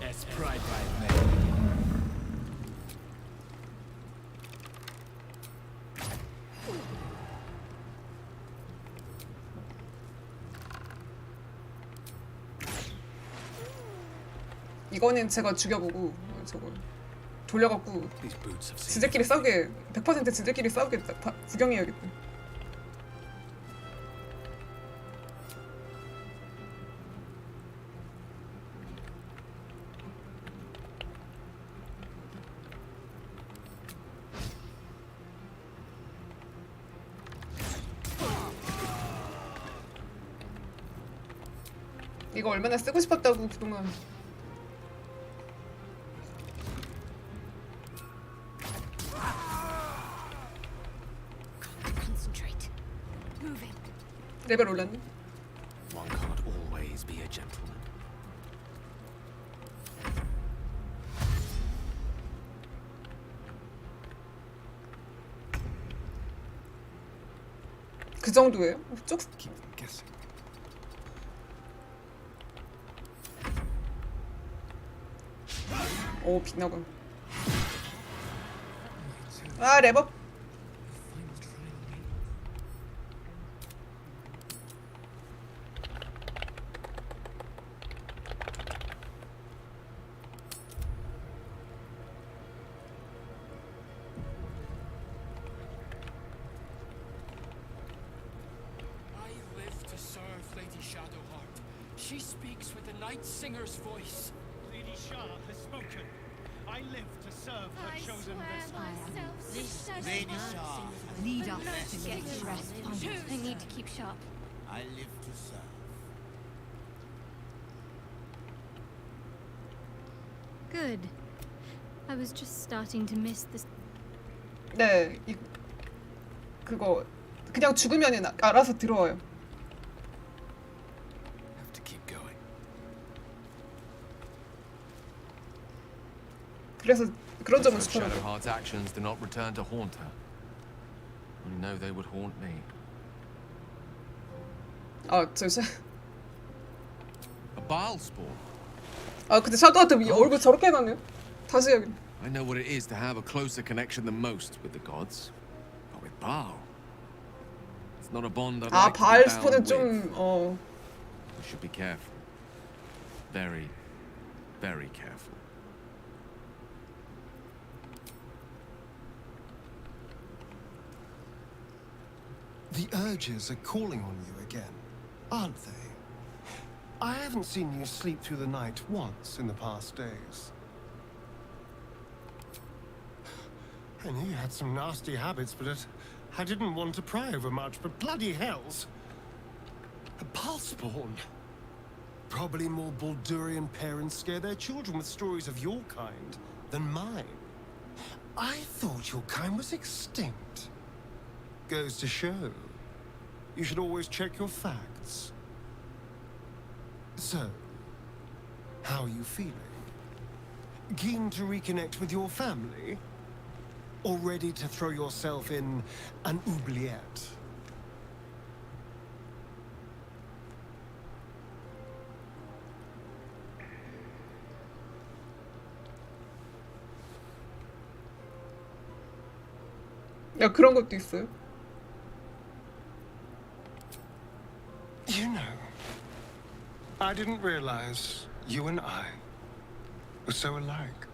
That's pride right, man.
이거는 제가 죽여보고 저거 돌려갖고 지들끼리 싸우게 100% 지들끼리 싸우게 구경해야겠다. 이거 얼마나 쓰고 싶었다고 그동안. 레벨 올랐네.
One can't always be a gentleman.
그 정도예요? 쪽. 오 빛나군. 아 레버.
She speaks with the Night Singer's voice. Lady Shah has spoken. I live to serve her chosen vessel.
This
Lady Shah
Lead us to get rest. I need to keep sharp.
I live to serve.
Good. I was just starting to miss this.
네, 그거 그냥 죽으면은 알아서 들어와요.
Have to keep going.
그래서 그런 점은
So
좋더라고요.
Shadowheart's actions do not return to haunt her. You know they would haunt me. A bile spawn.
근데 샤도한테 얼굴 저렇게 해놨네요. 다시 해야겠네.
I know what it is to have a closer connection than most with the gods, but with Baal, it's not a bond I'd like to
바알
be
스폰은
bound with.
좀
We should be careful. Very, very careful.
The urges are calling on you again, aren't they? I haven't seen you sleep through the night once in the past days. I knew you had some nasty habits, but I didn't want to pry over much, but bloody hells. A Balspawn. Probably more Baldurian parents scare their children with stories of your kind than mine. I thought your kind was extinct. Goes to show. You should always check your facts. So, how are you feeling? Keen to reconnect with your family? Or ready to throw yourself in an oubliette?
야, 그런 것도 있어요.
You know, I didn't realize you and I were so alike.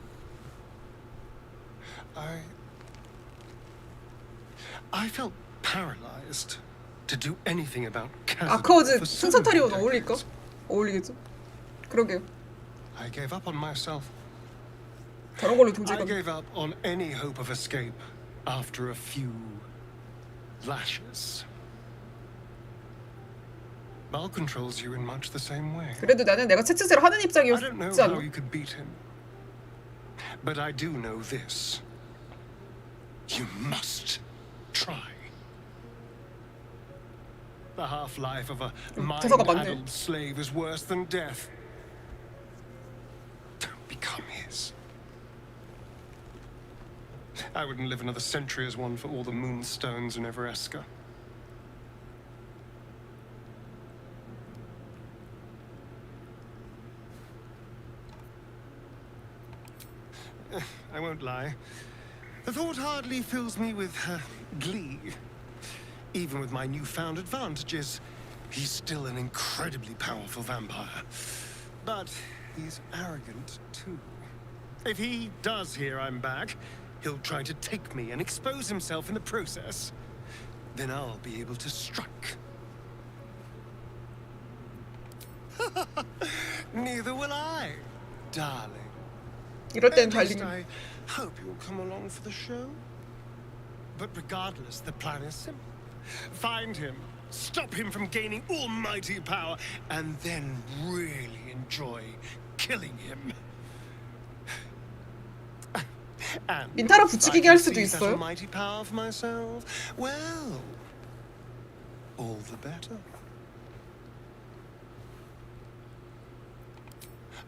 I felt paralyzed to do anything about
아카워즈 풍선타리온 어울릴까? 어울리겠죠? 그러게요.
I gave up on myself.
저런 걸로
I
동질감.
gave up on any hope of escape after a few lashes. Bal controls you in much the same way.
그래도 나는 내가 채찍질 하는
I don't know
입장이었지
how
않나?
you could beat him, but I do know this. You must try. The half-life of a
대사가 많네.
mind-addled slave is worse than death. Don't become his. I wouldn't live another century as one for all the moonstones in Everesca. I won't lie. The thought hardly fills me with glee. Even with my newfound advantages, he's still an incredibly powerful vampire. But he's arrogant, too. If he does hear I'm back, he'll try to take me and expose himself in the process. Then I'll be able to strike. Neither will I, darling.
이럴 땐
At least
달리는.
I hope you'll come along for the show. But regardless, the plan is simple. Find him, stop him from gaining almighty power, and then really enjoy killing him. And
민타라
if I
부추기게
can
할 수도
seize that
있어요.
almighty power for myself, well, all the better.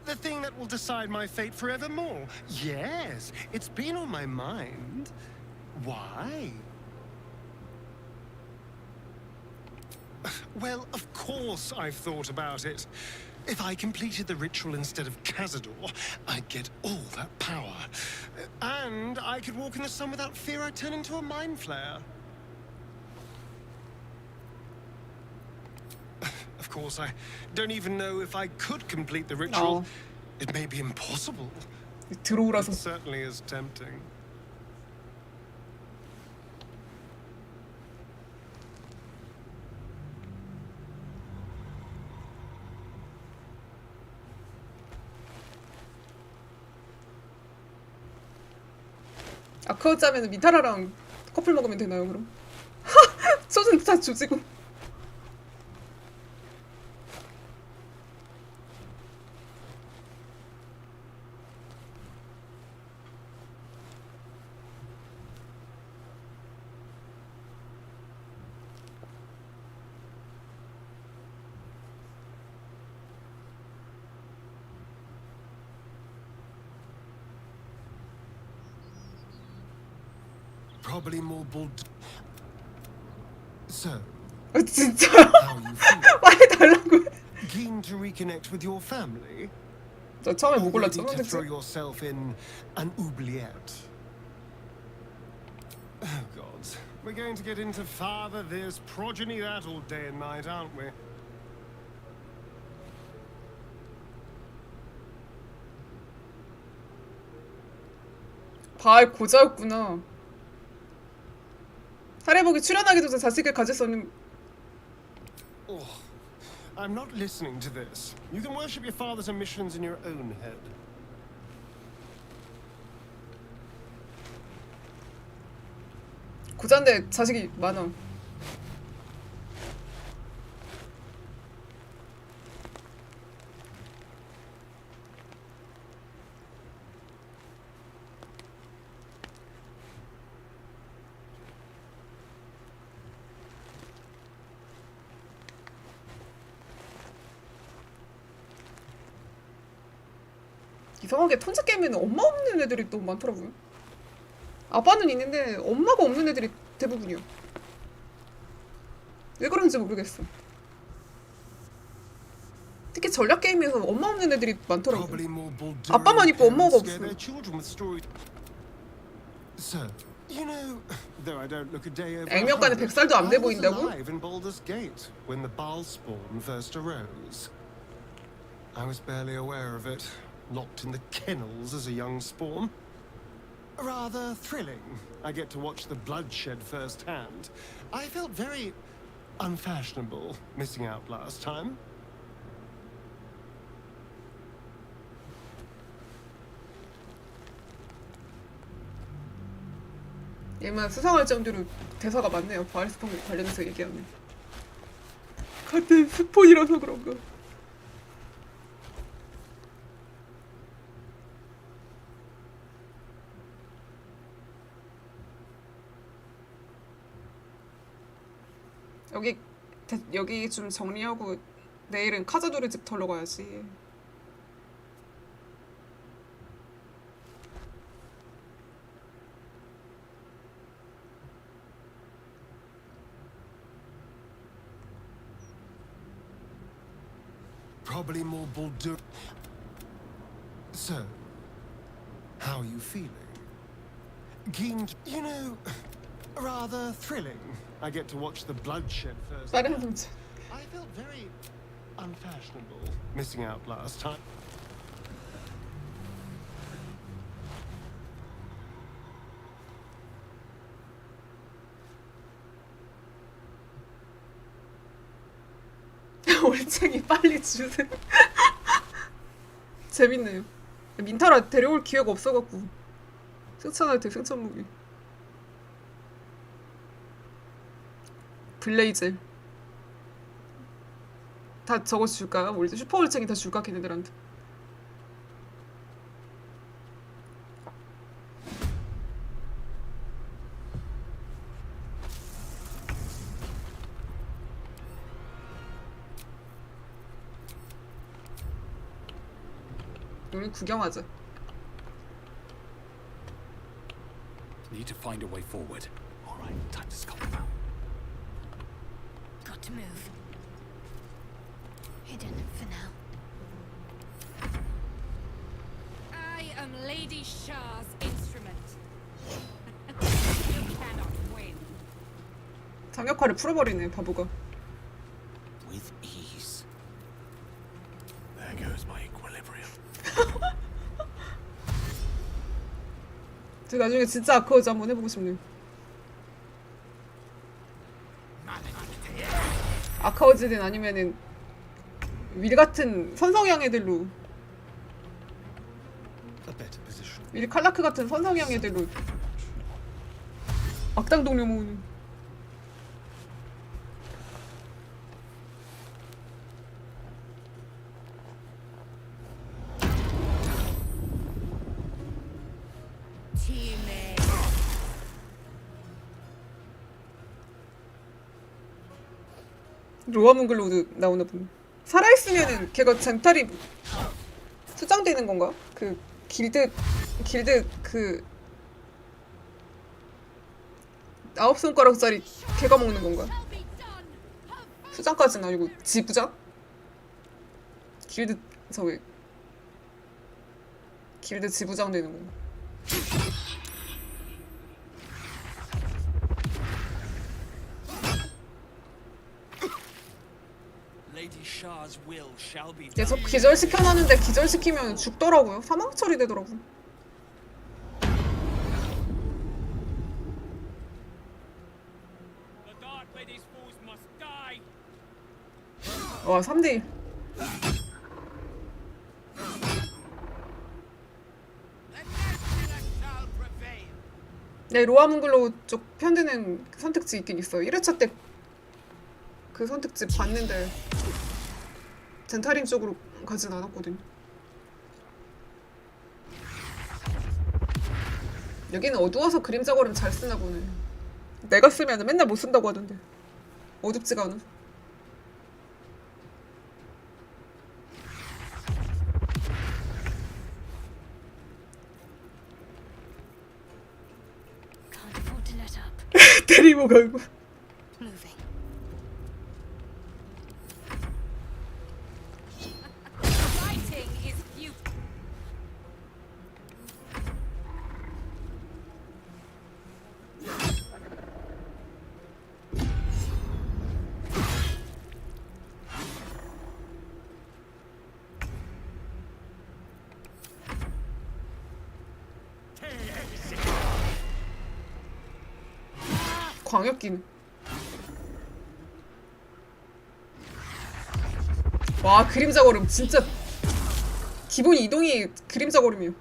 The thing that will decide my fate forevermore. Yes, it's been on my mind. Why? Well, of course I've thought about it. If I completed the ritual instead of Cazador, I'd get all that power. And I could walk in the sun without fear I'd turn into a mind flayer. Of course, I don't even know if I could complete the ritual. It may be impossible.
들어오라서.
It certainly is tempting.
아카우 짜면 미타라랑 커플 먹으면 되나요, 그럼? 소준 다 조지고.
Probably more Baldur. So,
진짜요?
how you feel?
빨리 달라고.
Keen to reconnect with your family?
저 처음에 뭐
Or ready
골랐죠?
to throw yourself in an oubliette? Oh God, we're going to get into father this, progeny that all day and night, aren't we?
바알 고자였구나. 사례복이 출연하기 전에 자식을 가질 수 없는.
Oh, I'm not listening to this. You can worship your father's omissions in your own head.
고자인데 자식이 많아. 이상하게 톤즈 게임에는 엄마 없는 애들이 너무 많더라고요. 아빠는 있는데 엄마가 없는 애들이 대부분이요. 왜 그런지 모르겠어. 특히 전략 게임에서 엄마 없는 애들이 많더라고요. 아빠만 있고 엄마가 없어. 액면가는 100살도 안 돼 보인다고?
I was barely aware of it. Locked in the kennels as a young spawn. Rather thrilling. I get to watch the bloodshed firsthand. I felt very unfashionable missing out last time.
얘만 수상할 정도로 대사가 많네요. 바알 스폰 관련해서 얘기하면. 같은 스폰이라서 그런가. 여기 좀 정리하고 내일은 카자도르 집 털러 가야지.
Probably more Baldur. So, how are you feeling? Keen, you know, rather thrilling. I get to watch the bloodshed first. I felt very unfashionable missing out last time.
올챙이 빨리 주세요. 재밌네요. 민타라 데려올 기회가 없어갖고 승천할 때 승천 무기. 블레이즈 다 저거 줄까? 뭐 슈퍼 올챙이 다 줄까? 걔네들한테. 우리 구경하자.
Need to find a way forward. All right, time to scout them out.
Got to move. Hidden for now.
I am Lady Shah's instrument. You cannot win.
장역화를 풀어버리네 바보가.
With ease. There goes my equilibrium.
저 나중에 진짜 아크워즈 한번 해보고 싶네요. 아카워즈든 아니면은 윌 같은 선성향 애들로, 윌 칼라크 같은 선성향 애들로 악당 동료 모으는. 로아문글로드 나오나 보네. 살아있으면은 걔가 젠탈이 수장되는 건가? 그 길드 그 9손가락짜리 개가 먹는 건가? 수장까지는 아니고 지부장? 길드 저기 길드 지부장 되는 거. 계속 기절시켜놨는데 기절시키면 죽더라고요. 사망 처리되더라고. 와 3대1. 네, 로아문글로우 쪽 편드는 선택지 있긴 있어요. 1회차 때 그 선택지 봤는데 젠타림 쪽으로 가진 않았거든요. 여기는 어두워서 그림자 걸음 잘 쓰나 보네. 내가 쓰면 맨날 못 쓴다고 하던데. 어둡지가 않아. 데리고 가고. 광역기는. 와 그림자 걸음 진짜 기본 이동이 그림자 걸음이에요.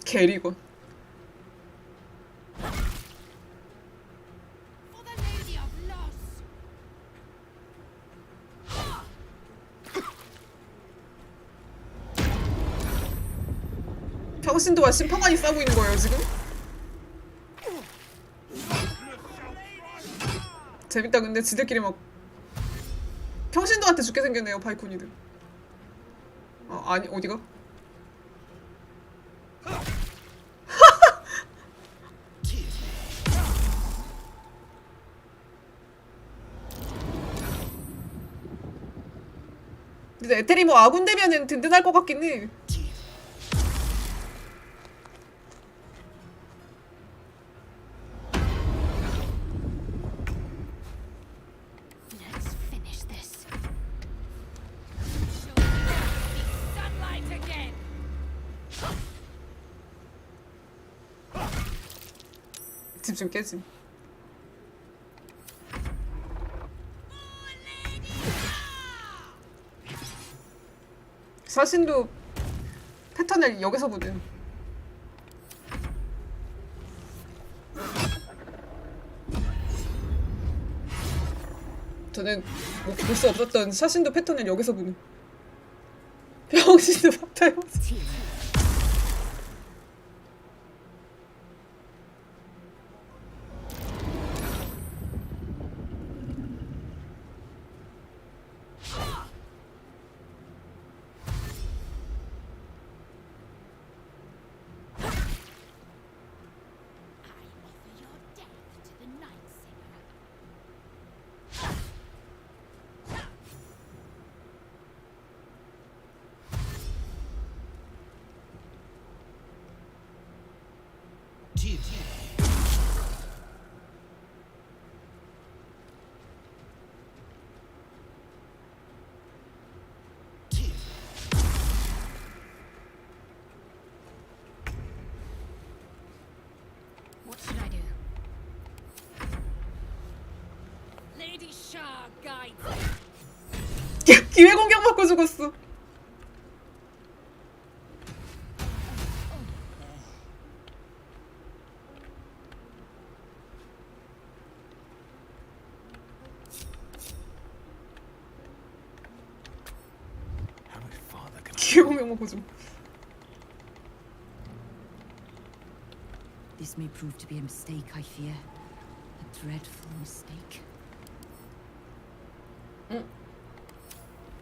게리건. 평신도와 심판관이 싸우고 있는 거예요 지금? 재밌다. 근데 지들끼리 막 평신도한테 죽게 생겼네요 바이코니들. 아니 어디가? 근데 에테리 뭐 아군 되면은 든든할 것 같긴 해. 집중 깨짐. 사신도 패턴을 여기서 보든. 저는 뭐 볼 수 없었던 사신도 패턴을 여기서 보는. 병신도 박타요.
What should I do? Lady Shah guides.
기회 공격 받고 죽었어. 기회 공격 받고 죽.
This may prove to be a mistake, I fear. A dreadful mistake.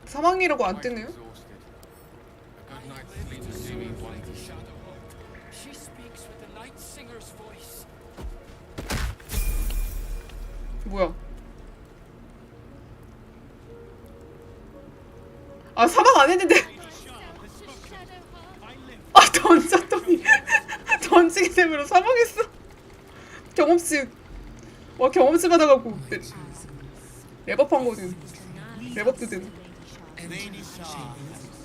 사망이라고 안 뜨네요?
Good night, to see me one shadow. She speaks with the night singer's voice.
뭐야? 아 사망 안 했는데. 아 던졌더니 던지게 되면 사망했어. 경험치. 와 경험치 받아갖고 랩업한 거든. 랩업도 된.
Lady Shah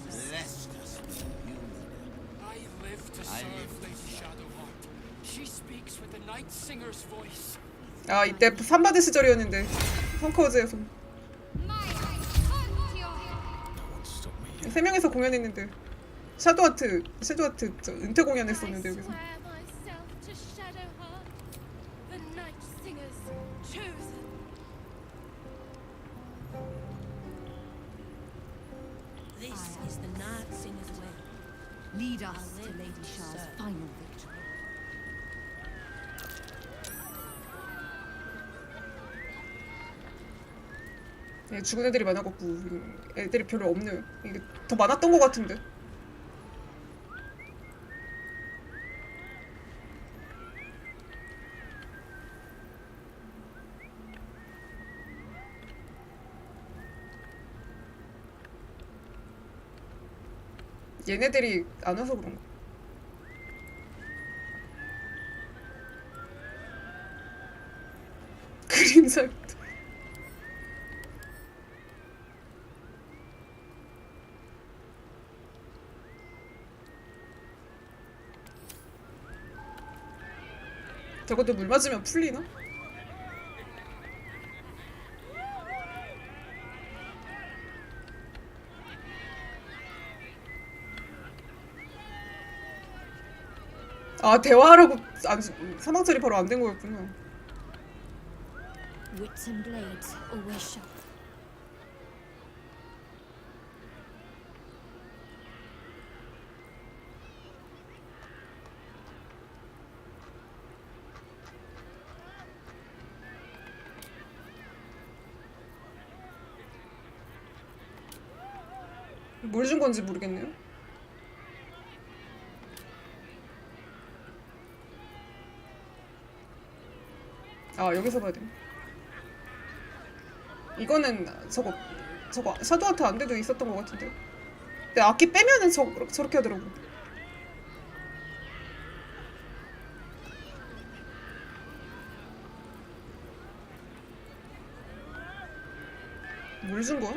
has blessed us with you.
I live to serve Lady Shadowheart. She speaks with the night singer's voice.
아 이때 산바드 시절이었는데 펑커즈에서 3명이서 공연했는데 샤도하트 저 은퇴 공연했었는데 여기서.
This is the Night Singer's way. Lead us to Lady Shah's final victory.
예, 죽은 애들이 많아갖고 애들이 별로 없네요. 이게 더 많았던 것 같은데. 얘네들이 안 와서 그런가? 그림자. 저것도 물 맞으면 풀리나? 아 대화하라고 사망 처리 바로 안 된 거였구나.
Wits and blades always sharp.
뭘 준 건지 모르겠네요. 아 여기서 봐야 돼. 이거는 저거 샤도하트 안 돼도 있었던 것 같은데. 근데 악기 빼면은 저렇게 하더라고. 뭘 준 거야?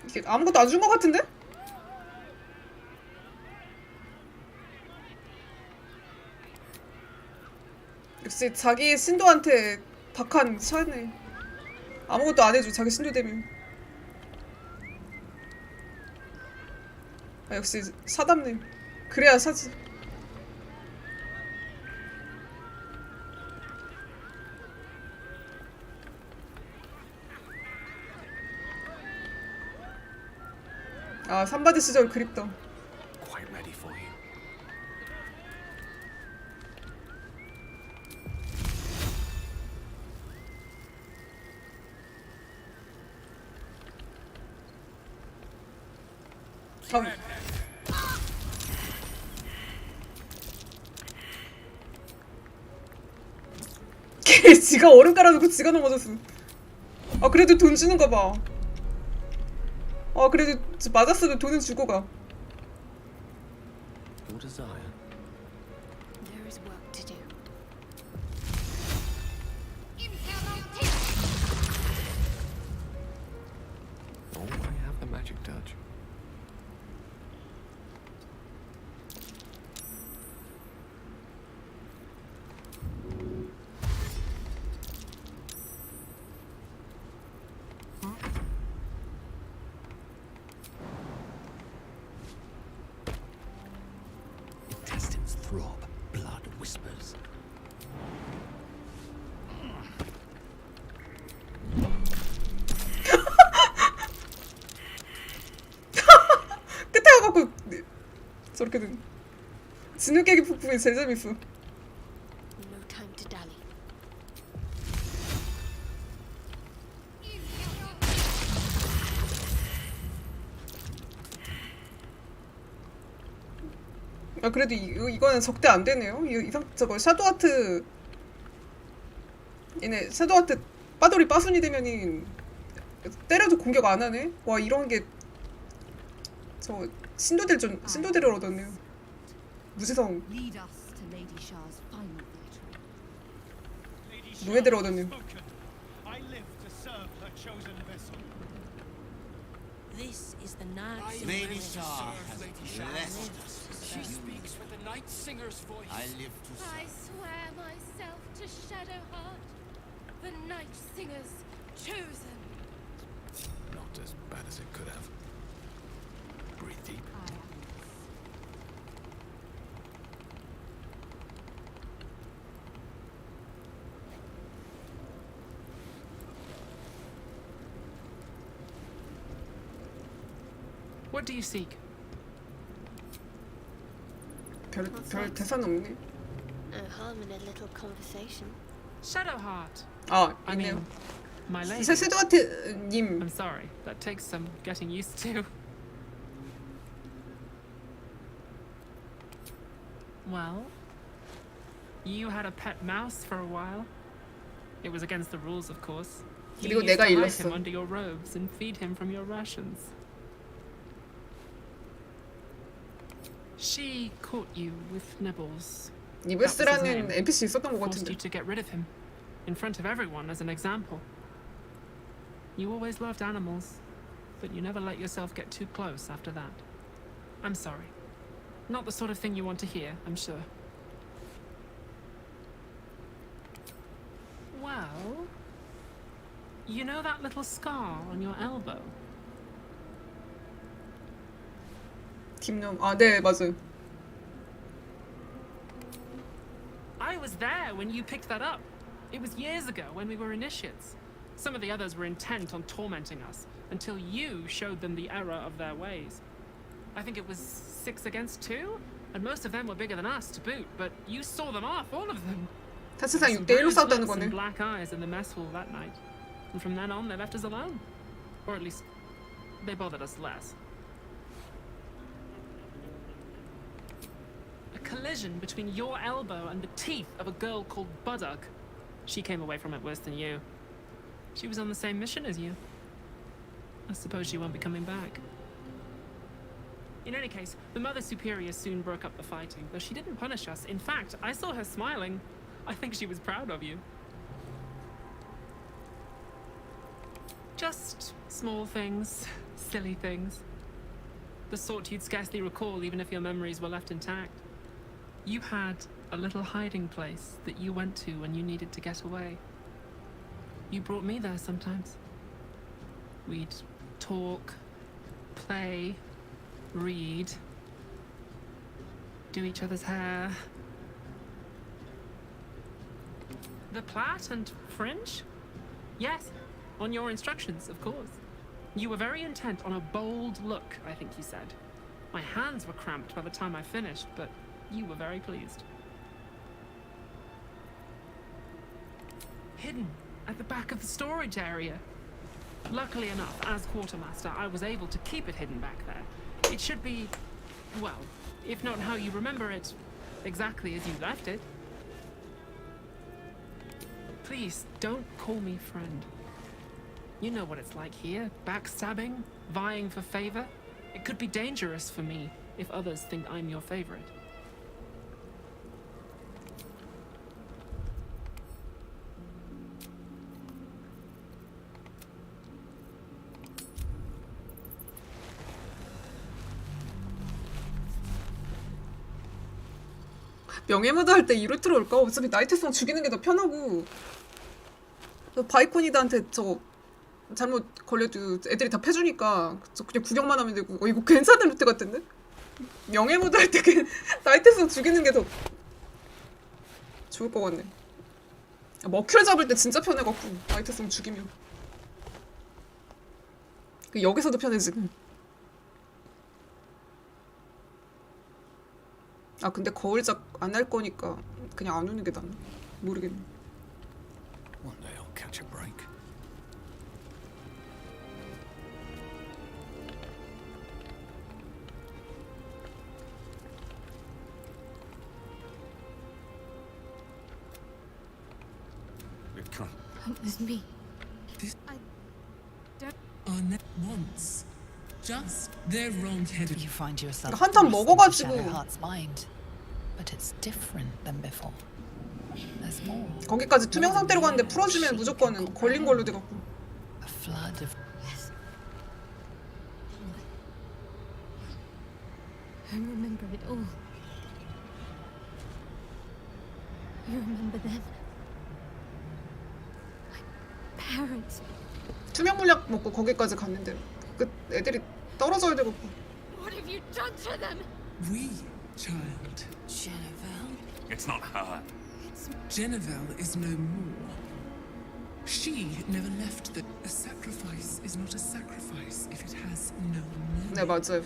이게 아무것도 안 준 것 같은데? 역시 자기 신도한테 박한 샤네. 아무것도 안 해줘 자기 신도 되면. 아 역시 샤답님. 그래야 샤지. 아 산바드 시절 그립다.
Quite ready for you.
걔 지가 얼음 깔아놓고 지가 넘어졌어. 아 그래도 돈 주는 거 봐. 아 그래도 맞았어도 돈은 주고 가.
Your desire.
There is work to do.
Oh, I have the magic touch.
Intestines throb, blood whispers.
끝에 가갖고 저렇게 된 진흙깨기 부품이 제일 재밌어.
No time to dally.
아 그래도 이거는 적대 안 되네요. 저거 샤도하트 얘네 샤도하트 빠돌이 빠순이 되면은 때려도 공격 안 하네. 와 이런 게 저 신도대를 얻었네요. 무지성
Lead us to Lady Shah's final victory.
노예대를 얻었네요.
I live to serve her chosen vessel.
This is the night.
Lady Shah has blessed us.
She speaks with the night singer's voice.
I live to
I swear myself to Shadowheart, the Night Singer's chosen.
Not as bad as it could have. Breathe deep.
What do you seek?
별 대사는 없네.
No harm in a little conversation.
Shadowheart.
아
I
있네요.
mean, my lady.
샤도하트님.
I'm sorry. That takes some getting used to. Well, you had a pet mouse for a while. It was against the rules, of course. You
그리고
used
내가
to hide
잃었어.
him under your robes and feed him from your rations. She caught you with nibbles.
니베스라는 NPC 있었던 것
Forced
같은데.
you to get rid of him in front of everyone as an example. You always loved animals, but you never let yourself get too close after that. I'm sorry. Not the sort of thing you want to hear, I'm sure. Well, you know that little scar on your elbow?
김영. 아 네 맞아요.
I was there when you picked that up. It was years ago when we were initiates. Some of the others were intent on tormenting us until you showed them the error of their ways. I think it was 6 against 2, and most of them were bigger than us to boot, but you saw them off, all of them.
사실상
Some
6대1로
bruised
싸웠다는
lips and
거네.
black eyes in the mess hall that night. And from then on, they left us alone. Or at least, they bothered us less. A collision between your elbow and the teeth of a girl called Baldur. She came away from it worse than you. She was on the same mission as you. I suppose she won't be coming back. In any case, the Mother Superior soon broke up the fighting, though she didn't punish us. In fact, I saw her smiling. I think she was proud of you. Just small things, silly things. The sort you'd scarcely recall even if your memories were left intact. You had a little hiding place that you went to when you needed to get away. You brought me there sometimes. We'd talk, play, read, do each other's hair. The plait and fringe? Yes, on your instructions, of course. You were very intent on a bold look, I think you said. My hands were cramped by the time I finished, but you were very pleased. Hidden at the back of the storage area. Luckily enough, as quartermaster, I was able to keep it hidden back there. It should be, well, if not how you remember it, exactly as you left it. Please, don't call me friend. You know what it's like here, backstabbing, vying for favor. It could be dangerous for me if others think I'm your favorite.
명예무드 할 때 이 루트로 올까? 어차피 나이트성 죽이는 게 더 편하고 바이코니드한테 저거 잘못 걸려도 애들이 다 패주니까 그냥 구경만 하면 되고 이거 괜찮은 루트 같은데? 명예무드 할 때 나이트성 죽이는 게 더 좋을 것 같네. 머큐를 잡을 때 진짜 편해갖고 나이트성 죽이면 여기서도 편해 지금. 아 근데 거울작 안 할 거니까 그냥 안 오는 게 낫나? 모르겠네.
One day I'll catch a break. can't.
It was me.
This
I don't.
are once. Just they're wrong-headed.
You find yourself
한탄
thrust into
먹어가지고.
Shadowheart's mind, but it's different than before. There's more.
거기까지 투명 상태로 갔는데 풀어주면 무조건 걸린 걸로 돼갖고.
A flood of
Yes. I remember it all. You remember them? My parents.
투명 물약 먹고 거기까지 갔는데 그 애들이 떨어져야 되고.
What have you done to them?
We, child.
Jennifer.
It's not her.
Jennifer is no more. She never left the. A sacrifice is not a sacrifice if it has no meaning.
네 맞아요.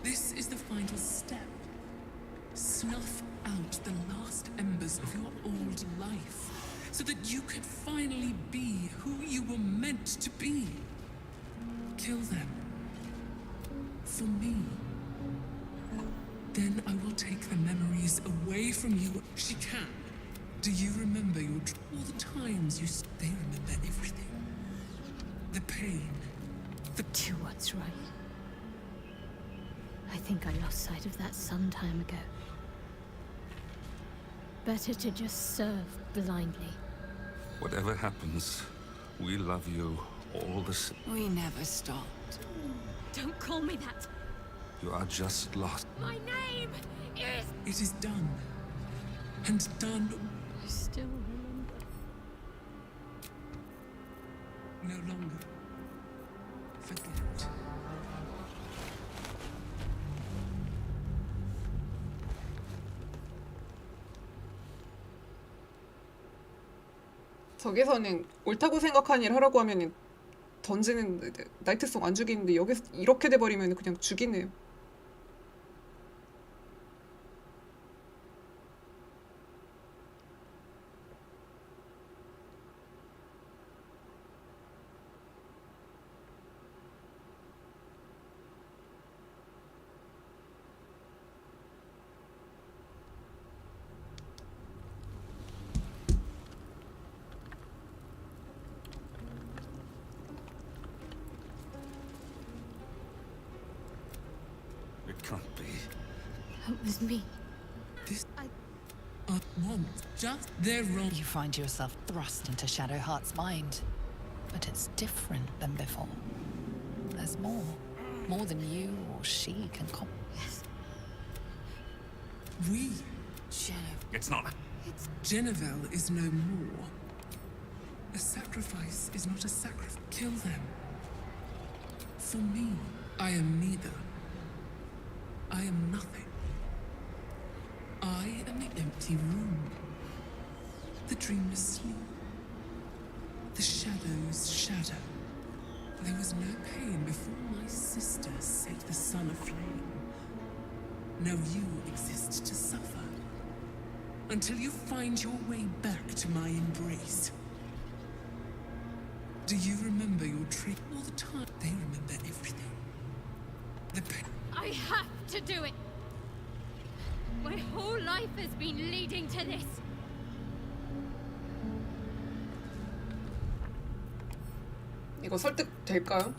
This is the final step. Snuff out the last embers of your old life, so that you can finally be who you were meant to be. Kill them. For me. Then I will take the memories away from you. She can. Do you remember all the times you... They remember everything. The pain.
Do what's right. I think I lost sight of that some time ago. Better to just serve blindly.
Whatever happens, we love you all the same.
We never stopped.
Don't call me that.
You are just lost.
My name is...
It is done. And done.
I still remember.
No longer. Forget.
저기서는 옳다고 생각한 일 하라고 하면 던지는 나이트송 안 죽이는데 여기서 이렇게 돼버리면 그냥 죽이네요.
It can't be.
It was me.
This... once. Just they're wrong.
You find yourself thrust into Shadowheart's mind, but it's different than before. There's more. More than you or she can
Yes.
We.
Jennifer.
It's not.
Jennifer is no more. A sacrifice is not a sacrifice. Kill them. For me, I am neither. I am nothing. I am the empty room. The dreamless sleep. The shadow's shadow. There was no pain before my sister set the sun aflame. Now you exist to suffer. Until you find your way back to my embrace. Do you remember your trick all the time? They remember everything. The pain.
I have to do it. My whole life has been leading to this.
이거 설득 될까요?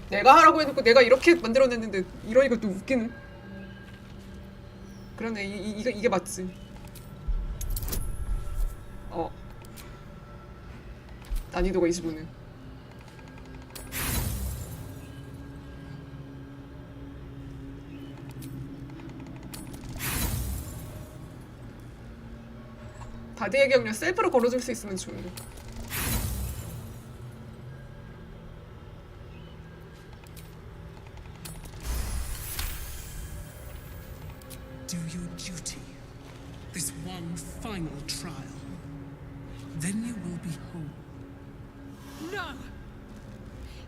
내가 하라고 해놓고 내가 이렇게 만들어냈는데 이러니까 또 웃기네. 그러네. 이게 맞지. 난이도가 25네. 바디의 경련 셀프로 걸어줄 수 있으면 좋은데.
Do your duty. This one final trial. Then you will be whole.
No!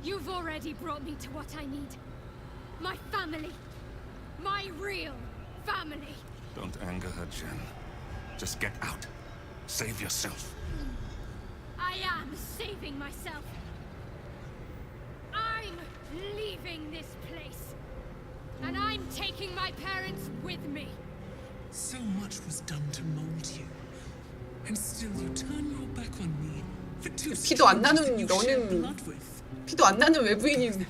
You've already brought me to what I need. My family. My real family.
Don't anger her, Jen. Just get out. Save yourself.
I am saving myself. I'm taking my parents with me.
So much was done to mold you, and still you turn your back on me for two
피도 안
strangers
나는
that you shared
너는
blood with.
피도 안 나는 외부인인.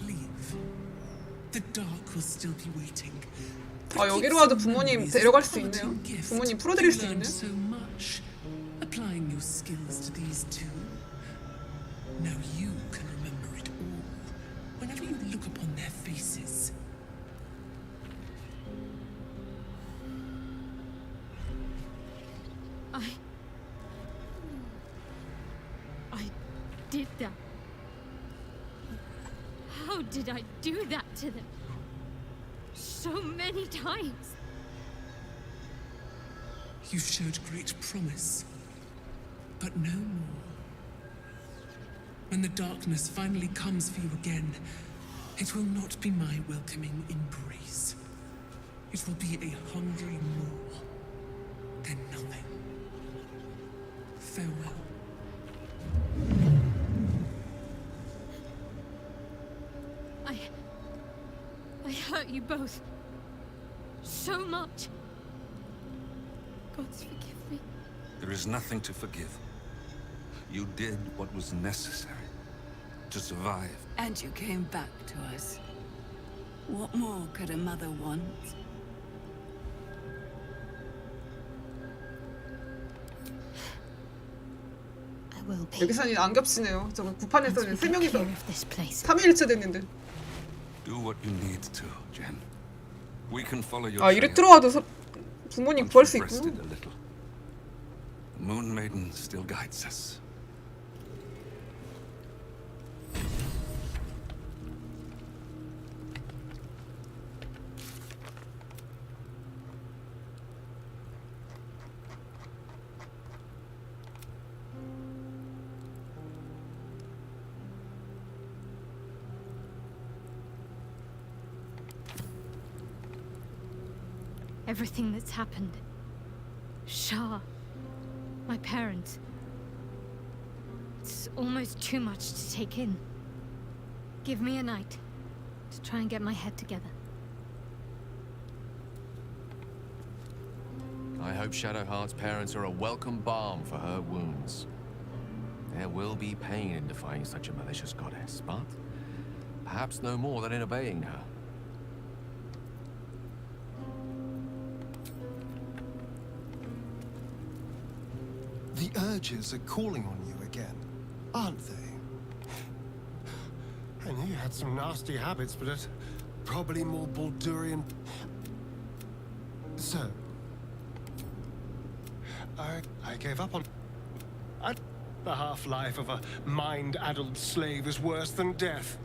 Leave. The dark will still be waiting.
아 여기로 와도 부모님 데려갈 수 있네요. 부모님 풀어드릴 수 있네.
So much, applying your skills to these two. Now you can remember it all whenever you look upon their faces.
I did that. How did I do that to them? So many times.
You showed great promise, but no more. When the darkness finally comes for you again, it will not be my welcoming embrace. It will be a hungry more than nothing. Farewell.
I hurt you both. So much. Gods forgive me.
There is nothing to forgive. You did what was necessary to survive.
And you came back to us. What more could a mother want?
여기서는 안 겹치네요. 저거 구판에서는 3명이서 3일째 됐는데.
Do what you need to, Jen. We can follow your
아 이래
trail.
들어와도 부모님 구할 수
Rested
있구나.
a little. The Moon Maiden still guides us.
Everything that's happened. Shah. My parents. It's almost too much to take in. Give me a night to try and get my head together.
I hope Shadowheart's parents are a welcome balm for her wounds. There will be pain in defying such a malicious goddess, but perhaps no more than in obeying her.
The urges are calling on you again, aren't they? I knew you had some nasty habits, but it's probably more Baldurian. So, I gave up on... The half-life of a mind-addled slave is worse than death.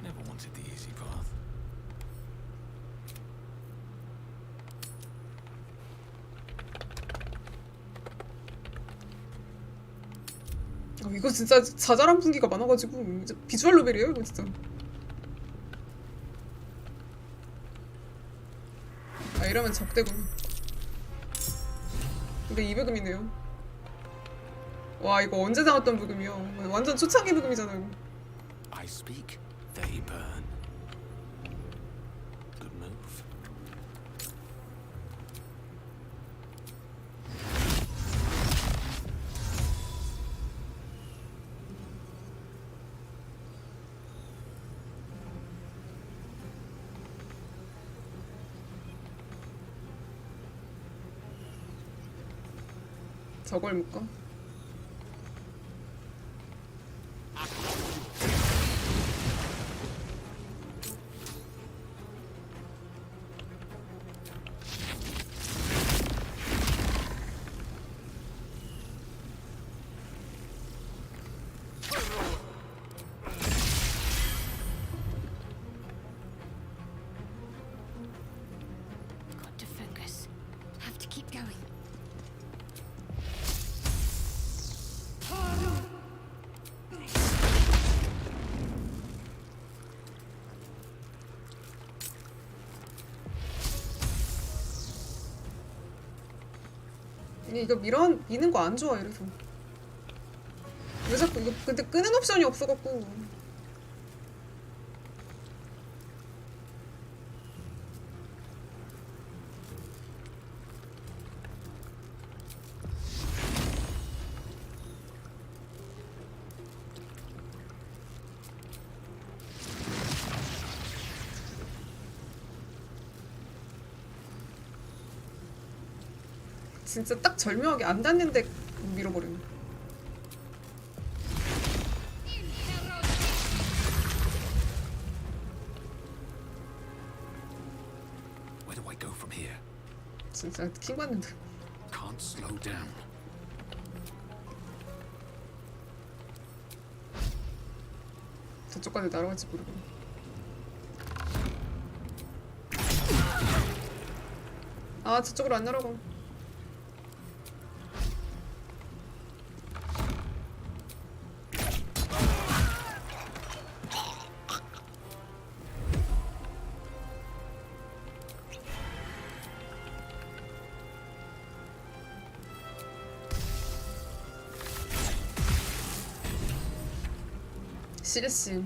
Never wanted the easy path.
이거 진짜 자잘한 분기가 많아가지고 진짜 비주얼 노벨이에요 이거 진짜. 아 이러면 적대군. 근데 200금이네요. 와 이거 언제 나왔던 부금이야. 완전 초창기 부금이잖아 이거.
I speak, they burn. Good move.
저걸 묶어?
Got to focus. Have to keep going.
이거 미는 거 안 좋아 이래서. 왜 자꾸 이거 근데 끄는 옵션이 없어갖고. 진짜 딱 절묘하게 안 닿는데 밀어버리네.
Where do I go from here?
진짜 킹 받는다.
Can't slow down.
저쪽까지 날아갈지 모르겠네. 아 저쪽으로 안 날아가. 시리씨.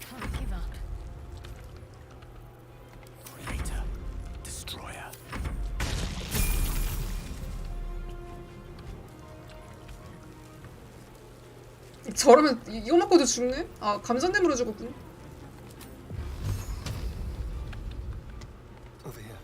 Can't give up.
Creator, destroyer.
저러면 이거 맞고도 죽네? 아 감전됨으로 죽었군.
Over here.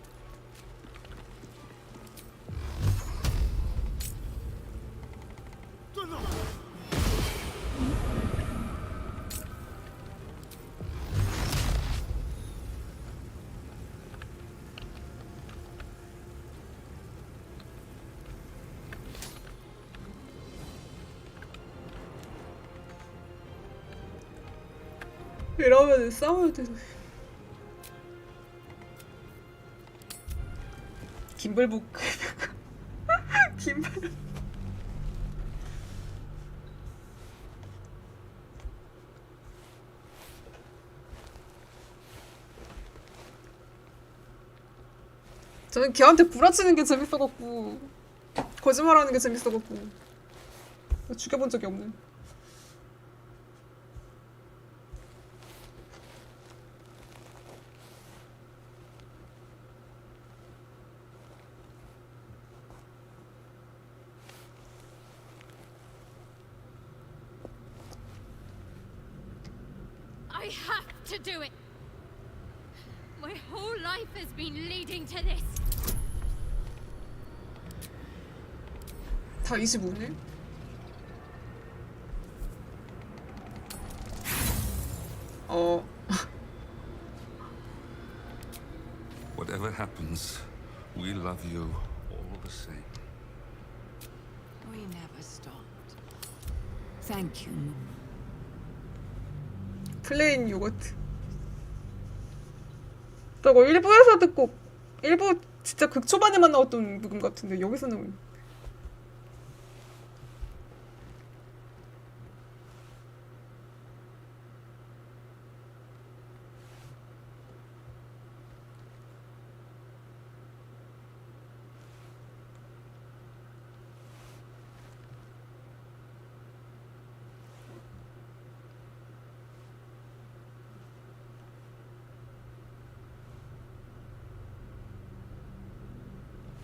이러면 싸워야 되네. 김불북. 김불. 저는 걔한테 구라치는 게 재밌어갖고 거짓말하는 게 재밌어갖고 죽여본 적이 없네.
I have to do it. My whole life has been leading to this.
다 25네?
Whatever happens, we love you all the same.
We never stopped. Thank you, Moon.
플레인 요거트. 저거 일부에서 듣고 일부 진짜 극 초반에만 나왔던 부분 같은데 여기서는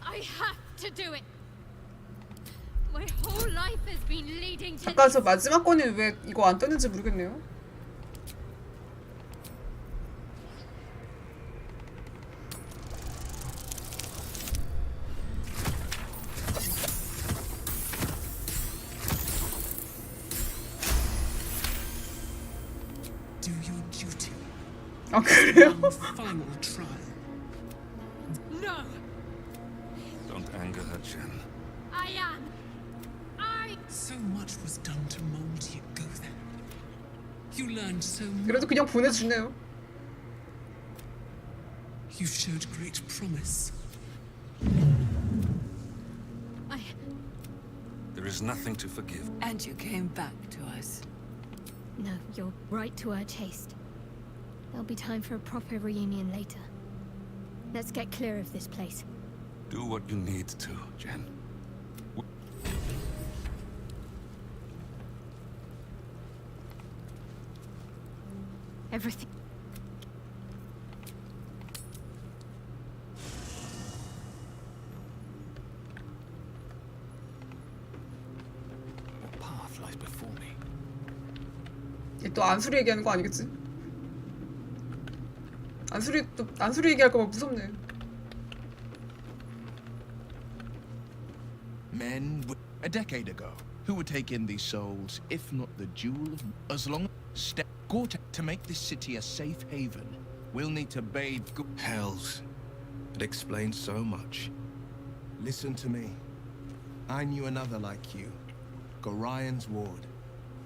I have to do it. My whole life has been leading to
아까 저 마지막 거는 왜 이거 안 떴는지 모르겠네요. 아 그래요?
One final trial.
No!
Don't anger her, Jen.
I am!
So much was done to mold you. Go there. You learned so much.
그래도 그냥 보내주네요.
You showed great promise.
There is nothing to forgive.
And you came back to us.
No, you're right to urge haste. There'll be time for a proper reunion later. Let's get clear of this place.
Do what you need to, Jen.
Everything.
What path lies before me?
얘 또 안수리 얘기하는 거 아니겠지? 안수리 얘기할까 봐 무섭네.
Men a decade ago, who would take in these souls, if not the jewel of as long step to make this city a safe haven, we'll need to bathe
Hells. It explains so much.
Listen to me. I knew another like you. Gorion's ward.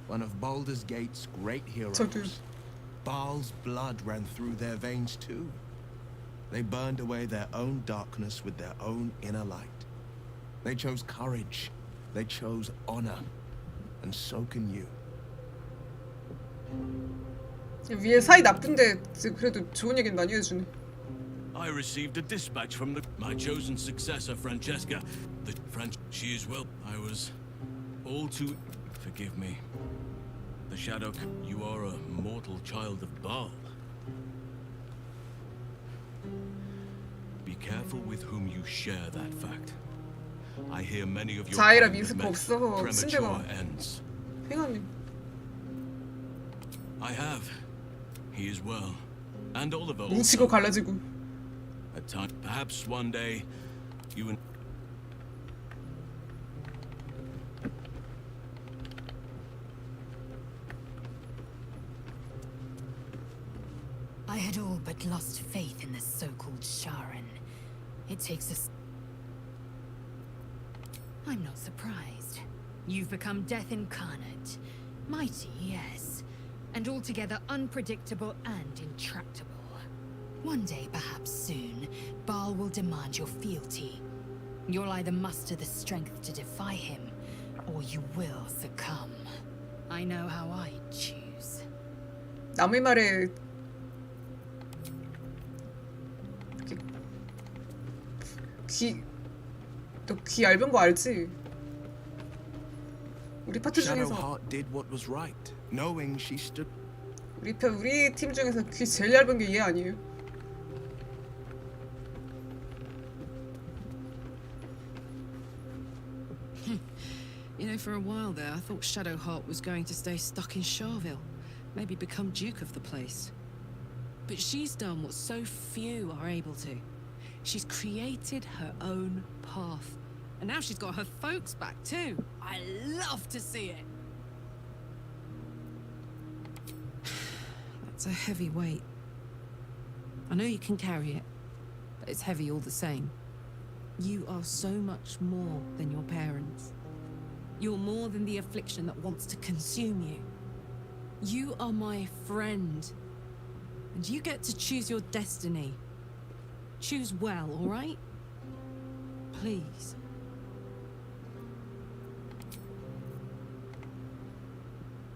One of Baldur's Gate's great heroes. Baal's blood ran through their veins too. They burned away their own darkness with their own inner light. They chose courage. They chose honor. And so can you.
위에 사이 나쁜데 그래도 좋은 얘기는 많이 해주네.
I received a dispatch from my chosen successor, Francesca. She is well. I was all too... Forgive me. The Shadow... You are a mortal child of Baal. Be careful with whom you share that fact. I hear many of your
자이라
kind have
민스가
met
없어서
premature
신뢰가.
ends.
행아님.
I have. He is well. And Oliver
뭉치고 갈라지고.
At time, perhaps one day, you and...
I had all but lost faith in the so-called Sharon. It takes us... I'm not surprised. You've become death incarnate. Mighty, yes. And altogether unpredictable and intractable. One day, perhaps soon, Baal will demand your fealty. You'll either muster the strength to defy him, or you will succumb. I know how I choose.
남의 말에 너 귀 얇은 거 알지? 우리 파트 중에서
Shadowheart did what was right, knowing she stood.
우리 팀 중에서 귀 제일 얇은 게 얘 아니에요?
You know, for a while there, I thought Shadowheart was going to stay stuck in Charville. Maybe become Duke of the place. But she's done what so few are able to. She's created her own path. And now she's got her folks back too. I love to see it. That's a heavy weight. I know you can carry it, but it's heavy all the same. You are so much more than your parents. You're more than the affliction that wants to consume you. You are my friend. And you get to choose your destiny. Choose well, all right? Please.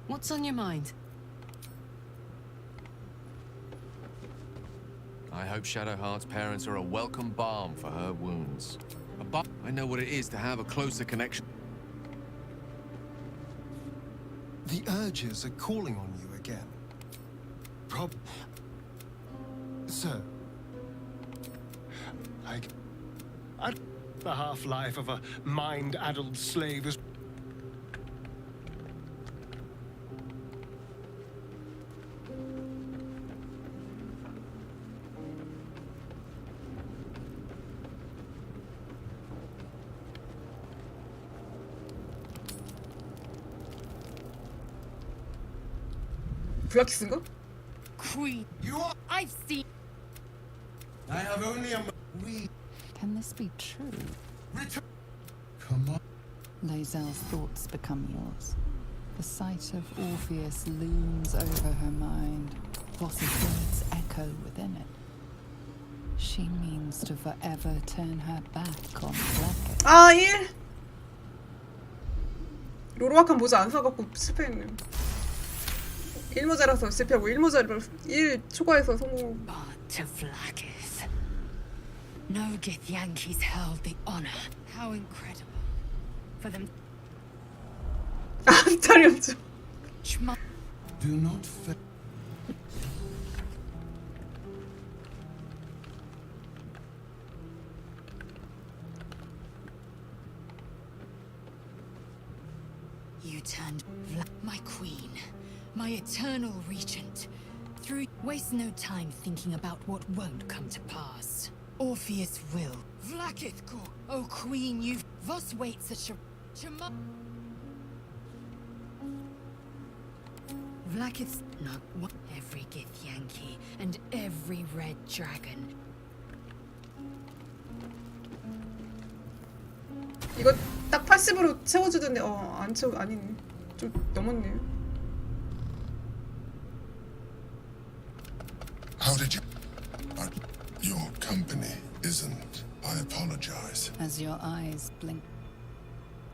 What's on your mind?
I hope Shadowheart's parents are a welcome balm for her wounds. I know what it is to have a closer connection.
The urges are calling on you again. Sir. The half-life of a mind-addled slave is...
블라키스인가?
queen. I've seen.
I have only a...
Can this be true?
Come on.
Lae'zel's thoughts become yours. The sight of Orpheus looms over her mind. Voss's words echo within it. She means to forever turn her back on Blackett.
아 1! 로로아칸 모자 안 사갖고 실패했네. 1모자라서 실패하고 1 초과해서 성공.
To Vlaakith. No Githyanki's held the honor. How incredible. For them.
아, 자리였죠.
Do not fail.
You turned my queen, my eternal regent. Waste no time thinking about what won't come to pass. Orpheus will. Vlaakith, oh queen, you've Voss waits such a Vlaakith's not one. Every Githyanki and every red dragon.
이거 딱 80으로 채워주던데 안 채워 아니네. 좀 넘었네.
How did you... your company isn't. I apologize.
As your eyes blink.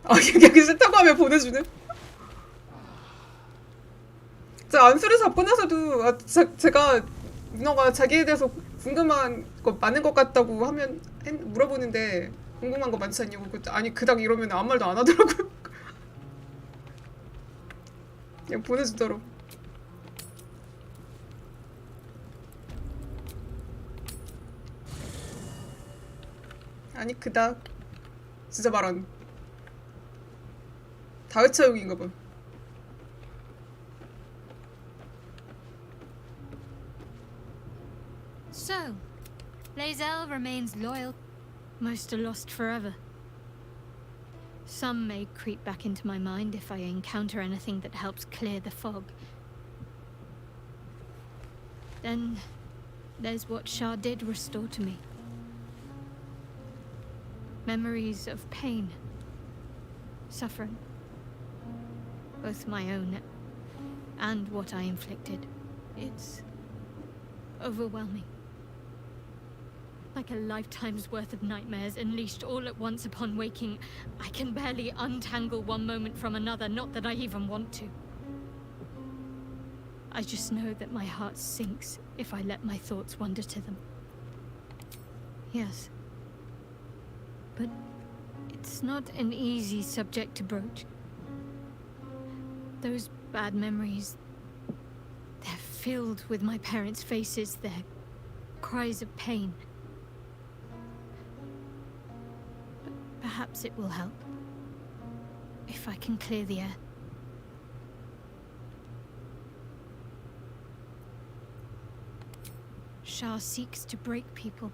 아, 그냥 싫다고 하면 보내주네. 제가 안수를 잡고 나서도 제가 누나가 자기에 대해서 궁금한 거 많은 것 같다고 하면 물어보는데 궁금한 거 많지 않냐고. 아니 그닥 이러면 아무 말도 안 하더라고요. 그냥 보내주더라고. 아니 그닥 진짜 말한 다회차용인가 봐.
So, Lae'zel remains loyal. Most are lost forever. Some may creep back into my mind if I encounter anything that helps clear the fog. Then there's what Shah did restore to me. Memories of pain, suffering, both my own and what I inflicted. It's overwhelming. Like a lifetime's worth of nightmares unleashed all at once upon waking. I can barely untangle one moment from another, not that I even want to. I just know that my heart sinks if I let my thoughts wander to them. Yes. But it's not an easy subject to broach. Those bad memories, they're filled with my parents' faces, their cries of pain. But perhaps it will help if I can clear the air. Shah seeks to break people,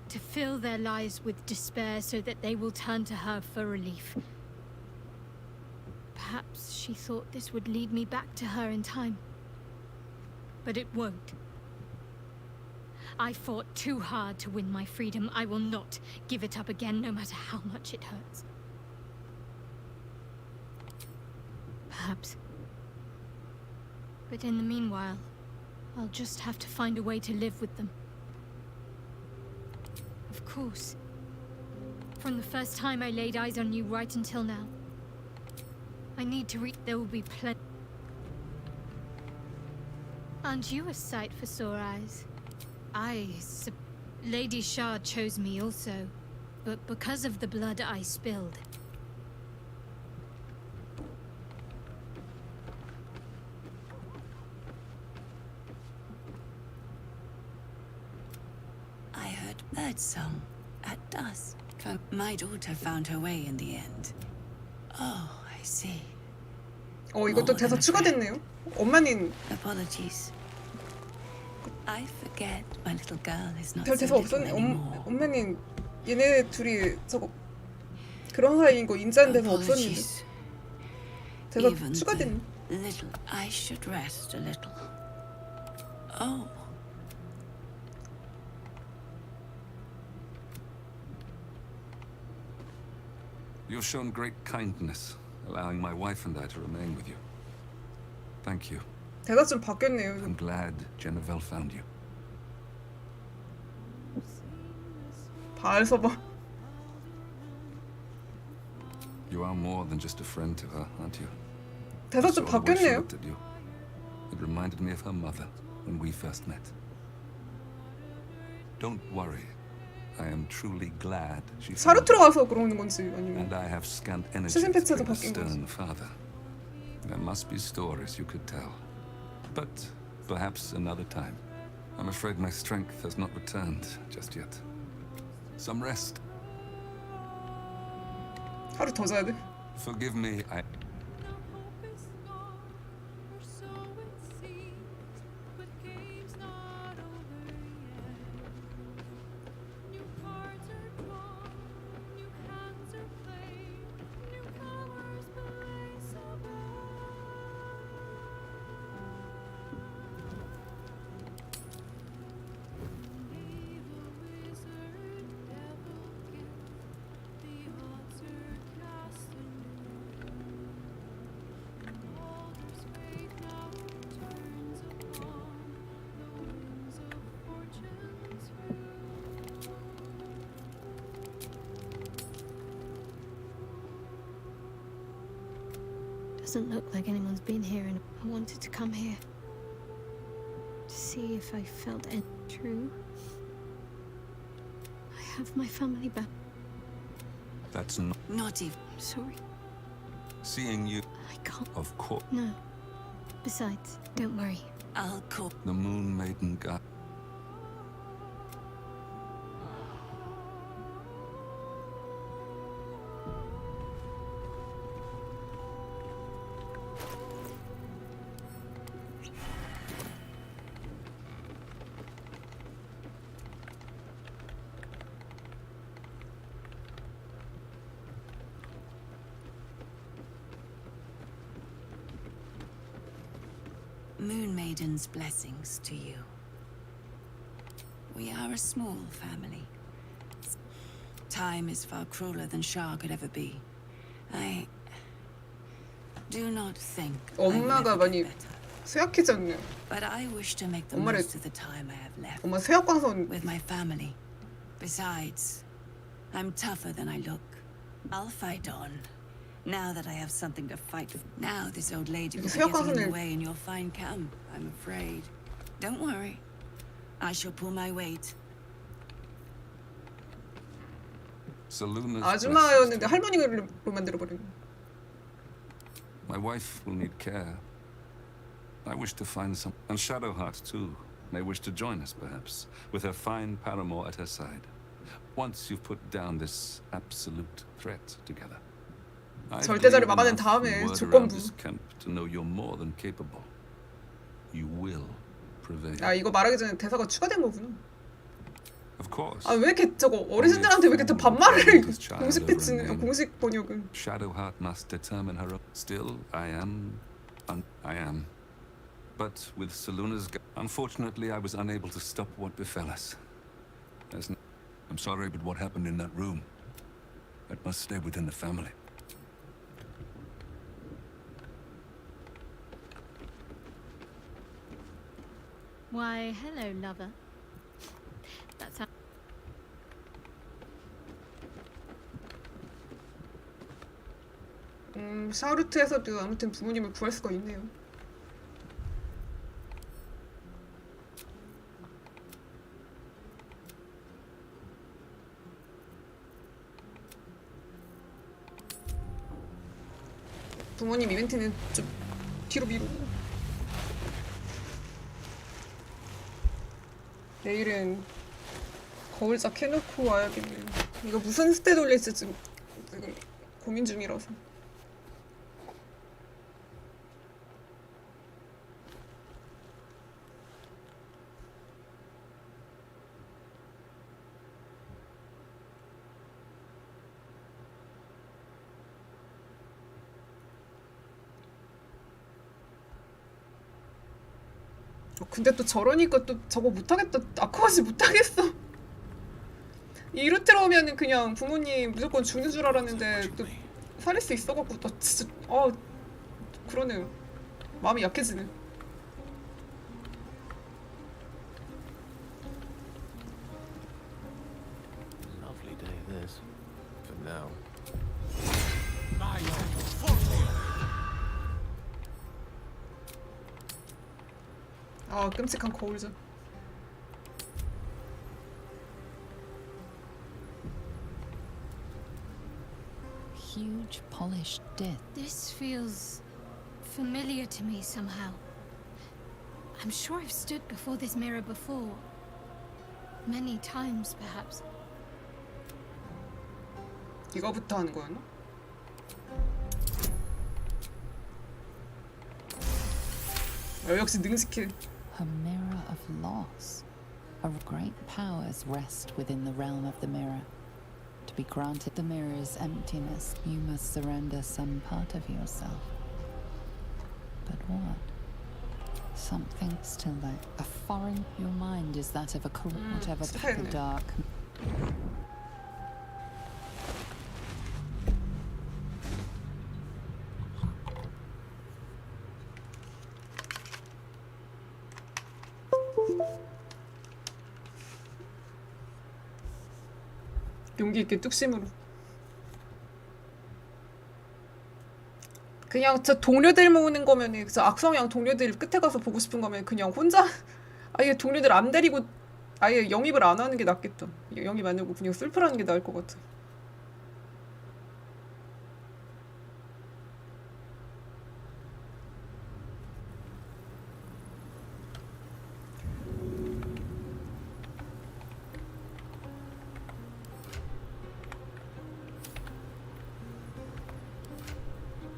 to fill their lives with despair so that they will turn to her for relief. Perhaps she thought this would lead me back to her in time. But it won't. I fought too hard to win my freedom. I will not give it up again, no matter how much it hurts. Perhaps. But in the meanwhile, I'll just have to find a way to live with them. Of course. From the first time I laid eyes on you right until now. I need to reach. There will be plenty. Aren't you a sight for sore eyes? Lady Shah chose me also, but because of the blood I spilled.
I heard birdsong at dusk. My daughter found her way in the end. Oh, I see.
이것도 대사 추가됐네요. 엄마는
Apologies. I forget my little girl is not
별
so
대사
little
없었네.
anymore.
엄마는 얘네 둘이 저거 그런 사이인 거 인지한 대사 없었는데. 대사
Even
추가됐네.
little, I should rest a little. Oh.
You've shown great kindness, allowing my wife and I to remain with you. Thank you.
대사 좀 바뀌었네요.
I'm glad Jennifer found you.
발 서봐.
You are more than just a friend to her, aren't you?
대사
I
좀
saw the way she
바뀌었네요.
looked at you. It reminded me of her mother when we first met. Don't worry. I am truly glad she
사료
found you.
들어가서 그러는 건지 아니면
And I have scant energy
시즌
to
패치에서
play the
바뀐
stern
거지.
father. There must be stories you could tell. But perhaps another time. I'm afraid my strength has not returned just yet. Some rest.
하루 더 자야 돼.
Forgive me, I...
Doesn't look like anyone's been here, and I wanted to come here to see if I felt any true. I have my family back.
That's
Not even.
Sorry.
seeing you.
I can't.
Of course.
No. Besides, don't worry.
I'll call.
The Moon Maiden got...
Moon Maiden's blessings to you. We are a small family. Time is far crueler than Shah could ever be. I do not think I will
엄마가
ever
많이
get better.
쇠약해졌네요.
But I wish to make the
엄마를-
most of the time I have left.
엄마 쇠약광선
with my family. Besides, I'm tougher than I look. I'll fight on. Now that I have something to fight with. Now this old lady will be getting in the way in your fine camp, I'm afraid. Don't worry. I shall pull my weight.
Saloon is
아줌마였는데 할머니로 만들어버린.
My wife will need care. I wish to find some... And Shadowheart, too, may wish to join us, perhaps, with her fine paramour at her side. Once you've put down this absolute threat together. I
절대자를
believe
막아낸
enough
다음에
word
조건부.
around this camp to know you're more than capable. You will prevail.
아 이거 말하기 전에 대사가 추가된 거구나.
Of course.
아 왜 이렇게 저거 어르신들한테 왜 이렇게 또 반말을 공식 패치는 공식 번역은.
Shadowheart must determine her own. Still, I am. But with Saluna's... Unfortunately, I was unable to stop what befell us. I'm sorry, but what happened in that room? That must stay within the family.
Why, hello, lover. That's how.
샤르트에서도 아무튼 부모님을 구할 수가 있네요. 부모님 이벤트는 좀 뒤로 미루고 내일은 거울짝 해놓고 와야겠네요. 이거 무슨 스탯 올릴지 지금 고민 중이라서. 근데 또 저러니까 또 저거 못하겠다. 아쿠아지 못하겠어. 이로 들어오면은 그냥 부모님 무조건 죽는 줄 알았는데 또 살릴 수 있어갖고 나 진짜 그러네요. 마음이 약해지네.
Lovely day this, for now.
아 끔찍한 거울전.
Huge polished disc.
This feels familiar to me somehow. I'm sure I've stood before this mirror before. Many times, perhaps.
이거부터 하는 거였나? 역시 능숙해.
A mirror of loss. Great powers rest within the realm of the mirror. To be granted the mirror's emptiness, you must surrender some part of yourself. But what? Something still there. A foreign. Your mind is that of a whatever the dark.
용기 있게 뚝심으로. 그냥 저 동료들 모으는 거면 저 악성형 동료들 끝에 가서 보고 싶은 거면 그냥 혼자 아예 동료들 안 데리고 아예 영입을 안 하는 게 낫겠다. 영입 안 하고 그냥 슬프라는 게 나을 것 같아.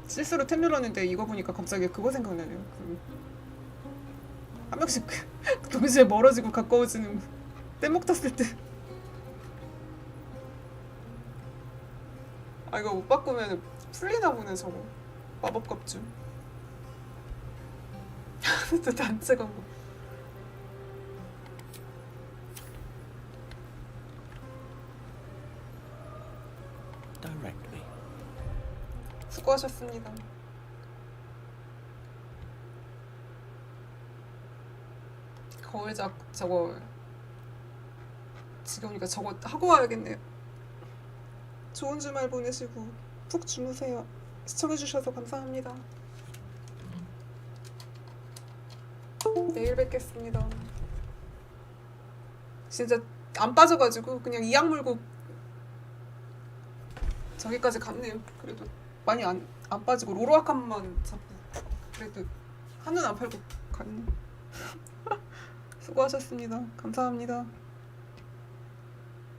실수로 탭 눌렀는데 이거 보니까 갑자기 그거 생각나네요. 한 명씩 동시에 멀어지고 가까워지는 뗏목 탔을 때. 아 이거 못 바꾸면 풀리나 보네 저거. 마법 갑주. 또 단체 광고.
Directly.
수고하셨습니다. 거울작 저거 지금이니까 저거 하고 와야겠네요. 좋은 주말 보내시고 푹 주무세요. 시청해주셔서 감사합니다. 내일 뵙겠습니다. 진짜 안 빠져가지고 그냥 이악 물고 저기까지 갔네요. 그래도 많이 안 빠지고 로로아칸만 잡고 그래도 한눈 안 팔고 갔네. 수고하셨습니다. 감사합니다.